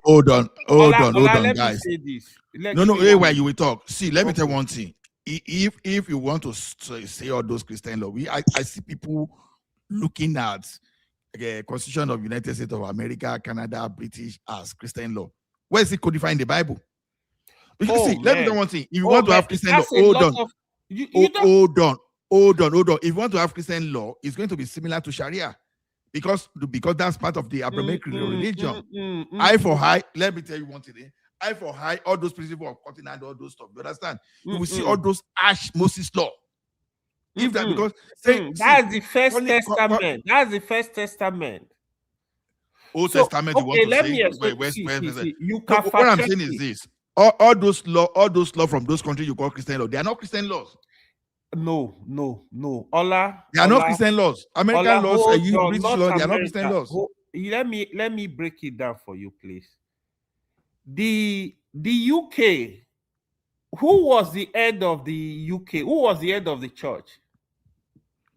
Hold on, guys. Why you will talk. See, let me tell you one thing. If you want to say all those Christian law, I see people looking at Constitution of United States of America, Canada, British as Christian law. Where is it codified in the Bible? Because let me tell one thing. If you want to have Christian law, hold on. If you want to have Christian law, it's going to be similar to Sharia. Because that's part of the Abrahamic religion. Eye for eye, let me tell you one thing. Eye for eye, all those principles of cutting and all those stuff. You understand? You will see all those Ash Moses law. If that that's the first testament. That's the first testament. Old Testament. You want to let say? Me what I'm saying is this: all those law from those countries you call Christian law, they are not Christian laws. No. Ola, they are not Christian laws. American laws, British laws, they are not Christian laws. Let me break it down for you, please. The UK. Who was the head of the UK? Who was the head of the church?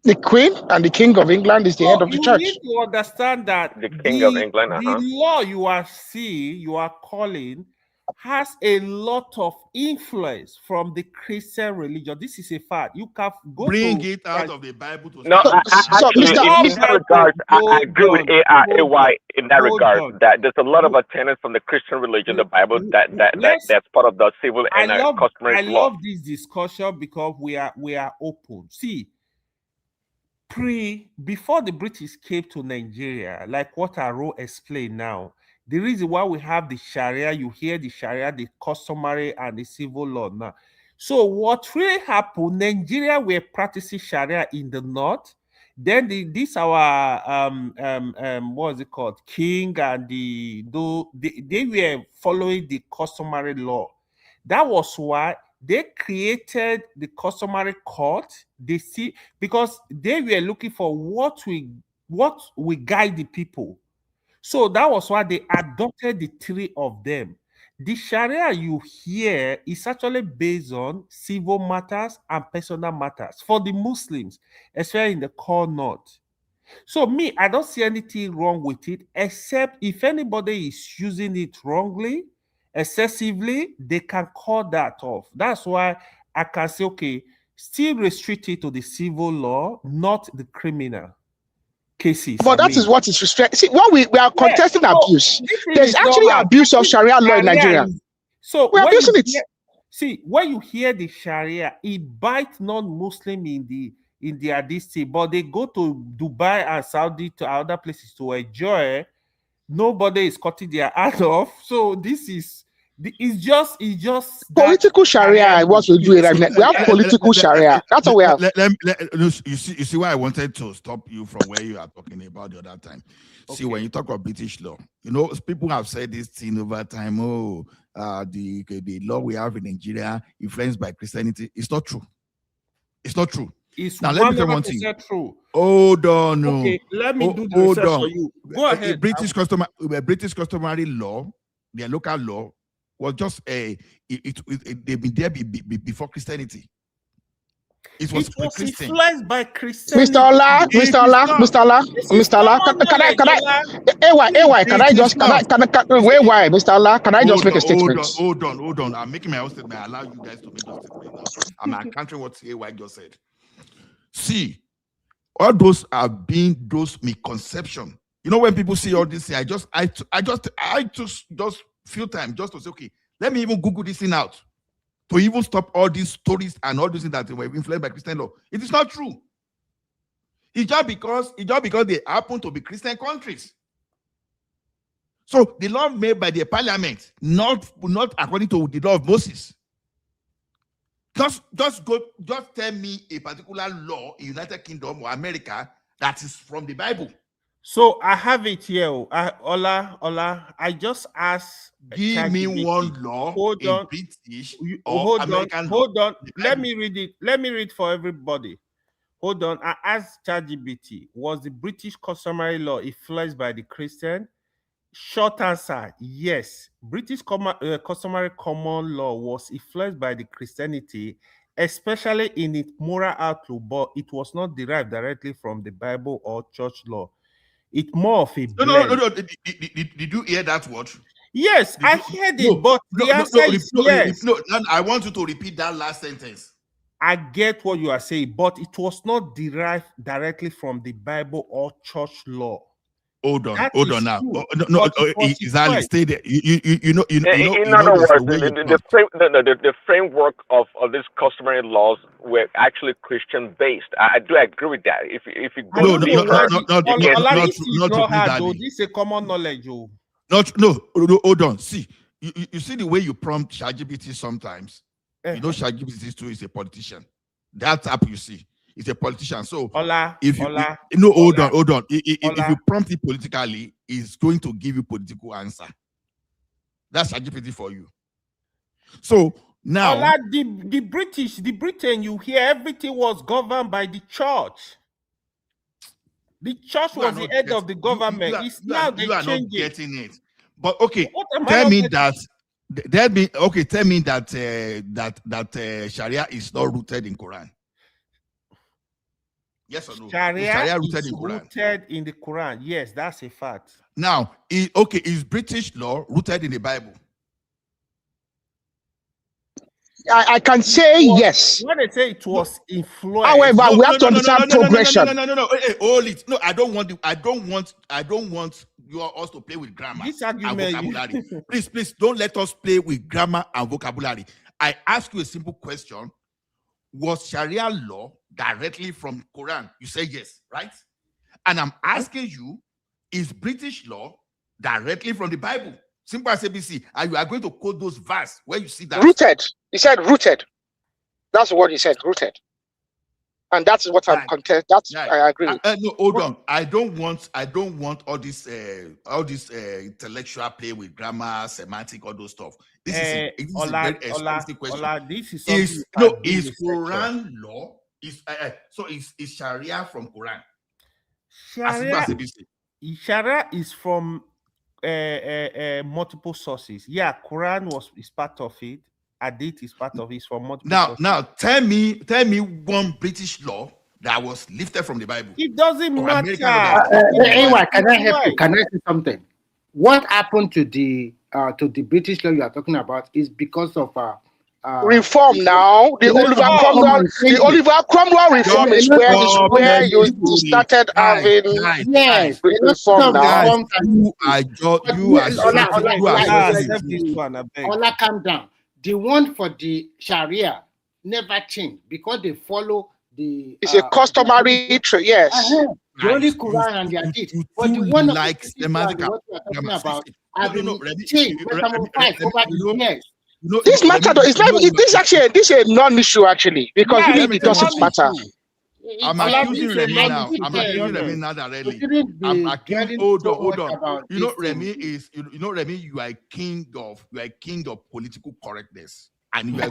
The Queen and the King of England is the head of the church. You need to understand that the King of England, the law you are calling, has a lot of influence from the Christian religion. This is a fact. You can bring it out of the Bible to. No, in that regard, I agree with AY in that regard. That there's a lot of tenets from the Christian religion, the Bible, that's part of the civil and customary law. I love this discussion because we are open. See. Before the British came to Nigeria, like what Aro explained now, the reason why we have the Sharia, you hear the Sharia, the customary and the civil law now. So what really happened, Nigeria were practicing Sharia in the north. Then this our what is it called? King and they were following the customary law. That was why they created the customary court. They see because they were looking for what we guide the people. So that was why they adopted the three of them. The Sharia you hear is actually based on civil matters and personal matters for the Muslims, especially in the core north. So me, I don't see anything wrong with it, except if anybody is using it wrongly, excessively, they can call that off. That's why I can say, okay, still restrict it to the civil law, not the criminal cases. But that is what is restricted. See, when we are contesting abuse, there's actually abuse of Sharia law in Nigeria. So we're abusing it. See, when you hear the Sharia, it bites non-Muslim in their district, but they go to Dubai and Saudi to other places to enjoy. Nobody is cutting their hand off. So this is it's just political Sharia. What we do right now, we have political Sharia. That's what we have. You see why I wanted to stop you from where you are talking about the other time. See, when you talk about British law, you know, people have said this thing over time. Oh, the law we have in Nigeria influenced by Christianity. It's not true. It's not true. It's now let me tell you one thing. True. Hold on. Okay, let me do the research for you. Go ahead. British customary law, their local law, was just they've been there before Christianity. It was influenced by Christianity. Mr. Ola, can I just make a statement? Hold on. I'm making my own statement. I allow you guys to make your statement now. I'm encountering what AY just said. See, all those are being those misconception. You know, when people see all this, I just few time just to say, okay, let me even Google this thing out to even stop all these stories and all those things that were influenced by Christian law. It is not true. It's just because they happen to be Christian countries. So the law made by the parliament, not according to the law of Moses. Just tell me a particular law in United Kingdom or America that is from the Bible. So I have it here. Ola, I just asked. Give me one law in British or American law. Hold on. Let me read it. Let me read for everybody. Hold on. I asked ChatGPT, was the British customary law influenced by the Christian? Short answer, yes. British customary common law was influenced by the Christianity, especially in its moral outlook, but it was not derived directly from the Bible or church law. It's more of a blend. No. Did you hear that word? Yes, I heard it, but the answer is yes. No, I want you to repeat that last sentence. I get what you are saying, but it was not derived directly from the Bible or church law. Hold on now. Exactly. Stay there. You know. In other words, the framework of this customary laws were actually Christian based. I do agree with that. If you go this is a common knowledge. Hold on. See, you see the way you prompt ChatGPT sometimes. You know, ChatGPT too is a politician. That app you see. It's a politician. So hold on. If you prompt it politically, it's going to give you political answer. That's ChatGPT for you. So now the Britain, you hear everything was governed by the church. The church was the head of the government. You are not getting it. But okay, tell me that Sharia is not rooted in Quran. Yes or no? Sharia rooted in the Quran. Yes, that's a fact. Now, is British law rooted in the Bible? I can say yes. When they say it was influenced. However, we have to understand progression. No. Hey, hold it. No, I don't want us to play with grammar and vocabulary. Please, don't let us play with grammar and vocabulary. I ask you a simple question. Was Sharia law directly from Quran? You say yes, right? And I'm asking you, is British law directly from the Bible? Simple as ABC. And you are going to quote those verses where you see that. Rooted. He said rooted. That's what he said, rooted. and that's what I'm content. That's I agree with. No, hold on. I don't want all this intellectual play with grammar, semantic, all those stuff. This is a very expensive question. This is something is Quran law? Is Sharia from Quran? Sharia is from multiple sources. Yeah, Quran is part of it. Hadith is part of it. From multiple sources. Now tell me one British law that was lifted from the Bible. It doesn't matter. Anyway, can I help you? Can I say something? What happened to the British law you are talking about is because of reform now. The Oliver Cromwell reform is where you started having reform now. Ola, calm down. The one for the Sharia never changed because they follow the. It's a customary trade, yes. The only Quran and the Hadith, but the one like semantic what we are talking about have been changed, metamorphosed over the years. This matter though, it's not. This is a non-issue actually because really it doesn't matter. I'm accusing Remy now. I'm accusing Remy now directly. I'm accusing. Hold on. You know, Remy, you are a king of political correctness. And you are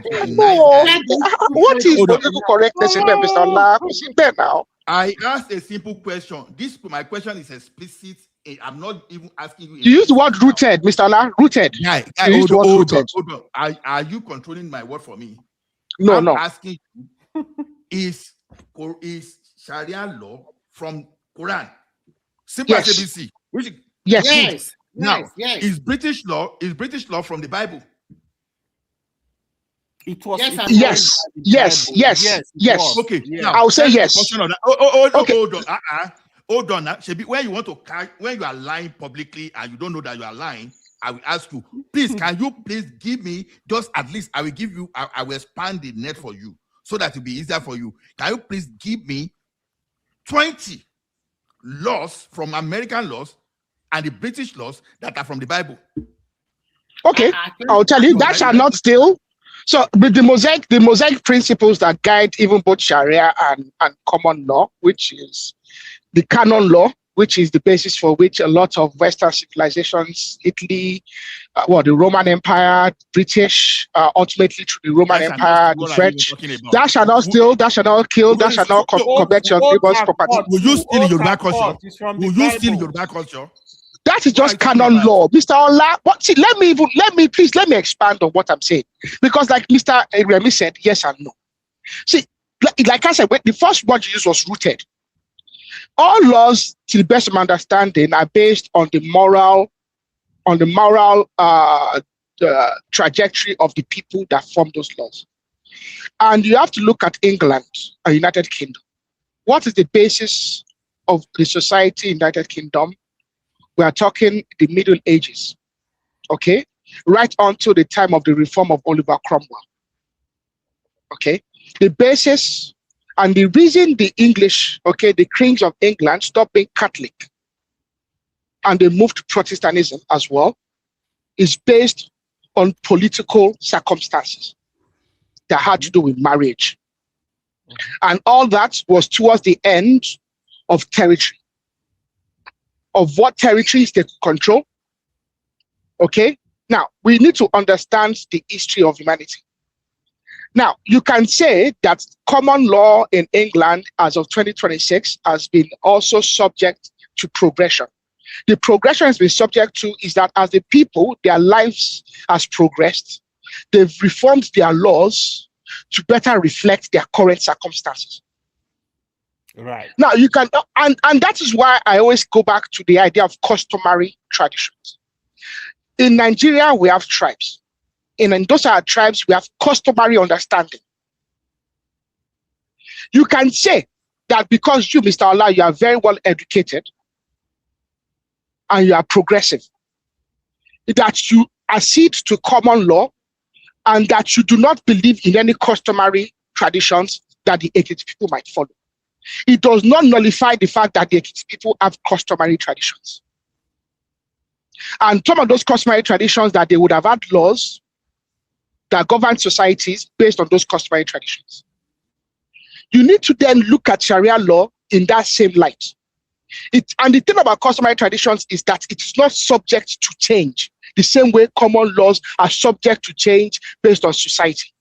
what is political correctness in there, Mr. Allah? What's in there now? I asked a simple question. My question is explicit. I'm not even asking you. You use the word rooted, Mr. Allah. Rooted. Hold on. Are you controlling my word for me? No, I'm asking you, is Sharia law from Quran? Simple as ABC. Yes. Now, is British law from the Bible? It was. Yes. Okay. Now, I'll say yes. Hold on. Now, Shebi, when you are lying publicly and you don't know that you are lying, I will ask you, please, can you please give me just at least? I will give you. I will expand the net for you so that it will be easier for you. Can you please give me 20 laws from American laws and the British laws that are from the Bible? Okay, I'll tell you. That shall not steal. So with the mosaic principles that guide even both Sharia and common law, which is the canon law, which is the basis for which a lot of Western civilizations, Italy, the Roman Empire, British, ultimately through the Roman Empire, the French. Thou shalt not steal, thou shalt not kill, thou shalt not covet your neighbor's property. Will you steal in Yoruba culture? Will you steal in Yoruba culture? That is just canon law, Mr. Ola. Let me expand on what I'm saying, because like Mr. Remy said, yes and no. See, like I said, the first word you used was rooted. All laws, to the best of my understanding, are based on the moral trajectory of the people that form those laws. And you have to look at England, a United Kingdom. What is the basis of the society in the United Kingdom? We are talking the Middle Ages, okay? Right on to the time of the reform of Oliver Cromwell, okay? The basis and the reason the English, okay, the kings of England stopped being Catholic and they moved to Protestantism as well is based on political circumstances that had to do with marriage. And all that was towards the end of territory. Of what territories they could control. Okay? Now, we need to understand the history of humanity. Now, you can say that common law in England as of 2026 has been also subject to progression. The progression has been subject to is that as the people, their lives has progressed, they've reformed their laws to better reflect their current circumstances. Right. Now you can, and that is why I always go back to the idea of customary traditions. In Nigeria, we have tribes. In those are tribes, we have customary understanding. You can say that because you, Mr. Allah, you are very well educated and you are progressive, that you accede to common law and that you do not believe in any customary traditions that the Ekiti people might follow. It does not nullify the fact that the Ekiti people have customary traditions. And some of those customary traditions that they would have had laws that govern societies based on those customary traditions. you need to then look at Sharia law in that same light. And the thing about customary traditions is that it is not subject to change the same way common laws are subject to change based on society.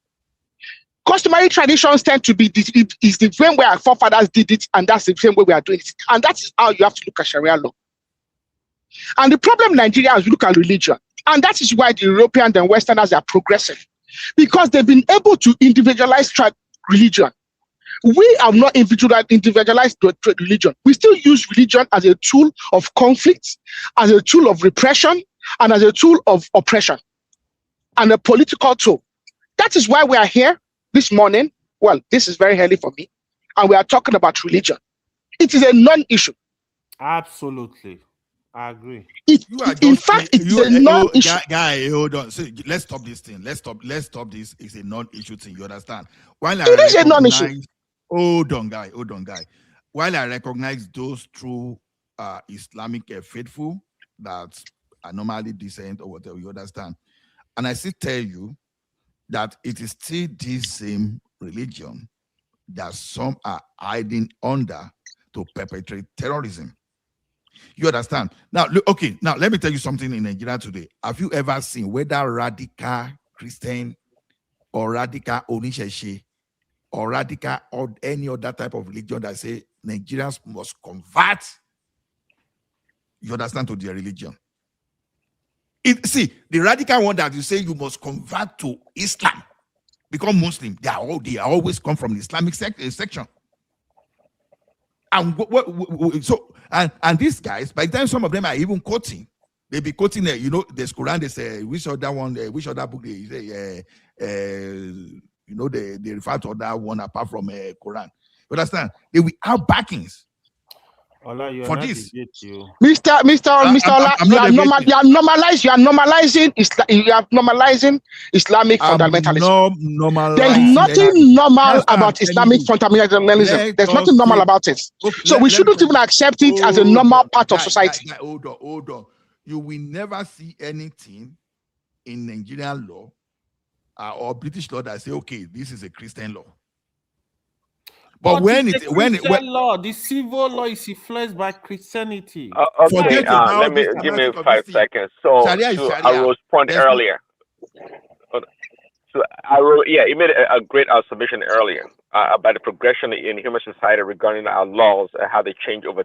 Customary traditions tend to be is the same way our forefathers did it, and that's the same way we are doing it. And that's how you have to look at Sharia law. And the problem in Nigeria is we look at religion. And that is why the Europeans and Westerners are progressive, because they've been able to individualize religion. We have not individualized religion. We still use religion as a tool of conflict, as a tool of repression, and as a tool of oppression, and a political tool. That is why we are here this morning. Well, this is very early for me, and we are talking about religion. It is a non-issue. Absolutely. I agree. In fact, it's a non-issue. Guy, hold on. So let's stop this thing. Let's stop this. It's a non-issue thing. You understand? While It is a non-issue. Hold on, guy. While I recognize those true Islamic faithful that are normally decent or whatever, you understand? And I still tell you that it is still this same religion that some are hiding under to perpetrate terrorism. You understand? Now, look, okay, now let me tell you something in Nigeria today. Have you ever seen whether radical Christian or radical Onisheshi or radical or any other type of religion that say Nigerians must convert, you understand, to their religion? See, the radical one that you say you must convert to Islam, become Muslim, they always come from the Islamic section. And these guys, by the time some of them are even quoting, they be quoting, there's Quran, they say, which other book they say, they refer to that one apart from Quran. You understand? They will have backings for this. Mr. Ola, you are normalizing Islamic fundamentalism. There is nothing normal about Islamic fundamentalism. There's nothing normal about it. So we shouldn't even accept it as a normal part of society. Hold on. You will never see anything in Nigerian law or British law that say, okay, this is a Christian law. But when law, the civil law is influenced by Christianity. Okay, give me 5 seconds. So to Aro's point earlier. So he made a great submission earlier about the progression in human society regarding our laws and how they change over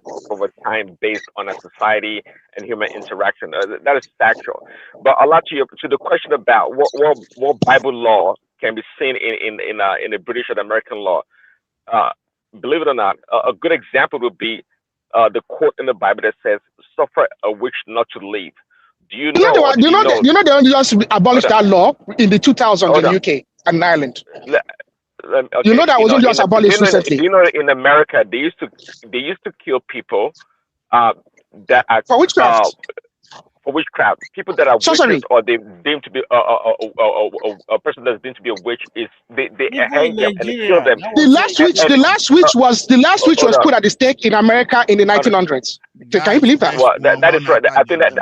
time based on a society and human interaction. That is factual. But a lot to the question about what Bible law can be seen in the British and American law. Believe it or not, a good example would be the quote in the Bible that says, "Suffer a witch not to live." Do you know? They only just abolished that law in the 2000s in the UK and Ireland. Okay, you know that was only just abolished recently. You know, in America, they used to kill people that are for witchcraft. For witchcraft, people that are witches or they deemed to be a person that's deemed to be a witch is they hang them and they kill them. The last witch was put at the stake in America in the 1900s. Can you believe that? Well, that is right. I think that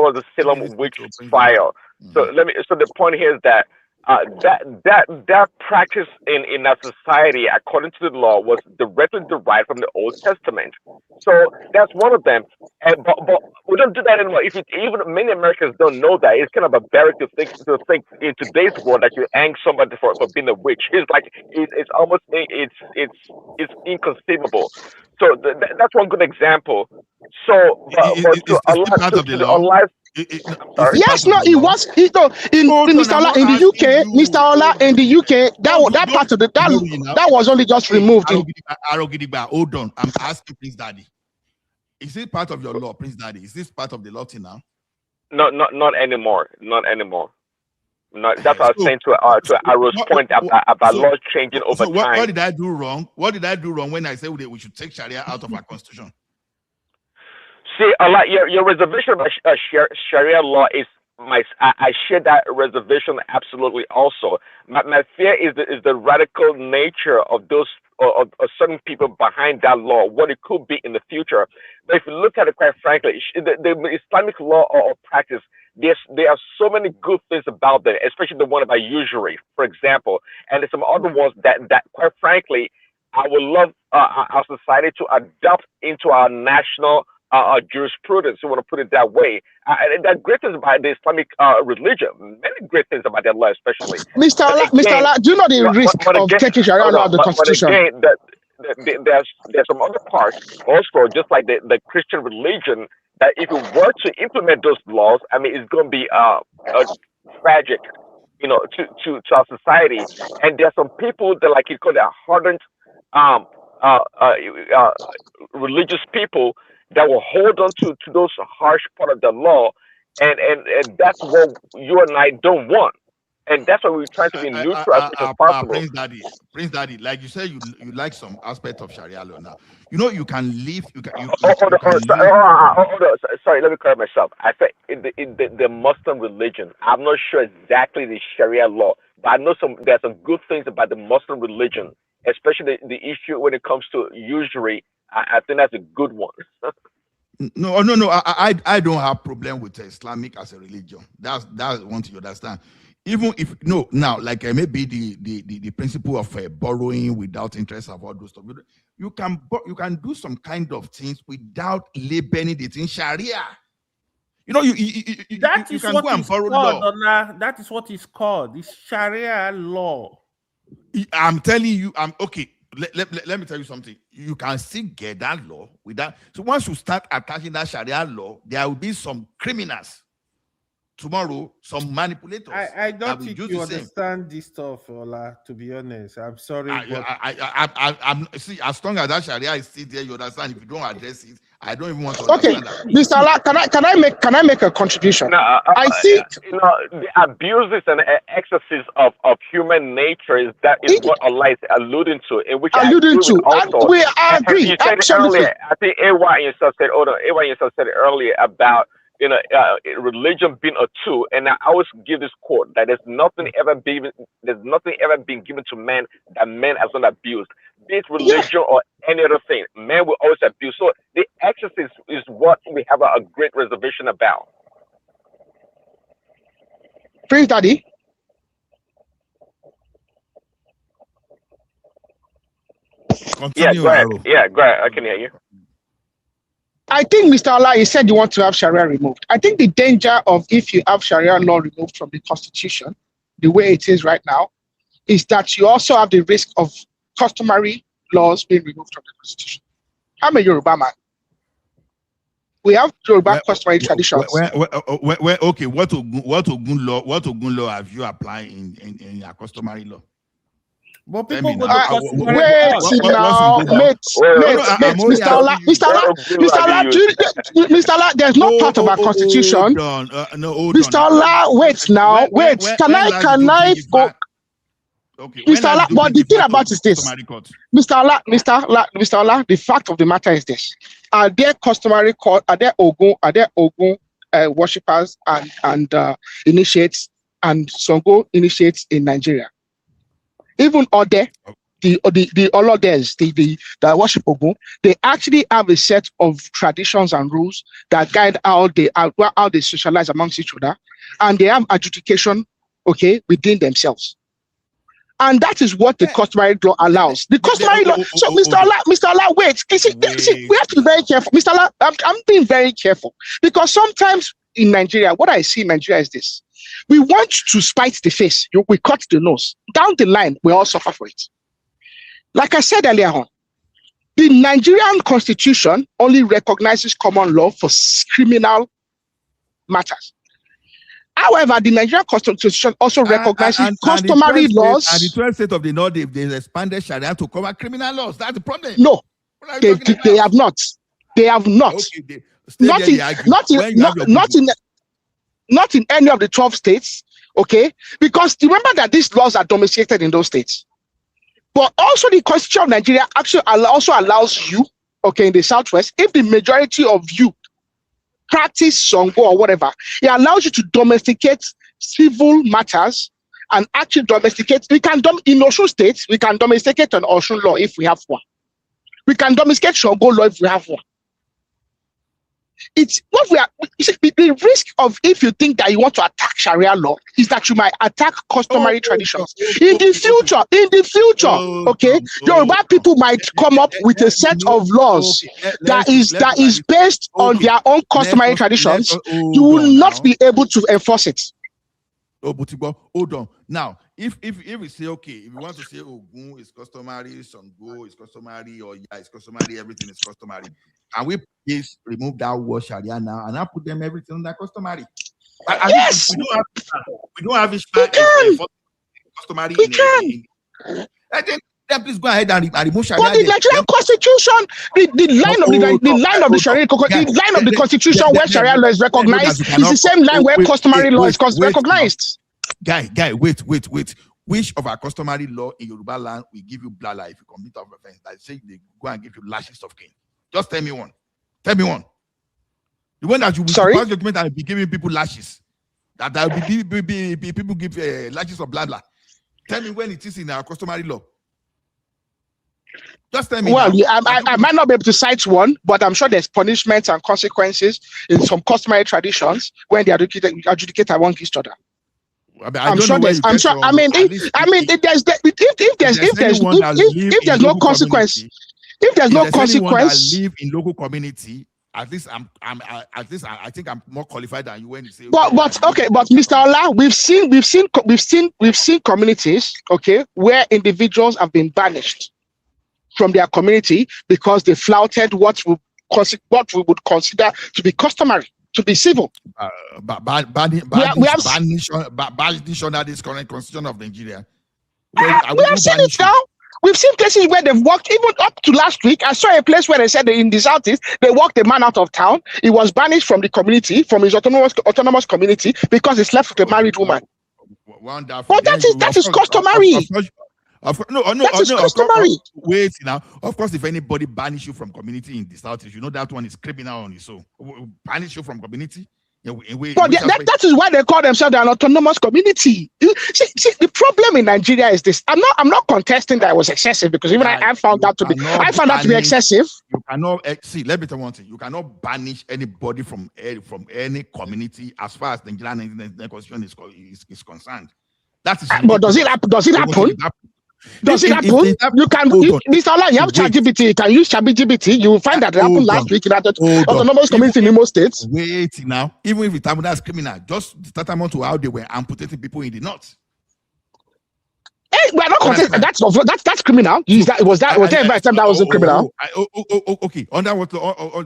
was a Salem witch trial. So the point here is that that practice in our society, according to the law, was directly derived from the Old Testament. So that's one of them. But we don't do that anymore. Even many Americans don't know that. It's kind of barbaric to think in today's world that you hang somebody for being a witch. It's like it's almost it's inconceivable. So that's one good example. So, part of the law. Yes, no, it was. In Mr. Ola in the UK, Mr. Ola in the UK, that part of that was only just removed. Hold on, I'm asking Prince Daddy. Is it part of your law, Prince Daddy? Is this part of the law now? No, not anymore. Not anymore. That's what I was saying to Aro's point about laws changing over time. What did I do wrong? What did I do wrong when I said we should take Sharia out of our constitution? See, your reservation about Sharia law is I share that reservation absolutely. Also, my fear is the radical nature of those of certain people behind that law, what it could be in the future. But if you look at it, quite frankly, the Islamic law or practice, there are so many good things about that, especially the one about usury, for example, and there's some other ones that quite frankly I would love our society to adopt into our national jurisprudence. You want to put it that way. There are great things about the Islamic religion. Many great things about their law, especially. Mr. Allah, do you know the risk of taking Sharia law out of the Constitution? But again, there's some other parts also, just like the Christian religion, that if you were to implement those laws, I mean, it's going to be tragic, to our society. And there are some people that, like you call it, hardened religious people that will hold on to those harsh part of the law, and that's what you and I don't want. And that's why we're trying to be neutral as much as possible. Prince Daddy, like you said, you like some aspect of Sharia law now. You can leave. Sorry, let me correct myself. I said the Muslim religion. I'm not sure exactly the Sharia law, but I know there's some good things about the Muslim religion, especially the issue when it comes to usury. I think that's a good one. No. I don't have problem with Islamic as a religion. That's one thing you understand. Even if now, like maybe the principle of borrowing without interest of all those stuff, you can do some kind of things without labeling it in Sharia. That is can what go and is borrow called, law. that is what is called. It's Sharia law. I'm telling you, okay. Let me tell you something. You can still get that law with that. So once you start attaching that Sharia law, there will be some criminals. Tomorrow, some manipulators. I don't think you understand this stuff, Ola, to be honest. I'm sorry. I'm see, as long as that Sharia is still there, you understand. If you don't address it, I don't even want to understand that. Mr. Allah, can I make a contribution? No, I think the abuses and excesses of human nature is what Allah is alluding to, in which I agree with also. I agree. You said Absolutely. earlier, I think AY yourself said it earlier about religion being a tool, and I always give this quote that there's nothing ever been given to man that man has not abused, be it religion or any other thing. Man will always abuse. So the excess is what we have a great reservation about. Prince Daddy. Continue, go ahead. I can hear you. I think, Mr. Allah, you said you want to have Sharia removed. I think the danger of if you have Sharia law removed from the Constitution, the way it is right now, is that you also have the risk of customary laws being removed from the Constitution. I'm a Yoruba man. We have Yoruba customary traditions. Okay, what Ogun law have you applied in your customary law? But people go wait now, Mr. Allah, there's no part of our constitution. Mr. Allah, wait now, wait. Can I go? Okay, Mr. Allah, but the thing about is this, Mr. Allah, the fact of the matter is this: are there customary court? Are there Ogun worshippers and initiates and Songo initiates in Nigeria? Even Ode, the Olodes, the worship Ogun, they actually have a set of traditions and rules that guide how they socialize amongst each other, and they have adjudication, within themselves. And that is what the customary law allows. The customary law. So, Mr. Allah, wait. See, we have to be very careful. Mr. Allah, I'm being very careful because sometimes in Nigeria, what I see in Nigeria is this. We want to spite the face. We cut the nose. Down the line, we all suffer for it. Like I said earlier on, the Nigerian constitution only recognizes common law for criminal matters. However, the Nigerian constitution also recognizes customary laws. And the 12 states of the North, they expanded Sharia to cover criminal laws. That's the problem. No, they have not. They have not. Okay, not in any of the 12 states, because remember that these laws are domesticated in those states. But also the Constitution of Nigeria actually also allows you, in the Southwest, if the majority of you practice Songo or whatever, it allows you to domesticate civil matters and actually domesticate. In Osun State, we can domesticate an Osun law if we have one. We can domesticate Songo law if we have one. it's what we are. The risk of if you think that you want to attack Sharia law is that you might attack customary traditions in the future. Okay, Yoruba people might come up with a set of laws that is based on their own customary traditions. You will not be able to enforce it. Oh, but hold on. Now, if we say okay, if you want to say Ogun is customary, Sango is customary, or it's customary, everything is customary, and we please remove that word Sharia now and I put them everything on that customary. Yes, we don't have it customary. I think then please go ahead and remove Sharia. But the Nigerian Constitution, the line of the Sharia, the line of the Constitution where Sharia law is recognized is the same line where customary law is recognized. Guy, wait. Which of our customary law in Yoruba land will give you blala if you commit an offense? That say they go and give you lashes of cane. Just tell me one. Tell me one. The one that you will pass document and be giving people lashes. That will be people give lashes of blala. Tell me when it is in our customary law. Just tell me. Well, I might not be able to cite one, but I'm sure there's punishments and consequences in some customary traditions when the adjudicator won't each other. I'm sure there's. I mean, if there's no consequence, if there's no consequence, that live in local community. At least I think I'm more qualified than you when you say. But Mr. Ola, we've seen communities, okay, where individuals have been banished from their community because they flouted what we would consider to be customary, to be civil. Banish under this current constitution of Nigeria. We have seen it now. We've seen places where they've walked, even up to last week. I saw a place where they said that in the southeast, they walked a man out of town. He was banished from the community, from his autonomous community, because he slept with a married woman. Wonderful. But that is customary. That is customary. Wait now. Of course, if anybody banish you from community in the southeast, you know that one is criminal on its own. Banish you from community. But that is why they call themselves an autonomous community. See, the problem in Nigeria is this. I'm not contesting that it was excessive, because even I found that to be excessive. You cannot see. Let me tell you one thing. You cannot banish anybody from any community as far as the Nigerian constitution is concerned. That is. But does it happen? Does it happen? You can, Mr. Ola, you have ChatGPT. You can use ChatGPT. You will find that it happened last week in the autonomous community in Imo State. Wait now. Even if it happened, that's criminal. Just the tantamount to how they were amputating people in the north. Hey, we're not contesting. That's criminal. Was there ever a time that wasn't criminal? Okay. Under what law?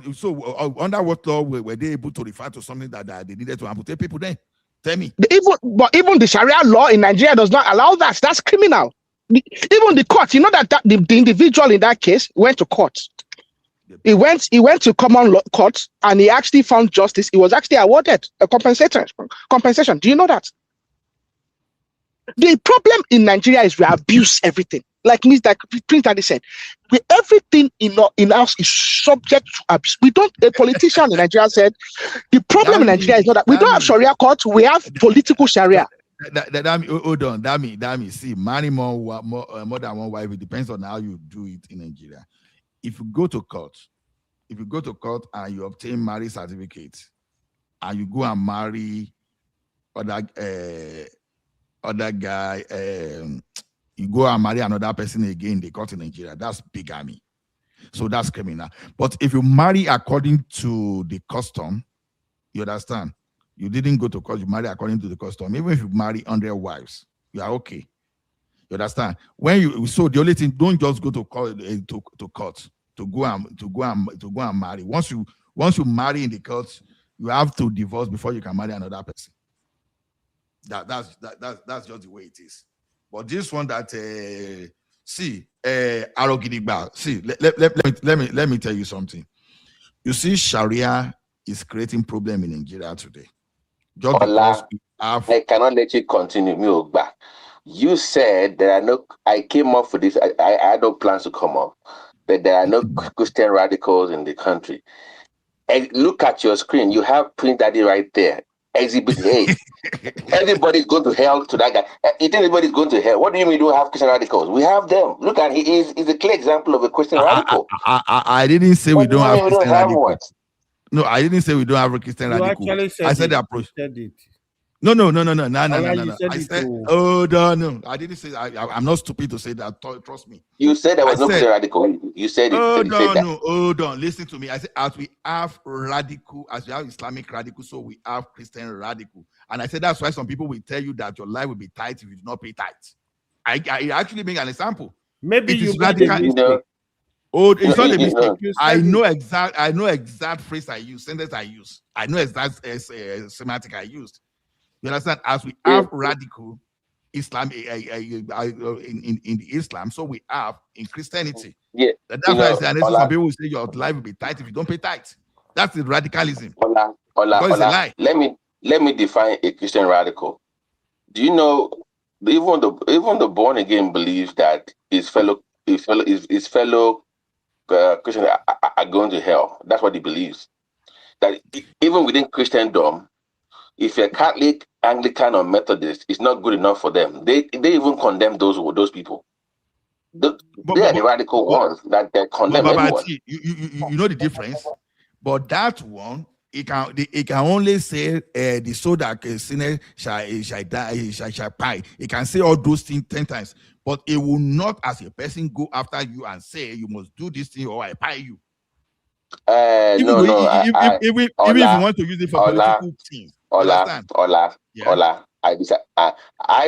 Under what law were they able to refer to something that they needed to amputate people? Then tell me. Even the Sharia law in Nigeria does not allow that. That's criminal. Even the court, you know that the individual in that case went to court. He went to common law court and he actually found justice. He was actually awarded a compensation. Do you know that? The problem in Nigeria is we abuse everything. Like Prince Daddy said, everything in us is subject to abuse. A politician in Nigeria said, the problem in Nigeria is not that we don't have Sharia court, we have political Sharia. Hold on, that means see, marrying more than one wife, it depends on how you do it in Nigeria. If you go to court and you obtain marriage certificate and you go and marry other guy, you go and marry another person again, they court in Nigeria, that's bigamy. So that's criminal. But if you marry according to the custom, you understand? You didn't go to court, you marry according to the custom. Even if you marry 100 wives, you are okay. You understand? So the only thing, don't just go to court to go and marry. Once you marry in the court, you have to divorce before you can marry another person. That's just the way it is. But this one that Arogidigba, let me tell you something. You see, Sharia is creating problem in Nigeria today. Just because I cannot let you continue, Miogba. You said there are no. I came up for this. I had no plans to come up, but there are no Christian radicals in the country. And look at your screen. You have Prince Daddy right there. Exhibit A. Everybody's going to hell to that guy. If anybody's going to hell, what do you mean you don't have Christian radicals? We have them. Look at he's a clear example of a Christian radical. I didn't say we don't have Christian radicals. No, I didn't say we don't have a Christian You radical. actually said I said the it. approach. You said it. No. You I said said, it. oh no. I didn't say. I'm not stupid to say that. Trust me. You said there was no said, Christian radical. You said it. Oh You said that. no. Hold on. Listen to me. I said, as we have radical, as we have Islamic radical, so we have Christian radical. And I said that's why some people will tell you that your life will be tight if you do not pay tithes. I actually make an example. Maybe it you is made a mistake. Oh, it's not a mistake. You I said know it. exact phrase I use, sentence I use. I know exact semantic I used. You understand? As we have radical Islam in the Islam, so we have in Christianity. Yeah. That's why I say, and some people will say your life will be tight if you don't pay tithes. That's the radicalism. Ola, It's a lie. let me define a Christian radical. Do you know even the born again believes that his fellow Christians are going to hell. That's what he believes. That even within Christendom, if you're Catholic, Anglican, or Methodist, it's not good enough for them. They even condemn those people. They are the radical ones that condemn anyone. You know the difference. But that one, it can only say the soul that sinner shall die, shall pie. It can say all those things 10 times, but it will not, as a person, go after you and say you must do this thing or I pie you. Even if you want to use it for political things. I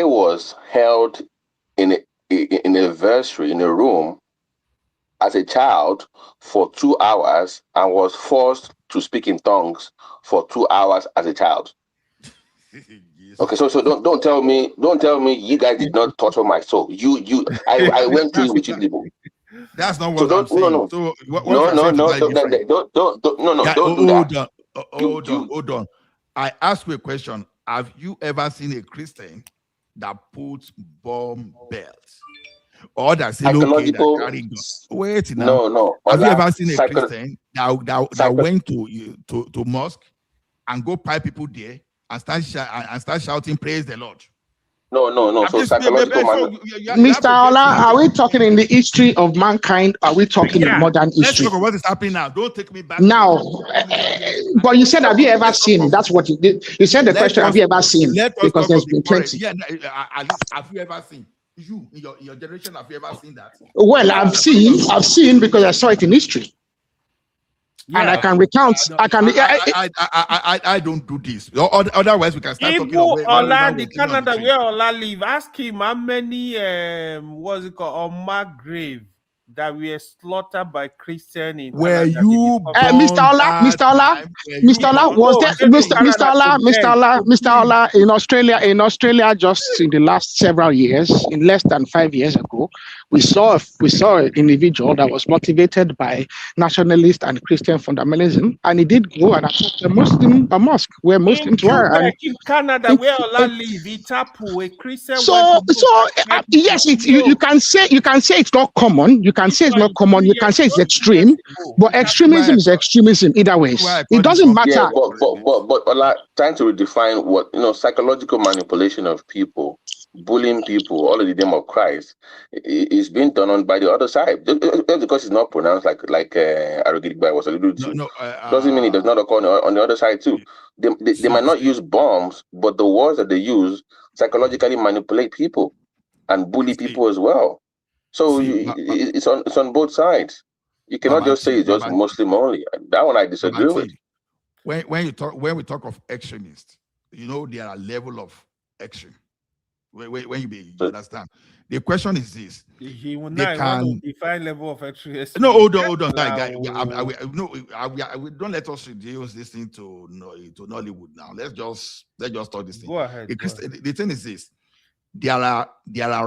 was held in a vestry in a room as a child for 2 hours and was forced to speak in tongues for 2 hours as a child. Okay, so don't tell me you guys did not torture my soul. I went through it with you people. That's not what I'm saying. No. So what Don't do that. Hold on. I ask you a question. Have you ever seen a Christian that puts bomb belts? Or that say okay, that carry guns? Wait now. No. Have you ever seen a Christian that went to mosque and go pipe people there and start shouting praise the Lord? No. So psychological Mr. Ola, are we talking in the history of mankind? Are we talking in modern history? Let's talk about what is happening now. Don't take me back. Now, but you said, have you ever seen? That's what you did. You said the question, have you ever seen? Because there's been plenty. Yeah, have you ever seen? You, in your generation, have you ever seen that? Well, I've seen because I saw it in history. Yeah. And I can recount. I don't do this. Otherwise, we can start talking about Ola, the Canada where Ola live. Ask him how many what's it called on my grave that were slaughtered by Christian in where Canada. you Mr. Ola, was there Mr. Ola in Australia just in the last several years, in less than 5 years ago, we saw an individual that was motivated by nationalist and Christian fundamentalism, and he did go and attack a mosque where Muslims were. And in Canada, where Ola live, Itapu, a Christian. Yes, you can say it's not common. You can say it's not common. You can say it's extreme, but extremism is extremism either way. It doesn't matter. Yeah, but trying to redefine what psychological manipulation of people, bullying people, all in the name of Christ, is being done on by the other side. Just because it's not pronounced like Arugigba was alluded to, doesn't mean it does not occur on the other side too. They might not use bombs, but the words that they use psychologically manipulate people and bully people as well. So it's on both sides. You cannot just say it's just Muslim only. That one I disagree with. When we talk of extremists, there are level of action. When you understand, the question is this: he will not define level of extremism. No, hold on, guy. Don't let us reduce this thing to Nollywood now. Let's just talk this thing. Go ahead. The thing is this: there are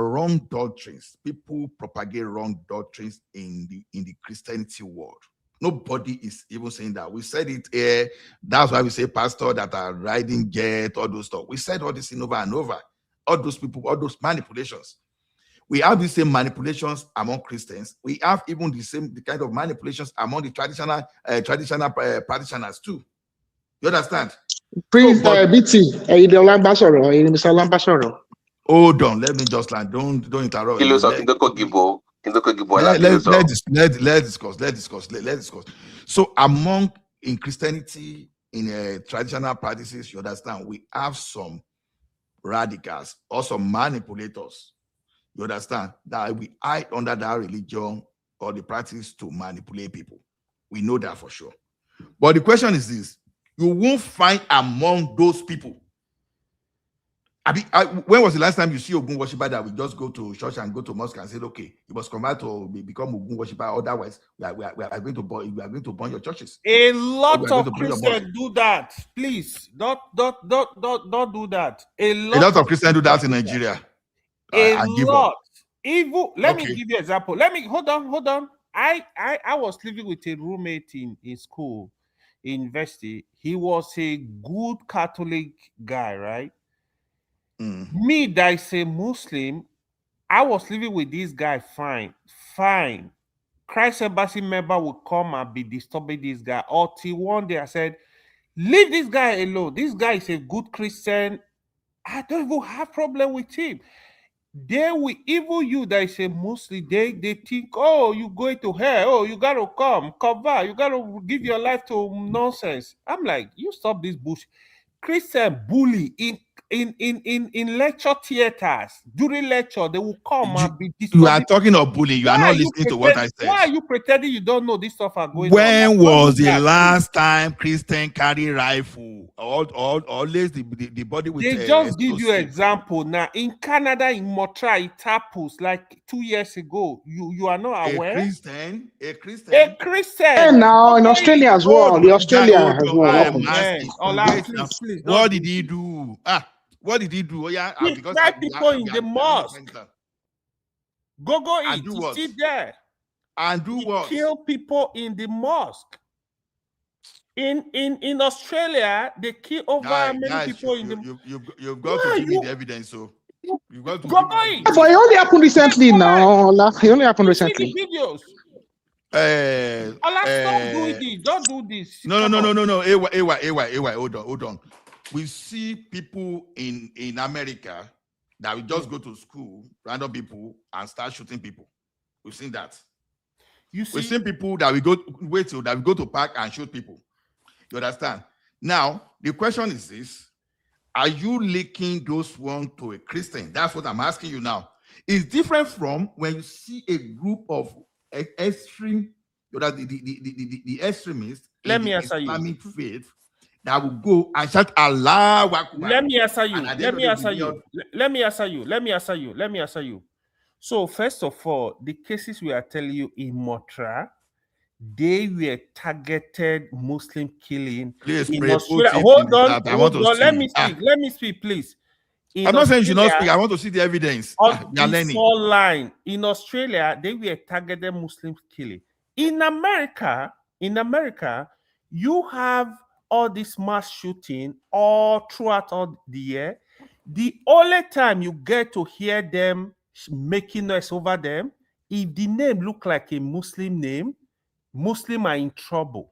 wrong doctrines. People propagate wrong doctrines in the Christianity world. Nobody is even saying that. We said it here. That's why we say pastor that are riding jet, all those stuff. We said all this thing over and over. All those people, all those manipulations. We have the same manipulations among Christians. We have even the kind of manipulations among the traditional practitioners too. You understand? Prince BT, hold on, let me just land. Don't interrupt. Let's discuss. So among in Christianity, in traditional practices, you understand, we have some radicals or some manipulators, you understand, that we hide under that religion or the practice to manipulate people. We know that for sure. But the question is this: you won't find among those people. When was the last time you see Ogun worshiper that we just go to church and go to mosque and say, okay, you must convert to become Ogun worshiper, otherwise we are going to burn your churches. A lot of Christians do that. Please, don't do that. A lot of Christians do that in Nigeria. A lot. Even let me give you an example. Let me hold on. I was living with a roommate in school, in university. He was a good Catholic guy, right? Me, that is a Muslim, I was living with this guy fine. Christ Embassy member would come and be disturbing this guy. Until one day I said, leave this guy alone. This guy is a good Christian. I don't even have problem with him. They will, even you that is a Muslim, they think, oh, you going to hell, oh, you gotta cover, you gotta give your life to nonsense. I'm like, you stop this bullshit. Christian bully in lecture theaters. During lecture, they will come and be disturbing. You are talking of bullying. You are not listening to what I said. Why are you pretending you don't know this stuff are going when on? When was the last time Christian carry rifle? Always the body with. They just give you example now. In Canada, in Montreal, it happens like 2 years ago. You are not aware. A Christian. And now in Australia as well. The Australia as well. Please, what did he do? What did he do? Oh, yeah, he tried people in the mosque. Go it. You sit there. And do what? Kill people in the mosque. In Australia, they kill over many people in the. You've got to give me the evidence, so you've got to. But it only happened recently now. It only happened recently. See the videos. Stop doing this. Don't do this. No. AY, hold on. We see people in America that we just go to school, random people, and start shooting people. We've seen that. We've seen people that we go to park and shoot people. You understand? Now, the question is this: are you linking those one to a Christian? That's what I'm asking you now. It's different from when you see a group of extreme, the extremists in the Islamic faith that will go and shout Allahu Akbar. Let me answer you. So first of all, the cases we are telling you in Montreal, they were targeted Muslim killing. Please, in Australia. Hold on. Let me speak, please. I'm not saying you should not speak. I want to see the evidence. Line. In Australia, they were targeted Muslim killing. In America, you have all this mass shooting all throughout all the year. The only time you get to hear them making noise over them, if the name look like a Muslim name, Muslim are in trouble.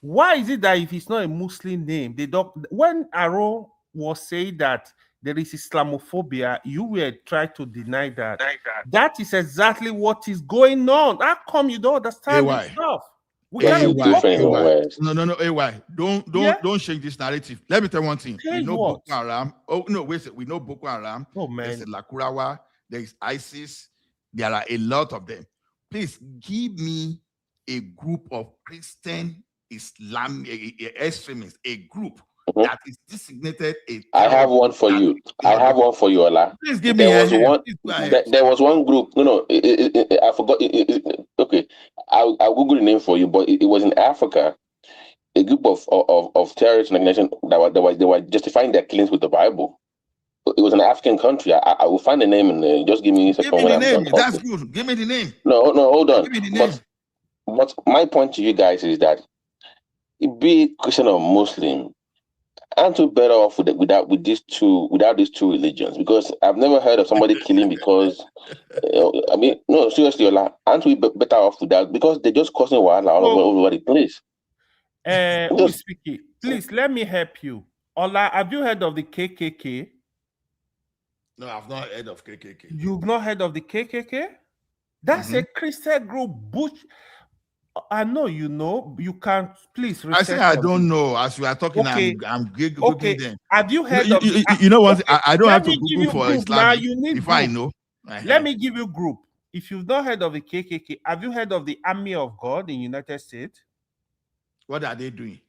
Why is it that if it's not a Muslim name, they don't? When Aro was saying that there is Islamophobia, you were trying to deny that. That is exactly what is going on. How come you don't understand this stuff? No, AY. Don't change this narrative. Let me tell you one thing. We know Boko Haram. Oh no, wait. We know Boko Haram. Oh man. There's Lakurawa. There's ISIS. There are a lot of them. Please give me a group of Christian Islam extremists, a group that is designated a. I have one for you. Ola. Please give me there was one group. No, I forgot. Okay, I'll Google the name for you. But it was in Africa. A group of terrorist organizations they were justifying their killings with the Bible. It was an African country. I will find the name and just give me a second. Give me the name. That's good. Give me the name. No, hold on. Give me the name. But my point to you guys is that be Christian or Muslim, aren't you better off without these two religions? Because I've never heard of somebody killing because no, seriously, Ola, aren't we better off without, because they're just causing wahala all over the place? Who is speaking? Please let me help you. Ola, have you heard of the KKK? No, I've not heard of KKK. You've not heard of the KKK? That's a Christian group. I know you know. You can please I say research I on don't this. know. As we are talking, Okay. I'm Okay. googling them. Have you heard of the? You know what? Okay, I don't have let to me give Google you for group now. Islamic You need before I group. know. Let me give you group. If you've not heard of the KKK, have you heard of the Army of God in United States? What are they doing?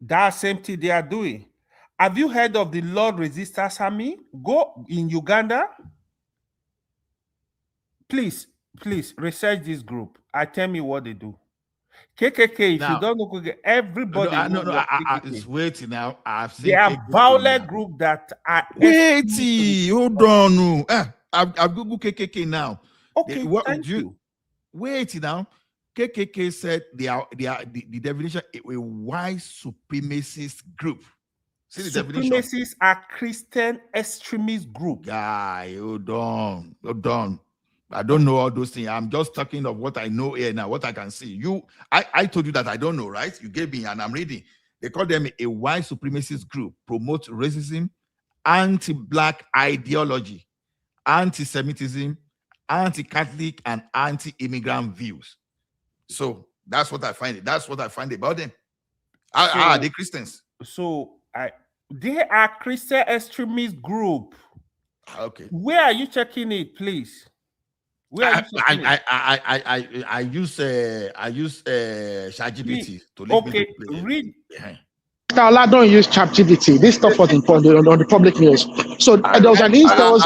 That same thing they are doing. Have you heard of the Lord Resistance Army? Go in Uganda. Please research this group. I tell me what they do. KKK, if Now, you don't know KKK, everybody knows what KKK. It's waiting now. I've seen They are KKK violent now. group that are Wait, hold on. I've Googled KKK now. Okay, thank you. Wait now. KKK said they are the definition a white supremacist group. See the definition. Supremacists are Christian extremist group. Guy, hold on. I don't know all those things. I'm just talking of what I know here now, what I can see. I told you that I don't know, right? You gave me, and I'm reading. They call them a white supremacist group, promote racism, anti-black ideology, anti-Semitism, anti-Catholic, and anti-immigrant views. So that's what I find. That's what I find about them. Are they Christians? So they are Christian extremist group. Okay. Where are you checking it, please? Where are you checking it? I use ChatGPT to link me to read. I don't use ChatGPT. This stuff was important on the public news. So there was an instance.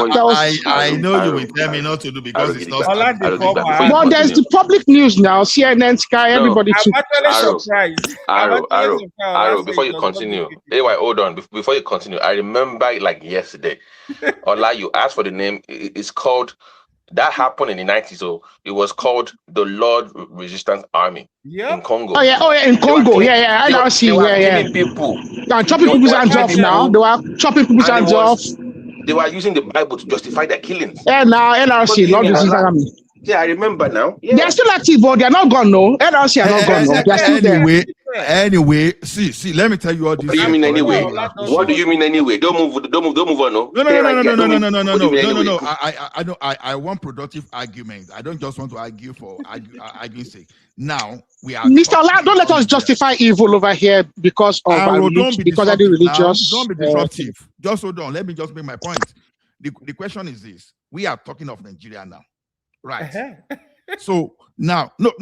I know you will tell me not to do because it's not. Well, there's the public news now. CNN, Sky, everybody. I'm actually surprised. Arrow, before you continue, anyway, hold on. Before you continue, I remember like yesterday. Ola, you asked for the name. It's called. That happened in the 90s. So it was called the Lord Resistance Army in Congo. Oh yeah, in Congo. Yeah. I don't see. Killing people. They're chopping people's hands off now. They were chopping people's hands off. They were using the Bible to justify their killings. Yeah, now NRC, Lord Resistance Army. Yeah, I remember now. Yeah. They're still active, but they're not gone. No, NRC are not gone. No, they're still there. Anyway, see. Let me tell you all this. What do you mean anyway? What do you mean anyway? Don't move on. No. No. I want productive arguments. I don't just want to argue for arguing's sake. Now we are. Mr. Ola, don't let us justify evil over here because of our religion, because of the religious. Don't be disruptive. Just hold on. Let me just make my point. The question is this: we are talking of Nigeria now. Right. So now, no,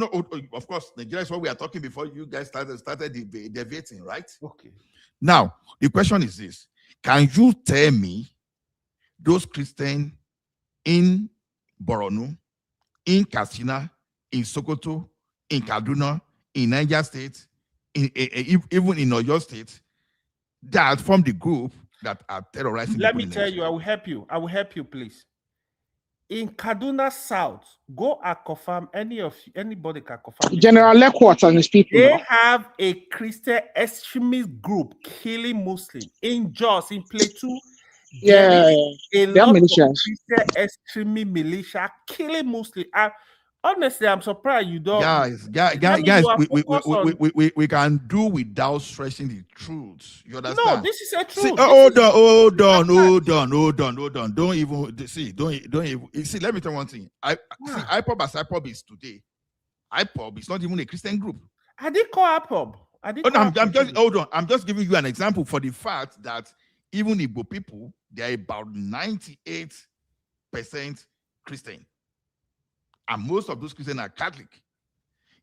of course, Nigeria is what we are talking before you guys started deviating, right? Okay. Now, the question is this: can you tell me those Christians in Borno, in Katsina, in Sokoto, in Kaduna, in Niger State, even in Oyo State, that form the group that are terrorizing? Let me tell you, I will help you, please. In Kaduna South, go and confirm anybody can confirm. General Lekwat and his people. They have a Christian extremist group killing Muslims. In Jos, in Plateau, yeah, a lot of Christian extremist militia killing Muslims. Honestly, I'm surprised you don't. Guys, we can do without stressing the truth. You understand? No, this is a truth. See, hold on. Don't even see. Don't even see. Let me tell you one thing. IPOB as IPOB is today. IPOB is not even a Christian group. I did call IPOB. I'm just giving you an example for the fact that even Igbo people, they are about 98% Christian. And most of those Christians are Catholic.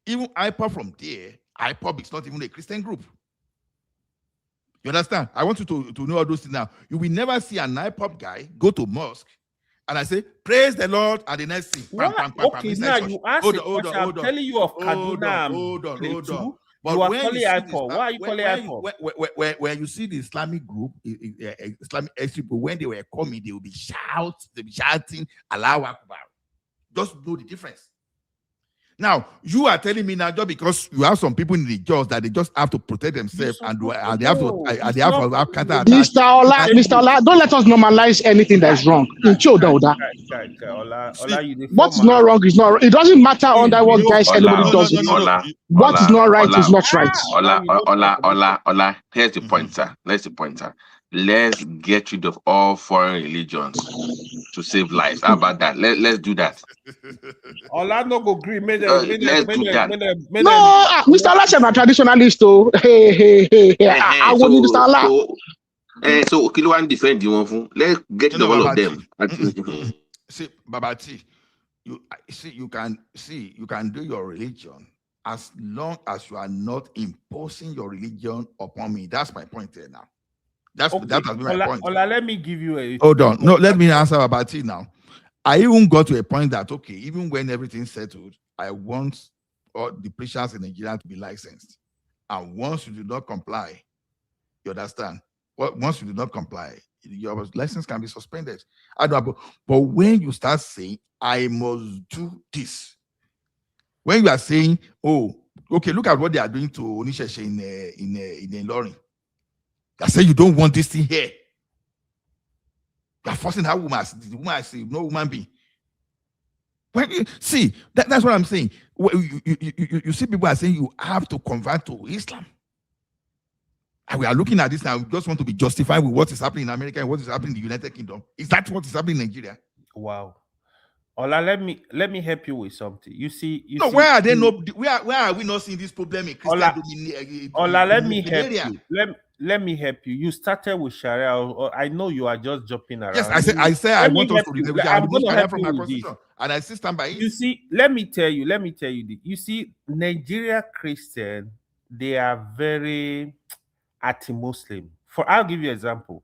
Even IPOB from there, IPOB is not even a Christian group. You understand? I want you to know all those things now. You will never see an IPOB guy go to mosque and I say, praise the Lord, and the next thing. Okay, now you ask a question. I'm telling you of Kaduna. Hold on. But you are calling IPOB. Why are you calling IPOB? When you see the Islamic group, Islamic extreme group, when they were coming, they will be shouting, Allahu Akbar. Just know the difference. Now, you are telling me now just because you have some people in the jails that they just have to protect themselves and they have to counter. Mr. Ola, don't let us normalize anything that is wrong. What's not wrong is not. It doesn't matter under what guys anybody does. What is not right is not right. Ola. Here's the pointer. let's get rid of all foreign religions to save lives. How about that? Let's do that. Ola no go agree. Let's do that. No, Mr. Alasha na traditionalist. Oh, hey. I will need Mr. Ala. So Kilowan defend you one for. Let's get rid of all of them. See, Babati, you can do your religion as long as you are not imposing your religion upon me. That's my point there now. That has been my point. Ola, let me give you a. Hold on. No, let me answer Babati now. I even got to a point that, okay, even when everything's settled, I want all the preachers in Nigeria to be licensed. And once you do not comply, you understand? Once you do not comply, your license can be suspended. I don't know, but when you start saying, I must do this, when you are saying, oh, okay, look at what they are doing to Onisheshe in Loring. They say you don't want this thing here. You are forcing that woman. The woman say no woman being. See, that's what I'm saying. You see people are saying you have to convert to Islam. And we are looking at this now. We just want to be justified with what is happening in America and what is happening in the United Kingdom. Is that what is happening in Nigeria? Wow. Ola, let me help you with something. You see, where are they? Where are we not seeing this problem in Christian Ola, let me help you. Let me help you. You started with Sharia. I know you are just jumping around. Yes, I say I want us to renegotiate. I'm going to help from my constitution, and I still stand by it. You see, let me tell you this. You see, Nigeria Christian, they are very anti-Muslim. I'll give you an example.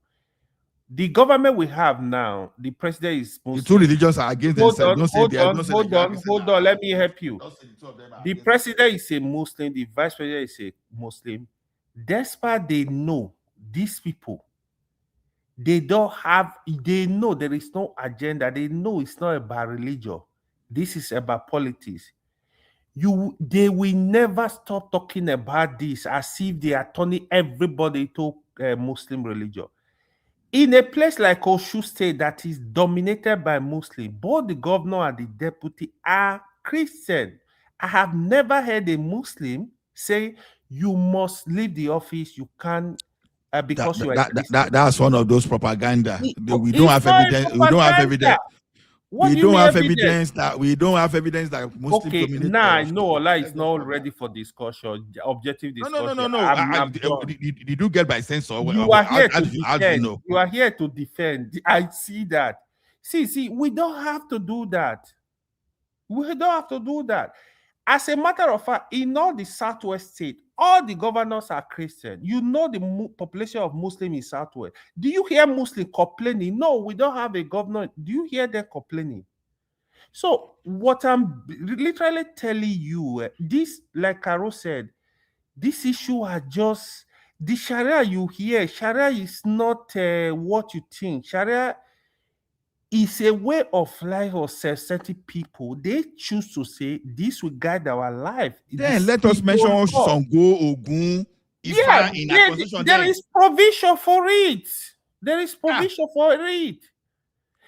The government we have now, the president is Muslim. The two religions are against themselves. Hold on. Let me help you. The president is a Muslim. The vice president is a Muslim. Despite they know these people, they know there is no agenda. They know it's not about religion. This is about politics. They will never stop talking about this as if they are turning everybody to Muslim religion. In a place like Oshu State that is dominated by Muslims, both the governor and the deputy are Christian. I have never heard a Muslim say you must leave the office. You can't because you are Christian. That's one of those propaganda. We don't have evidence. We don't have evidence. We don't have evidence that Muslims dominate. Now I know Ola is not ready for discussion, objective discussion. No. Did you get my sense? You are here to defend. You are here to defend. I see that. See, we don't have to do that. We don't have to do that. As a matter of fact, in all the Southwest state, all the governors are Christian. You know the population of Muslims in Southwest. Do you hear Muslims complaining? No, we don't have a governor. Do you hear them complaining? So what I'm literally telling you, this, like Caro said, this issue are just, the Sharia you hear, Sharia is not what you think. Sharia is a way of life of self-centered people. They choose to say this will guide our life. Then let us mention Songo, Ogun, Ifa in our constitution. There is provision for it. There is provision for it.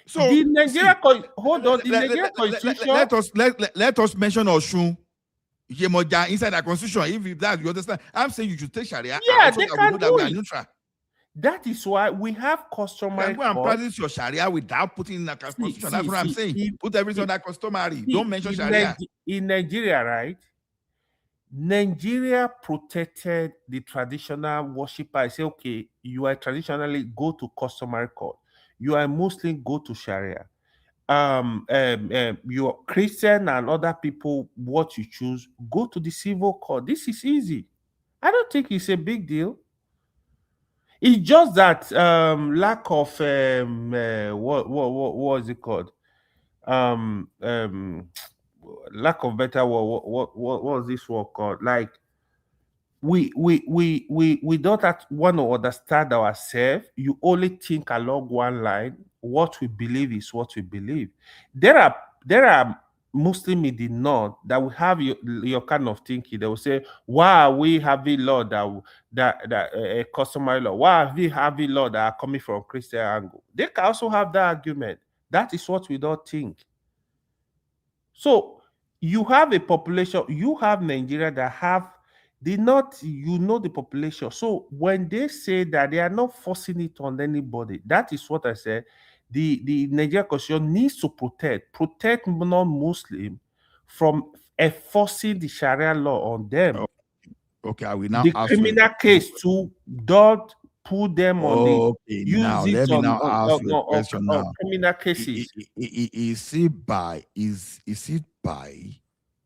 So the Nigeria constitution. Let us mention Oshun, Yemoja inside our constitution. If that you understand, I'm saying you should take Sharia. Yeah, they can do it. That is why we have customary. Go and practice your Sharia without putting in a constitution. That's what I'm saying. Put everything on that customary. Don't mention Sharia. In Nigeria, right? Nigeria protected the traditional worshiper. I say, okay, you are traditionally go to customary court. You are a Muslim, go to Sharia. You're Christian and other people, what you choose, go to the civil court. This is easy. I don't think it's a big deal. It's just that lack of what was it called? Lack of better word. What was this word called? Like we don't want to understand ourselves. You only think along one line. What we believe is what we believe. There are Muslim in the north that will have your kind of thinking. They will say, why are we having law that customary law? Why are we having law that are coming from Christian angle? They can also have that argument. That is what we don't think. So you have a population, you have Nigeria that have The North, you know the population. So when they say that they are not forcing it on anybody, that is what I said. The Nigerian Constitution needs to protect non-Muslim from enforcing the Sharia law on them. Okay, I will now The ask you. criminal case to don't put them on the Okay, now use it let me on now ask you a question on now. criminal cases. Is it by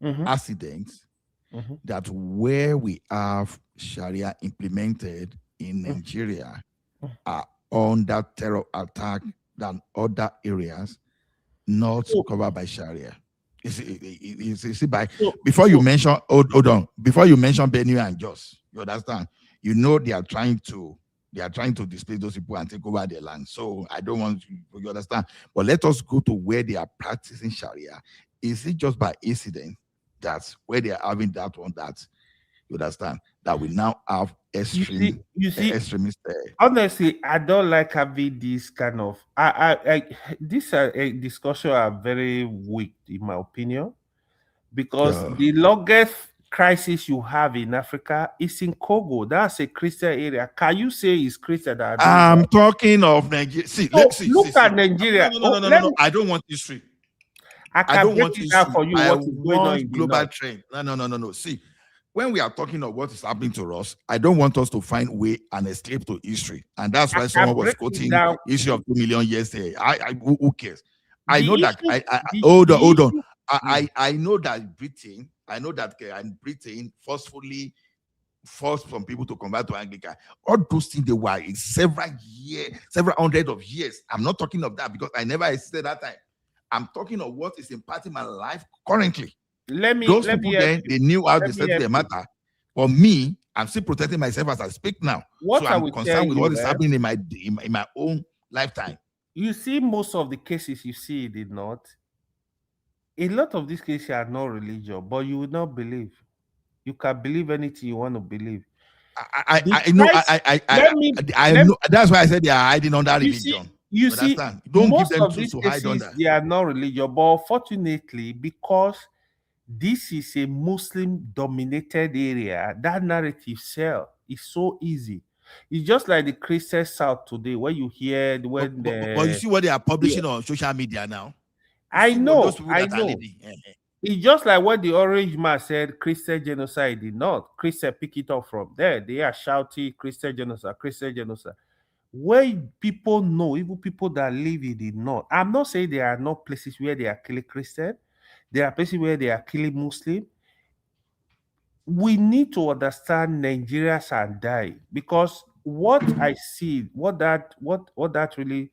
Mhm. accident Mhm. that where we have Sharia implemented in Nigeria are under terror attack than other areas not covered by Sharia? Is it by before you mention hold on, before you mention Benue and Jos, you understand? You know they are trying to displace those people and take over their land. So I don't want you understand. But let us go to where they are practicing Sharia. Is it just by incident that where they are having that one that you understand that we now have extreme You see, extremists? honestly, I don't like having this kind of this a discussion are very weak in my opinion, because the longest crisis you have in Africa is in Congo. That's a Christian area. Can you say it's Christian that are doing I'm that? talking of Nigeria. See, So see. look at Nigeria. No. I don't want history. I I don't can break want it down history. for you I what is going on want in the global north. trend. No. See, when we are talking of what is happening to us, I don't want us to find way and escape to history. And that's why I someone can was break it quoting down. history of 2 million years there. Who cares? I The know that. issue, Hold on, the hold on. issue. I know that Britain. I know that Britain forcefully forced some people to convert to Anglican. All those things they were in several hundred of years. I'm not talking of that because I never existed that time. I'm talking of what is impacting my life currently. Those people then they knew how to settle their matter. For me, I'm still protecting myself as I speak now. What so I I'm will concerned tell with you, what is happening in my own lifetime. You see, most of the cases you see in the north, a lot of these cases are not religious, but you will not believe. You can believe anything you want to believe. I know. I know. That's why I said they are hiding under religion. You see, understand? Don't give most them of tools these to hide cases under. they are not religious, but fortunately, because this is a Muslim-dominated area, that narrative sell is so easy. It's just like the Christian South today, where you hear when But you see what they are publishing on social media now. You I see what those know, people I that are know. leading. It's just like what the orange man said, Christian genocide did not. Christian pick it up from there. They are shouting Christian genocide, Christian genocide. Where people know, even people that live in the north. I'm not saying there are not places where they are killing Christian. There are places where they are killing Muslim. We need to understand Nigerians are dying, because what I see, what that really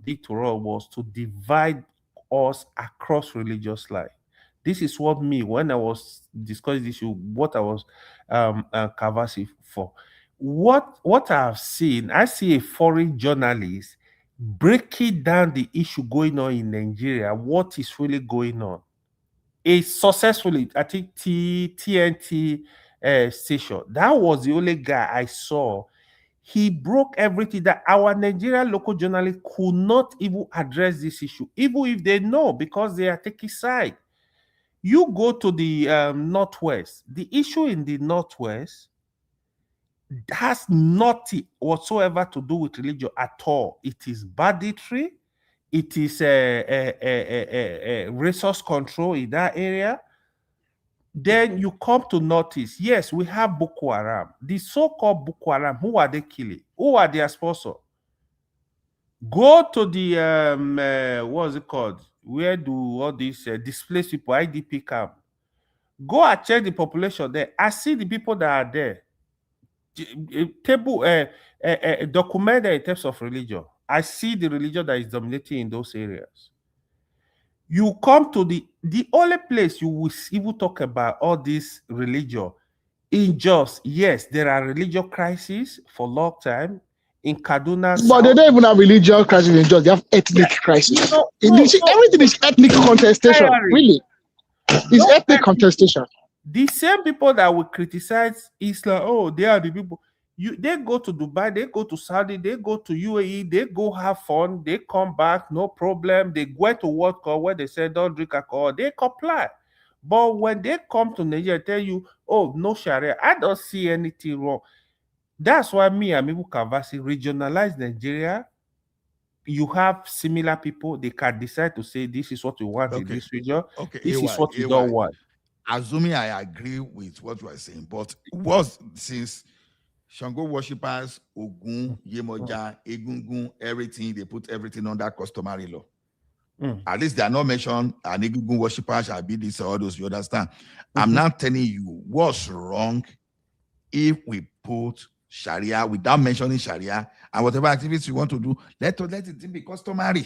did to us was to divide us across religious line. This is what me, when I was discussing this issue, what I was canvassing for. What I have seen, I see a foreign journalist breaking down the issue going on in Nigeria, what is really going on. Successfully, I think TNT station. That was the only guy I saw. He broke everything that our Nigerian local journalists could not even address this issue, even if they know, because they are taking side. You go to the Northwest. The issue in the Northwest has nothing whatsoever to do with religion at all. It is banditry. It is resource control in that area. Then you come to notice, yes, we have Boko Haram. The so-called Boko Haram, who are they killing? Who are their sponsor? Go to the what's it called? Where do all these displaced people, IDP camp? Go and check the population there. I see the people that are there. Table documented in terms of religion. I see the religion that is dominating in those areas. You come to the only place you will even talk about all this religion in Jos. Yes, there are religious crises for a long time in Kaduna. But South. they don't even have religious crisis in Jos. They have ethnic crisis. Everything is ethnic contestation. Really, it's ethnic contestation. The same people that will criticize Islam, oh, they are the people. They go to Dubai, they go to Saudi, they go to UAE, they go have fun, they come back, no problem. They go to World Cup where they say don't drink alcohol, they comply. But when they come to Nigeria, tell you, oh, no Sharia, I don't see anything wrong. That's why me and Mibu Kavasi regionalize Nigeria. You have similar people, they can decide to say this is what we want in this region. Okay, This is AY, what we don't want. Assuming I agree with what you are saying, but was since Shango worshippers, Ogun, Yemoja, Egungun, everything, they put everything under customary law. At least they are not mentioned, and Egungun worshippers shall be this or those, you understand? I'm now telling you what's wrong if we put Sharia without mentioning Sharia, and whatever activities you want to do, let it be customary.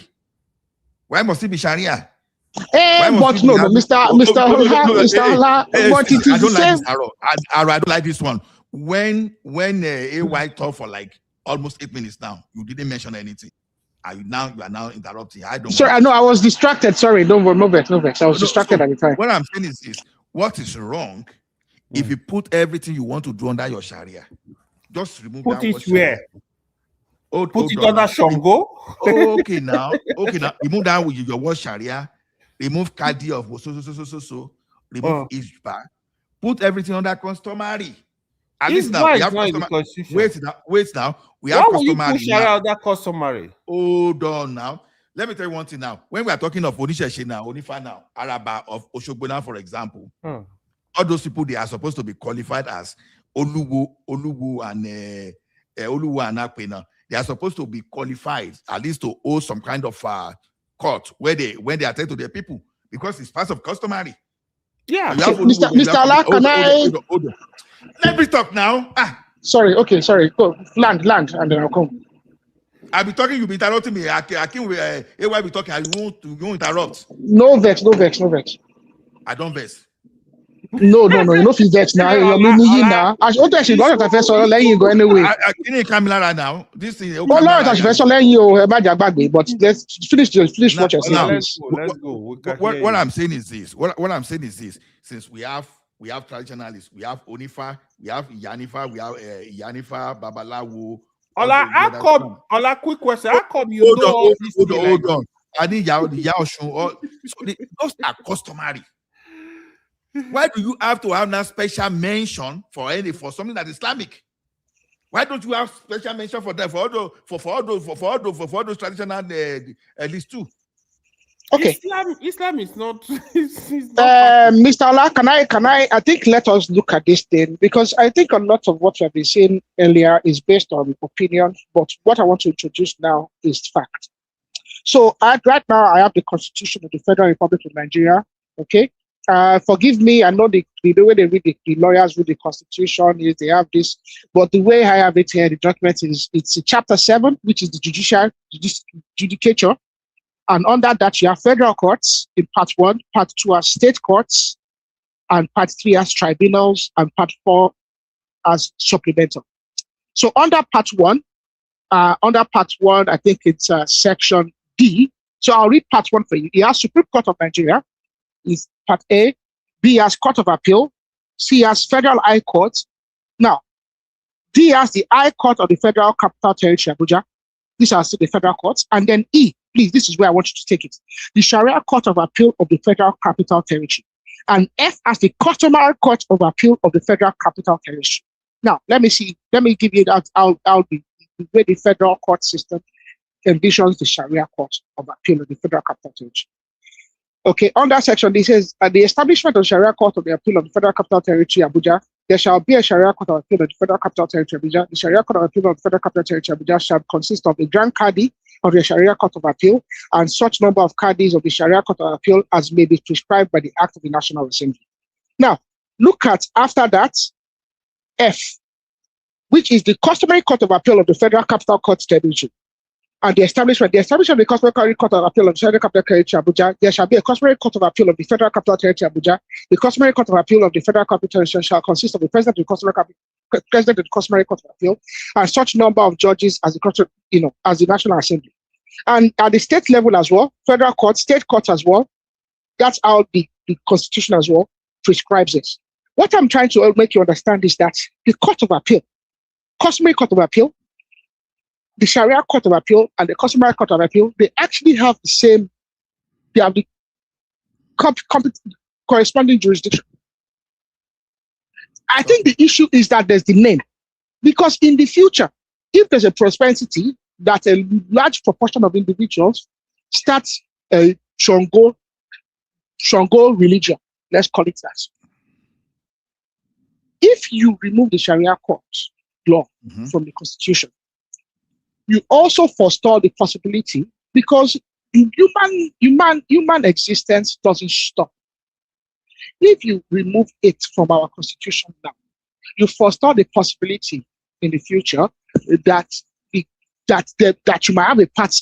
Why must it be Sharia? But no, Mr. Ola, but it is I don't the like same. this arrow. I don't like this one. When AY talked for like almost 8 minutes now, you didn't mention anything. You are now interrupting. I don't. Sorry, I know I was distracted. Sorry, no vex. I was distracted at the time. What I'm saying is this: what is wrong if you put everything you want to do under your Sharia? Just remove put that it word where? Put it under Shango. Okay, now. Remove that with your word Sharia. Remove Kadi of so. Remove Ishba. Put everything under customary. At least now we have customary. Wait now. We have customary. Why will you push Sharia under customary? Hold on now. Let me tell you one thing now. When we are talking of Onisheshe now, Onifa now, Araba of Oshogbo now, for example, all those people, they are supposed to be qualified as Oluwo and Akpena. They are supposed to be qualified at least to hold some kind of court when they attend to their people, because it's part of customary. Yeah, Mr. Ola, can hold on. Let me talk now. Sorry. Go land, and then I'll come. I'll be talking. You'll be interrupting me. I can't AY be talking. You won't interrupt. No vex. I don't vex. No. You know if you vex now, you're meaning now. I should actually go to first or let you go anyway. I can't come right now. This is no, Lord, I should first let you but let's finish what you're saying. Let's go. What I'm saying is this. What I'm saying is this. Since we have traditionalists, we have Onifa, we have Yanifa, we have Yanifa, Babalawo. Ola, quick question. How come you hold on. I need Yaoshun. So those are customary. Why do you have to have that special mention for something that is Islamic? Why don't you have special mention for that for all those traditional list too? Okay. Islam is not. Mr. Ola, can I think let us look at this thing, because I think a lot of what we have been saying earlier is based on opinion, but what I want to introduce now is fact. So right now I have the Constitution of the Federal Republic of Nigeria. Okay. Forgive me, I know the way they read the lawyers read the Constitution is they have this, but the way I have it here, the document it's chapter 7, which is the judicature. And under that, you have federal courts in part 1, part 2 as state courts, and part 3 as tribunals, and part 4 as supplemental. So under part 1, I think it's section D. So I'll read part 1 for you. You have Supreme Court of Nigeria is part A, B as Court of Appeal, C as Federal High Court. Now, D as the High Court of the Federal Capital Territory, Abuja. These are still the federal courts. And then E, please, this is where I want you to take it. The Sharia Court of Appeal of the Federal Capital Territory. And F as the Customary Court of Appeal of the Federal Capital Territory. Now, let me give you that. I'll be the way the federal court system envisions the Sharia Court of Appeal of the Federal Capital Territory. Okay, on that section, this says, the establishment of Sharia Court of the Appeal of the Federal Capital Territory, Abuja, there shall be a Sharia Court of Appeal of the Federal Capital Territory, Abuja. The Sharia Court of Appeal of the Federal Capital Territory, Abuja, shall consist of a Grand Qadi of the Sharia Court of Appeal and such number of Qadis of the Sharia Court of Appeal as may be prescribed by the Act of the National Assembly. Now, look at after that, F, which is the Customary Court of Appeal of the Federal Capital Court Territory. And the establishment of the Customary Court of Appeal of the Federal Capital Territory, Abuja, there shall be a Customary Court of Appeal of the Federal Capital Territory, Abuja. The Customary Court of Appeal of the Federal Capital Territory shall consist of the President of the Customary Court of Appeal and such number of judges as as the National Assembly. And at the state level as well, federal courts, state courts as well, that's how the Constitution as well prescribes it. What I'm trying to make you understand is that the Court of Appeal, Customary Court of Appeal, the Sharia Court of Appeal and the Customary Court of Appeal, they actually have the same, they have the corresponding jurisdiction. I think the issue is that there's the name. Because in the future, if there's a propensity that a large proportion of individuals start a Shango religion, let's call it that. If you remove the Sharia court law from the constitution, you also forestall the possibility, because human existence doesn't stop. If you remove it from our constitution now, you forestall the possibility in the future that you might have a part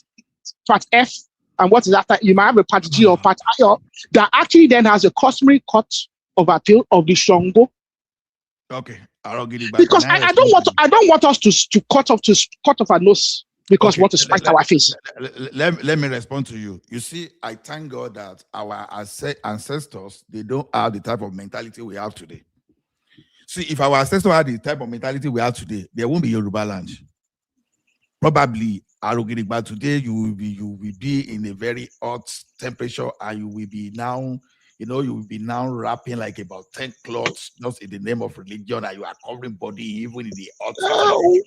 F, and what is after, you might have a part G or part I, that actually then has a customary court of appeal of the Shango. Okay, I'll give it back. Because I don't want us to cut off our nose because we want to spite our face. Let me respond to you. You see, I thank God that our ancestors, they don't have the type of mentality we have today. See, if our ancestors had the type of mentality we have today, there won't be Yoruba land. Probably, but today you will be in a very hot temperature, and you will be now, you will be now wrapping like about 10 cloths just in the name of religion, and you are covering body even in the hot.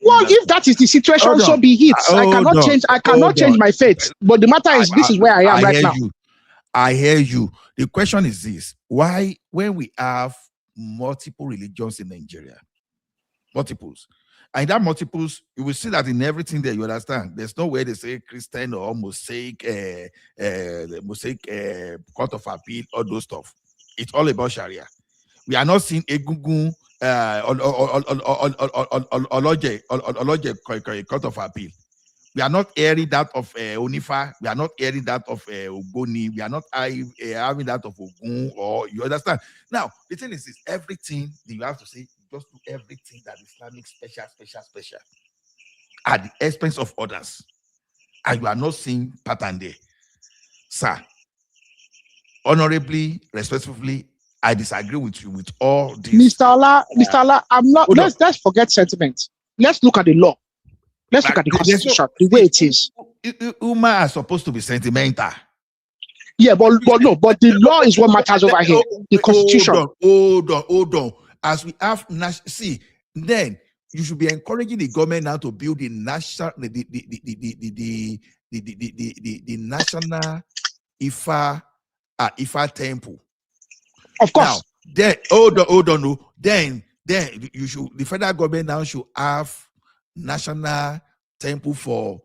Well, if that is the situation, so be it. I cannot change my fate. But the matter is, this is where I am right now. I hear you. The question is this: why, when we have multiple religions in Nigeria, multiples, and that multiples, you will see that in everything there, you understand. There's no way they say Christian or Mosaic, Court of Appeal, all those stuff. It's all about Sharia. We are not seeing Egungun, Court of Appeal. We are not hearing that of Onifa. We are not hearing that of Ogoni. We are not having that of Ogun. Or you understand? Now, the thing is everything that you have to say, just do everything that Islamic special at the expense of others. And you are not seeing pattern there. Sir, honorably, respectfully, I disagree with you with all this. Mr. Allah, I'm not. Let's forget sentiment. Let's look at the law. Let's look at the constitution, the way it is. Uma are supposed to be sentimental. Yeah, but the law is what matters over here. The constitution. Hold on. As we have then you should be encouraging the government now to build the national, the national Ifa temple. Of course. Now, then hold on. Then you should, the federal government now should have national temple for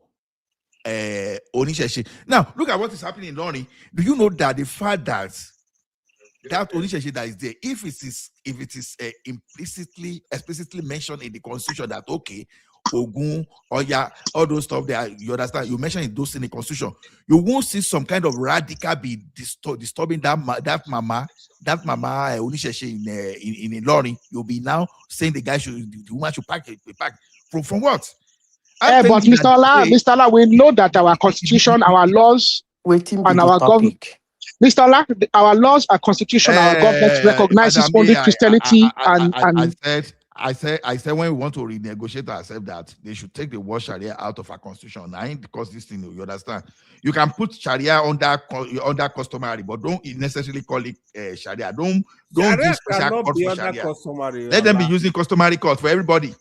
Onitshashi. Now, look at what is happening in Loni. Do you know that the fact that Onitshashi that is there, if it is explicitly mentioned in the constitution that okay, Ogun, Oya, all those stuff there, you understand? You mentioned those in the constitution. You won't see some kind of radical be disturbing that mama Onitshashi in Loni. You'll be now saying the woman should pack from what? But Mr. Allah, we know that our constitution, our laws, and our government. Mr. Allah, our laws, our constitution, our government recognizes only Christianity I said when we want to renegotiate ourselves that they should take the word Sharia out of our constitution. I ain't because this thing, you understand? You can put Sharia under customary, but don't necessarily call it Sharia. Don't give special court for Sharia. Let them be using customary court for everybody.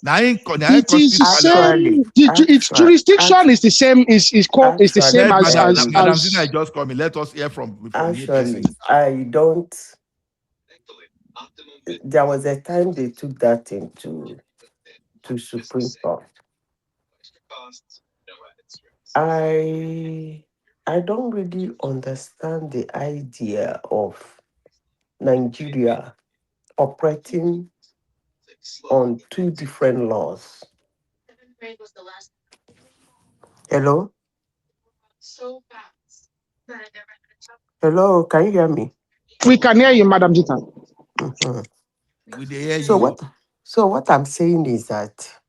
It is the same. Its jurisdiction is the same. Is the same as. Madam Zina just called me. Let us hear from. Actually, I don't. There was a time they took that into Supreme Court. I don't really understand the idea of Nigeria operating on two different laws. Hello? Hello, can you hear me? We can hear you, Madam Zita. So what I'm saying is that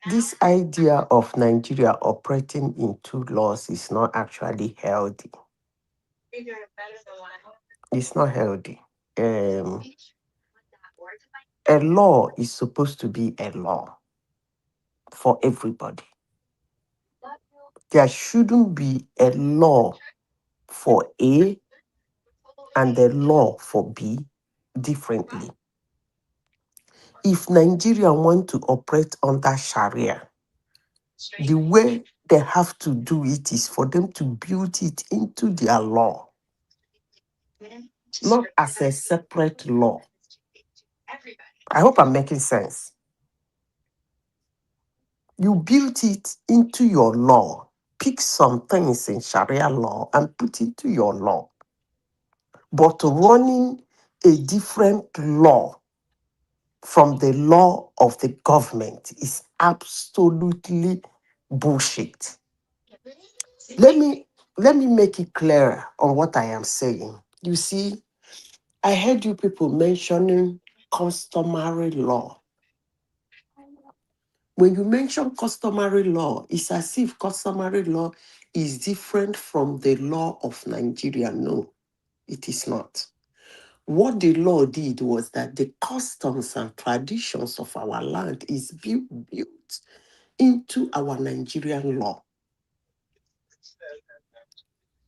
this idea of Nigeria operating in two laws is not actually healthy. It's not healthy. A law is supposed to be a law for everybody. There shouldn't be a law for A and the law forbid differently. If Nigeria want to operate under Sharia, the way they have to do it is for them to build it into their law, not as a separate law. I hope I'm making sense. You build it into your law, pick some things in Sharia law and put into your law. But running a different law from the law of the government is absolutely bullshit. Let me make it clearer on what I am saying. You see, I heard you people mentioning customary law. When you mention customary law, it's as if customary law is different from the law of Nigeria. No, it is not. What the law did was that the customs and traditions of our land is built into our Nigerian law.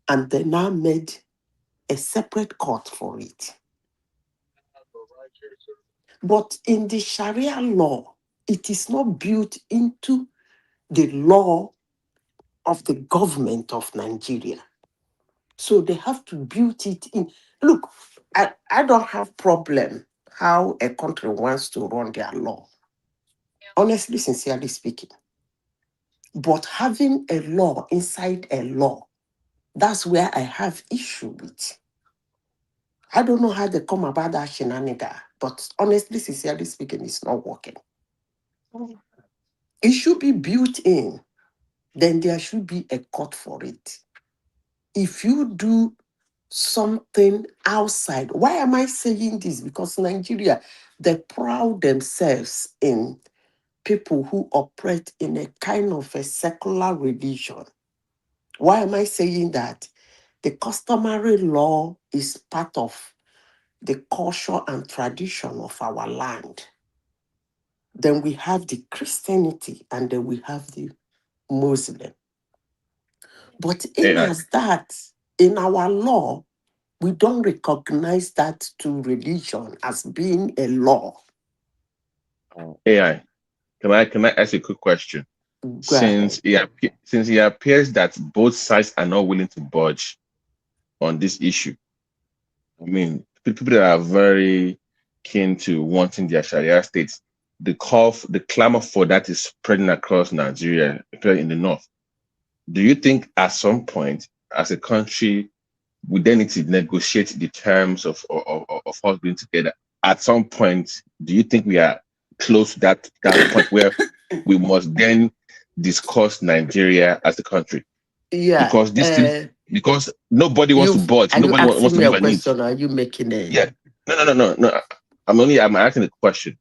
And they now made a separate court for it. But in the Sharia law, it is not built into the law of the government of Nigeria. So they have to build it in. Look, I don't have problem how a country wants to run their law. Honestly, sincerely speaking. But having a law inside a law, that's where I have issue with. I don't know how they come about that shenanigan, but honestly, sincerely speaking, it's not working. It should be built in. Then there should be a court for it. If you do something outside, why am I saying this? Because Nigeria, they proud themselves in people who operate in a kind of a secular religion. Why am I saying that? The customary law is part of the culture and tradition of our land. Then we have the Christianity and then we have the Muslim. But in as that, in our law, we don't recognize that to religion as being a law. AI, can I ask you a quick question? Go ahead. Since it appears that both sides are not willing to budge on this issue, I mean, people that are very keen to wanting their Sharia states, the clamor for that is spreading across Nigeria, particularly in the north. Do you think at some point, as a country, we then need to negotiate the terms of us being together? At some point, do you think we are close to that point where we must then discuss Nigeria as a country? Yeah. Because nobody wants to budge. Are you Nobody wants asking to me give a an inch. question? Or are you making a? Yeah. No. I'm asking a question.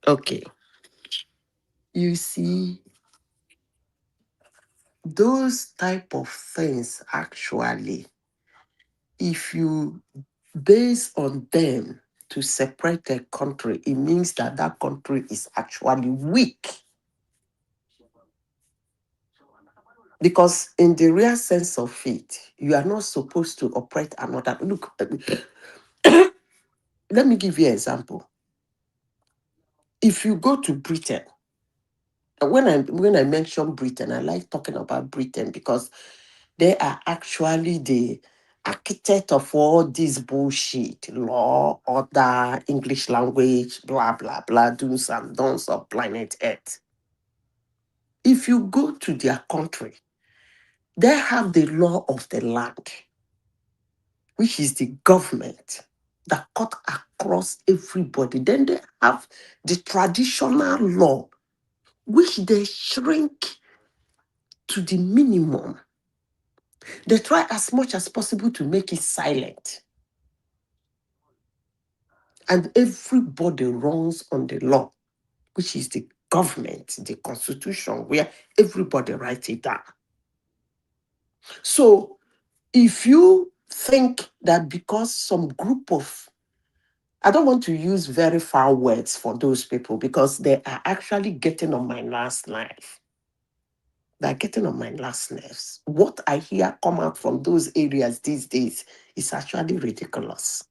Okay. You see, those type of things actually, if you base on them to separate a country, it means that that country is actually weak. Because in the real sense of it, you are not supposed to operate another. Look, let me give you an example. If you go to Britain, when I mention Britain, I like talking about Britain because they are actually the architect of all this bullshit, law, order, English language, blah, blah, blah, do's and don'ts of planet Earth. If you go to their country, they have the law of the land, which is the government that cut across everybody. Then they have the traditional law, which they shrink to the minimum. They try as much as possible to make it silent. And everybody runs on the law, which is the government, the constitution, where everybody writes it down. So if you think that because some group of, I don't want to use very foul words for those people because they are actually getting on my last life. They're getting on my last nerves. What I hear come out from those areas these days is actually ridiculous.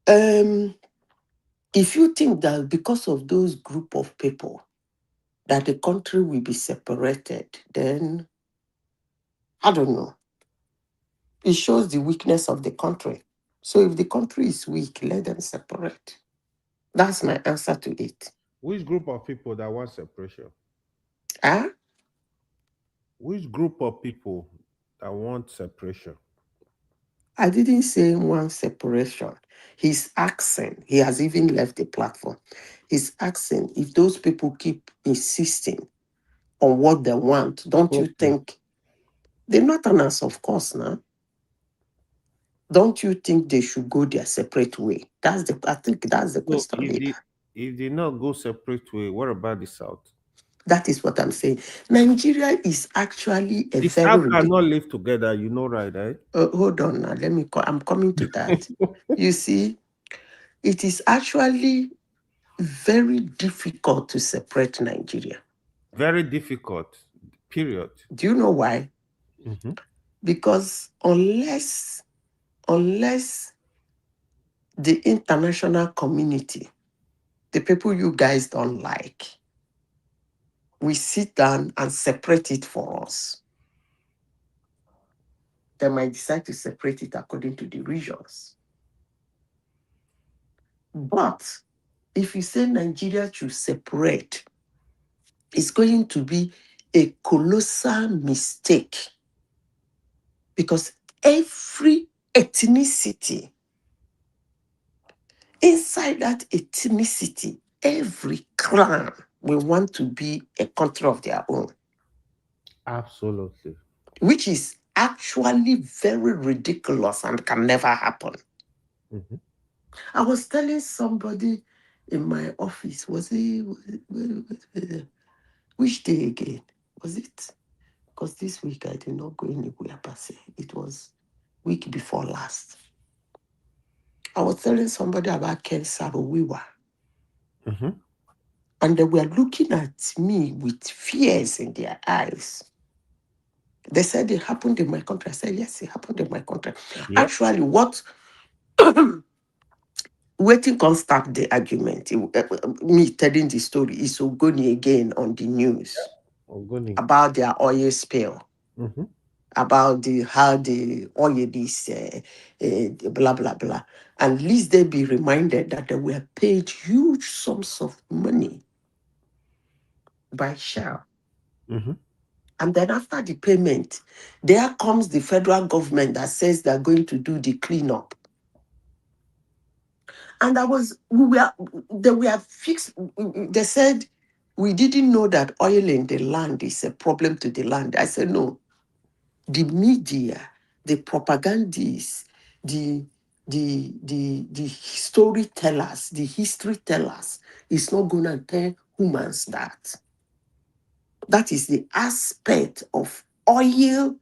If you think that because of those group of people that the country will be separated, then I don't know. It shows the weakness of the country. So if the country is weak, let them separate. That's my answer to it. Which group of people that want separation? Huh? Which group of people that want separation? I didn't say one separation. He's asking, he has even left the platform. He's asking if those people keep insisting on what they want, don't you think they're Northerners, of course, now? Don't you think they should go their separate way? I think that's the So question, leader. if they not go separate way, what about the South? That is what I'm saying. Nigeria is actually a The very South cannot live together, you know, right? hold on now. I'm coming to that. You see, it is actually very difficult to separate Nigeria. Very difficult, period. Do you know why? Mm-hmm. Because unless the international community, the people you guys don't like, we sit down and separate it for us, they might decide to separate it according to the regions. But if you say Nigeria should separate, it's going to be a colossal mistake because every ethnicity, inside that ethnicity, every clan will want to be a country of their own. Absolutely. Which is actually very ridiculous and can never happen. Mm-hmm. I was telling somebody in my office, which day again? Was it? Because this week I did not go anywhere per se. It was week before last. I was telling somebody about Ken Saro-Wiwa. Mm-hmm. And they were looking at me with fears in their eyes. They said it happened in my country. I said, yes, it happened in my country. Yep. Actually, what waiting can't start the argument. Me telling the story is Ogoni again on the news about their oil spill, about how the oil is blah, blah, blah. And at least they be reminded that they were paid huge sums of money by Shell. Mm-hmm. And then after the payment, there comes the federal government that says they're going to do the cleanup. And they were fixed. They said, we didn't know that oil in the land is a problem to the land. I said, no. The media, the propagandists, the storytellers, the history tellers is not going to tell humans that. That is the aspect of oil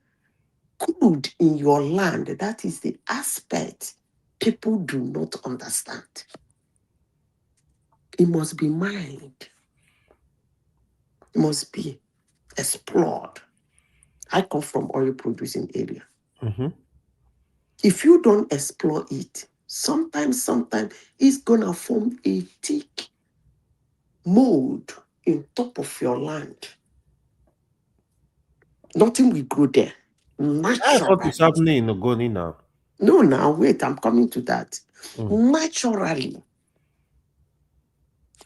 crude in your land. That is the aspect people do not understand. It must be mined. It must be explored. I come from oil producing area. Mm-hmm. If you don't explore it, sometimes it's gonna form a thick mold in top of your land. Nothing will grow there. That's what is Naturally. happening in Ogoni now. No, now wait, I'm coming to that. Naturally.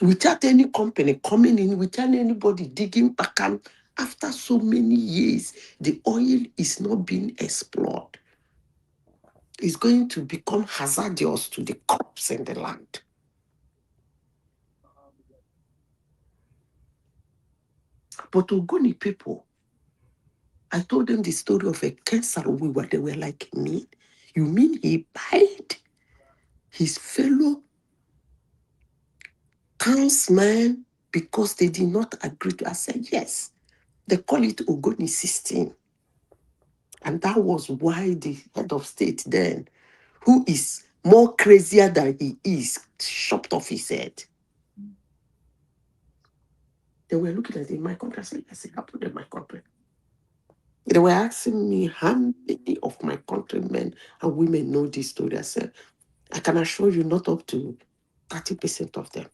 Without any company coming in, without anybody digging back, and after so many years, the oil is not being explored. It's going to become hazardous to the crops in the land. But Ogoni people, I told them the story of a cancer where they were like, me? You mean he paid his fellow townsmen because they did not agree to? I said, yes. They call it Ogoni 16. And that was why the head of state then, who is more crazier than he is, chopped off his head. They were looking at it in my country. I said, I put in my country. They were asking me how many of my countrymen and women know this story. I said, I can assure you not up to 30% of them.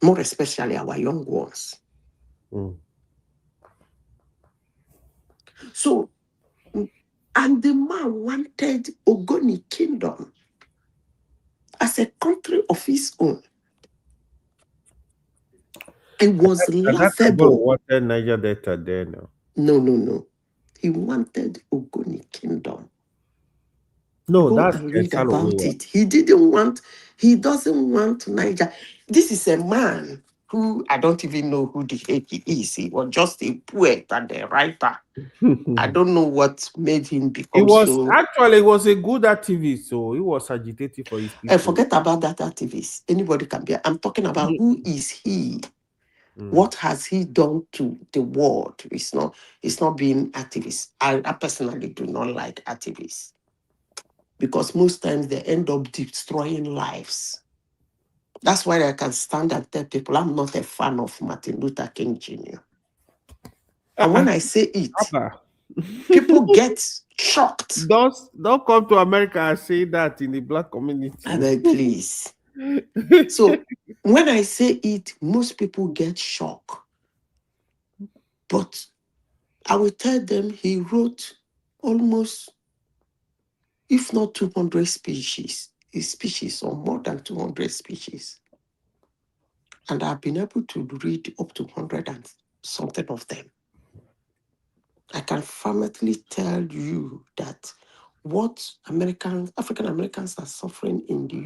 More especially our young ones. So, and the man wanted Ogoni Kingdom as a country of his own. It was laughable. Wanted Niger Delta there now. No. He wanted Ogoni Kingdom. No, Go that's and read about it. He doesn't want Niger. This is a man who I don't even know who the heck he is. He was just a poet and a writer. I don't know what made him become so. Actually, he was a good activist, so he was agitating for his people. Forget about that activist. Anybody can be. I'm talking about who is he? What has he done to the world? It's not being activist. I personally do not like activists because most times they end up destroying lives. That's why I can stand and tell people I'm not a fan of Martin Luther King Jr. And when I say it, people get shocked. Don't come to America and say that in the black community. I beg, please. So when I say it, most people get shocked. But I will tell them he wrote almost, if not 200 speeches or more than 200 speeches. And I've been able to read up to 100 and something of them. I can firmly tell you that what African Americans are suffering in the